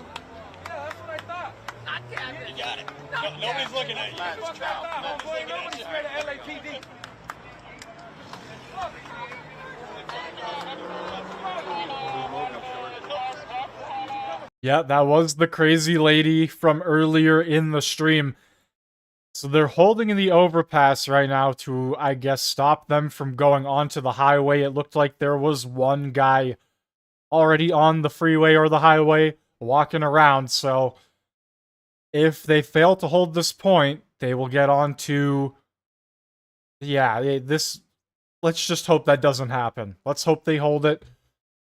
Speaker 11: Yeah, that's what I thought.
Speaker 7: Not Gavin.
Speaker 15: You got it.
Speaker 7: Not
Speaker 15: Nobody's
Speaker 7: Gavin.
Speaker 15: looking at you.
Speaker 11: That's what I thought, homeboy. Nobody's scared of LAPD.
Speaker 1: Yeah, that was the crazy lady from earlier in the stream. So they're holding the overpass right now to, I guess, stop them from going onto the highway. It looked like there was one guy already on the freeway or the highway walking around. So if they fail to hold this point, they will get on to... Yeah, this... Let's just hope that doesn't happen. Let's hope they hold it.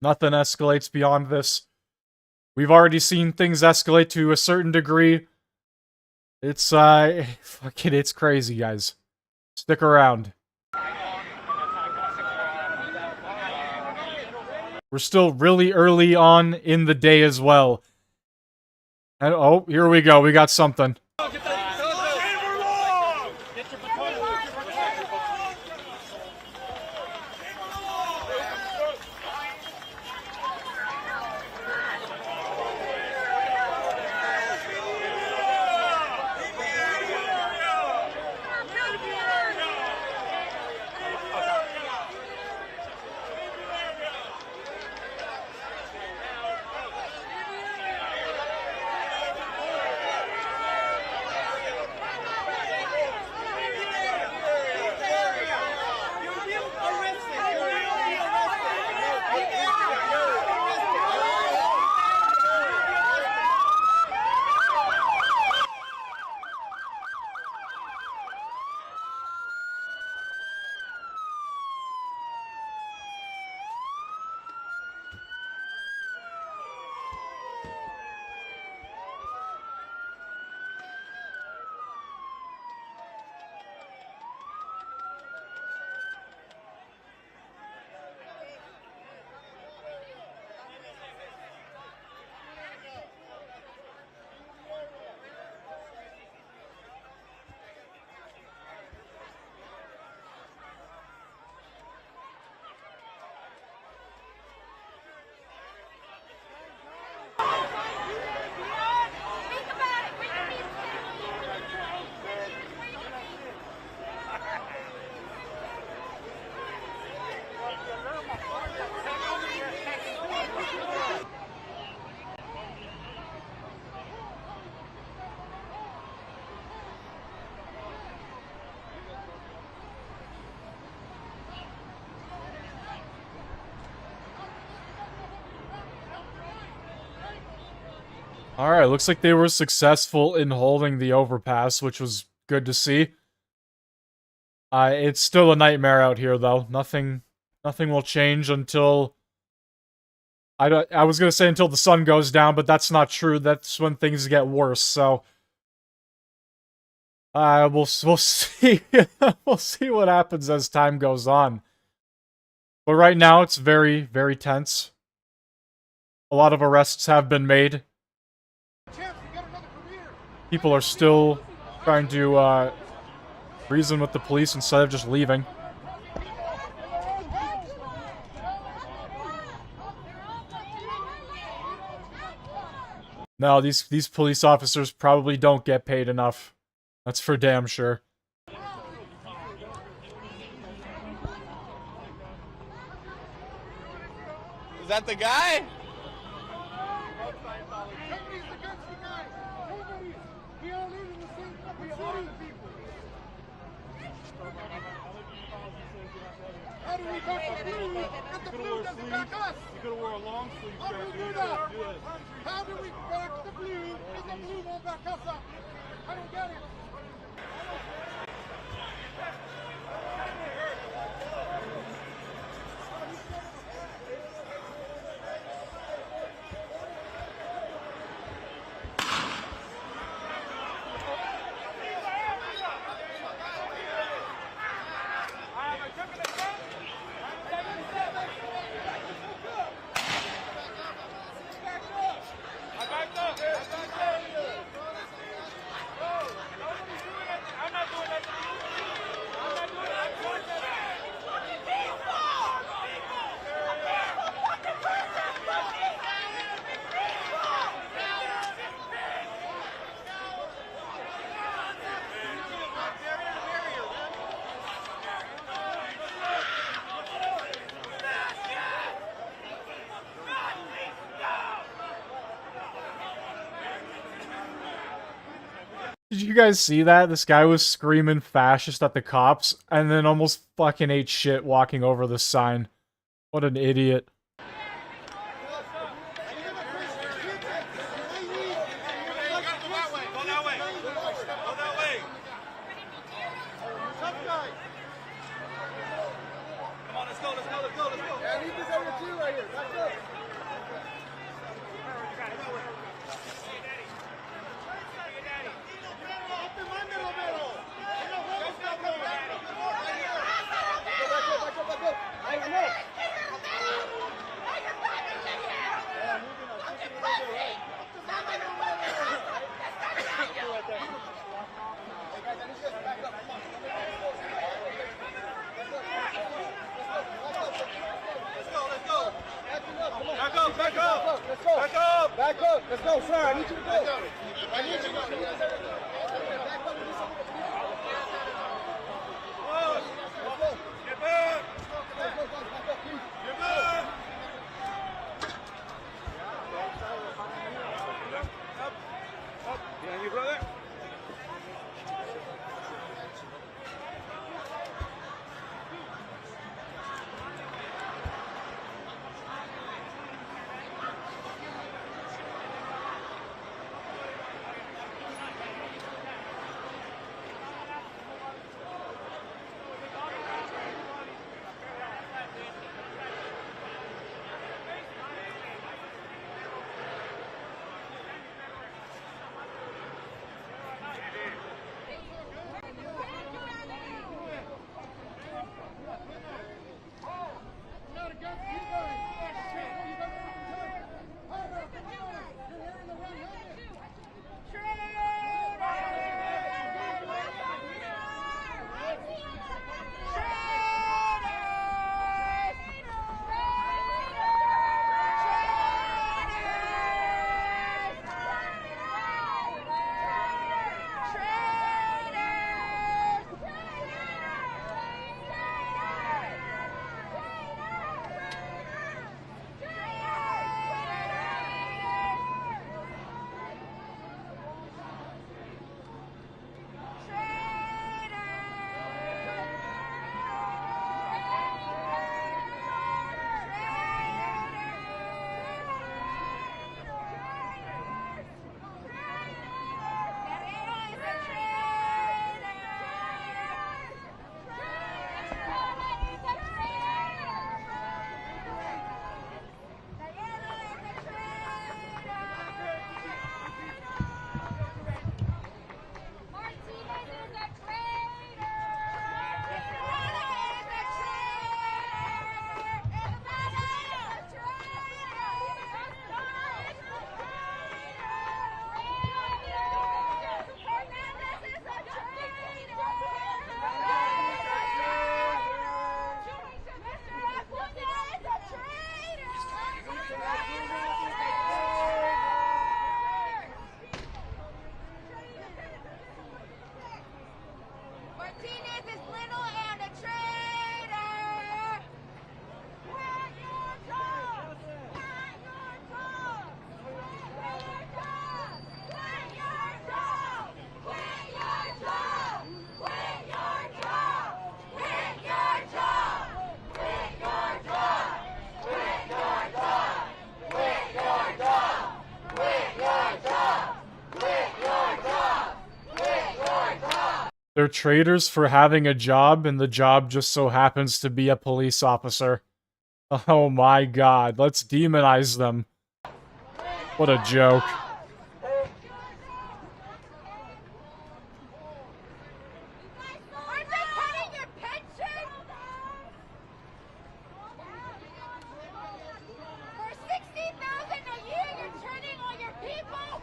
Speaker 1: Nothing escalates beyond this. We've already seen things escalate to a certain degree. It's, fucking, it's crazy, guys. Stick around. We're still really early on in the day as well. And, oh, here we go. We got something. Alright, looks like they were successful in holding the overpass, which was good to see. It's still a nightmare out here, though. Nothing will change until... I was gonna say until the sun goes down, but that's not true. That's when things get worse, so... we'll see. We'll see what happens as time goes on. But right now, it's very, very tense. A lot of arrests have been made. People are still trying to reason with the police instead of just leaving. No, these police officers probably don't get paid enough. That's for damn sure.
Speaker 6: Is that the guy?
Speaker 4: We are leading the same fucking city. How do we back the blue if the blue doesn't back us? You could have wore a long sleeve shirt. How do we do that? How do we back the blue if the blue won't back us up? I don't get it.
Speaker 1: Did you guys see that? This guy was screaming fascist at the cops and then almost fucking ate shit walking over the sign. What an idiot.
Speaker 4: Let's go, sir. I need you to go. I need you to go. Back up. Let's go. Get back. Back up, please. Get back. Up. Behind you, brother.
Speaker 1: They're traitors for having a job, and the job just so happens to be a police officer. Oh my god, let's demonize them. What a joke.
Speaker 8: Aren't they cutting your pension? For $60,000 a year, you're turning on your people?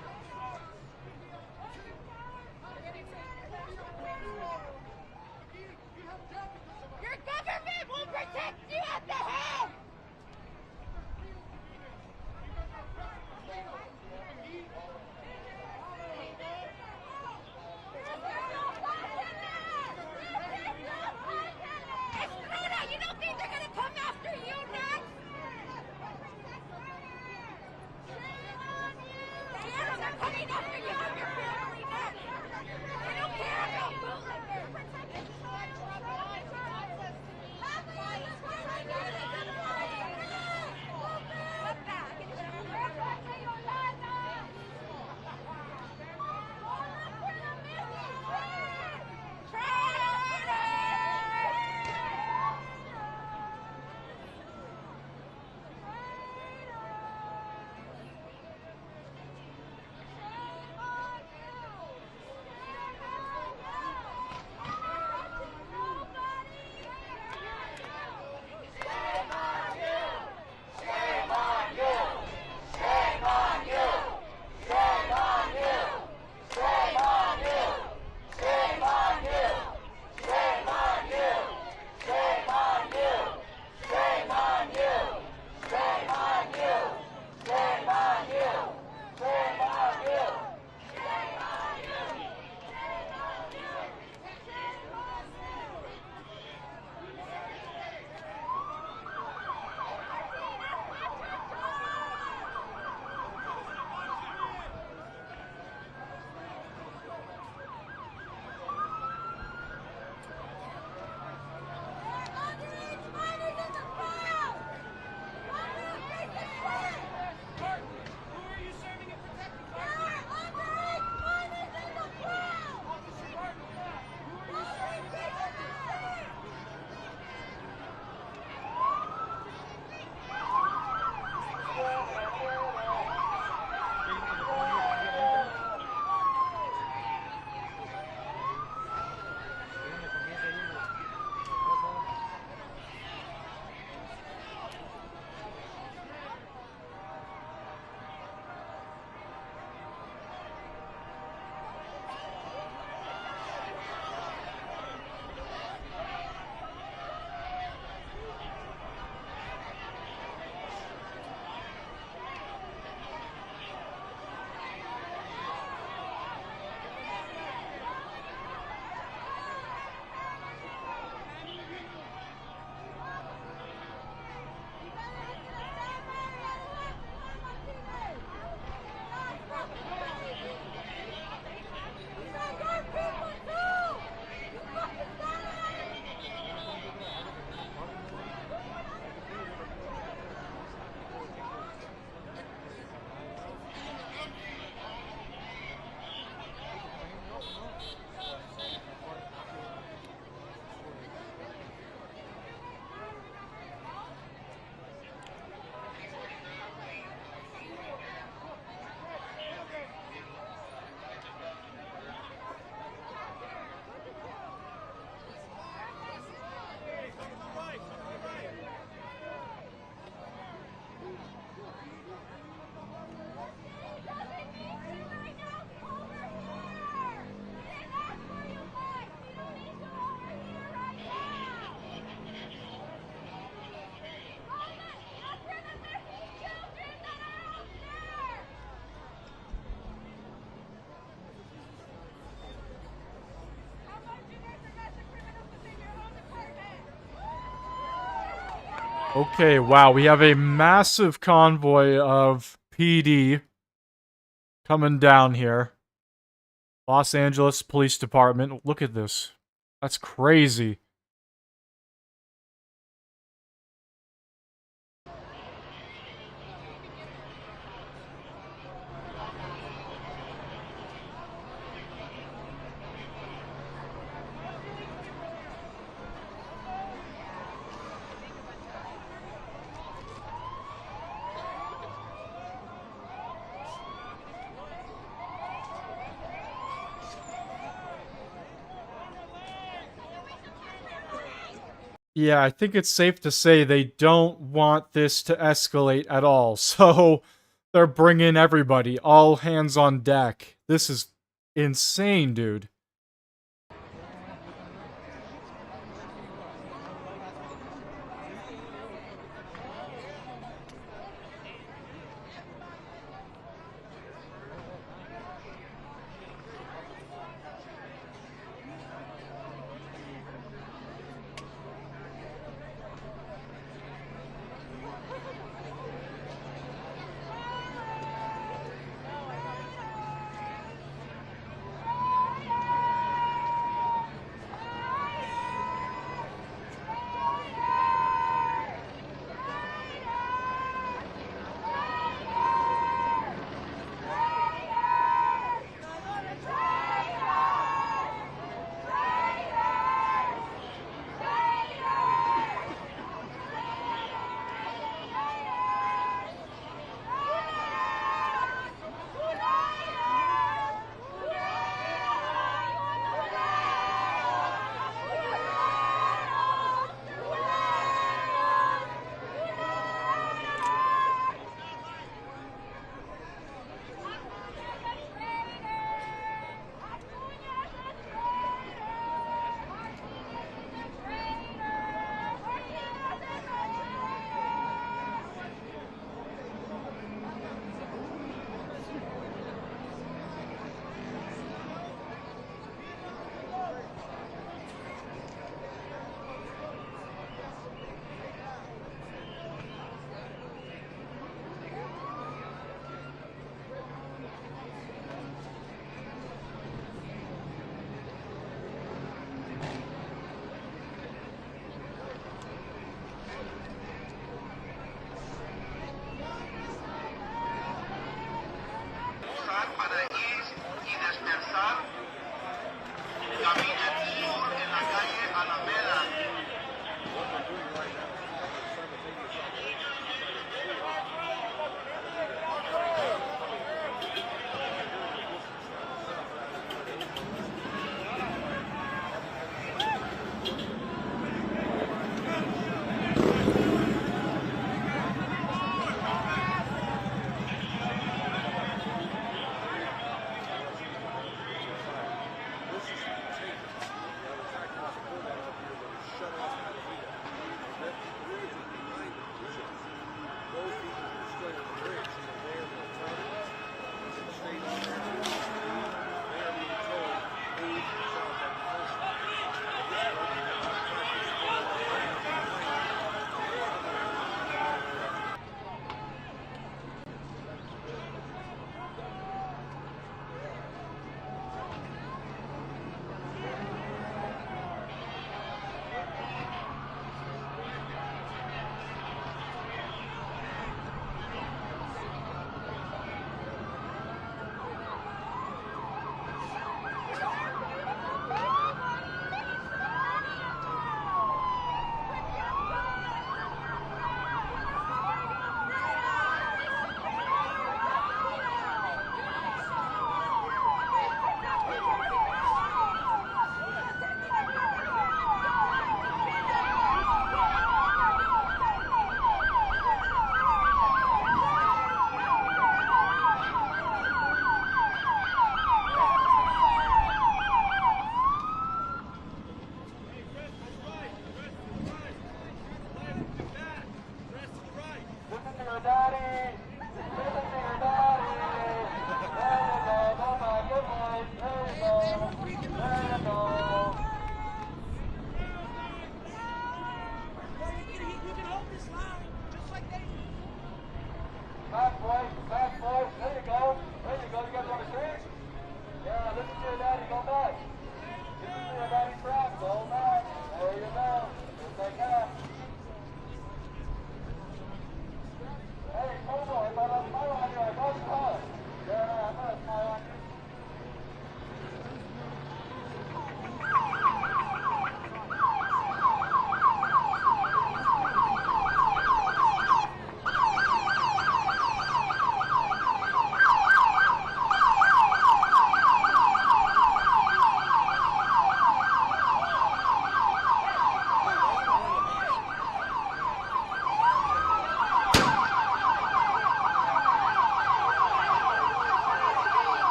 Speaker 8: Your government will protect you at the head! Estrada, you don't think they're gonna come after you next? They're coming after you and your family next. They don't care about bootleggers.
Speaker 1: Okay, wow, we have a massive convoy of PD coming down here. Los Angeles Police Department. Look at this. That's crazy. Yeah, I think it's safe to say they don't want this to escalate at all. So they're bringing everybody, all hands on deck. This is insane, dude.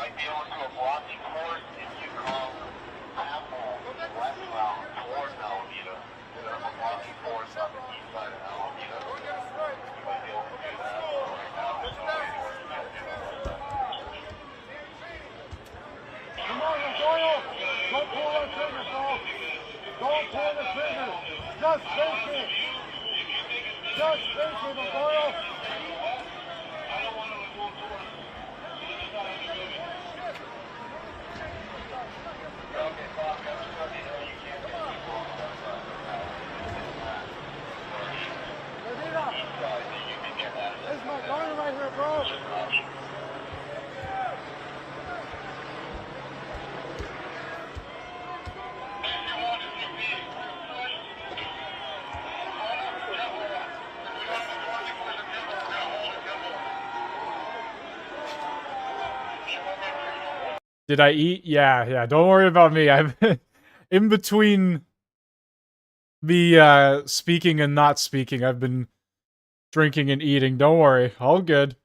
Speaker 4: might be onto a blocking course if you come Apple westbound towards Alameda. There's a blocking course on the east side of Alameda. You might be able to do that. Right now, there's no way where you can do that.
Speaker 10: Come on, Doyle! Don't pull that trigger, folks! Don't pull the trigger! Just think it! Just think it, Doyle! This is my garden right here, bro!
Speaker 1: Did I eat? Yeah. Don't worry about me. I've in between the speaking and not speaking, I've been drinking and eating. Don't worry. All good.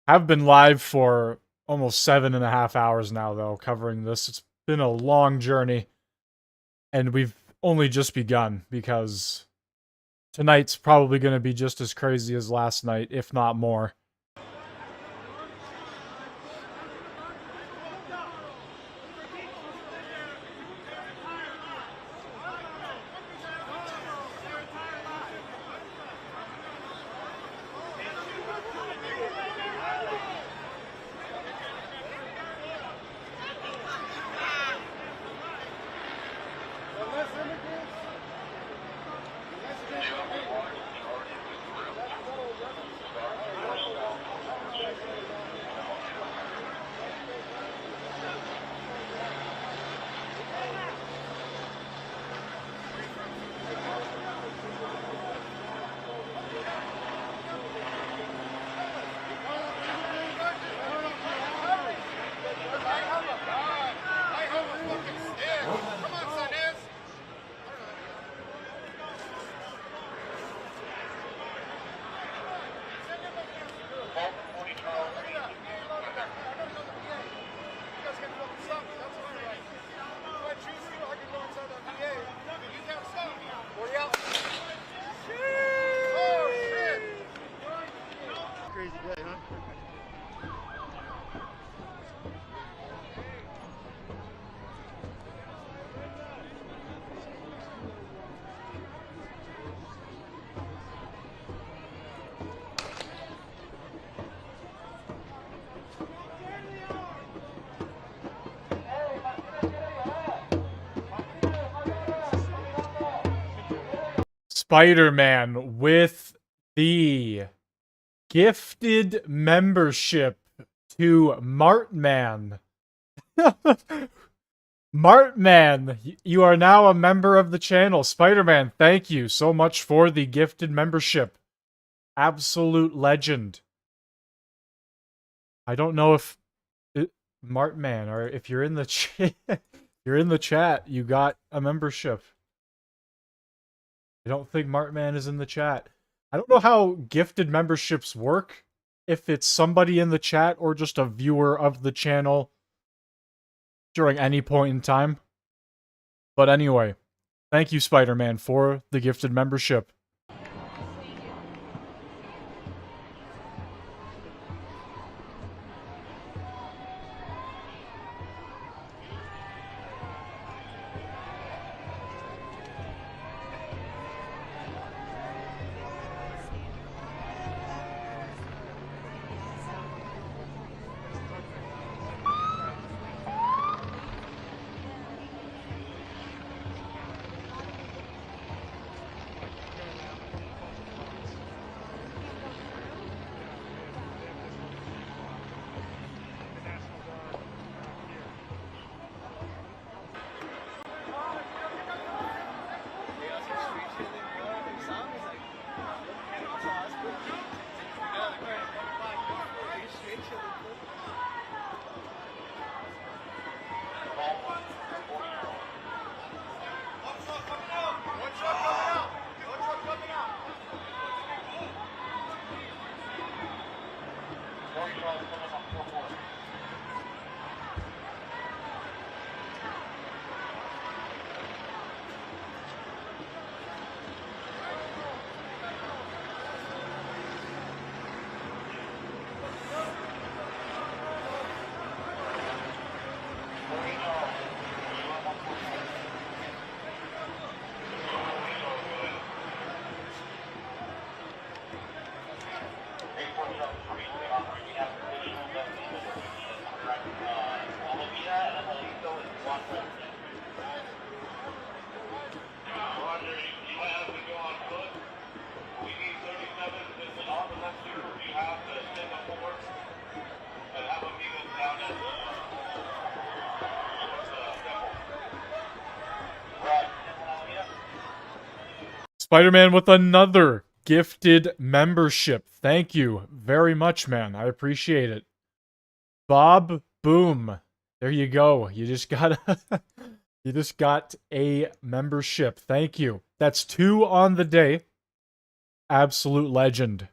Speaker 1: I've been live for almost 7.5 hours now, though, covering this. It's been a long journey. And we've only just begun, because tonight's probably going to be just as crazy as last night, if not more.
Speaker 10: Crazy day, huh?
Speaker 1: Spider-Man with the gifted membership to Martman. Martman, you are now a member of the channel. Spider-Man, thank you so much for the gifted membership. Absolute legend. I don't know if Martman, or if you're in the chat, you got a membership. I don't think Martman is in the chat. I don't know how gifted memberships work. If it's somebody in the chat or just a viewer of the channel during any point in time. But anyway, thank you, Spider-Man, for the gifted membership. Spider-Man with another gifted membership. Thank you very much, man. I appreciate it. Bob Boom. There you go. You just got you just got a membership. Thank you. That's 2 on the day. Absolute legend.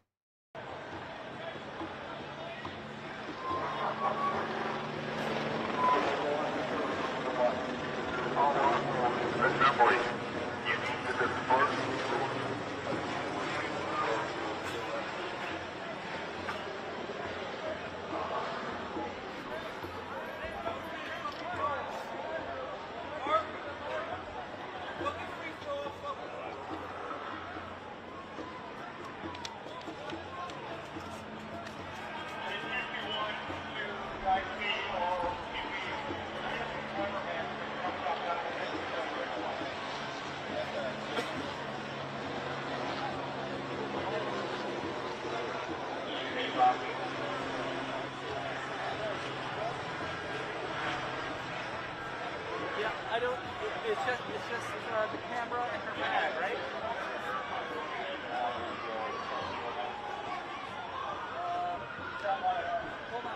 Speaker 11: Yeah, I don't. It's just the camera and her bag, right? Hold on.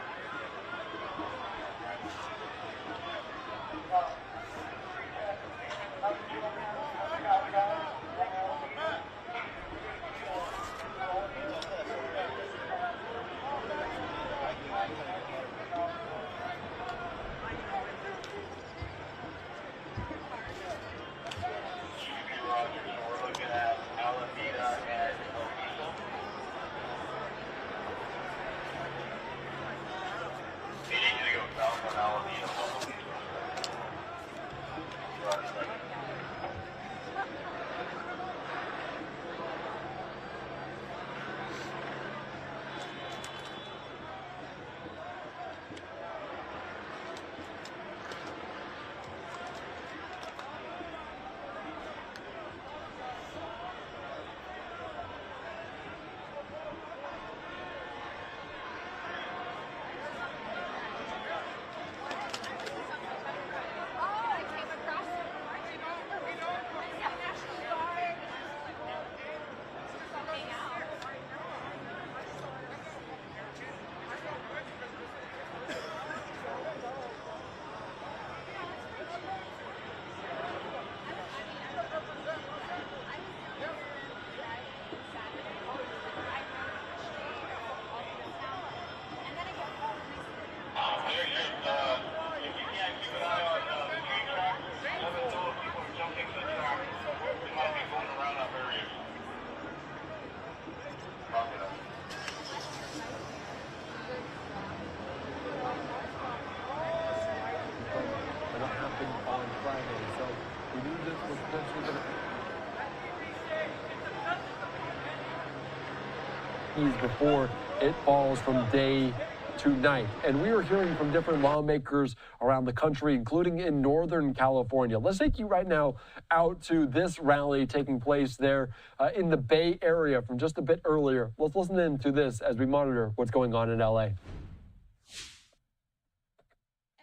Speaker 17: Before it falls from day to night. And we are hearing from different lawmakers around the country, including in Northern California. Let's take you right now out to this rally taking place there in the Bay Area from just a bit earlier. Let's listen in to this as we monitor what's going on in LA.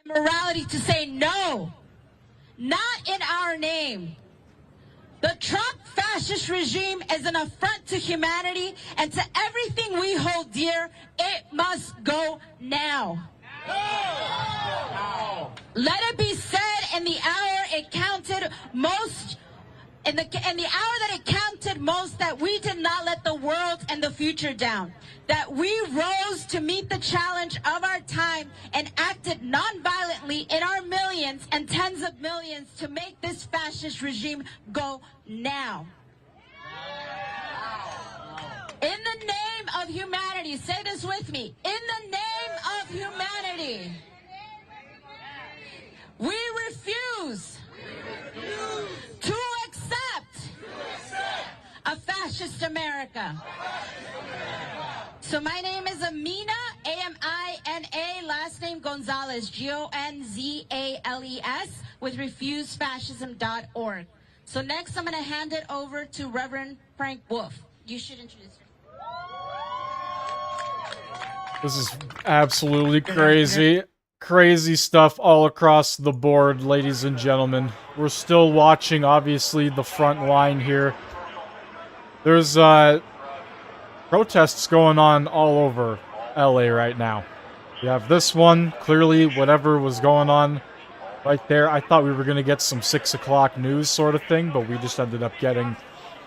Speaker 8: Morality to say no, not in our name. The Trump fascist regime is an affront to humanity and to everything we hold dear. It must go now. No. Let it be said in the hour it counted most, in the hour that it counted most, that we did not let the world and the future down. That we rose to meet the challenge of our time and acted non-violently in our millions and tens of millions to make this fascist regime go now. In the name of humanity, say this with me. In the name of humanity, we refuse to accept a fascist America. So my name is Amina, A-M-I-N-A, last name Gonzalez, G-O-N-Z-A-L-E-S, with refusefascism.org. So next I'm going to hand it over to Reverend Frank Wolf. You should introduce yourself.
Speaker 1: This is absolutely crazy. Crazy stuff all across the board, ladies and gentlemen. We're still watching, obviously, the front line here. There's protests going on all over LA right now. You have this one, clearly whatever was going on right there. I thought we were going to get some 6 o'clock news sort of thing, but we just ended up getting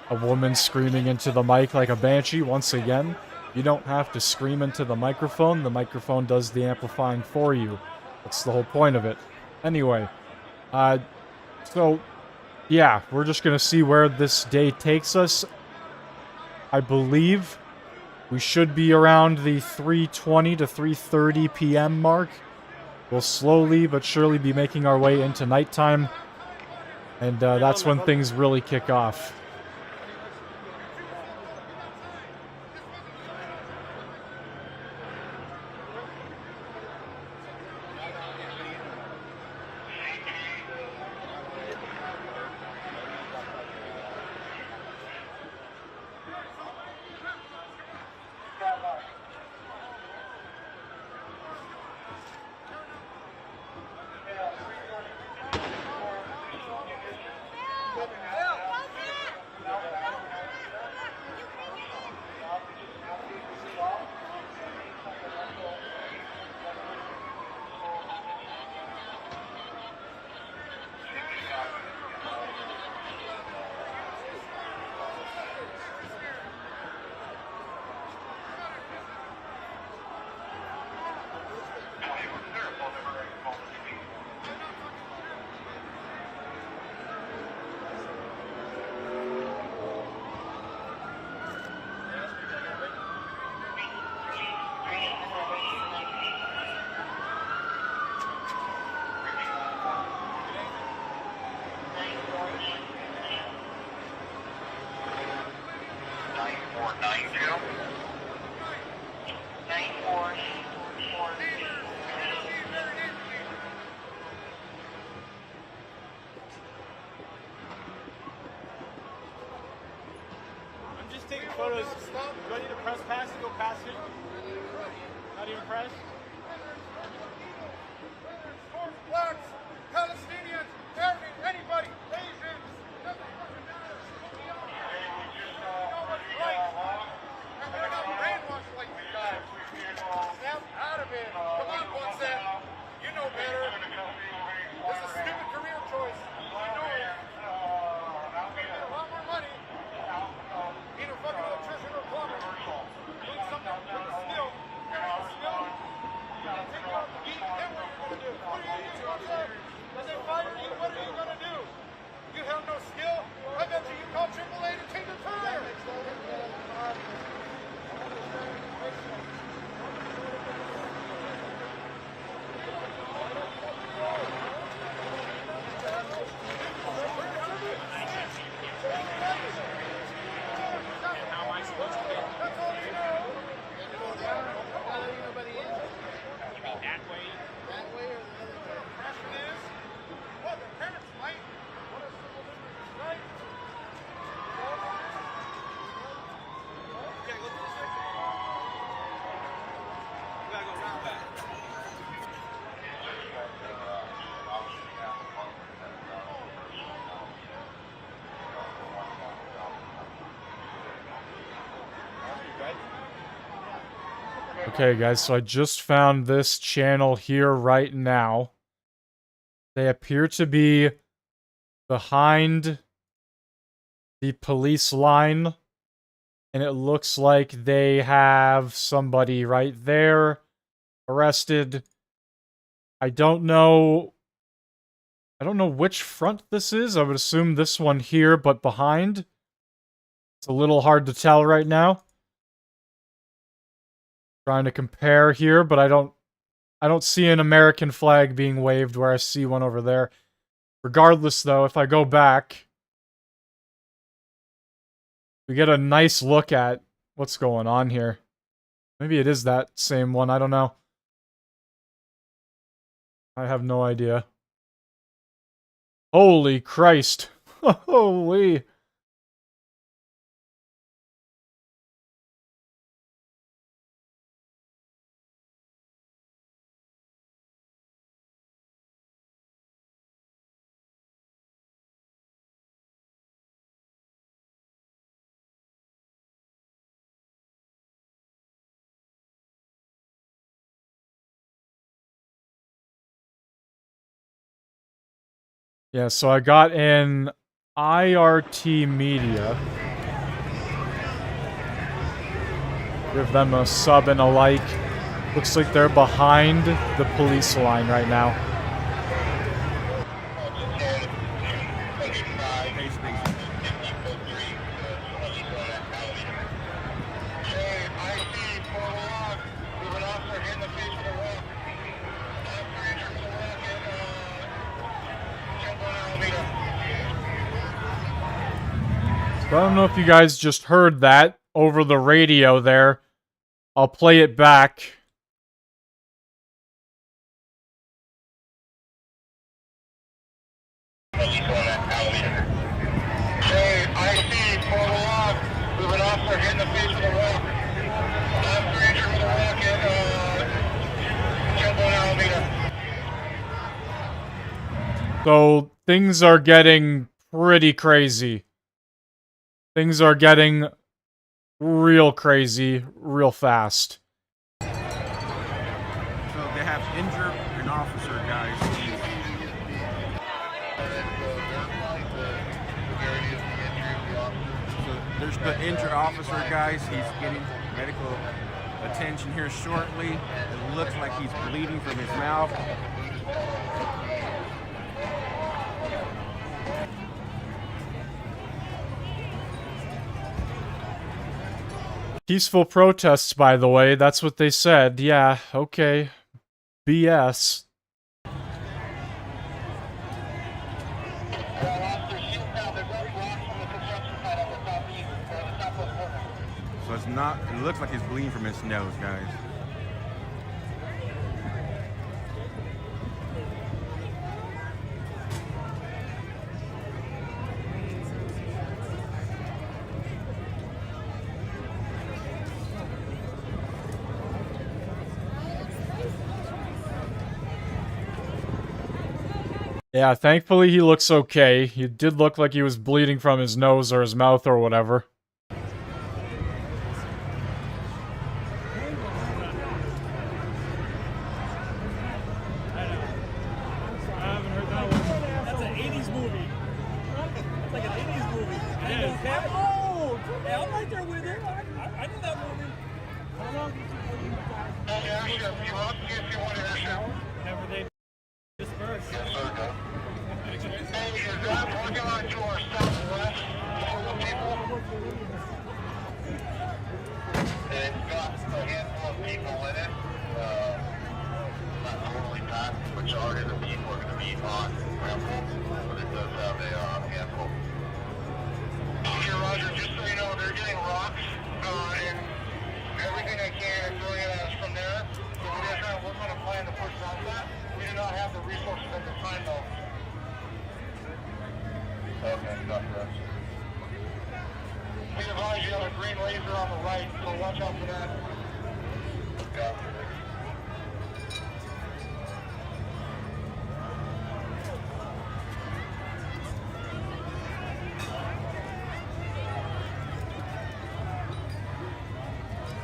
Speaker 1: a woman screaming into the mic like a banshee once again. You don't have to scream into the microphone does the amplifying for you. That's the whole point of it. Anyway, so, yeah, we're just gonna see where this day takes us. I believe we should be around the 3:20 to 3:30 p.m. mark. We'll slowly but surely be making our way into nighttime, and that's when things really kick off.
Speaker 3: I'm just taking photos. Do I need a press pass to go past it? Not even press?
Speaker 4: Blacks, Palestinians, Arabs, anybody, Asians, doesn't fucking matter. You know what's right. And they're not brainwashed like you guys. Snap out of it. Come on, one set. You know better. This is a stupid career choice. You know it. You get a lot more money. Being a fucking electrician or plumber. Doing something with a skill. You got a skill. Take you off the beat, then what are you gonna do? What are you gonna do, Jose? When they fire you, what are you gonna do? You have no skill? I bet you call AAA to take the tire.
Speaker 3: How am I supposed to get?
Speaker 4: That's all you know.
Speaker 3: You mean that way?
Speaker 4: That way or the other way? The question is, well, their parents might. What if civil liberties is right? Okay, let's just fix it. We gotta go round back.
Speaker 1: Okay, guys, so I just found this channel here right now. They appear to be behind the police line, and it looks like they have somebody right there arrested. I don't know which front this is. I would assume this one here, but behind. It's a little hard to tell right now. Trying to compare here, but I don't see an American flag being waved where I see one over there. Regardless, though, if I go back, we get a nice look at what's going on here. Maybe it is that same one, I don't know. I have no idea. Holy Christ. Holy. Yeah, so I got in IRT Media. Give them a sub and a like. Looks like they're behind the police line right now. So I don't know if you guys just heard that over the radio there. I'll play it back.
Speaker 10: Hey, I see 401. We have an officer hitting the face with a rock. Officer injured with a rock at Jumbo and Alameda.
Speaker 1: So things are getting pretty crazy. Things are getting real crazy, real fast.
Speaker 2: So they have injured an officer, guys. So there's the injured officer, guys. He's getting medical attention here shortly. It looks like he's bleeding from his mouth.
Speaker 1: Peaceful protests, by the way. That's what they said. Yeah, okay. BS.
Speaker 2: So it's not, it looks like he's bleeding from his nose, guys.
Speaker 1: Yeah, thankfully he looks okay. He did look like he was bleeding from his nose or his mouth or whatever.
Speaker 3: That's an 80s movie. It's like an 80s movie. Yeah, oh, yeah, I'm right there with it. I know that movie. How long did you whenever they disperse?
Speaker 10: Hey, is that parking lot to our southwest full of people? It's got a handful of people in it. Not totally packed. Majority of the people are going to be on ramble, but it does have a handful. Okay, Roger, just so you know, they're getting rocks and everything they can is really from there. So we're going to try to work on a plan to push past that. We do not have the resources at the time, though. Okay, got that. We advise you have a green laser on the right, so watch out for that. Got it.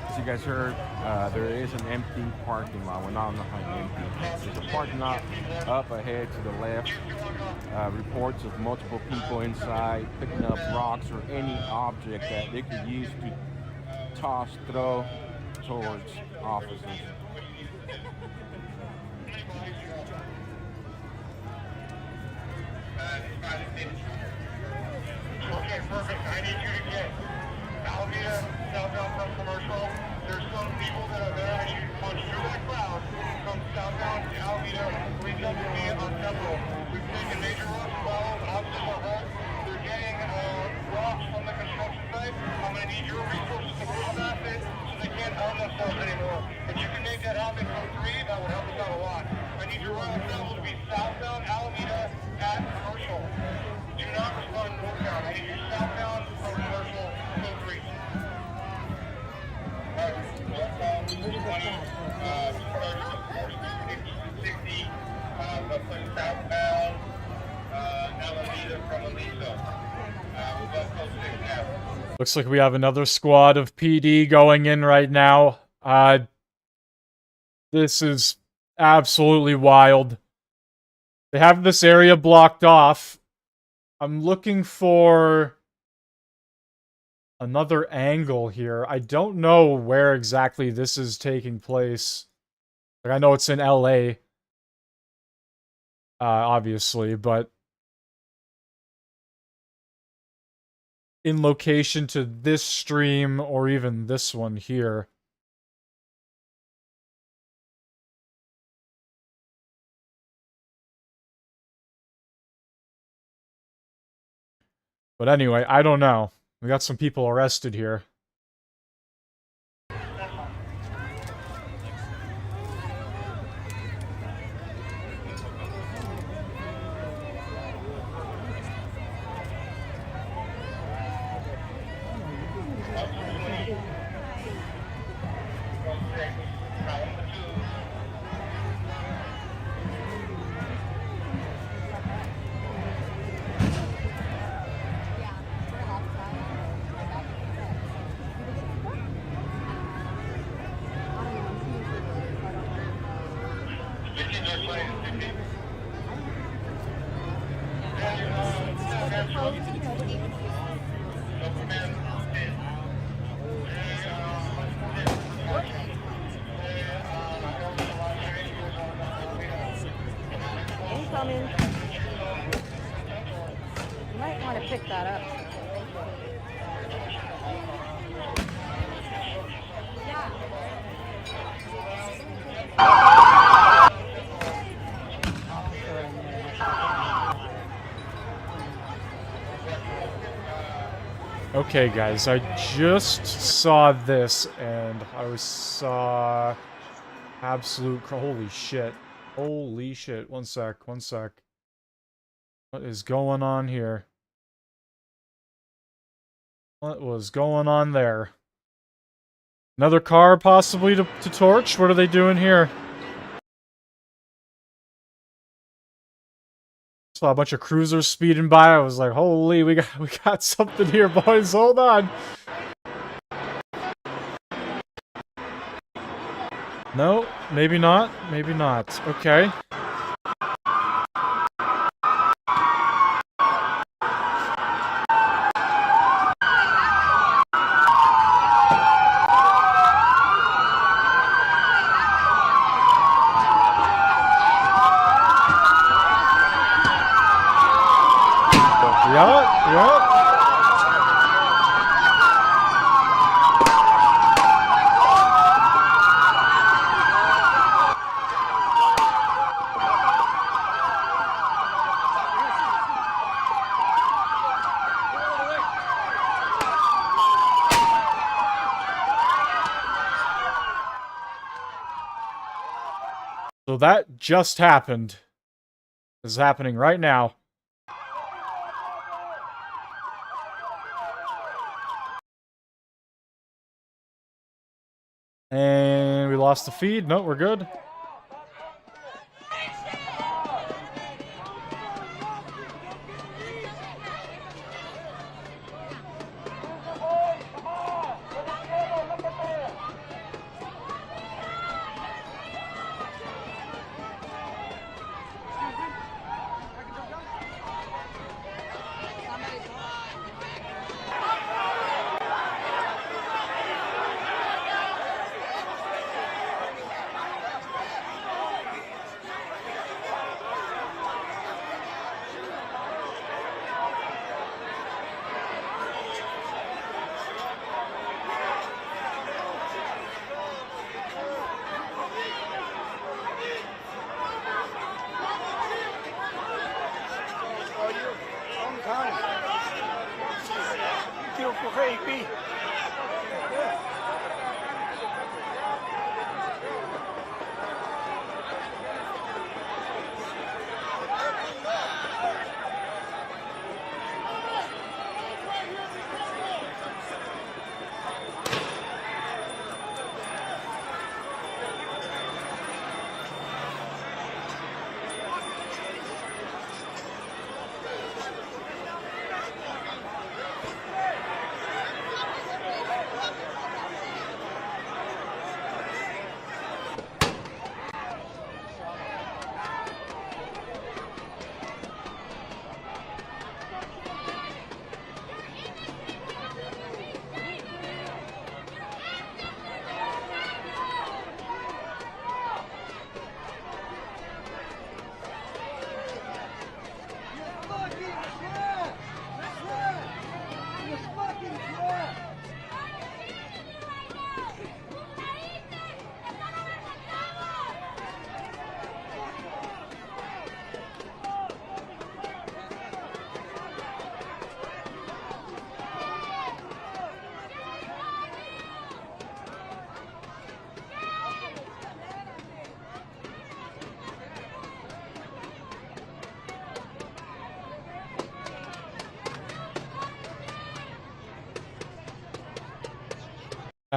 Speaker 2: As you guys heard, there is an empty parking lot. We're not on the empty. There's a parking lot up ahead to the left. Reports of multiple people inside picking up rocks or any object that they could use to throw towards officers.
Speaker 10: Okay, perfect. I need you to get Alameda southbound from Commercial. There's some people that are there. I need you to punch through that crowd from southbound to Alameda. Reach up to me on Temple. We've taken major rocks involved. Officers are hurt. They're getting rocks from the construction site. I'm going to need your resources to push past it so they can't arm themselves anymore. If you can make that happen from 3, that would help us out a lot. I need your route of travel to be southbound Alameda at Commercial. Do not respond northbound. I need you southbound from Commercial, code 3. Alright, westbound 20, starts at 60, but push southbound Alameda from Aliso. We'll go code 6 now.
Speaker 1: Looks like we have another squad of PD going in right now. This is absolutely wild. They have this area blocked off. I'm looking for another angle here. I don't know where exactly this is taking place. Like, I know it's in LA. Obviously, but in location to this stream or even this one here. But anyway, I don't know. We got some people arrested here.
Speaker 14: Incoming. You might want to pick that up.
Speaker 1: Okay, guys, I just saw this, and I saw absolute... Holy shit. Holy shit. One sec. What is going on here? What was going on there? Another car possibly to torch? What are they doing here? Saw a bunch of cruisers speeding by. I was like, holy, we got something here, boys. Hold on. No, maybe not. Maybe not. Okay. Yup. So that just happened. This is happening right now. And we lost the feed. No, we're good.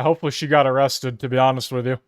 Speaker 1: Hopefully she got arrested, to be honest with you.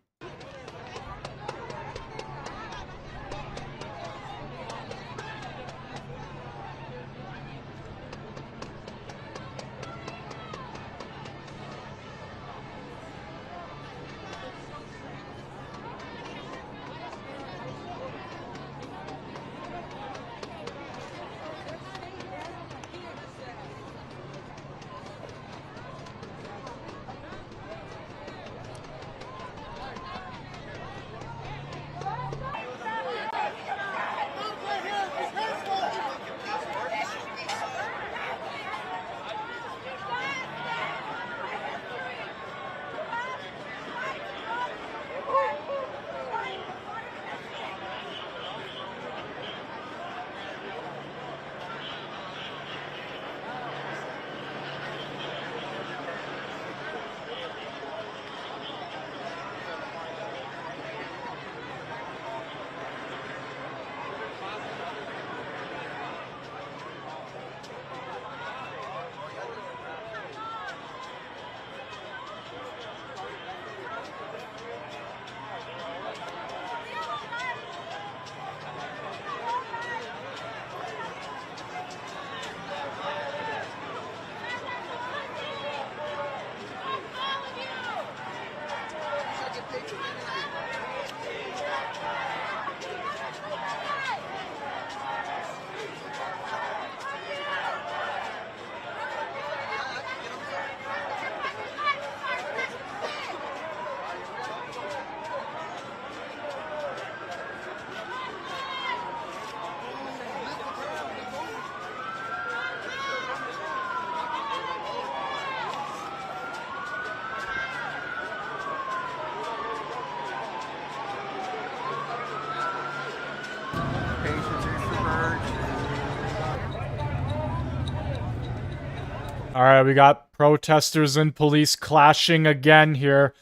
Speaker 1: Alright, we got protesters and police clashing again here.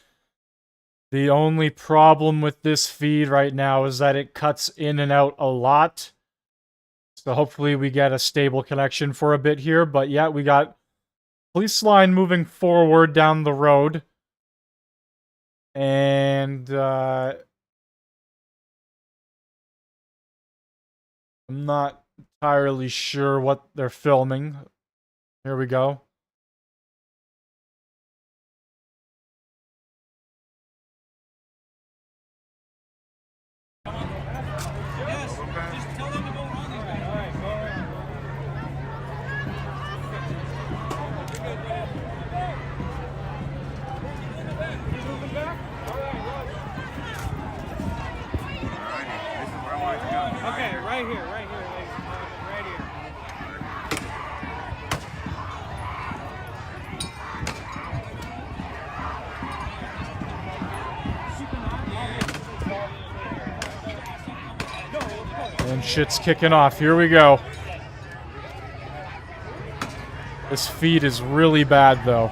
Speaker 1: The only problem with this feed right now is that it cuts in and out a lot. So hopefully we get a stable connection for a bit here. But yeah, we got police line moving forward down the road. And I'm not entirely sure what they're filming. Here we go.
Speaker 3: Yes, just tell them to go around these guys. All right, go around. He's moving back? All right,
Speaker 10: This is where I want to go.
Speaker 3: okay, right here, right here, ladies. Right here.
Speaker 1: And shit's kicking off. Here we go. This feed is really bad, though.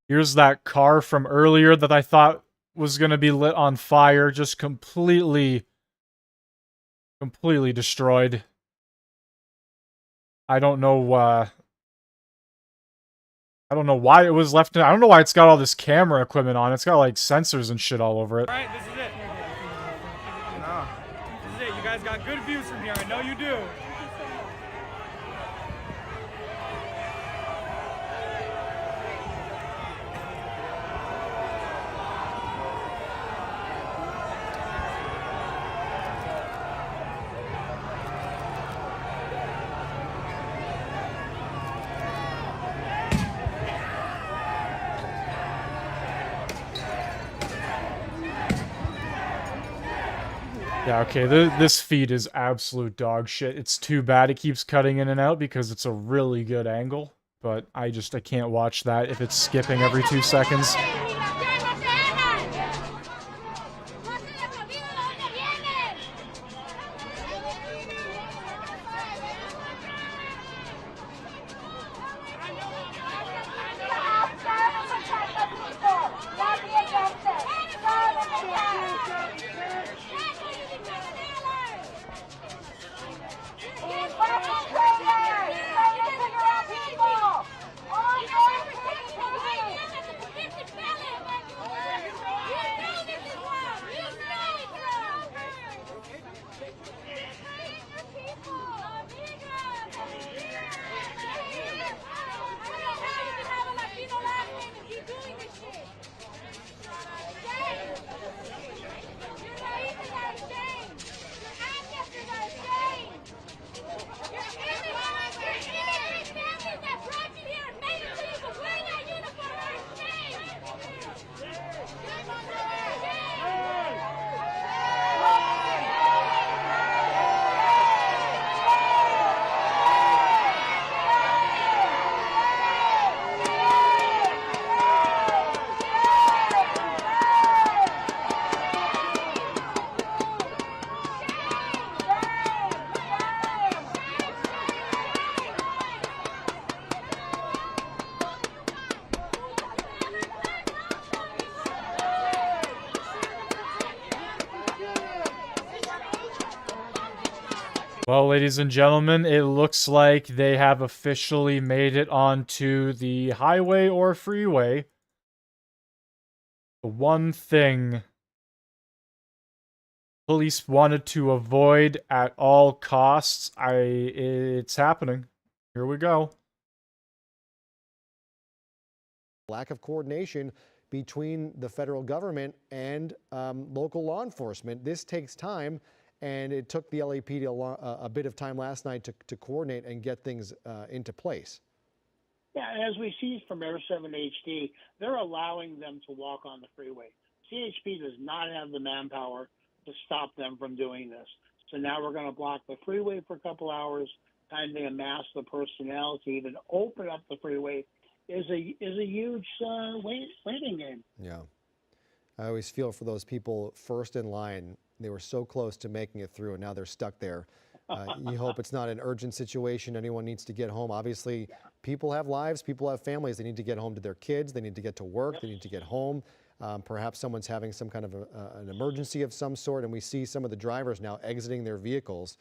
Speaker 1: Here's that car from earlier that I thought was going to be lit on fire. Just completely destroyed. I don't know why it was left in. I don't know why it's got all this camera equipment on. It's got like sensors and shit all over it.
Speaker 3: All right, this is it. No. This is it. You guys got good views from here. I know you do.
Speaker 1: Yeah, okay, this feed is absolute dog shit. It's too bad it keeps cutting in and out because it's a really good angle, but I can't watch that if it's skipping every 2 seconds. Well, ladies and gentlemen, it looks like they have officially made it onto the highway or freeway. The one thing police wanted to avoid at all costs, it's happening. Here we go.
Speaker 16: Lack of coordination between the federal government and local law enforcement. This takes time, and it took the LAPD a bit of time last night to coordinate and get things into place.
Speaker 3: Yeah, and as we see from Air 7 HD, they're allowing them to walk on the freeway. CHP does not have the manpower to stop them from doing this. So now we're going to block the freeway for a couple hours, time to amass the personnel to even open up the freeway is a huge waiting game.
Speaker 16: Yeah. I always feel for those people first in line. They were so close to making it through, and now they're stuck there. You hope it's not an urgent situation. Anyone needs to get home. Obviously, people have lives. People have families. They need to get home to their kids. They need to get to work. They need to get home. Perhaps someone's having some kind of an emergency of some sort, and we see some of the drivers now exiting their vehicles.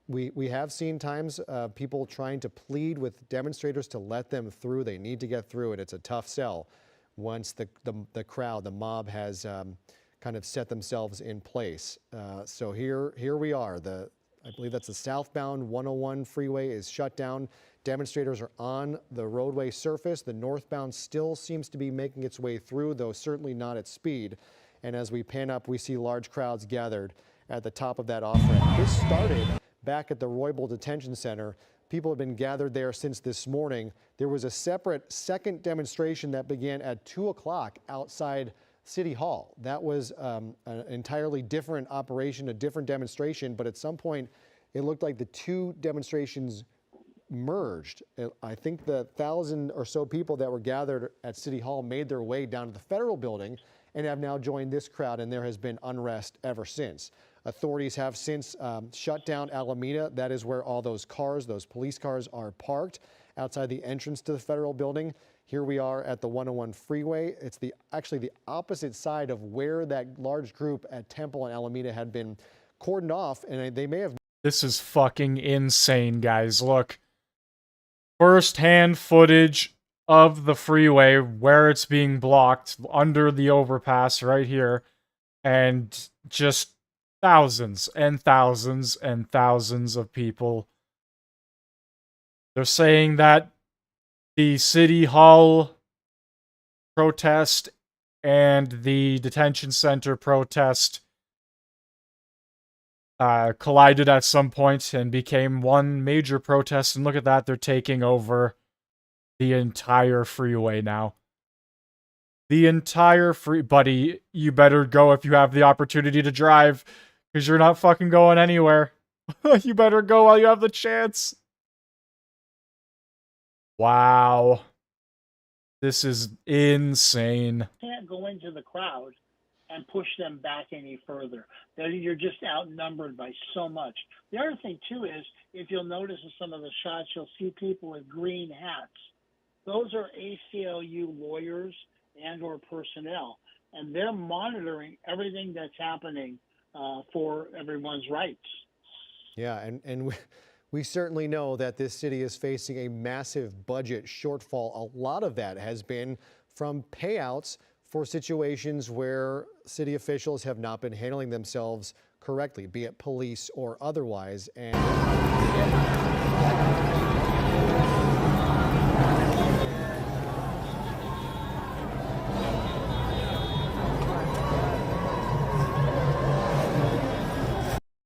Speaker 16: We have seen times people trying to plead with demonstrators to let them through. They need to get through, and it's a tough sell once the crowd, the mob has kind of set themselves in place. So here we are. I believe that's the southbound 101 freeway is shut down. Demonstrators are on the roadway surface. The northbound still seems to be making its way through, though certainly not at speed. And as we pan up, we see large crowds gathered at the top of that off-ramp. This started back at the Roybal Detention Center. People have been gathered there since this morning. There was a separate second demonstration that began at 2 o'clock outside City Hall. That was an entirely different operation, a different demonstration, but at some point it looked like the two demonstrations merged. I think the 1,000 or so people that were gathered at City Hall made their way down to the federal building and have now joined this crowd, and there has been unrest ever since. Authorities have since shut down Alameda. That is where all those cars, those police cars, are parked outside the entrance to the federal building. Here we are at the 101 freeway. It's actually the opposite side of where that large group at Temple and Alameda had been cordoned off, and they may have...
Speaker 1: This is fucking insane, guys. Look. First-hand footage of the freeway where it's being blocked under the overpass right here. And just thousands and thousands and thousands of people. They're saying that the City Hall protest and the detention center protest collided at some point and became one major protest. And look at that, they're taking over the entire freeway now. The entire Buddy, you better go if you have the opportunity to drive, because you're not fucking going anywhere. You better go while you have the chance. Wow. This is insane.
Speaker 3: Can't go into the crowd and push them back any further. You're just outnumbered by so much. The other thing, too, is if you'll notice in some of the shots, you'll see people with green hats. Those are ACLU lawyers and or personnel, and they're monitoring everything that's happening for everyone's rights.
Speaker 16: Yeah, and we certainly know that this city is facing a massive budget shortfall. A lot of that has been from payouts for situations where city officials have not been handling themselves correctly, be it police or otherwise. And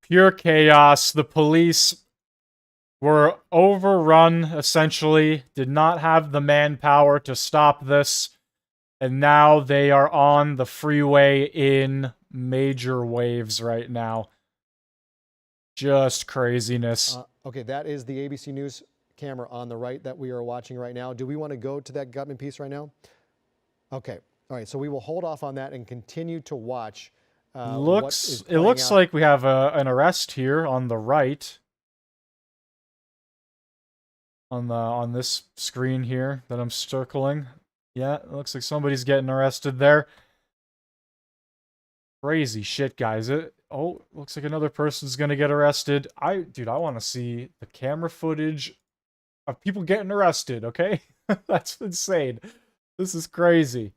Speaker 1: pure chaos. The police were overrun, essentially, did not have the manpower to stop this. And now they are on the freeway in major waves right now. Just craziness.
Speaker 16: Okay, that is the ABC News camera on the right that we are watching right now. Do we want to go to that Gutman piece right now? Okay. All right, so we will hold off on that and continue to watch.
Speaker 1: It looks like we have an arrest here on the right. On this screen here that I'm circling. Yeah, it looks like somebody's getting arrested there. Crazy shit, guys. Oh, looks like another person's gonna get arrested. Dude, I want to see the camera footage of people getting arrested, okay? That's insane. This is crazy.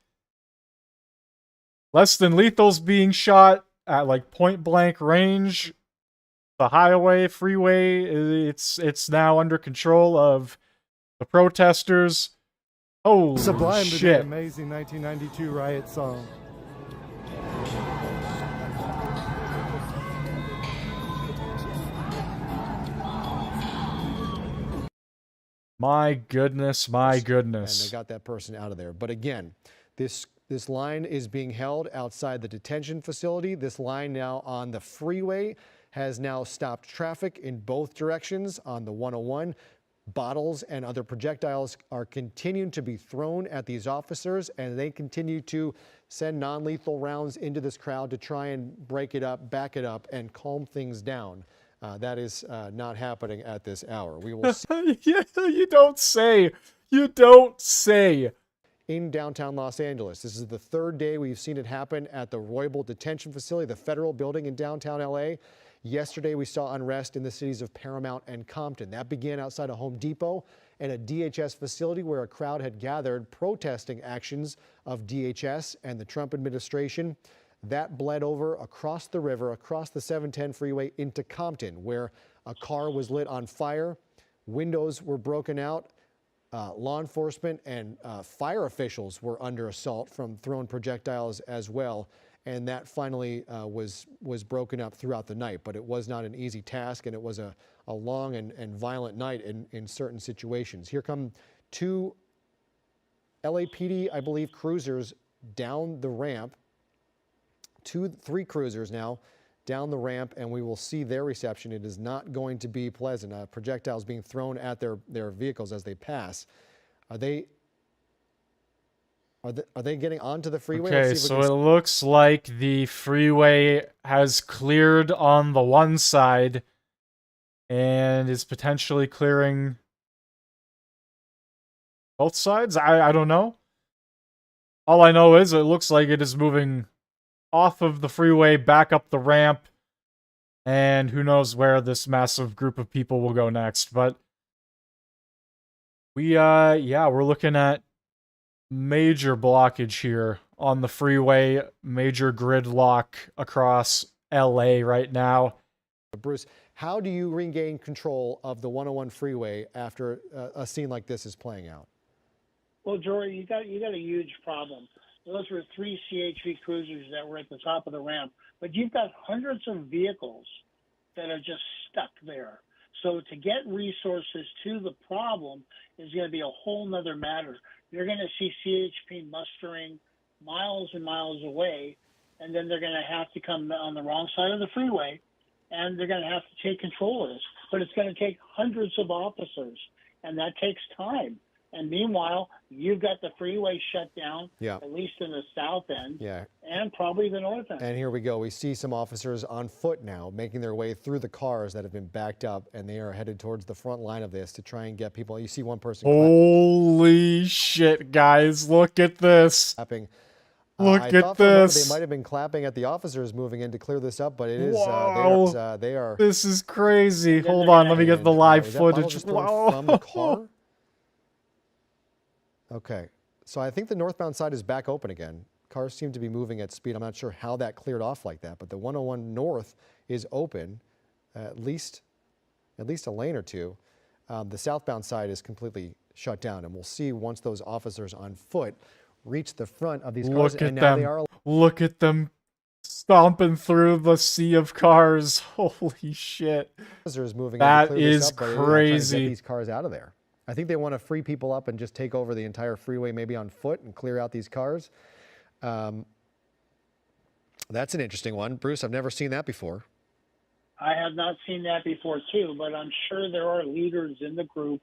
Speaker 1: Less than lethal's being shot at like point blank range. The highway, freeway, it's now under control of the protesters. Holy
Speaker 18: Sublime to the
Speaker 1: shit.
Speaker 18: amazing 1992 riot song.
Speaker 1: My goodness, my
Speaker 16: And
Speaker 1: goodness.
Speaker 16: they got that person out of there. But again, this line is being held outside the detention facility. This line now on the freeway has now stopped traffic in both directions on the 101. Bottles and other projectiles are continuing to be thrown at these officers, and they continue to send non-lethal rounds into this crowd to try and break it up, back it up, and calm things down. That is not happening at this hour. We will see.
Speaker 1: Yeah, you don't say. You don't say.
Speaker 16: In downtown Los Angeles. This is the third day we've seen it happen at the Roybal Detention Facility, the federal building in downtown LA. Yesterday, we saw unrest in the cities of Paramount and Compton. That began outside a Home Depot and a DHS facility where a crowd had gathered protesting actions of DHS and the Trump administration. That bled over across the river, across the 710 freeway into Compton, where a car was lit on fire, windows were broken out. Law enforcement and fire officials were under assault from thrown projectiles as well. And that finally was broken up throughout the night. But it was not an easy task, and it was a long and violent night in certain situations. Here come two LAPD, I believe, cruisers down the ramp. Three cruisers now down the ramp, and we will see their reception. It is not going to be pleasant. Projectiles being thrown at their vehicles as they pass. Are they getting onto the freeway?
Speaker 1: Okay, so it looks like the freeway has cleared on the one side and is potentially clearing both sides? I don't know. All I know is it looks like it is moving off of the freeway, back up the ramp, and who knows where this massive group of people will go next. But we're looking at major blockage here on the freeway, major gridlock across LA right now.
Speaker 16: Bruce, how do you regain control of the 101 freeway after a scene like this is playing out?
Speaker 3: Well, Jory, you got a huge problem. Those were 3 CHV cruisers that were at the top of the ramp, but you've got hundreds of vehicles that are just stuck there. So to get resources to the problem is going to be a whole nother matter. You're going to see CHP mustering miles and miles away, and then they're going to have to come on the wrong side of the freeway, and they're going to have to take control of this. But it's going to take hundreds of officers, and that takes time. And meanwhile, you've got the freeway shut down, at least in the south end, and probably the north end.
Speaker 16: And here we go. We see some officers on foot now making their way through the cars that have been backed up, and they are headed towards the front line of this to try and get people. You see one person.
Speaker 1: Holy shit, guys. Look at this.
Speaker 16: Clapping.
Speaker 1: Look at this.
Speaker 16: They might have been clapping at the officers moving in to clear this up, but it is they are.
Speaker 1: This is crazy. Hold on, let me get the live footage.
Speaker 16: Wow. From the car? Okay, so I think the northbound side is back open again. Cars seem to be moving at speed. I'm not sure how that cleared off like that, but the 101 north is open, at least a lane or two. The southbound side is completely shut down, and we'll see once those officers on foot reach the front of these cars.
Speaker 1: Look at them. Look at them stomping through the sea of cars. Holy shit. That is crazy.
Speaker 16: Get these cars out of there. I think they want to free people up and just take over the entire freeway, maybe on foot, and clear out these cars. That's an interesting one. Bruce, I've never seen that before.
Speaker 3: I have not seen that before, too, but I'm sure there are leaders in the group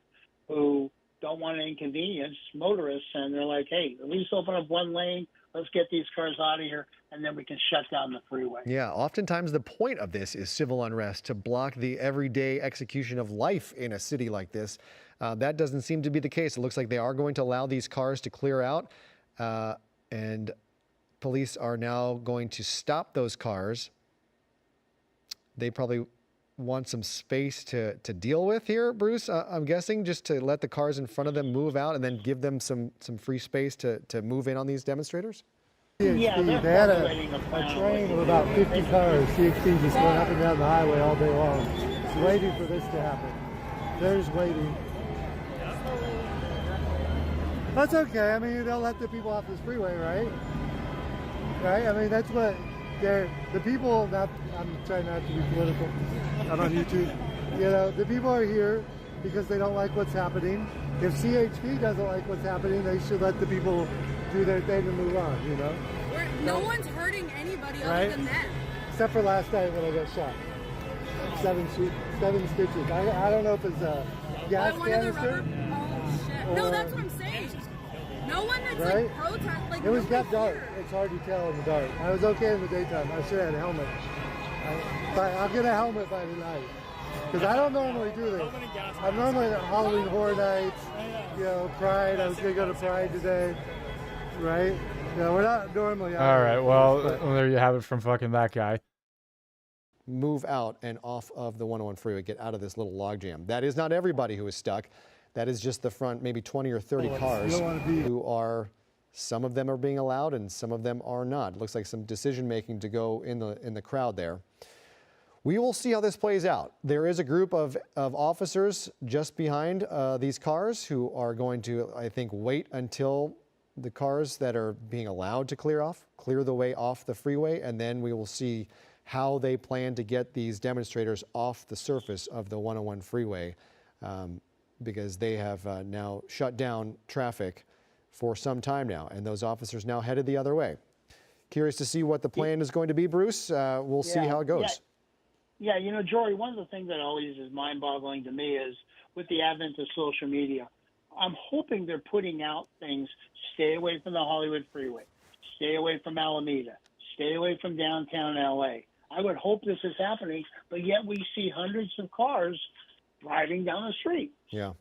Speaker 3: who don't want to inconvenience motorists, and they're like, hey, at least open up one lane. Let's get these cars out of here, and then we can shut down the freeway.
Speaker 16: Yeah, oftentimes the point of this is civil unrest, to block the everyday execution of life in a city like this. That doesn't seem to be the case. It looks like they are going to allow these cars to clear out, and police are now going to stop those cars they probably want some space to deal with here, Bruce. I'm guessing just to let the cars in front of them move out and then give them some free space to move in on these demonstrators.
Speaker 18: CHP, they had a train of about 50 cars, CHP just going up and down the highway all day long, just waiting for this to happen. They're just waiting. That's okay. I mean, they'll let the people off this freeway, right? Right? I mean, that's what the people, I'm trying not to be political. I'm on YouTube. You know, the people are here because they don't like what's happening. If CHP doesn't like what's happening, they should let the people do their thing and move on, you know?
Speaker 9: No one's hurting anybody
Speaker 18: right?
Speaker 9: other than them.
Speaker 18: Except for last night when I got shot. 7 stitches. I don't know if it's a gas canister.
Speaker 9: Oh, shit. No, that's what I'm saying. No one that's
Speaker 18: right?
Speaker 9: like protest. Like,
Speaker 18: it was got dark. It's hard to tell in the dark. I was okay in the daytime. I should have had a helmet. I'll get a helmet by tonight. Because I don't normally do this. I'm normally at Halloween Horror Nights, you know, Pride. I was going to go to Pride today, right? No, we're not normally.
Speaker 1: All right, well, there you have it from fucking that guy.
Speaker 16: Move out and off of the 101 freeway, get out of this little logjam. That is not everybody who is stuck. That is just the front, maybe 20 or 30 cars who are, some of them are being allowed and some of them are not. It looks like some decision making to go in the crowd there. We will see how this plays out. There is a group of officers just behind these cars who are going to, I think, wait until the cars that are being allowed to clear the way off the freeway, and then we will see how they plan to get these demonstrators off the surface of the 101 freeway, because they have now shut down traffic for some time now, and those officers now headed the other way. Curious to see what the plan is going to be, Bruce. We'll see how it goes.
Speaker 3: Yeah, you know, Jory, one of the things that always is mind-boggling to me is with the advent of social media, I'm hoping they're putting out things, stay away from the Hollywood freeway, stay away from Alameda, stay away from downtown LA. I would hope this is happening, but yet we see hundreds of cars driving down the street.
Speaker 16: Yeah.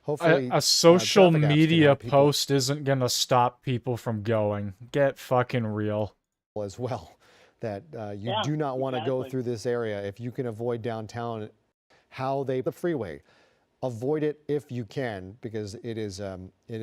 Speaker 16: Hopefully,
Speaker 1: a social media post isn't going to stop people from going. Get fucking real.
Speaker 16: As well, that you do not want to go through this area. If you can avoid downtown, the freeway. Avoid it if you can, because it is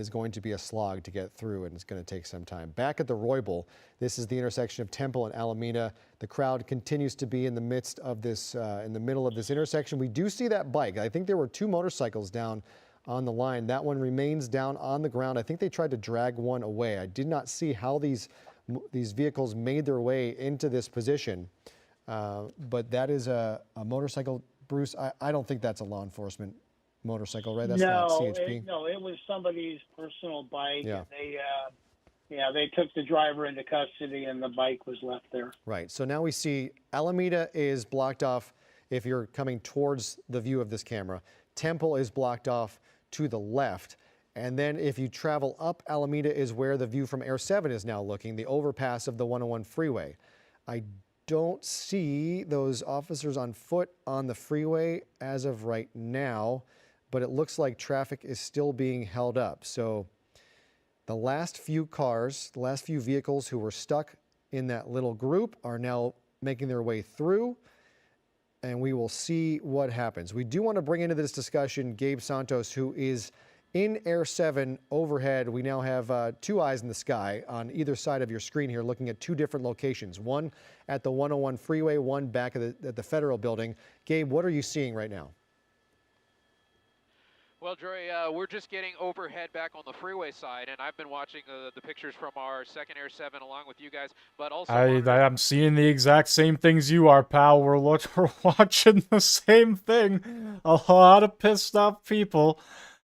Speaker 16: going to be a slog to get through, and it's going to take some time. Back at the Roybal, this is the intersection of Temple and Alameda. The crowd continues to be in the midst of this, in the middle of this intersection. We do see that bike. I think there were 2 motorcycles down on the line. That one remains down on the ground. I think they tried to drag one away. I did not see how these vehicles made their way into this position, but that is a motorcycle. Bruce, I don't think that's a law enforcement motorcycle, right? That's not CHP.
Speaker 3: It was somebody's personal bike.
Speaker 16: Yeah.
Speaker 3: They took the driver into custody and the bike was left there.
Speaker 16: Right. So now we see Alameda is blocked off if you're coming towards the view of this camera. Temple is blocked off to the left. And then if you travel up Alameda is where the view from Air 7 is now looking, the overpass of the 101 freeway. I don't see those officers on foot on the freeway as of right now, but it looks like traffic is still being held up. So the last few cars, the last few vehicles who were stuck in that little group are now making their way through, and we will see what happens. We do want to bring into this discussion Gabe Santos, who is in Air 7 overhead. We now have 2 eyes in the sky on either side of your screen here, looking at 2 different locations, one at the 101 freeway, one back at the Federal Building. Gabe, what are you seeing right now?
Speaker 21: Well, Dre, we're just getting overhead back on the freeway side, and I've been watching the pictures from our second Air 7 along with you guys, but also
Speaker 1: I'm seeing the exact same things you are, pal. We're watching the same thing. A lot of pissed off people,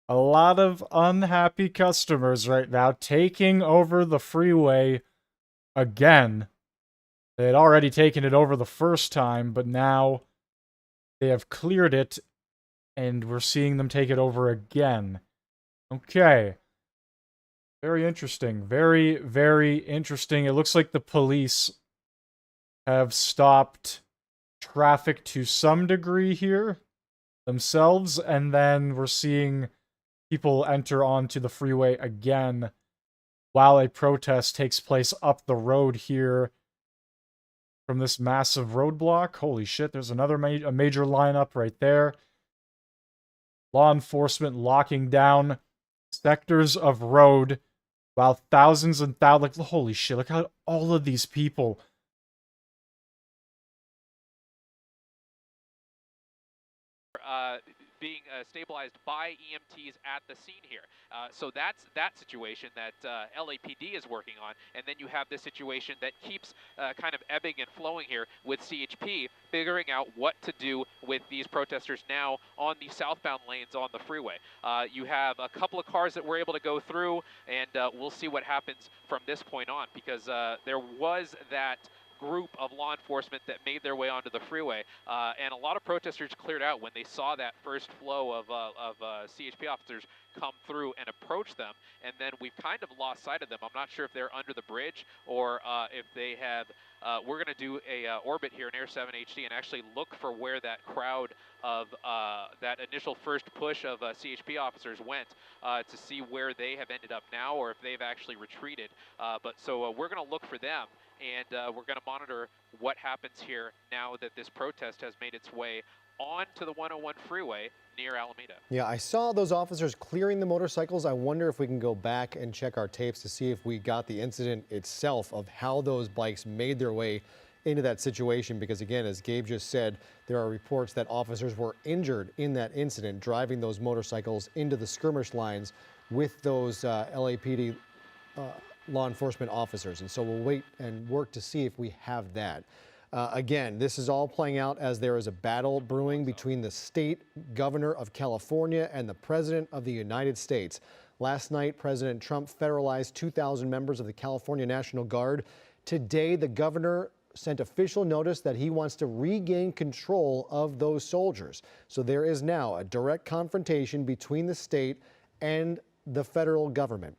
Speaker 1: a lot of unhappy customers right now taking over the freeway again. They had already taken it over the first time, but now they have cleared it, and we're seeing them take it over again. Okay. Very interesting. Very, very interesting. It looks like the police have stopped traffic to some degree here themselves, and then we're seeing people enter onto the freeway again while a protest takes place up the road here from this massive roadblock. Holy shit, there's another a major lineup right there. Law enforcement locking down sectors of road while thousands and thousands, like, holy shit, look how all of these people
Speaker 21: being stabilized by EMTs at the scene here. So that's that situation that LAPD is working on. And then you have this situation that keeps kind of ebbing and flowing here with CHP figuring out what to do with these protesters now on the southbound lanes on the freeway. You have a couple of cars that were able to go through, and we'll see what happens from this point on, because there was that group of law enforcement that made their way onto the freeway, and a lot of protesters cleared out when they saw that first flow of CHP officers come through and approach them, and then we've kind of lost sight of them. I'm not sure if they're under the bridge or if they have. We're going to do a orbit here in Air 7 HD and actually look for where that crowd of that initial first push of CHP officers went to see where they have ended up now, or if they've actually retreated. So we're going to look for them, and we're going to monitor what happens here now that this protest has made its way onto the 101 freeway near Alameda.
Speaker 16: Yeah, I saw those officers clearing the motorcycles. I wonder if we can go back and check our tapes to see if we got the incident itself of how those bikes made their way into that situation, because again, as Gabe just said, there are reports that officers were injured in that incident driving those motorcycles into the skirmish lines with those LAPD law enforcement officers. And so we'll wait and work to see if we have that. Again, this is all playing out as there is a battle brewing between the state governor of California and the president of the United States. Last night, President Trump federalized 2,000 members of the California National Guard. Today, the governor sent official notice that he wants to regain control of those soldiers. So there is now a direct confrontation between the state and the federal government.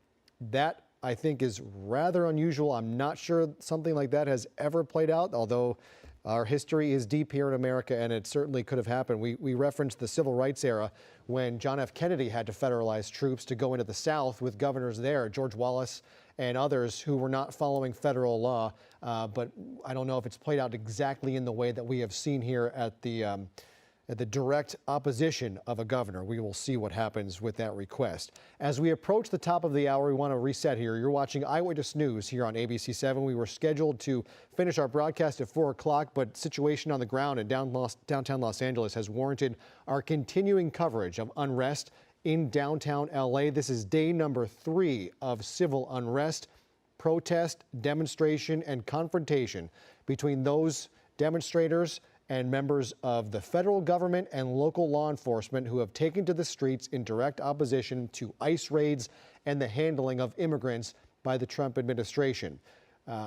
Speaker 16: That, I think, is rather unusual. I'm not sure something like that has ever played out, although our history is deep here in America, and it certainly could have happened. We referenced the civil rights era when John F. Kennedy had to federalize troops to go into the South with governors there, George Wallace and others who were not following federal law. But I don't know if it's played out exactly in the way that we have seen here at the direct opposition of a governor. We will see what happens with that request. As we approach the top of the hour, we want to reset here. You're watching Eyewitness News here on ABC 7. We were scheduled to finish our broadcast at 4 o'clock, but situation on the ground in downtown Los Angeles has warranted our continuing coverage of unrest in downtown LA. This is day number 3 of civil unrest, protest, demonstration, and confrontation between those demonstrators and members of the federal government and local law enforcement who have taken to the streets in direct opposition to ICE raids and the handling of immigrants by the Trump administration.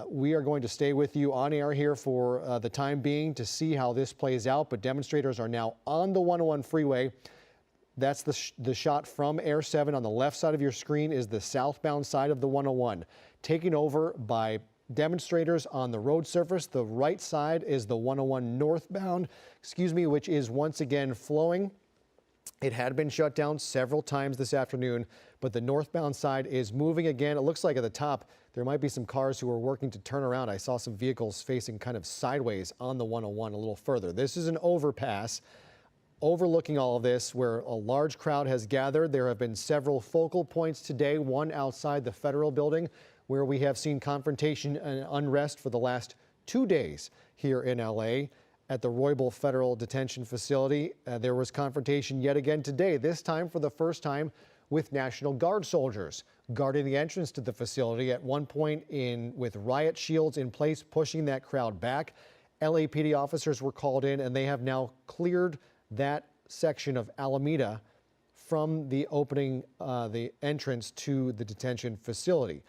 Speaker 16: We are going to stay with you on air here for the time being to see how this plays out, but demonstrators are now on the 101 freeway. That's the shot from Air 7. On the left side of your screen is the southbound side of the 101, taken over by demonstrators on the road surface. The right side is the 101 northbound, which is once again flowing. It had been shut down several times this afternoon, but the northbound side is moving again. It looks like at the top there might be some cars who are working to turn around. I saw some vehicles facing kind of sideways on the 101 a little further. This is an overpass overlooking all of this where a large crowd has gathered. There have been several focal points today, one outside the federal building, where we have seen confrontation and unrest for the last 2 days here in LA. At the Roybal Federal Detention Facility, there was confrontation yet again today, this time for the first time with National Guard soldiers guarding the entrance to the facility, at one point with riot shields in place, pushing that crowd back. LAPD officers were called in, and they have now cleared that section of Alameda from the the entrance to the detention facility.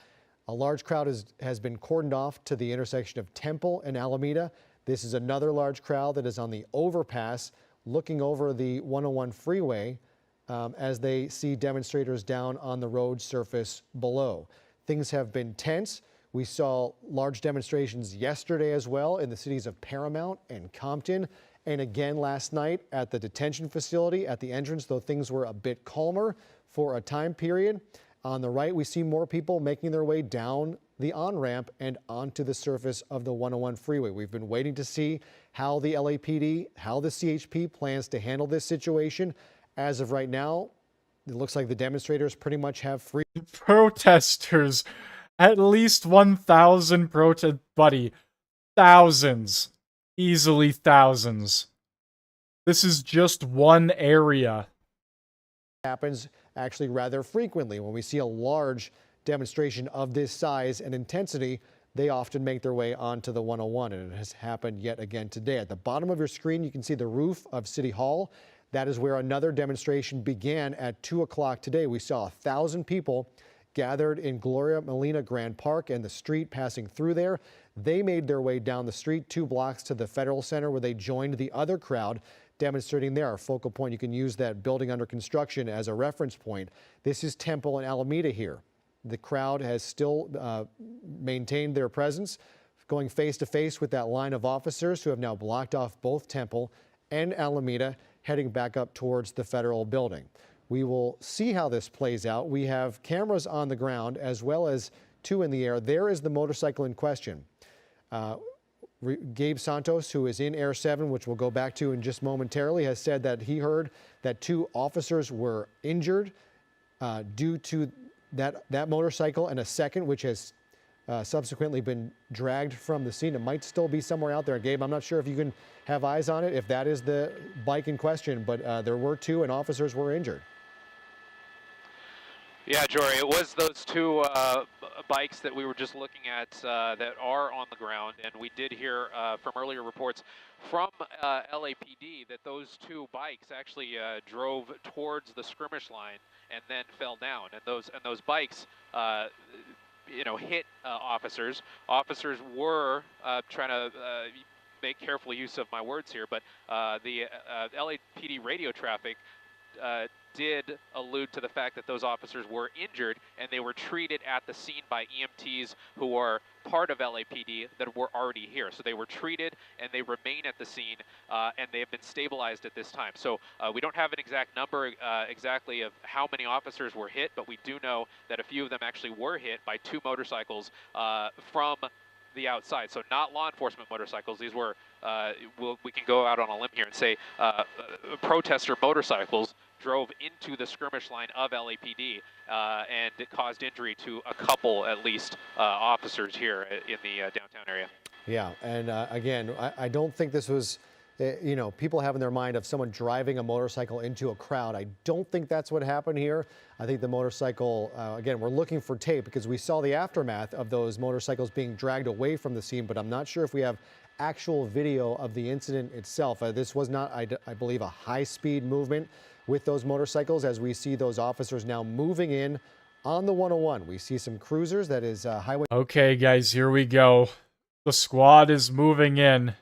Speaker 16: A large crowd has been cordoned off to the intersection of Temple and Alameda. This is another large crowd that is on the overpass looking over the 101 freeway as they see demonstrators down on the road surface below. Things have been tense. We saw large demonstrations yesterday as well in the cities of Paramount and Compton, and again last night at the detention facility at the entrance, though things were a bit calmer for a time period. On the right, we see more people making their way down the on-ramp and onto the surface of the 101 freeway. We've been waiting to see how the LAPD, how the CHP plans to handle this situation. As of right now, it looks like the demonstrators pretty much have free.
Speaker 1: Protesters. At least 1,000 buddy. Thousands. Easily thousands. This is just one area.
Speaker 16: Happens actually rather frequently. When we see a large demonstration of this size and intensity, they often make their way onto the 101, and it has happened yet again today. At the bottom of your screen, you can see the roof of City Hall. That is where another demonstration began at 2 o'clock today. We saw 1,000 people gathered in Gloria Molina Grand Park and the street passing through there. They made their way down the street 2 blocks to the Federal Center, where they joined the other crowd demonstrating there. Our focal point, you can use that building under construction as a reference point. This is Temple and Alameda here. The crowd has still maintained their presence, going face to face with that line of officers who have now blocked off both Temple and Alameda, heading back up towards the federal building. We will see how this plays out. We have cameras on the ground as well as 2 in the air. There is the motorcycle in question. Gabe Santos, who is in Air 7, which we'll go back to in just momentarily, has said that he heard that 2 officers were injured due to that motorcycle, and a second which has subsequently been dragged from the scene. It might still be somewhere out there. Gabe, I'm not sure if you can have eyes on it, if that is the bike in question, but there were 2 and officers were injured.
Speaker 21: Yeah, Jory, it was those 2 bikes that we were just looking at that are on the ground, and we did hear from earlier reports from LAPD that those 2 bikes actually drove towards the skirmish line and then fell down, and those bikes hit officers. Officers were trying to make careful use of my words here, but the LAPD radio traffic did allude to the fact that those officers were injured, and they were treated at the scene by EMTs who are part of LAPD that were already here. So they were treated, and they remain at the scene, and they have been stabilized at this time. So we don't have an exact number exactly of how many officers were hit, but we do know that a few of them actually were hit by 2 motorcycles from the outside. So not law enforcement motorcycles. These were, we can go out on a limb here and say protester motorcycles drove into the skirmish line of LAPD and it caused injury to a couple, at least, officers here in the downtown area.
Speaker 16: Yeah, and again, I don't think this was, people have in their mind of someone driving a motorcycle into a crowd. I don't think that's what happened here. I think the motorcycle, again, we're looking for tape because we saw the aftermath of those motorcycles being dragged away from the scene, but I'm not sure if we have actual video of the incident itself. This was not, I believe, a high-speed movement with those motorcycles, as we see those officers now moving in on the 101. We see some cruisers, that is highway.
Speaker 1: Okay, guys, here we go. The squad is moving in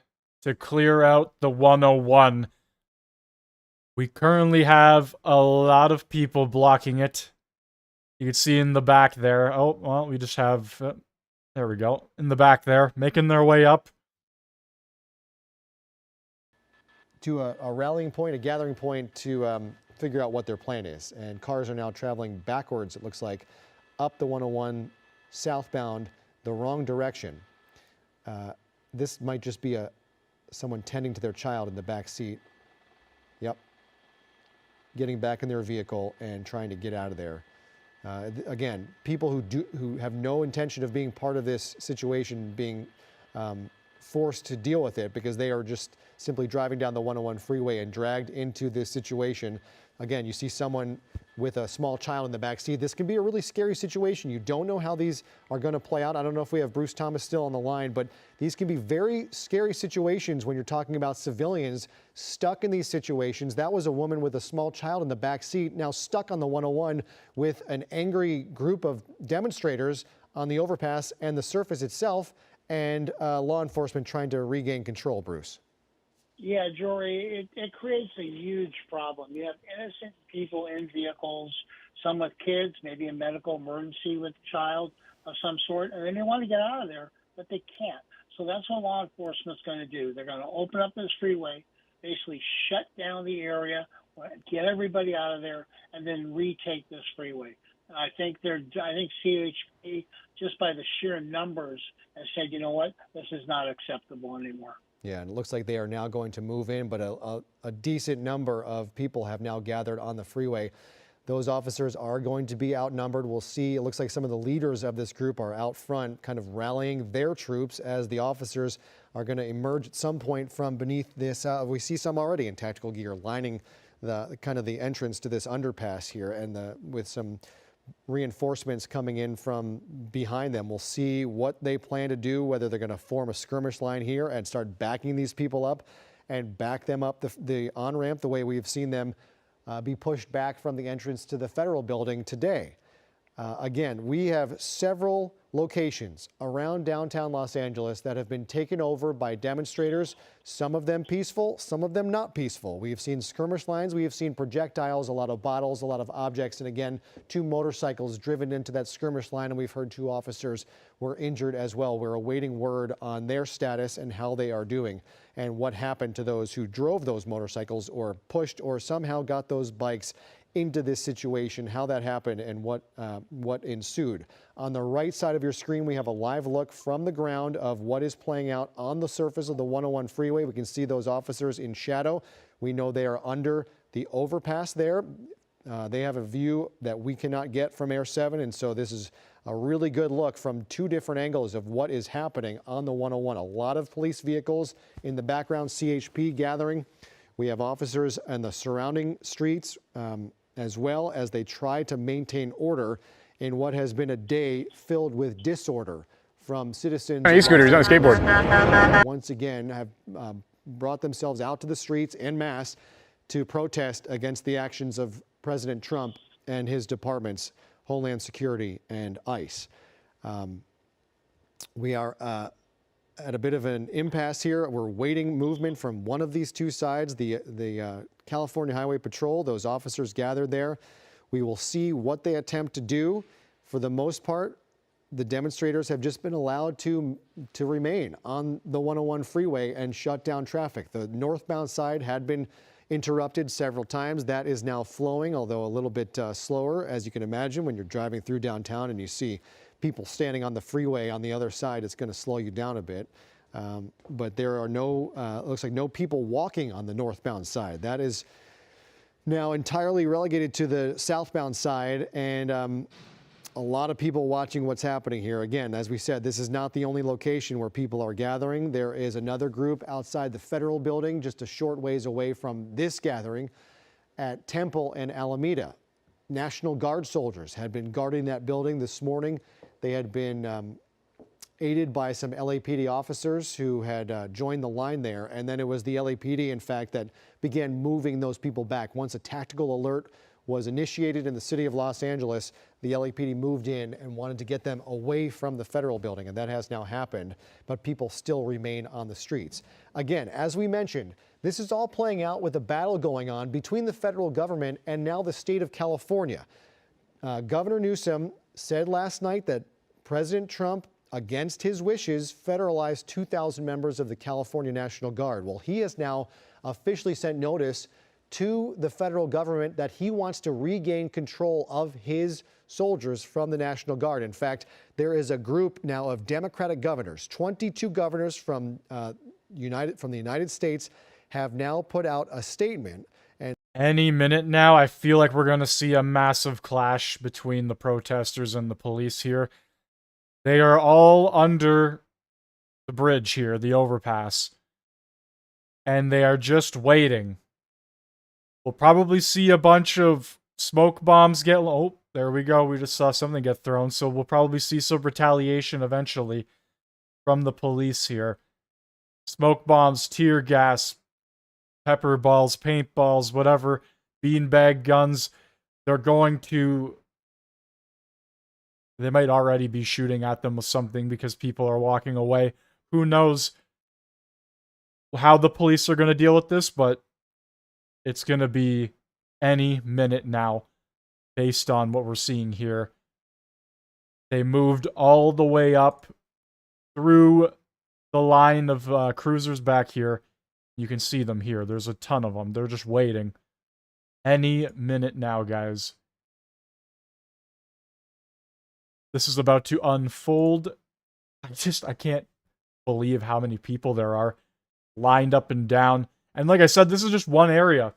Speaker 1: to clear out the 101. We currently have a lot of people blocking it. You can see in the back there. Oh, well, we just have... there we go. In the back there, making their way up.
Speaker 16: To a rallying point, a gathering point to figure out what their plan is. And cars are now traveling backwards, it looks like, up the 101 southbound, the wrong direction. This might just be someone tending to their child in the back seat. Yep. Getting back in their vehicle and trying to get out of there. Again, people who have no intention of being part of this situation, being forced to deal with it because they are just simply driving down the 101 freeway and dragged into this situation. Again, you see someone with a small child in the back seat. This can be a really scary situation. You don't know how these are going to play out. I don't know if we have Bruce Thomas still on the line, but these can be very scary situations when you're talking about civilians stuck in these situations. That was a woman with a small child in the back seat, now stuck on the 101 with an angry group of demonstrators on the overpass and the surface itself, and law enforcement trying to regain control, Bruce.
Speaker 3: Yeah, Jory, it creates a huge problem. You have innocent people in vehicles, some with kids, maybe a medical emergency with a child of some sort, and then they want to get out of there, but they can't. So that's what law enforcement's going to do. They're going to open up this freeway, basically shut down the area, get everybody out of there, and then retake this freeway. I think CHP, just by the sheer numbers, has said, you know what, this is not acceptable anymore.
Speaker 16: Yeah, and it looks like they are now going to move in, but a decent number of people have now gathered on the freeway. Those officers are going to be outnumbered. We'll see. It looks like some of the leaders of this group are out front, kind of rallying their troops as the officers are going to emerge at some point from beneath this. We see some already in tactical gear lining the kind of the entrance to this underpass here, and with some reinforcements coming in from behind them. We'll see what they plan to do, whether they're going to form a skirmish line here and start backing these people up and back them up the on-ramp the way we've seen them be pushed back from the entrance to the federal building today. Again, we have several locations around downtown Los Angeles that have been taken over by demonstrators, some of them peaceful, some of them not peaceful. We have seen skirmish lines, we have seen projectiles, a lot of bottles, a lot of objects, and again, 2 motorcycles driven into that skirmish line, and we've heard 2 officers were injured as well. We're awaiting word on their status and how they are doing and what happened to those who drove those motorcycles or pushed or somehow got those bikes into this situation, how that happened, and what ensued. On the right side of your screen, we have a live look from the ground of what is playing out on the surface of the 101 freeway. We can see those officers in shadow. We know they are under the overpass there. They have a view that we cannot get from Air 7, and so this is a really good look from 2 different angles of what is happening on the 101. A lot of police vehicles in the background, CHP gathering. We have officers in the surrounding streets, as well as they try to maintain order in what has been a day filled with disorder from citizens.
Speaker 1: E-scooter, he's on a skateboard.
Speaker 16: Once again, have brought themselves out to the streets en masse to protest against the actions of President Trump and his departments, Homeland Security and ICE. We are at a bit of an impasse here. We're waiting movement from one of these 2 sides, the California Highway Patrol, those officers gathered there. We will see what they attempt to do. For the most part, the demonstrators have just been allowed to remain on the 101 freeway and shut down traffic. The northbound side had been interrupted several times. That is now flowing, although a little bit slower, as you can imagine. When you're driving through downtown and you see people standing on the freeway on the other side, it's going to slow you down a bit. But there are looks like no people walking on the northbound side. That is now entirely relegated to the southbound side, and a lot of people watching what's happening here. Again, as we said, this is not the only location where people are gathering. There is another group outside the federal building, just a short ways away from this gathering at Temple and Alameda. National Guard soldiers had been guarding that building this morning. They had been aided by some LAPD officers who had joined the line there. And then it was the LAPD, in fact, that began moving those people back. Once a tactical alert was initiated in the city of Los Angeles, the LAPD moved in and wanted to get them away from the federal building, and that has now happened, but people still remain on the streets. Again, as we mentioned, this is all playing out with a battle going on between the federal government and now the state of California. Governor Newsom said last night that President Trump, against his wishes, federalized 2,000 members of the California National Guard. Well, he has now officially sent notice to the federal government that he wants to regain control of his soldiers from the National Guard. In fact, there is a group now of Democratic governors, 22 governors from the United States have now put out a statement. And
Speaker 1: any minute now, I feel like we're going to see a massive clash between the protesters and the police here. They are all under the bridge here, the overpass, and they are just waiting. We'll probably see a bunch of smoke bombs get... Oh, there we go. We just saw something get thrown. So we'll probably see some retaliation eventually from the police here. Smoke bombs, tear gas, pepper balls, paintballs, whatever. Beanbag guns. They're going to... They might already be shooting at them with something because people are walking away. Who knows how the police are going to deal with this, but it's going to be any minute now, based on what we're seeing here. They moved all the way up through the line of cruisers back here. You can see them here. There's a ton of them. They're just waiting. Any minute now, guys. this is about to unfold. I can't believe how many people there are lined up and down. And like I said, this is just one area.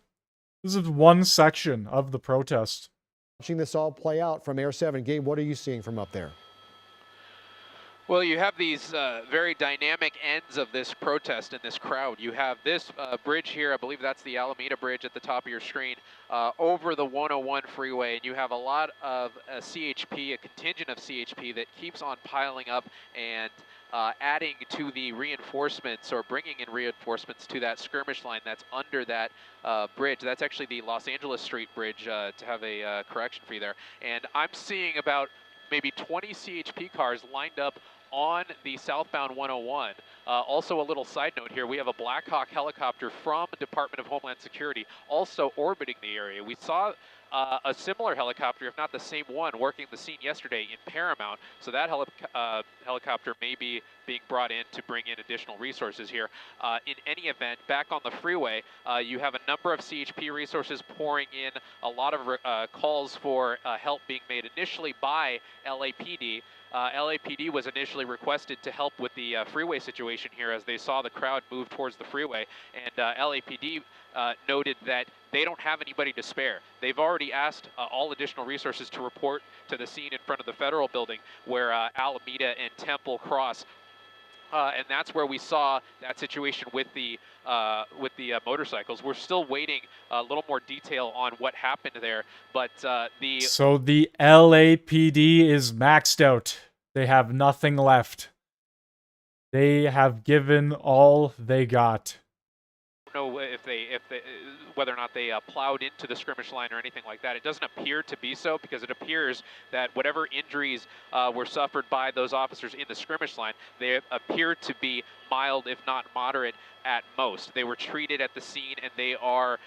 Speaker 1: This is one section of the protest.
Speaker 16: Watching this all play out from Air 7, Gabe, what are you seeing from up there?
Speaker 21: Well, you have these very dynamic ends of this protest and this crowd. You have this bridge here, I believe that's the Alameda Bridge at the top of your screen, over the 101 freeway, and you have a lot of CHP, a contingent of CHP that keeps on piling up and adding to the reinforcements or bringing in reinforcements to that skirmish line that's under that bridge. That's actually the Los Angeles Street Bridge, to have a correction for you there. And I'm seeing about maybe 20 CHP cars lined up on the southbound 101. Also, a little side note here, we have a Black Hawk helicopter from the Department of Homeland Security also orbiting the area. We saw a similar helicopter, if not the same one, working the scene yesterday in Paramount. So that helicopter may be being brought in to bring in additional resources here. In any event, back on the freeway, you have a number of CHP resources pouring in, a lot of calls for help being made initially by LAPD. LAPD was initially requested to help with the freeway situation here as they saw the crowd move towards the freeway, and LAPD noted that they don't have anybody to spare. They've already asked all additional resources to report to the scene in front of the federal building where Alameda and Temple cross. And that's where we saw that situation with the motorcycles. We're still waiting a little more detail on what happened there, but
Speaker 1: So the LAPD is maxed out. They have nothing left. They have given all they got.
Speaker 21: Know if they whether or not they plowed into the skirmish line or anything like that. It doesn't appear to be so, because it appears that whatever injuries were suffered by those officers in the skirmish line, they appear to be mild, if not moderate, at most. They were treated at the scene, and they are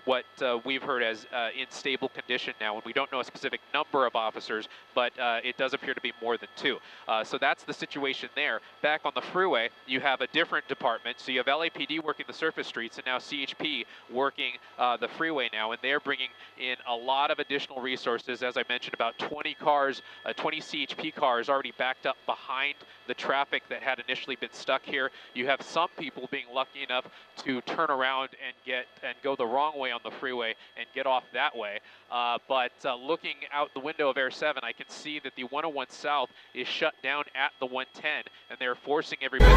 Speaker 21: what we've heard as in stable condition now. And we don't know a specific number of officers, but it does appear to be more than 2. So that's the situation there. Back on the freeway, you have a different department. So you have LAPD working the surface streets, and now CHP working the freeway now, and they're bringing in a lot of additional resources. As I mentioned, about 20 cars, 20 CHP cars already backed up behind the traffic that had initially been stuck here. You have some people being lucky enough to turn around and go the wrong way on the freeway and get off that way. But looking out the window of Air 7, I can see that the 101 South is shut down at the 110, and they're forcing everybody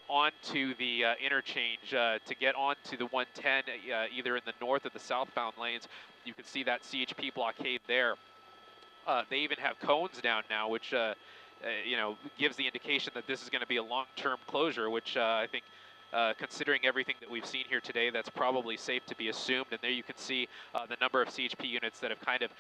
Speaker 21: onto the interchange to get onto the 110, either in the north or the southbound lanes. You can see that CHP blockade there. They even have cones down now, which gives the indication that this is going to be a long-term closure, which I think, considering everything that we've seen here today, that's probably safe to be assumed. And there you can see the number of CHP units that have kind of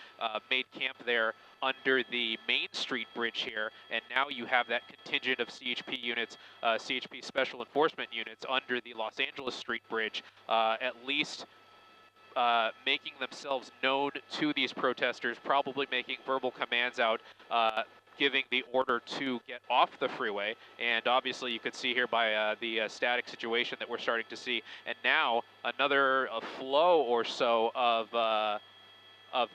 Speaker 21: made camp there under the Main Street Bridge here. And now you have that contingent of CHP units, CHP Special Enforcement units under the Los Angeles Street Bridge, at least making themselves known to these protesters, probably making verbal commands out, giving the order to get off the freeway. And obviously you could see here by the static situation that we're starting to see. And now another flow or so of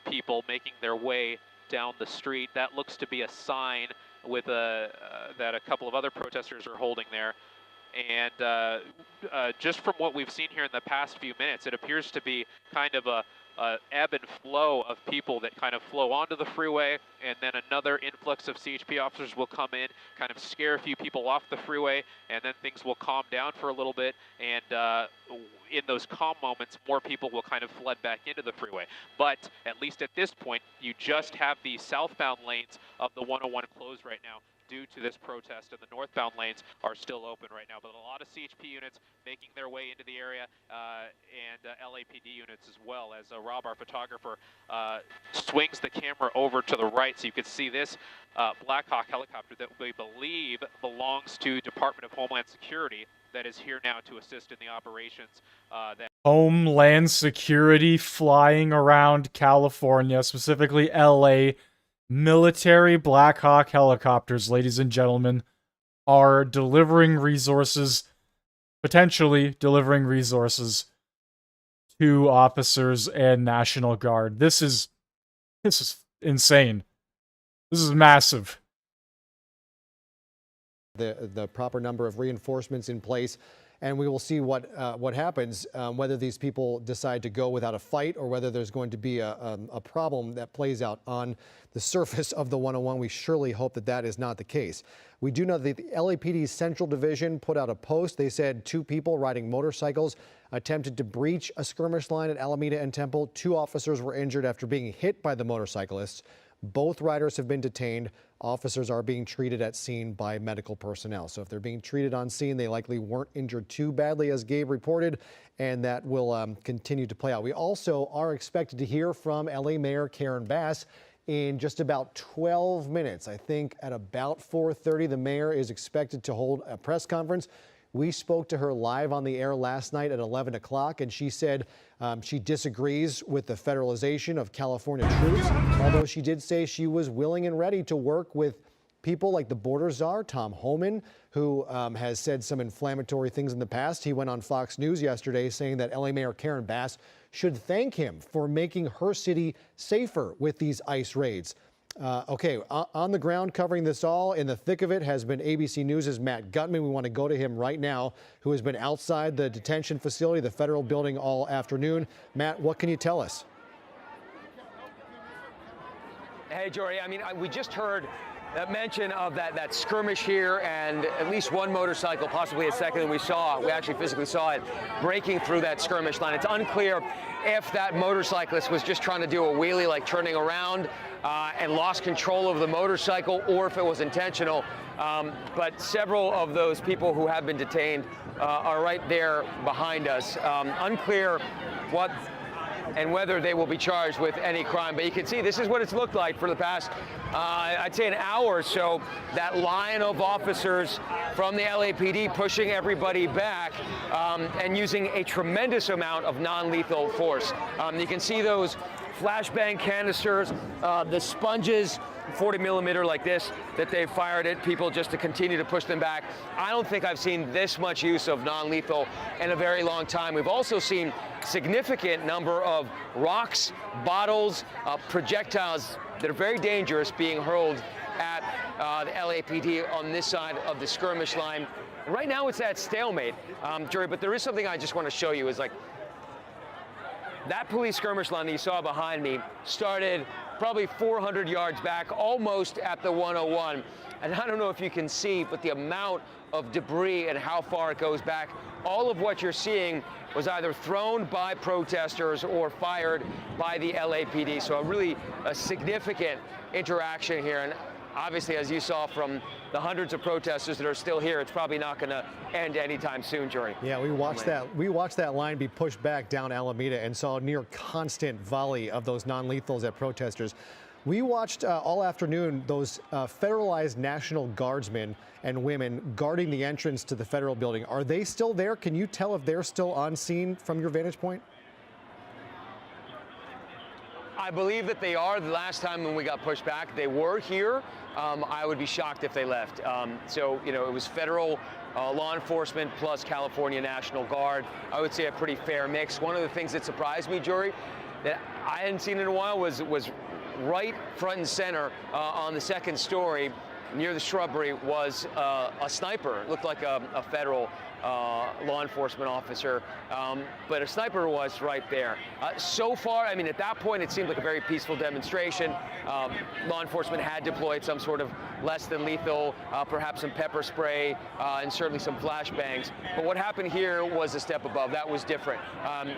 Speaker 21: people making their way down the street. That looks to be a sign with that a couple of other protesters are holding there. And just from what we've seen here in the past few minutes, it appears to be kind of a ebb and flow of people that kind of flow onto the freeway, and then another influx of CHP officers will come in, kind of scare a few people off the freeway, and then things will calm down for a little bit, and in those calm moments, more people will kind of flood back into the freeway. But at least at this point, you just have the southbound lanes of the 101 closed right now due to this protest, and the northbound lanes are still open right now. But a lot of CHP units making their way into the area, and LAPD units as well, as Rob, our photographer, swings the camera over to the right, so you can see this Black Hawk helicopter that we believe belongs to Department of Homeland Security that is here now to assist in the operations.
Speaker 1: Homeland Security flying around California, specifically LA. Military Black Hawk helicopters, ladies and gentlemen, are delivering resources, potentially delivering resources to officers and National Guard. This is insane. This is massive.
Speaker 16: The proper number of reinforcements in place, and we will see what happens, whether these people decide to go without a fight or whether there's going to be a problem that plays out on the surface of the 101. We surely hope that that is not the case. We do know that the LAPD's Central Division put out a post. They said 2 people riding motorcycles attempted to breach a skirmish line at Alameda and Temple. 2 officers were injured after being hit by the motorcyclists. Both riders have been detained. Officers are being treated at scene by medical personnel. So if they're being treated on scene, they likely weren't injured too badly, as Gabe reported, and that will continue to play out. We also are expected to hear from LA Mayor Karen Bass in just about 12 minutes. I think at about 4:30, the mayor is expected to hold a press conference. We spoke to her live on the air last night at 11 o'clock, and she said she disagrees with the federalization of California troops, although she did say she was willing and ready to work with people like the border czar, Tom Homan, who has said some inflammatory things in the past. He went on Fox News yesterday saying that LA Mayor Karen Bass should thank him for making her city safer with these ICE raids. Okay, on the ground covering this all, in the thick of it, has been ABC News' Matt Gutman. We want to go to him right now, who has been outside the detention facility, the federal building, all afternoon. Matt, what can you tell us?
Speaker 5: Hey, Jory, I mean, we just heard that mention of that skirmish here, and at least one motorcycle, possibly a second, and we actually physically saw it breaking through that skirmish line. It's unclear if that motorcyclist was just trying to do a wheelie, like turning around, and lost control of the motorcycle, or if it was intentional. But several of those people who have been detained are right there behind us. Unclear what and whether they will be charged with any crime. But you can see this is what it's looked like for the past, I'd say, an hour or so. That line of officers from the LAPD pushing everybody back and using a tremendous amount of non-lethal force. You can see those flashbang canisters, the sponges, 40 millimeter like this, that they've fired at people just to continue to push them back. I don't think I've seen this much use of non-lethal in a very long time. We've also seen significant number of rocks, bottles, projectiles that are very dangerous being hurled at the LAPD on this side of the skirmish line. Right now it's at stalemate, Jerry, but there is something I just want to show you is like, that police skirmish line that you saw behind me started probably 400 yards back, almost at the 101. And I don't know if you can see, but the amount of debris and how far it goes back, all of what you're seeing was either thrown by protesters or fired by the LAPD. So a significant interaction here. And obviously, as you saw from the hundreds of protesters that are still here, it's probably not going to end anytime soon, Jory.
Speaker 16: Yeah, we watched that line be pushed back down Alameda and saw a near constant volley of those non-lethals at protesters. We watched all afternoon those federalized National Guardsmen and women guarding the entrance to the federal building. Are they still there? Can you tell if they're still on scene from your vantage point?
Speaker 5: I believe that they are. The last time when we got pushed back, they were here. I would be shocked if they left. So, you know, it was federal law enforcement plus California National Guard. I would say a pretty fair mix. One of the things that surprised me, Jory, that I hadn't seen in a while was right front and center on the second story near the shrubbery was a sniper. It looked like a federal law enforcement officer, but a sniper was right there. So far, I mean, at that point, it seemed like a very peaceful demonstration. Law enforcement had deployed some sort of less than lethal, perhaps some pepper spray, and certainly some flashbangs. But what happened here was a step above. That was different.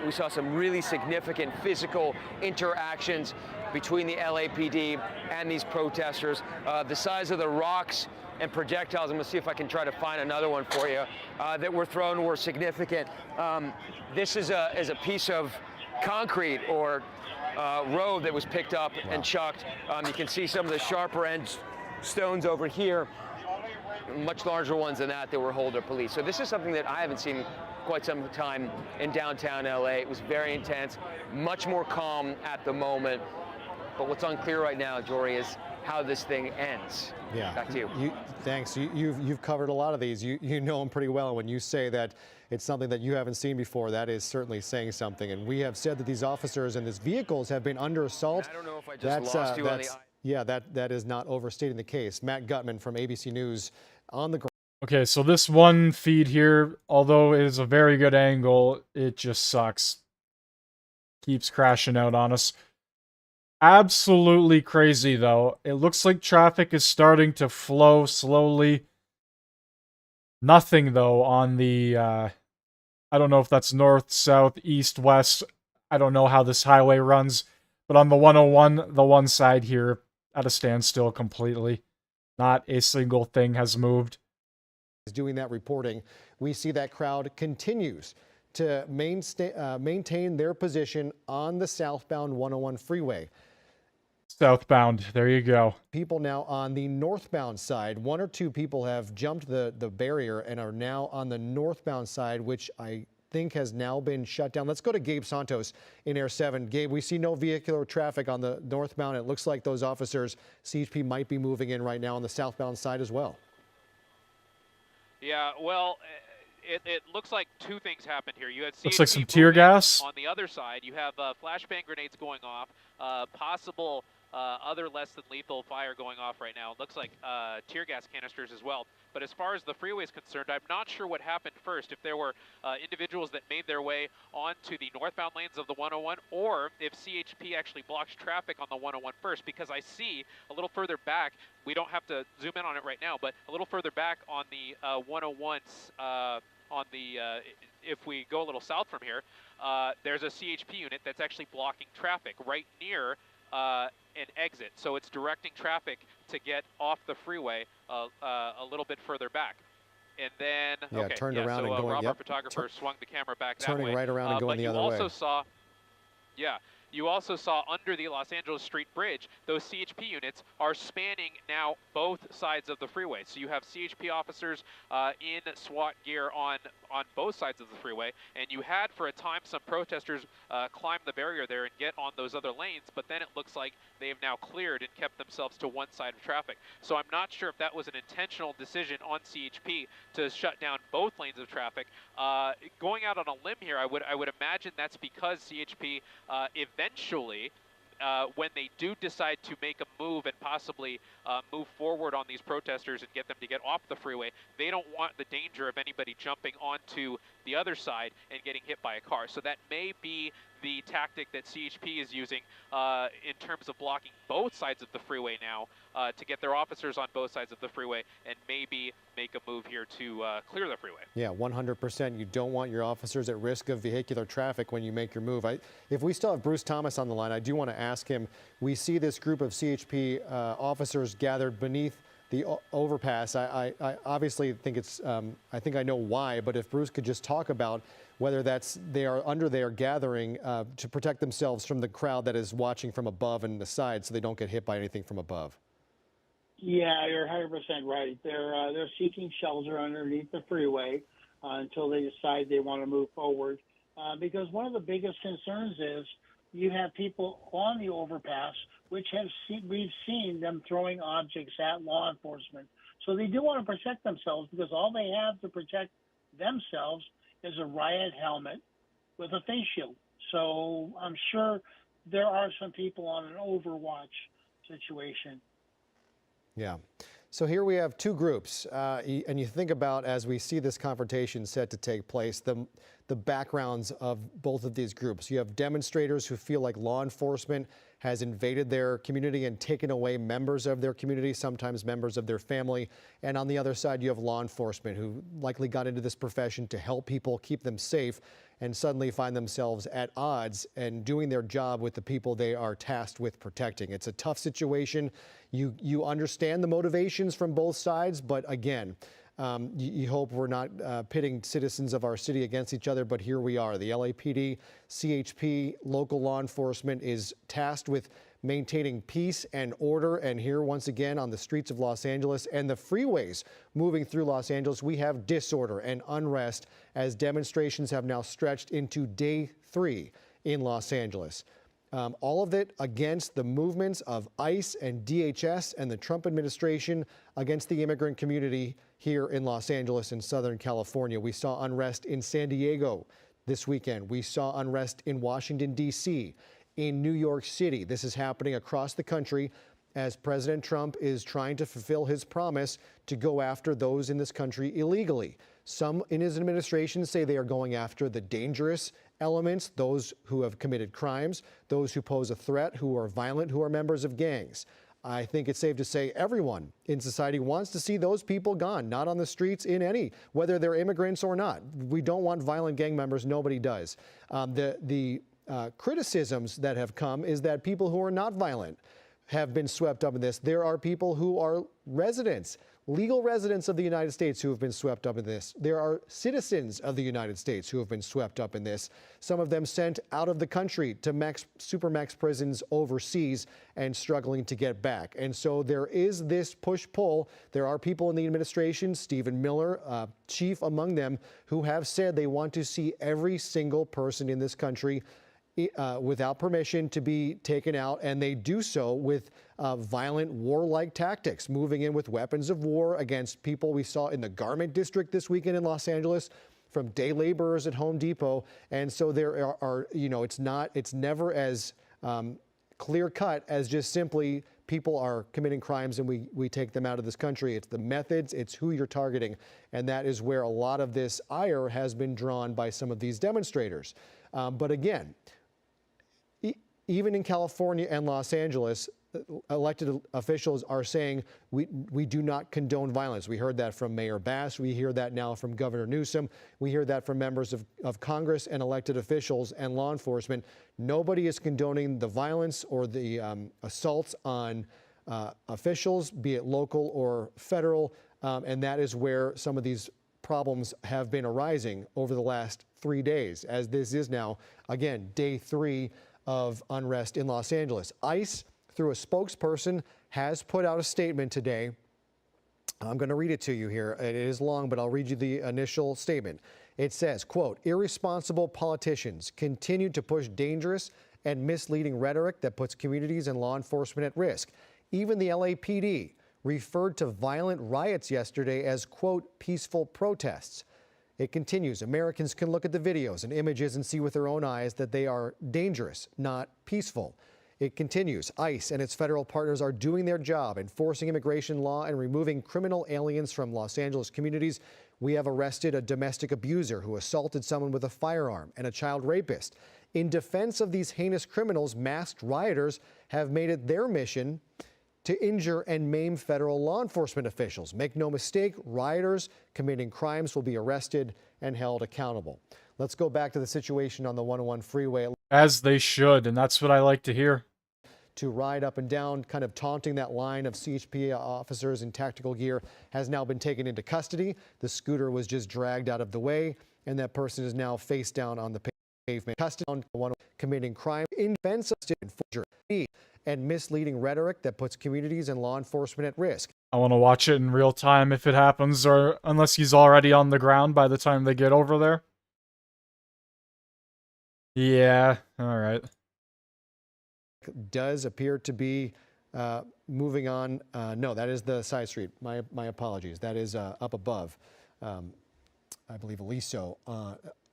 Speaker 5: We saw some really significant physical interactions between the LAPD and these protesters. The size of the rocks and projectiles, I'm gonna see if I can try to find another one for you, that were thrown were significant. This is a piece of concrete or road that was picked up and chucked. You can see some of the sharper end stones over here, much larger ones than that were Holder police. So this is something that I haven't seen quite some time in downtown LA. It was very intense, much more calm at the moment. But what's unclear right now, Jory, is how this thing ends.
Speaker 16: Yeah.
Speaker 5: Back to you.
Speaker 16: Thanks. You've covered a lot of these. You know them pretty well. When you say that it's something that you haven't seen before, that is certainly saying something. And we have said that these officers and these vehicles have been under assault.
Speaker 5: I don't know if I just lost you on the
Speaker 16: Yeah, that is not overstating the case. Matt Gutman from ABC News on the ground.
Speaker 1: Okay, so this one feed here, although it is a very good angle, it just sucks. Keeps crashing out on us. Absolutely crazy, though. It looks like traffic is starting to flow slowly. Nothing, though, on the, I don't know if that's north, south, east, west. I don't know how this highway runs. But on the 101, the one side here, at a standstill completely. Not a single thing has moved.
Speaker 16: Doing that reporting, we see that crowd continues to maintain their position on the southbound 101 freeway.
Speaker 1: Southbound, there you go.
Speaker 16: People now on the northbound side. One or two people have jumped the barrier and are now on the northbound side, which I think has now been shut down. Let's go to Gabe Santos in Air 7. Gabe, we see no vehicular traffic on the northbound. It looks like those officers, CHP, might be moving in right now on the southbound side as well.
Speaker 21: Yeah, well, it looks like two things happened here. You had CHP
Speaker 1: looks like some tear gas.
Speaker 21: On the other side, you have flashbang grenades going off, possible other less than lethal fire going off right now. It looks like tear gas canisters as well. But as far as the freeway is concerned, I'm not sure what happened first, if there were individuals that made their way onto the northbound lanes of the 101, or if CHP actually blocked traffic on the 101 first, because I see a little further back, we don't have to zoom in on it right now, but a little further back on the 101, if we go a little south from here, there's a CHP unit that's actually blocking traffic right near an exit, so it's directing traffic to get off the freeway a little bit further back. And then, okay,
Speaker 16: turned around and going,
Speaker 21: Rob,
Speaker 16: yep.
Speaker 21: our photographer, swung the camera back that way.
Speaker 16: Turning right around and going the other way.
Speaker 21: But you also saw, you also saw under the Los Angeles Street Bridge, those CHP units are spanning now both sides of the freeway. So you have CHP officers in SWAT gear on both sides of the freeway, and you had for a time some protesters climb the barrier there and get on those other lanes, but then it looks like they have now cleared and kept themselves to one side of traffic. So I'm not sure if that was an intentional decision on CHP to shut down both lanes of traffic. Going out on a limb here, I would imagine that's because CHP eventually, when they do decide to make a move and possibly move forward on these protesters and get them to get off the freeway, they don't want the danger of anybody jumping onto the other side and getting hit by a car. So that may be the tactic that CHP is using in terms of blocking both sides of the freeway now to get their officers on both sides of the freeway and maybe make a move here to clear the freeway.
Speaker 16: Yeah, 100%. You don't want your officers at risk of vehicular traffic when you make your move. If we still have Bruce Thomas on the line, I do want to ask him, we see this group of CHP officers gathered beneath the overpass. I obviously think it's, I think I know why, but if Bruce could just talk about whether they are under there gathering to protect themselves from the crowd that is watching from above and the side so they don't get hit by anything from above.
Speaker 3: Yeah, you're 100% right. They're seeking shelter underneath the freeway until they decide they want to move forward. Because one of the biggest concerns is you have people on the overpass, which we've seen them throwing objects at law enforcement. So they do want to protect themselves because all they have to protect themselves is a riot helmet with a face shield. So I'm sure there are some people on an overwatch situation.
Speaker 16: Yeah. So here we have two groups, and you think about, as we see this confrontation set to take place, the backgrounds of both of these groups. You have demonstrators who feel like law enforcement has invaded their community and taken away members of their community, sometimes members of their family. And on the other side, you have law enforcement who likely got into this profession to help people, keep them safe, and suddenly find themselves at odds and doing their job with the people they are tasked with protecting. It's a tough situation. You understand the motivations from both sides, but again, you hope we're not pitting citizens of our city against each other, but here we are. The LAPD, CHP, local law enforcement is tasked with maintaining peace and order. And here, once again, on the streets of Los Angeles and the freeways moving through Los Angeles, we have disorder and unrest as demonstrations have now stretched into day 3 in Los Angeles. All of it against the movements of ICE and DHS and the Trump administration against the immigrant community here in Los Angeles and Southern California. We saw unrest in San Diego this weekend. We saw unrest in Washington, D.C., in New York City. This is happening across the country. as President Trump is trying to fulfill his promise to go after those in this country illegally. Some in his administration say they are going after the dangerous elements, those who have committed crimes, those who pose a threat, who are violent, who are members of gangs. I think it's safe to say everyone in society wants to see those people gone, not on the streets in any, whether they're immigrants or not. We don't want violent gang members. Nobody does. The criticisms that have come is that people who are not violent have been swept up in this. There are people who are residents, legal residents of the United States who have been swept up in this. There are citizens of the United States who have been swept up in this. Some of them sent out of the country to supermax prisons overseas and struggling to get back. And so there is this push-pull. There are people in the administration, Stephen Miller, chief among them, who have said they want to see every single person in this country without permission to be taken out, and they do so with violent warlike tactics, moving in with weapons of war against people we saw in the garment district this weekend in Los Angeles, from day laborers at Home Depot. And so there are, it's never as clear cut as just simply people are committing crimes and we take them out of this country. It's the methods, it's who you're targeting. And that is where a lot of this ire has been drawn by some of these demonstrators. But again, even in California and Los Angeles, elected officials are saying we do not condone violence. We heard that from Mayor Bass. We hear that now from Governor Newsom. We hear that from members of Congress and elected officials and law enforcement. Nobody is condoning the violence or the assaults on officials, be it local or federal. And that is where some of these problems have been arising over the last 3 days, as this is now, again, day 3 of unrest in Los Angeles. ICE, through a spokesperson, has put out a statement today. I'm going to read it to you here. It is long, but I'll read you the initial statement. It says, quote, "Irresponsible politicians continue to push dangerous and misleading rhetoric that puts communities and law enforcement at risk. Even the LAPD referred to violent riots yesterday as, quote, peaceful protests." It continues, "Americans can look at the videos and images and see with their own eyes that they are dangerous, not peaceful." It continues, "ICE and its federal partners are doing their job, enforcing immigration law and removing criminal aliens from Los Angeles communities. We have arrested a domestic abuser who assaulted someone with a firearm and a child rapist. In defense of these heinous criminals, masked rioters have made it their mission to injure and maim federal law enforcement officials. Make no mistake, rioters committing crimes will be arrested and held accountable." Let's go back to the situation on the 101 freeway.
Speaker 1: As they should, and that's what I like to hear.
Speaker 16: To ride up and down, kind of taunting that line of CHP officers in tactical gear, has now been taken into custody. The scooter was just dragged out of the way, and that person is now face down on the pavement. Custody on one committing crime in defense of forgery and misleading rhetoric that puts communities and law enforcement at risk.
Speaker 1: I want to watch it in real time if it happens, or unless he's already on the ground by the time they get over there. Yeah, alright.
Speaker 16: Does appear to be moving on. No, that is the side street. My apologies. That is up above, I believe Aliso,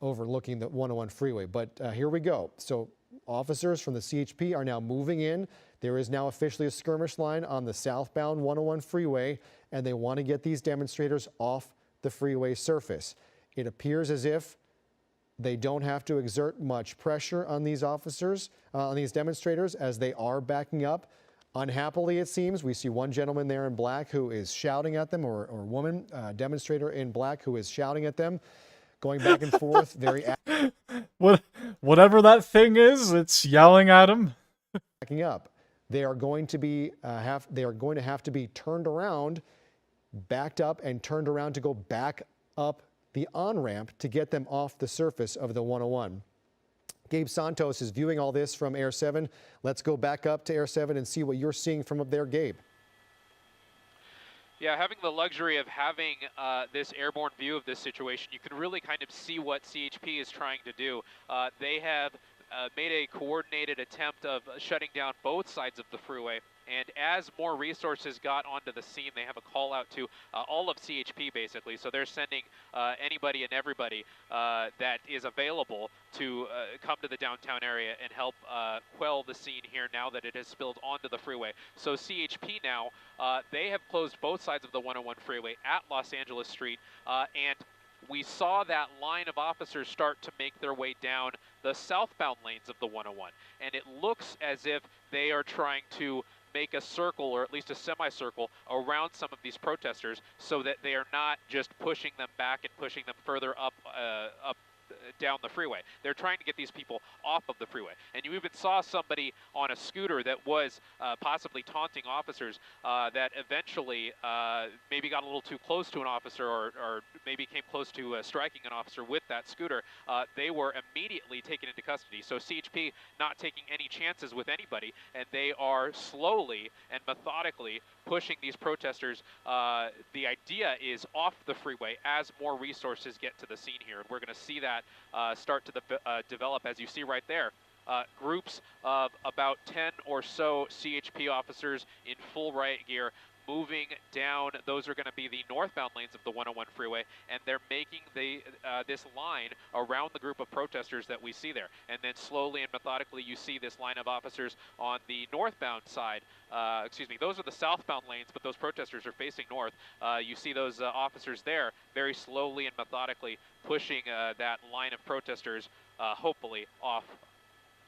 Speaker 16: overlooking the 101 freeway. But here we go. So officers from the CHP are now moving in. There is now officially a skirmish line on the southbound 101 freeway, and they want to get these demonstrators off the freeway surface. It appears as if they don't have to exert much pressure on these officers, on these demonstrators, as they are backing up. Unhappily, it seems, we see one gentleman there in black who is shouting at them, or woman, demonstrator in black who is shouting at them, going back and forth. Very
Speaker 1: whatever that thing is, it's yelling at him.
Speaker 16: Backing up. They are going to be have to be turned around, backed up, and turned around to go back up the on-ramp to get them off the surface of the 101. Gabe Santos is viewing all this from Air 7. Let's go back up to Air 7 and see what you're seeing from up there, Gabe.
Speaker 21: Yeah, having the luxury of having this airborne view of this situation, you can really kind of see what CHP is trying to do. They have made a coordinated attempt of shutting down both sides of the freeway And as more resources got onto the scene, they have a call out to all of CHP basically. So they're sending anybody and everybody that is available to come to the downtown area and help quell the scene here now that it has spilled onto the freeway. So CHP now, they have closed both sides of the 101 freeway at Los Angeles Street, and we saw that line of officers start to make their way down the southbound lanes of the 101. And it looks as if they are trying to make a circle, or at least a semicircle, around some of these protesters so that they are not just pushing them back and pushing them further up down the freeway. They're trying to get these people off of the freeway. And you even saw somebody on a scooter that was possibly taunting officers that eventually maybe got a little too close to an officer, or maybe came close to striking an officer with that scooter. They were immediately taken into custody. So CHP not taking any chances with anybody, and they are slowly and methodically pushing these protesters. The idea is off the freeway as more resources get to the scene here, and we're going to see that start to develop, as you see right there. Groups of about 10 or so CHP officers in full riot gear moving down. Those are going to be the northbound lanes of the 101 freeway, and they're making this line around the group of protesters that we see there. And then slowly and methodically you see this line of officers on the northbound side. Excuse me, those are the southbound lanes, but those protesters are facing north. You see those officers there very slowly and methodically pushing that line of protesters hopefully off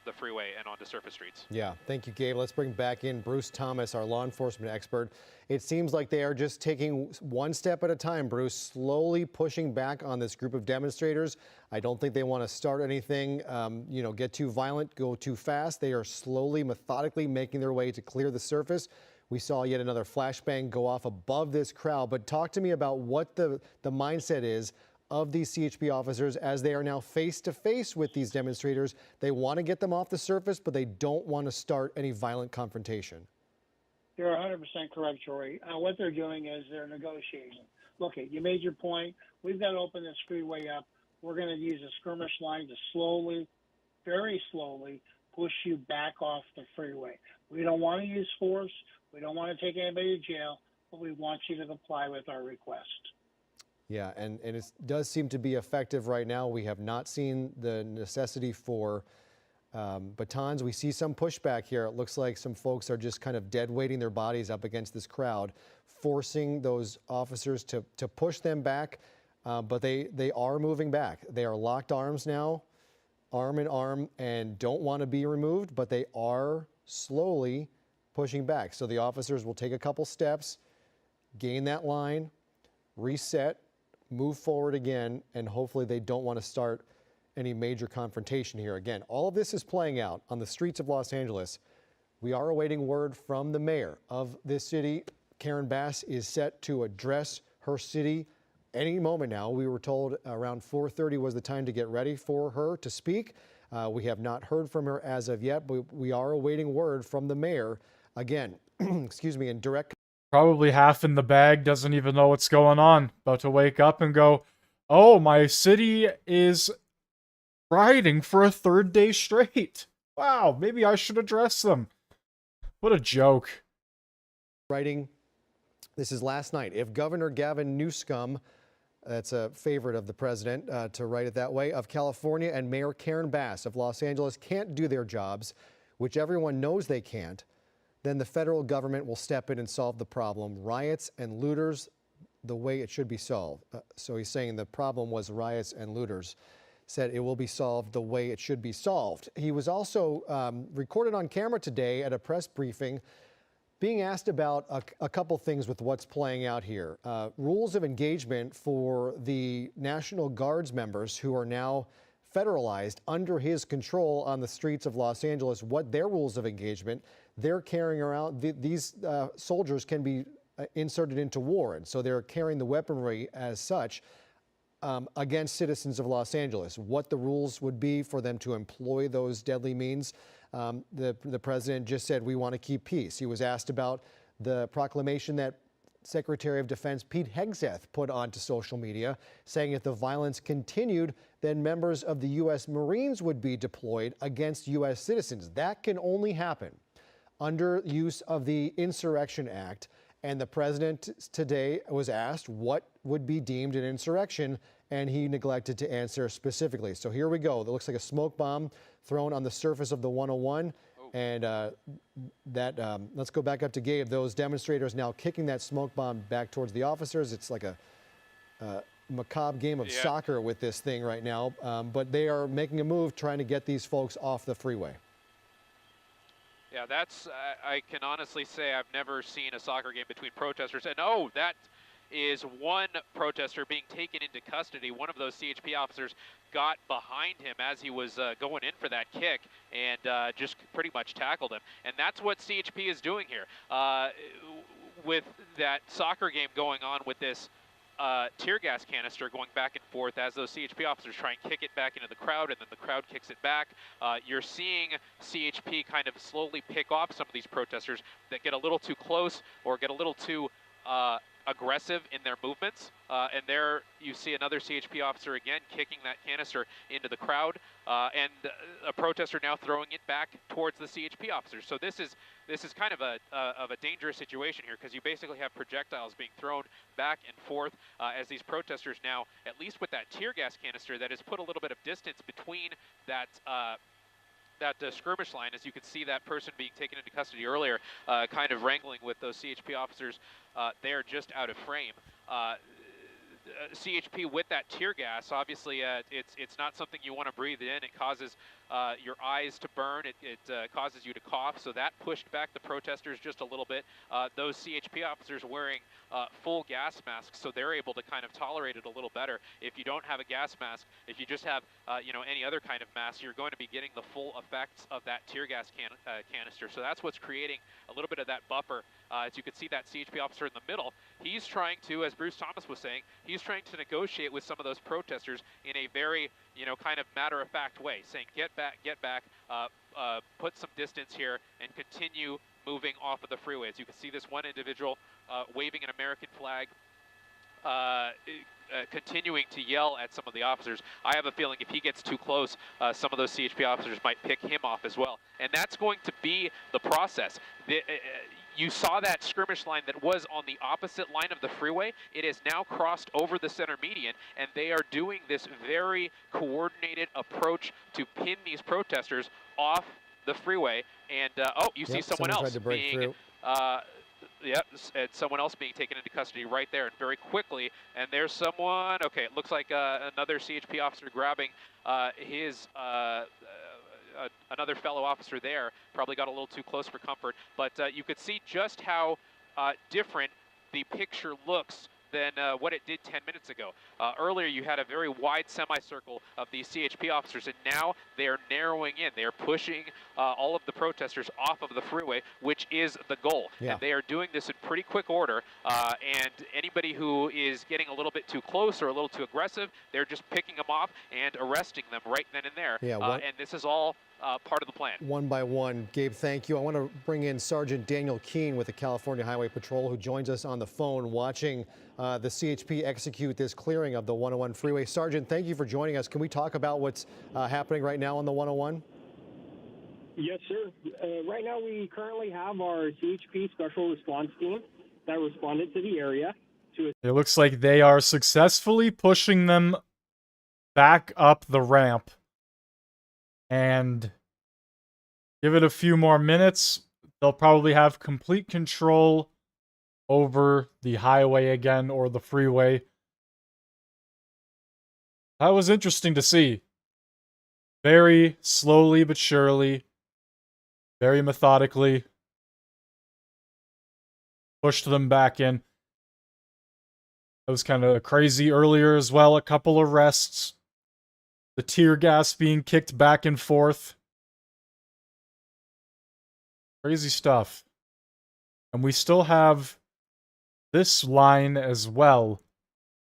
Speaker 21: the freeway and onto surface streets.
Speaker 16: Yeah, thank you, Gabe. Let's bring back in Bruce Thomas, our law enforcement expert. It seems like they are just taking one step at a time, Bruce, slowly pushing back on this group of demonstrators. I don't think they want to start anything, get too violent, go too fast. They are slowly, methodically making their way to clear the surface. We saw yet another flashbang go off above this crowd. But talk to me about what the mindset is of these CHP officers as they are now face to face with these demonstrators. They want to get them off the surface, but they don't want to start any violent confrontation.
Speaker 3: You're 100% correct, Jory. What they're doing is they're negotiating. Look, you made your point. We've got to open this freeway up. We're going to use a skirmish line to slowly, very slowly, push you back off the freeway. We don't want to use force. We don't want to take anybody to jail, but we want you to comply with our request.
Speaker 16: Yeah, and it does seem to be effective right now. We have not seen the necessity for batons. We see some pushback here. It looks like some folks are just kind of dead weighting their bodies up against this crowd, forcing those officers to push them back, but they are moving back. They are locked arms now, arm in arm, and don't want to be removed, but they are slowly pushing back. So the officers will take a couple steps, gain that line, reset, move forward again, and hopefully they don't want to start any major confrontation here. Again, all of this is playing out on the streets of Los Angeles. We are awaiting word from the mayor of this city. Karen Bass is set to address her city any moment now. We were told around 4:30 was the time to get ready for her to speak. We have not heard from her as of yet, but we are awaiting word from the mayor. Again, excuse me, in direct.
Speaker 1: Probably half in the bag, doesn't even know what's going on. About to wake up and go, oh, my city is rioting for a third day straight. Wow, maybe I should address them. What a joke.
Speaker 16: Writing, this is last night. If Governor Gavin Newsom, that's a favorite of the president to write it that way, of California, and Mayor Karen Bass of Los Angeles can't do their jobs, which everyone knows they can't, then the federal government will step in and solve the problem. Riots and looters, the way it should be solved. So he's saying the problem was riots and looters. Said it will be solved the way it should be solved. He was also recorded on camera today at a press briefing being asked about a couple things with what's playing out here. Rules of engagement for the National Guards members who are now federalized under his control on the streets of Los Angeles, what their rules of engagement. They're carrying around, these soldiers can be inserted into war, and so they're carrying the weaponry as such against citizens of Los Angeles. What the rules would be for them to employ those deadly means, the president just said, we want to keep peace. He was asked about the proclamation that Secretary of Defense Pete Hegseth put onto social media, saying if the violence continued, then members of the U.S. Marines would be deployed against U.S. citizens. That can only happen under use of the Insurrection Act. And the president today was asked what would be deemed an insurrection, and he neglected to answer specifically. So here we go. That looks like a smoke bomb thrown on the surface of the 101. And let's go back up to Gabe. Those demonstrators now kicking that smoke bomb back towards the officers. It's like a macabre game of soccer with this thing right now. But they are making a move trying to get these folks off the freeway.
Speaker 21: Yeah, that's, I can honestly say I've never seen a soccer game between protesters. And oh, that is one protester being taken into custody. One of those CHP officers got behind him as he was going in for that kick and just pretty much tackled him. And that's what CHP is doing here. With that soccer game going on with this tear gas canister going back and forth as those CHP officers try and kick it back into the crowd, and then the crowd kicks it back. You're seeing CHP kind of slowly pick off some of these protesters that get a little too close or get a little too aggressive in their movements. And there you see another CHP officer again kicking that canister into the crowd, and a protester now throwing it back towards the CHP officers. So this is kind of a dangerous situation here, because you basically have projectiles being thrown back and forth as these protesters now, at least with that tear gas canister, that has put a little bit of distance between that skirmish line. As you can see, that person being taken into custody earlier, kind of wrangling with those CHP officers there just out of frame. CHP with that tear gas, obviously it's not something you want to breathe in. It causes your eyes to burn. It causes you to cough. So that pushed back the protesters just a little bit. Those CHP officers wearing full gas masks, so they're able to kind of tolerate it a little better. If you don't have a gas mask, if you just have any other kind of mask, you're going to be getting the full effects of that tear gas canister. So that's what's creating a little bit of that buffer. As you can see, that CHP officer in the middle, he's trying to, as Bruce Thomas was saying, he's trying to negotiate with some of those protesters in a very, kind of matter-of-fact way, saying, get back, put some distance here, and continue moving off of the freeway. As you can see, this one individual waving an American flag, continuing to yell at some of the officers. I have a feeling if he gets too close, some of those CHP officers might pick him off as well. And that's going to be the process. You saw that skirmish line that was on the opposite line of the freeway. It has now crossed over the center median, and they are doing this very coordinated approach to pin these protesters off the freeway. And you see someone else being and someone else being taken into custody right there, and very quickly. And there's someone. Okay, it looks like another CHP officer grabbing his. Another fellow officer there, probably got a little too close for comfort, but you could see just how different the picture looks than what it did 10 minutes ago. Earlier you had a very wide semicircle of these CHP officers, and now they are narrowing in. They are pushing all of the protesters off of the freeway, which is the goal.
Speaker 16: Yeah.
Speaker 21: And they are doing this in pretty quick order, and anybody who is getting a little bit too close or a little too aggressive, they're just picking them off and arresting them right then and there.
Speaker 16: Yeah,
Speaker 21: and this is all part of the plan.
Speaker 16: One by one. Gabe, thank you. I want to bring in Sergeant Daniel Keene with the California Highway Patrol, who joins us on the phone watching the CHP execute this clearing of the 101 freeway. Sergeant, thank you for joining us. Can we talk about what's happening right now on the 101?
Speaker 13: Yes, sir. Right now we currently have our CHP special response team that responded to the area.
Speaker 1: It looks like they are successfully pushing them back up the ramp. And give it a few more minutes, they'll probably have complete control over the highway again, or the freeway. That was interesting to see. Very slowly but surely, very methodically, pushed them back in. That was kind of crazy earlier as well. A couple arrests. The tear gas being kicked back and forth. Crazy stuff. And we still have this line as well,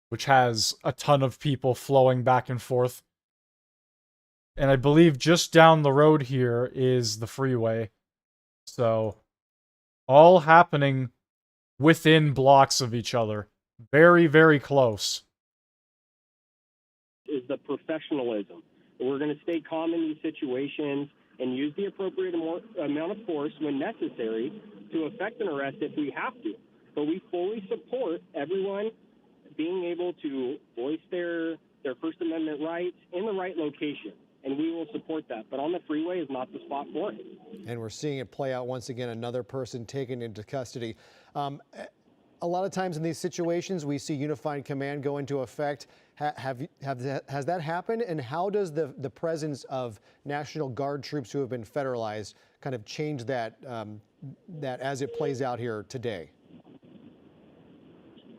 Speaker 1: which has a ton of people flowing back and forth. And I believe just down the road here is the freeway. So, all happening within blocks of each other. Very, very close.
Speaker 13: Is the professionalism. We're going to stay calm in these situations. and use the appropriate amount of force when necessary to effect an arrest if we have to. But we fully support everyone being able to voice their First Amendment rights in the right location, and we will support that. But on the freeway is not the spot for it.
Speaker 16: And we're seeing it play out once again, another person taken into custody. A lot of times in these situations, we see unified command go into effect. Has that happened? And how does the presence of National Guard troops who have been federalized kind of change that, that as it plays out here today?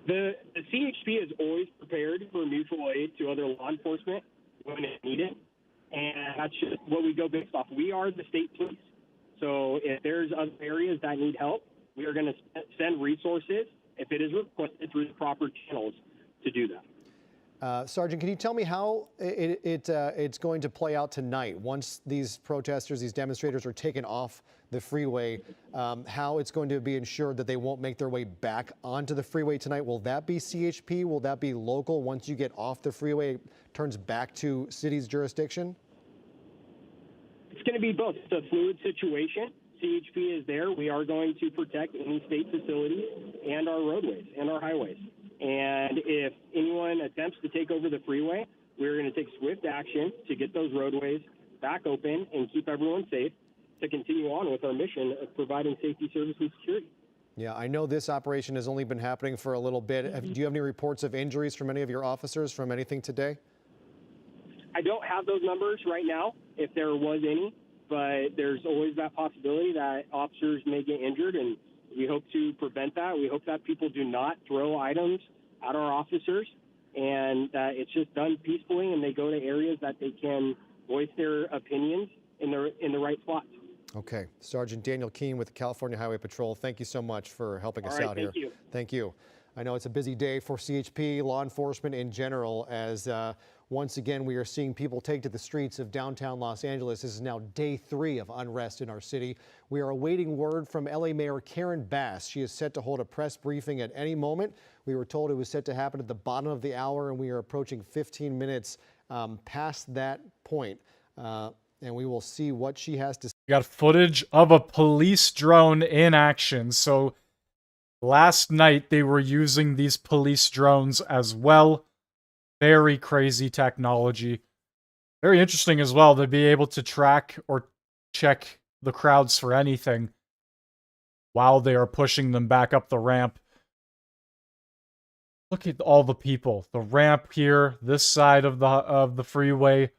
Speaker 13: The CHP is always prepared for mutual aid to other law enforcement when it's needed, and that's just what we go based off. We are the state police, so if there's other areas that need help, we are going to send resources if it is requested through the proper channels to do that.
Speaker 16: Sergeant, can you tell me how it's going to play out tonight once these protesters, these demonstrators are taken off the freeway, how it's going to be ensured that they won't make their way back onto the freeway tonight? Will that be CHP? Will that be local? Once you get off the freeway, it turns back to city's jurisdiction?
Speaker 13: It's going to be both. It's a fluid situation. CHP is there. We are going to protect any state facilities and our roadways and our highways. And if anyone attempts to take over the freeway, we're going to take swift action to get those roadways back open and keep everyone safe to continue on with our mission of providing safety, service, and security.
Speaker 16: Yeah, I know this operation has only been happening for a little bit. Do you have any reports of injuries from any of your officers from anything today?
Speaker 13: I don't have those numbers right now, if there was any, but there's always that possibility that officers may get injured, and we hope to prevent that. We hope that people do not throw items at our officers, and that it's just done peacefully, and they go to areas that they can voice their opinions in the right spots.
Speaker 16: Okay. Sergeant Daniel Keene with the California Highway Patrol, thank you so much for helping us out here.
Speaker 13: Thank you.
Speaker 16: Thank you. I know it's a busy day for CHP, law enforcement in general, as once again we are seeing people take to the streets of downtown Los Angeles. This is now day 3 of unrest in our city. We are awaiting word from LA Mayor Karen Bass. She is set to hold a press briefing at any moment. We were told it was set to happen at the bottom of the hour, and we are approaching 15 minutes past that point. And we will see what she has to say.
Speaker 1: We got footage of a police drone in action. So last night they were using these police drones as well. Very crazy technology. Very interesting as well to be able to track or check the crowds for anything while they are pushing them back up the ramp. Look at all the people. The ramp here, this side of the freeway.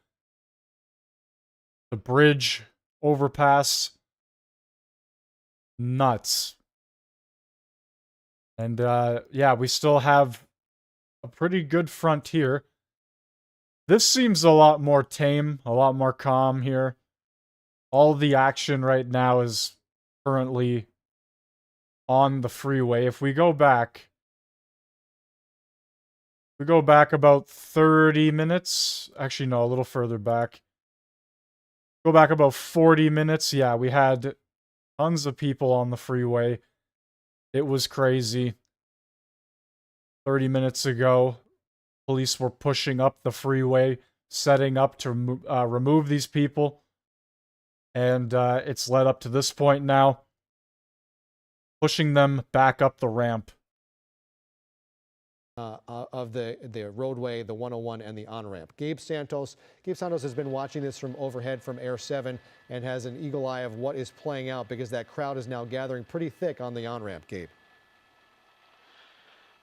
Speaker 1: The bridge overpass. Nuts. And yeah, we still have a pretty good front here. This seems a lot more tame, a lot more calm here. All the action right now is currently on the freeway. If we go back, about 30 minutes. Actually, no, a little further back. Go back about 40 minutes. Yeah, we had tons of people on the freeway. It was crazy. 30 minutes ago, police were pushing up the freeway, setting up to remove these people. And it's led up to this point now. Pushing them back up the ramp.
Speaker 16: Of the roadway, the 101, and the on-ramp. Gabe Santos has been watching this from overhead from Air 7 and has an eagle eye of what is playing out because that crowd is now gathering pretty thick on the on-ramp, Gabe.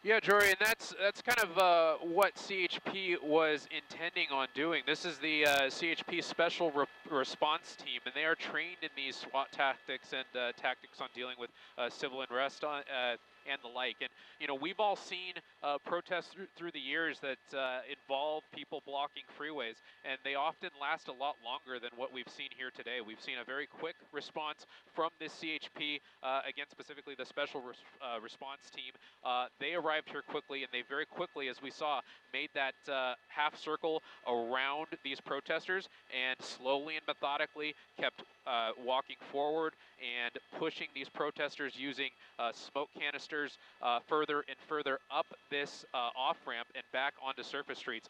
Speaker 21: Yeah, Jory, and that's kind of what CHP was intending on doing. This is the CHP Special Response Team, and they are trained in these SWAT tactics and tactics on dealing with civil unrest and the like. And, you know, we've all seen protests through the years that involve people blocking freeways, and they often last a lot longer than what we've seen here today. We've seen a very quick response from this CHP, again, specifically the Special Response Team. They arrived here quickly, and they very quickly, as we saw, made that half circle around these protesters and slowly and methodically kept walking forward and pushing these protesters using smoke canisters further and further up this off-ramp and back onto surface streets.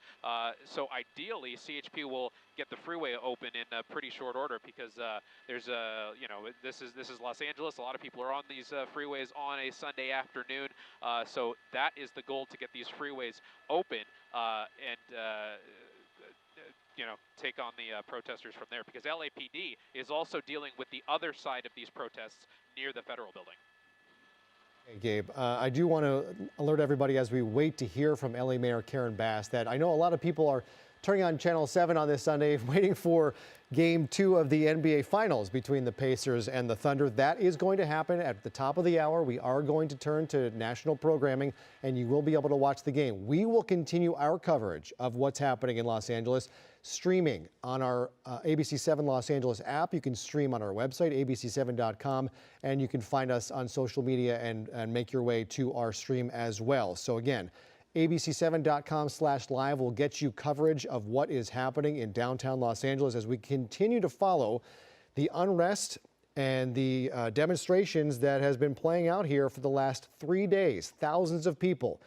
Speaker 21: So ideally, CHP will get the freeway open in pretty short order because there's this is Los Angeles. A lot of people are on these freeways on a Sunday afternoon. So that is the goal, to get these freeways open and take on the protesters from there, because LAPD is also dealing with the other side of these protests near the federal building.
Speaker 16: Hey, Gabe, I do want to alert everybody as we wait to hear from LA Mayor Karen Bass that I know a lot of people are turning on Channel 7 on this Sunday waiting for Game 2 of the NBA Finals between the Pacers and the Thunder. That is going to happen at the top of the hour. We are going to turn to national programming, and you will be able to watch the game. We will continue our coverage of what's happening in Los Angeles, streaming on our ABC7 Los Angeles app. You can stream on our website, abc7.com, and you can find us on social media and make your way to our stream as well. So again, abc7.com/live will get you coverage of what is happening in downtown Los Angeles as we continue to follow the unrest and the demonstrations that has been playing out here for the last 3 days. Thousands of people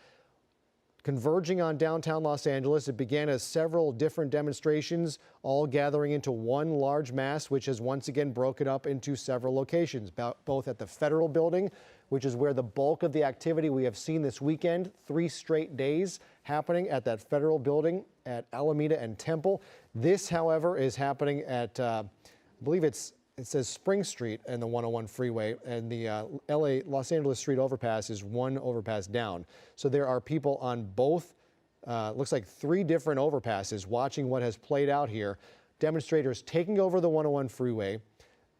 Speaker 16: converging on downtown Los Angeles. It began as several different demonstrations, all gathering into one large mass, which has once again broken up into several locations, both at the federal building, which is where the bulk of the activity we have seen this weekend, 3 straight days happening at that federal building at Alameda and Temple. This, however, is happening at, I believe it says Spring Street and the 101 freeway, and the Los Angeles Street overpass is one overpass down. So there are people on both, looks like 3 different overpasses watching what has played out here. Demonstrators taking over the 101 freeway.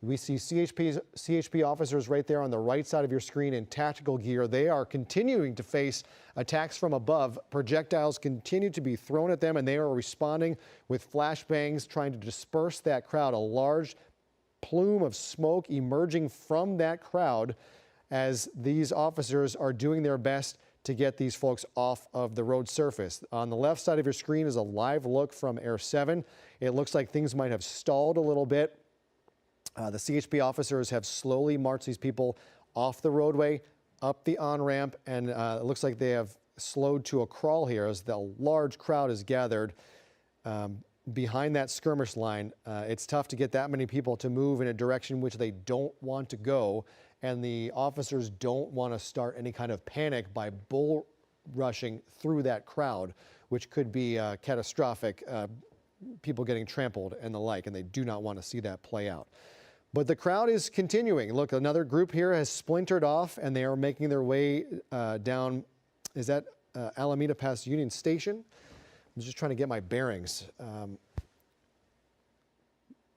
Speaker 16: We see CHP officers right there on the right side of your screen in tactical gear. They are continuing to face attacks from above. Projectiles continue to be thrown at them, and they are responding with flashbangs, trying to disperse that crowd. A large plume of smoke emerging from that crowd as these officers are doing their best to get these folks off of the road surface. On the left side of your screen is a live look from Air 7. It looks like things might have stalled a little bit. The CHP officers have slowly marched these people off the roadway, up the on-ramp, and it looks like they have slowed to a crawl here as the large crowd is gathered behind that skirmish line. It's tough to get that many people to move in a direction which they don't want to go, and the officers don't want to start any kind of panic by bull rushing through that crowd, which could be catastrophic, people getting trampled and the like, and they do not want to see that play out. But the crowd is continuing. Look, another group here has splintered off, and they are making their way down. Is that Alameda past Union Station? I'm just trying to get my bearings.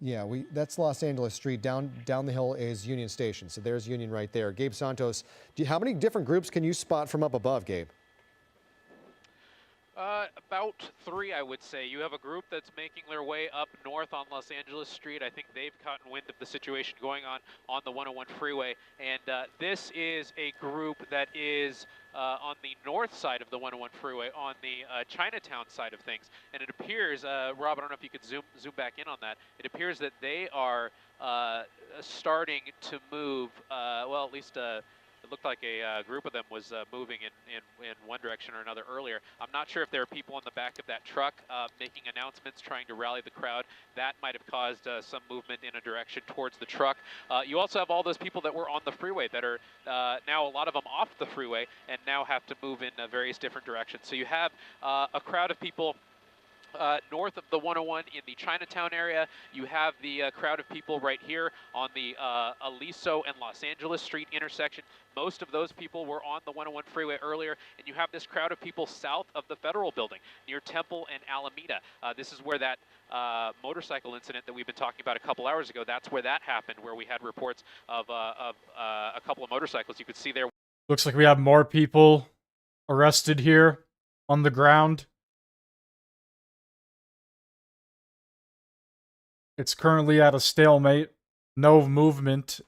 Speaker 16: Yeah, that's Los Angeles Street. Down the hill is Union Station. So there's Union right there. Gabe Santos, how many different groups can you spot from up above, Gabe?
Speaker 21: About 3, I would say. You have a group that's making their way up north on Los Angeles Street. I think they've gotten wind of the situation going on the 101 freeway. And this is a group that is on the north side of the 101 freeway, on the Chinatown side of things. And it appears, Rob, I don't know if you could zoom back in on that. It appears that they are starting to move, well, at least it looked like a group of them was moving in one direction or another earlier. I'm not sure if there are people in the back of that truck making announcements, trying to rally the crowd. That might have caused some movement in a direction towards the truck. You also have all those people that were on the freeway that are now, a lot of them off the freeway, and now have to move in various different directions. So you have a crowd of people north of the 101 in the Chinatown area. You have the crowd of people right here on the Aliso and Los Angeles Street intersection. Most of those people were on the 101 freeway earlier, and you have this crowd of people south of the federal building near Temple and Alameda. This is where that motorcycle incident that we've been talking about a couple hours ago, that's where that happened, where we had reports of a couple of motorcycles. You could see there.
Speaker 1: Looks like we have more people arrested here on the ground. It's currently at a stalemate. No movement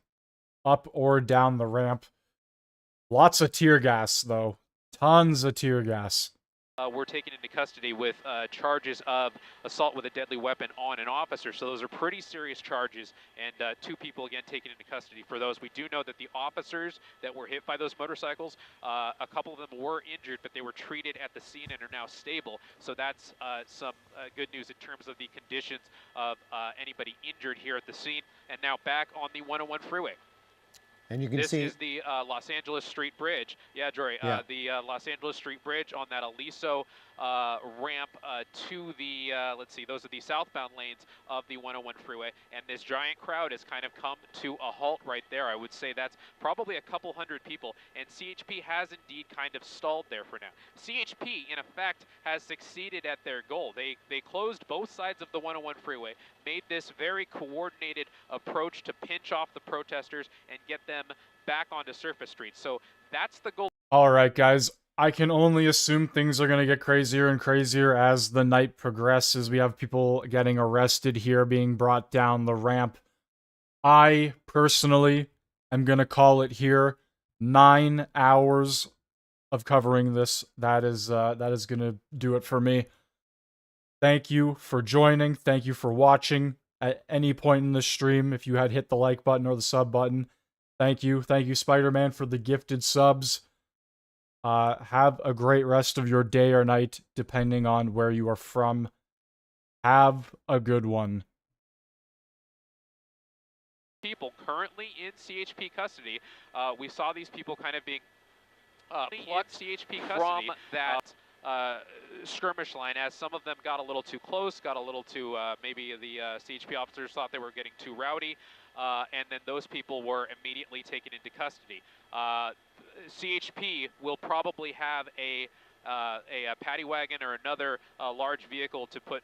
Speaker 1: up or down the ramp. Lots of tear gas, though. Tons of tear gas.
Speaker 21: were taken into custody with charges of assault with a deadly weapon on an officer. So those are pretty serious charges, and 2 people again taken into custody for those. We do know that the officers that were hit by those motorcycles, a couple of them were injured, but they were treated at the scene and are now stable. So that's some good news in terms of the conditions of anybody injured here at the scene. And now back on the 101 freeway.
Speaker 16: And you can
Speaker 21: This
Speaker 16: see
Speaker 21: is the Los Angeles Street Bridge. Yeah, Jory,
Speaker 16: Yeah.
Speaker 21: the Los Angeles Street Bridge on that Aliso ramp to the, let's see, those are the southbound lanes of the 101 freeway. And this giant crowd has kind of come to a halt right there. I would say that's probably a couple hundred people. And CHP has indeed kind of stalled there for now. CHP, in effect, has succeeded at their goal. They closed both sides of the 101 freeway, made this very coordinated approach to pinch off the protesters and get them back onto surface streets. So that's the goal.
Speaker 1: All right, guys. I can only assume things are going to get crazier and crazier as the night progresses. We have people getting arrested here, being brought down the ramp. I, personally, am going to call it here 9 hours of covering this. That is going to do it for me. Thank you for joining. Thank you for watching. At any point in the stream, if you had hit the like button or the sub button, thank you. Thank you, Spider-Man, for the gifted subs. Have a great rest of your day or night, depending on where you are from. Have a good one.
Speaker 21: People currently in CHP custody. We saw these people kind of being plucked CHP custody from that skirmish line, as some of them got a little too close, got a little too, maybe the CHP officers thought they were getting too rowdy, and then those people were immediately taken into custody. CHP will probably have a paddy wagon or another large vehicle to put